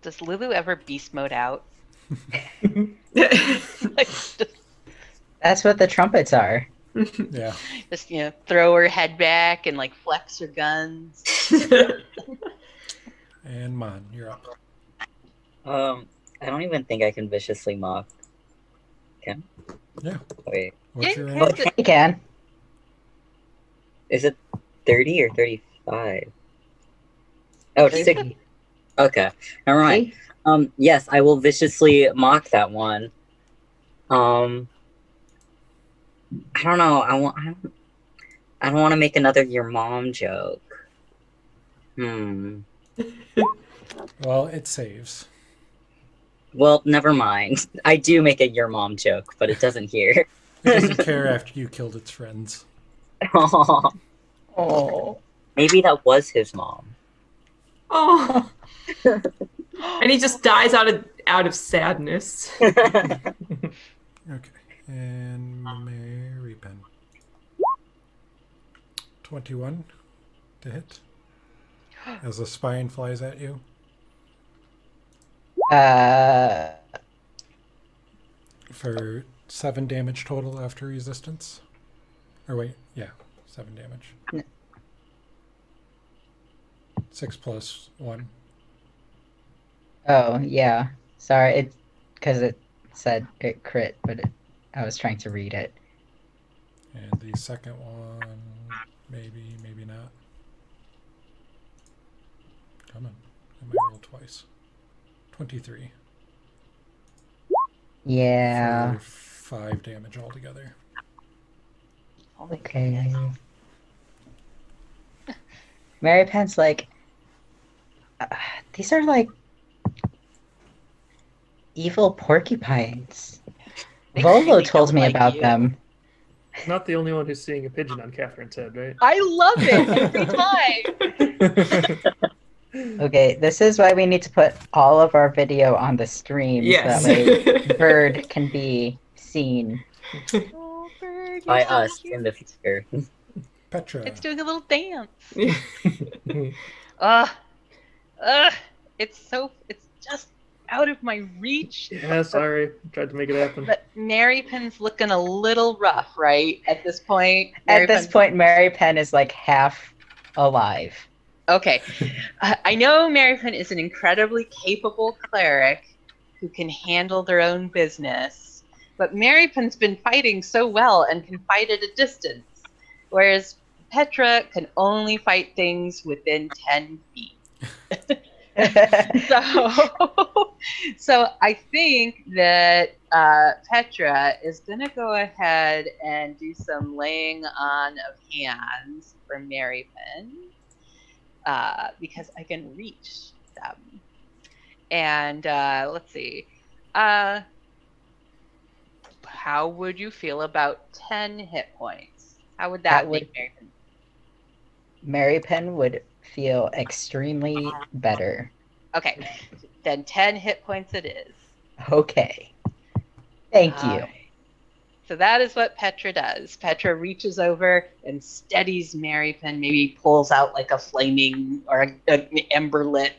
Does Lulu ever beast mode out? Like, That's what the trumpets are. Yeah. just throw her head back and like flex her guns. And Mon, you're up. I don't even think I can viciously mock. Can? Yeah. Wait. What's Yeah, your you range? can. You can. Is it 30 or 35? Oh, it's 60. Okay. Never mind. See? Yes, I will viciously mock that one. I don't know. I don't want to make another your mom joke. Well, it saves. Well, never mind. I do make a your mom joke, but it doesn't hear. It doesn't care after you killed its friends. Oh. Maybe that was his mom. Oh. And he just dies out of sadness. Okay. And Mary Pen. 21 to hit. As a spine flies at you. For 7 damage total after resistance. Or wait, yeah, 7 damage. 6 plus 1. Oh, yeah. Sorry, because it said it crit, but I was trying to read it. And the second one, maybe, maybe not. Come on, I might roll twice. 23. Yeah. For 5 damage altogether. Okay. Mary Penn's like, these are like evil porcupines. They Volo really told don't me like about you. them. Not the only one who's seeing a pigeon on Catherine's head, right? I love it every time. Okay, this is why we need to put all of our video on the stream. Yes. So that way Bird can be seen. Oh, Bird, you're By so us cute. in the future. Petra. It's doing a little dance. Yeah. It's just out of my reach. Yeah, sorry. Tried to make it happen. But Mary Pen's looking a little rough, right? At this point. At this point, Mary Penn is like half alive. Okay. I know Mary Penn is an incredibly capable cleric who can handle their own business, but Mary Penn's been fighting so well and can fight at a distance, whereas Petra can only fight things within 10 feet. So I think that Petra is going to go ahead and do some laying on of hands for Mary Penn. Because I can reach them. And let's see. How would you feel about 10 hit points? How would that make Mary Penn? Mary Penn would feel extremely better. Okay, then 10 hit points it is. Okay. Thank you. Alright. So that is what Petra does. Petra reaches over and steadies Marypin, maybe pulls out like a flaming or an ember-lit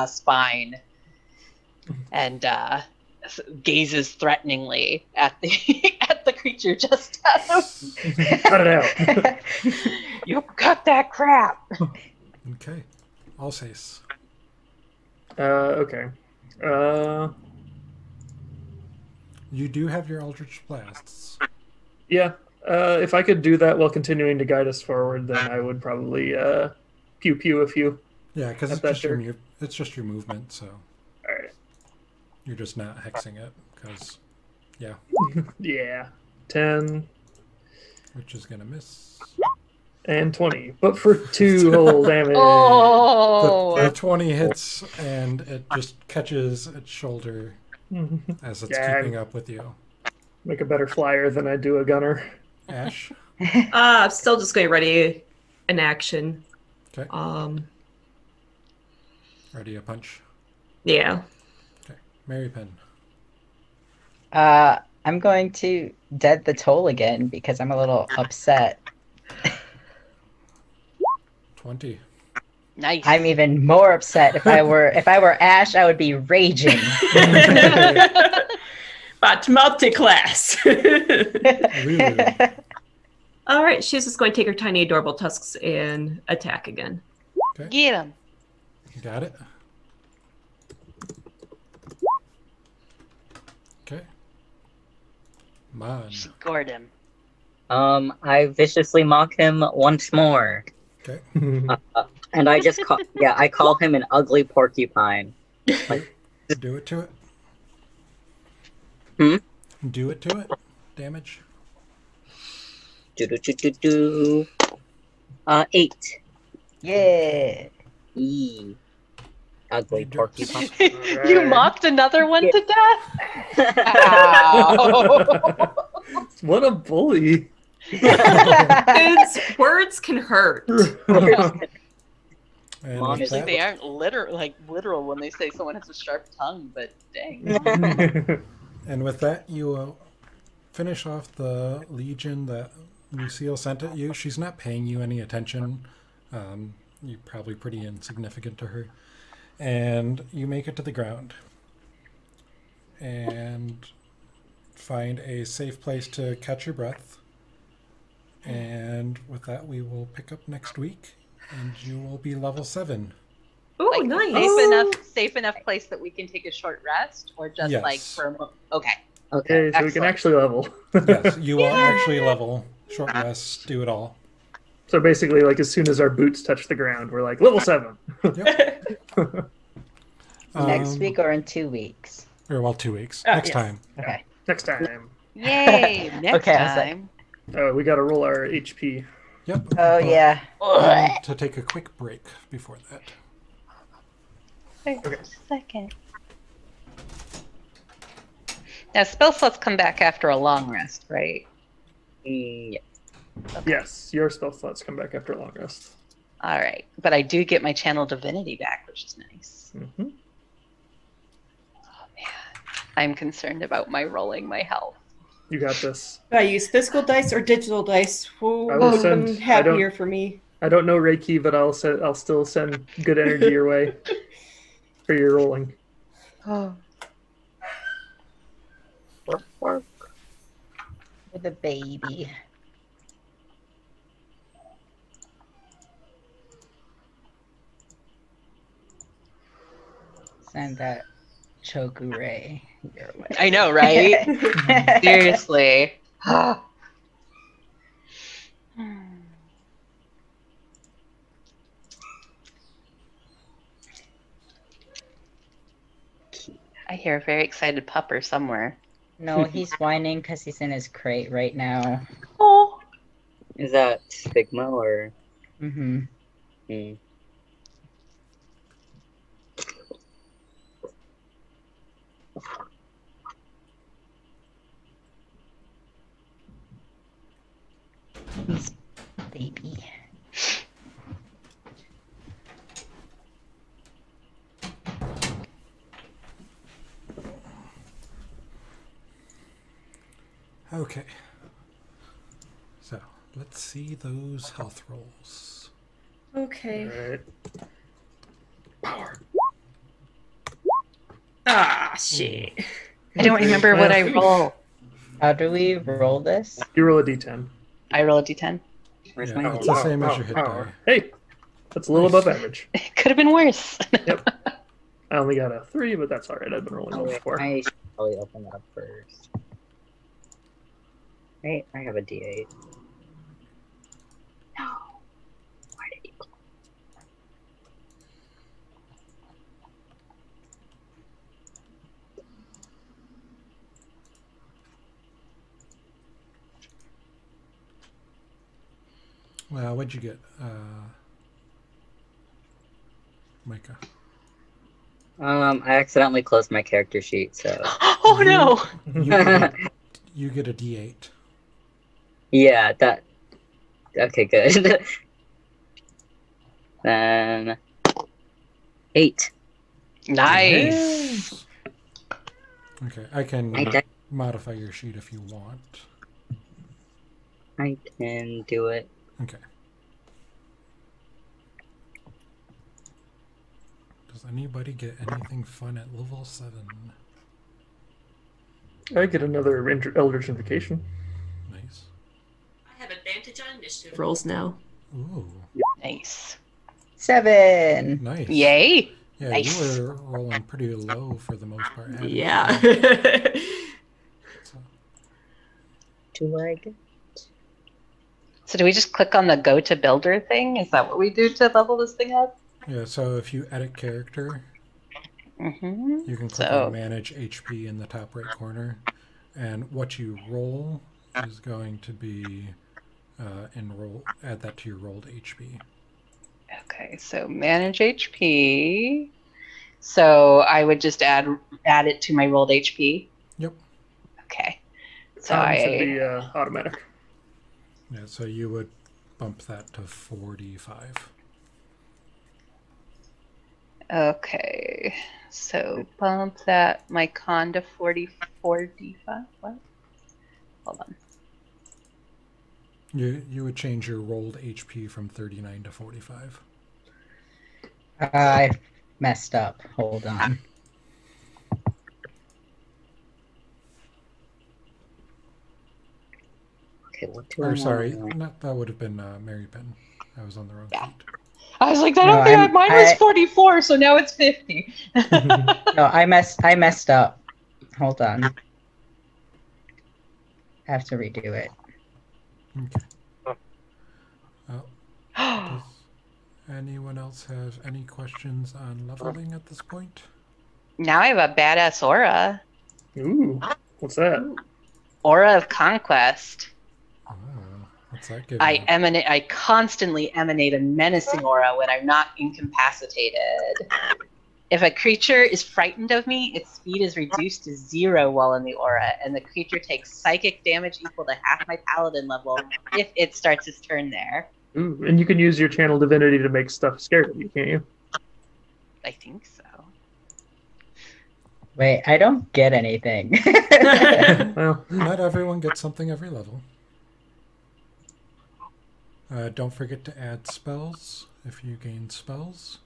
spine, and gazes threateningly at the at the creature just out. Cut it out. You cut that crap. Okay. Alsace. Okay. You do have your Eldritch Blasts. Yeah. If I could do that while continuing to guide us forward, then I would probably pew pew a few. Yeah, because At that it's just your movement, so All right. you're just not hexing it, because, yeah, Yeah. 10 which is going to miss. and 20, but for 2 whole damage. Oh, The 20 hits, and it just catches its shoulder as it's Yeah. keeping up with you. Make a better flyer than I do a gunner. Ash? I'm still just going to ready an action. Okay. Ready a punch? Yeah. Okay. Marypin. I'm going to dead the toll again because I'm a little upset. 20. nice. I'm even more upset. If I were Ash, I would be raging. But multi-class. Really? All right, she's just going to take her tiny adorable tusks and attack again. Get him. Got it? Okay. Mon. She gored him. I viciously mock him once more. Okay. And I just call, I call him an ugly porcupine. Do it to it. Hmm? Do it to it. Damage. Do. 8. Yeah. E. Ugly porcupine. You mocked another one to death? Ow. What a bully. Kids, words can hurt. And Mon with is Usually that, they aren't literal when they say someone has a sharp tongue, but dang. and with that, you will finish off the legion that Lucille sent at you. She's not paying you any attention. You're probably pretty insignificant to her. And you make it to the ground. And find a safe place to catch your breath. And with that, we will pick up next week. And you will be level 7. Oh, Like nice. safe enough place that we can take a short rest, or just Yes. like for a okay. Okay, so we can Excellent. actually level. Yes, you will actually level. Short rest, do it all. So basically, like as soon as our boots touch the ground, we're like level 7. Yep. Next week or in 2 weeks? Or, well, 2 weeks. Next yes. time. Okay. Next time. Yay! Next Okay, I was like- time. Oh, we got to roll our HP. Yep. Oh, yeah. I need to take a quick break before that. Wait a second. Now spell slots come back after a long rest, right? Yeah. Yes, your spell slots come back after a long rest. All right, but I do get my channel divinity back, which is nice. Mm-hmm. Oh man, I'm concerned about my rolling my health. You got this. I use physical dice or digital dice. Who I will would have send- been I don't- happier for me? I don't know Reiki, but I'll still send good energy your way for your rolling. Oh. With a baby. Send that Chokure your way. I know, right? Seriously. I hear a very excited pupper somewhere. No, he's whining because he's in his crate right now. Oh. Is that Sigma or? Mm-hmm. Hmm. He's baby. Okay. So, let's see those health rolls. Okay. All right. Power. Ah, shit. I don't remember what I roll. How do we roll this? You roll a d10. I roll a d10. Where's Yeah, my it's the same as your hit die. Hey, that's a little above average. It could have been worse. Yep. I only got a 3, but that's all right. I've been rolling Oh, those wait, before. I should probably open that up first. Wait, I have a D8. No. Why did you? Well, what'd you get, Micah? I accidentally closed my character sheet, so Oh no! You get a D8. yeah, that. Okay, good. Then 8. Nice. Okay, I can I modify your sheet if you want. can do it. Okay. Does anybody get anything fun at level 7? I get another Eldritch Invocation. Nice. I have advantage on initiative rolls now. Ooh, Nice. 7. nice. Yay! Yeah, Nice. you were rolling pretty low for the most part. hadn't you? Yeah. So, Do I get? So do we just click on the go to builder thing? Is that what we do to level this thing up? yeah, so if you edit character, Mm-hmm. you can click So- on manage HP in the top right corner, and what you roll is going to be add that to your rolled HP. Okay, so manage HP. So I would just add it to my rolled HP. Yep. Okay. So Should be automatic. Yeah, so you would bump that to 45. Okay. So bump that my con to 45. What? Hold on. You would change your rolled HP from 39 to 45. I messed up. Hold on. Okay, what do I Or want? sorry, that would have been Mary Penn. I was on the wrong Yeah. sheet. I was like, I No, don't think mine was I- 44, so now it's 50. No, I messed up. Hold on. I have to redo it. Okay. Does anyone else have any questions on leveling at this point? Now I have a badass aura. Ooh, what's that? Aura of conquest. Oh, what's that give I you? I constantly emanate a menacing aura when I'm not incapacitated. If a creature is frightened of me, its speed is reduced to 0 while in the aura, and the creature takes psychic damage equal to half my paladin level if it starts its turn there. Ooh, and you can use your channel divinity to make stuff scared of you, can't you? I think so. Wait, I don't get anything. Well, Not everyone gets something every level. Don't forget to add spells if you gain spells.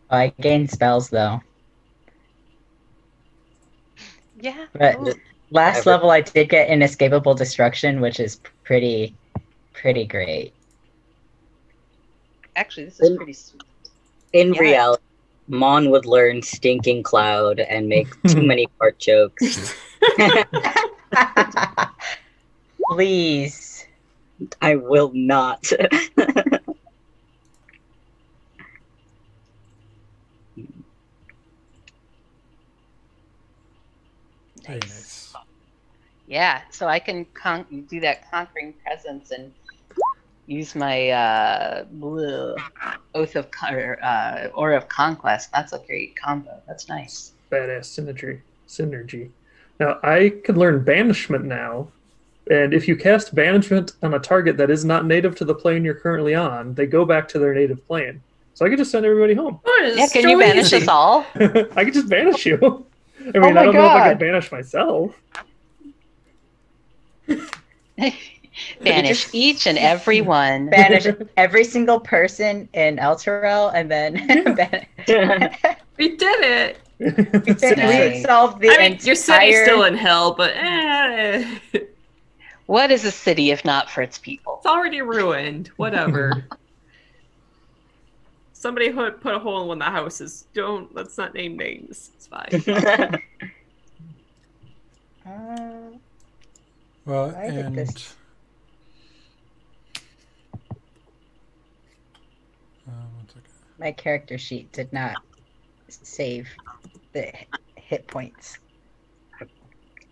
I gained spells though. Yeah. But cool. last level I did get inescapable destruction, which is pretty great. Actually, this is pretty sweet. In Yeah. reality, Mon would learn Stinking Cloud and make too many fart jokes. Please. I will not. Very nice. Yeah, so I can do that conquering presence and use my oath of aura of conquest. That's a great combo. That's nice. badass synergy. Now, I can learn banishment now, and if you cast banishment on a target that is not native to the plane you're currently on, they go back to their native plane. So I could just send everybody home. Oh, Yeah, can you banish us all? I could just banish you. I mean, Oh my I don't know if I God. could banish myself. Banish each and every one. Banish every single person in Elturel, and then We did it. we solved the I mean, your city's entire. still in hell, but What is a city if not for its people? it's already ruined. Whatever. Somebody put a hole in one of the houses. Let's not name names. It's fine. Well, Why did and this- one second. My character sheet did not save the hit points.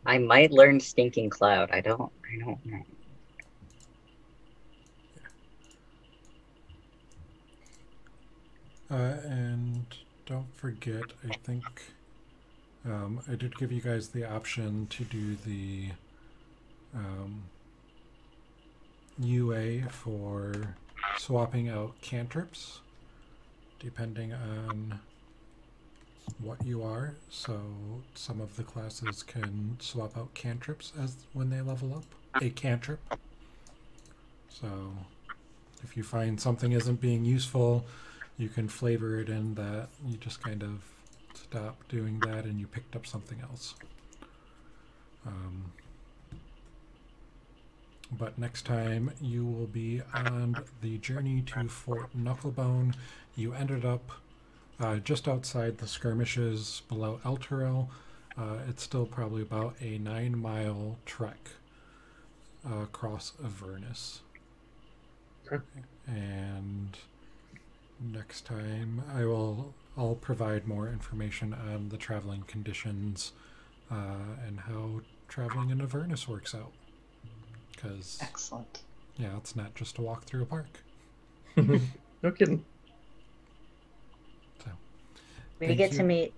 I might learn Stinking Cloud. I don't know. And don't forget, I think I did give you guys the option to do the UA for swapping out cantrips, depending on what you are. So some of the classes can swap out cantrips as when they level up a cantrip. So if you find something isn't being useful, you can flavor it in that you just kind of stop doing that and you picked up something else. But next time you will be on the journey to Fort Knucklebone. You ended up just outside the skirmishes below Elturel. It's still probably about a 9-mile trek across Avernus. Okay. And next time I'll provide more information on the traveling conditions and how traveling in Avernus works out. Because Excellent. yeah, it's not just a walk through a park. No kidding. So We Thank get you. to meet,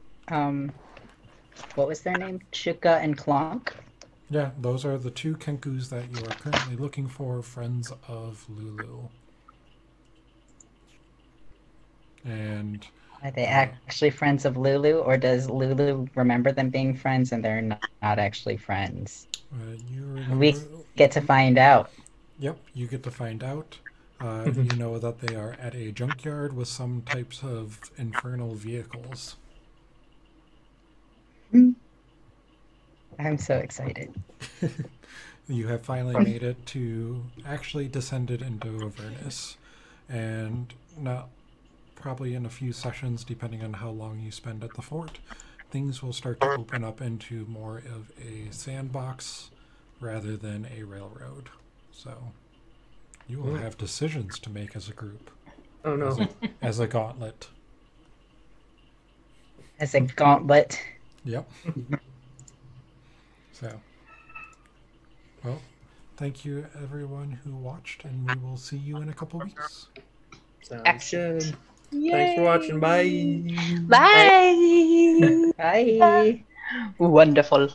what was their name? Chuka and Clonk. yeah, those are the two Kenkus that you are currently looking for, friends of Lulu. And Are they actually friends of Lulu, or does Lulu remember them being friends and they're not actually friends? you We remember, get to find out. yep, you get to find out. You know that they are at a junkyard with some types of infernal vehicles. I'm so excited. You have finally made it to actually descended into Avernus, and not probably in a few sessions, depending on how long you spend at the fort, things will start to open up into more of a sandbox rather than a railroad. So you will have decisions to make as a group, Oh no. as a gauntlet. As a gauntlet. Yep. So, well, thank you everyone who watched, and we will see you in a couple weeks. Sounds Excellent. good. Thanks for watching. Bye. Bye. Bye. Wonderful.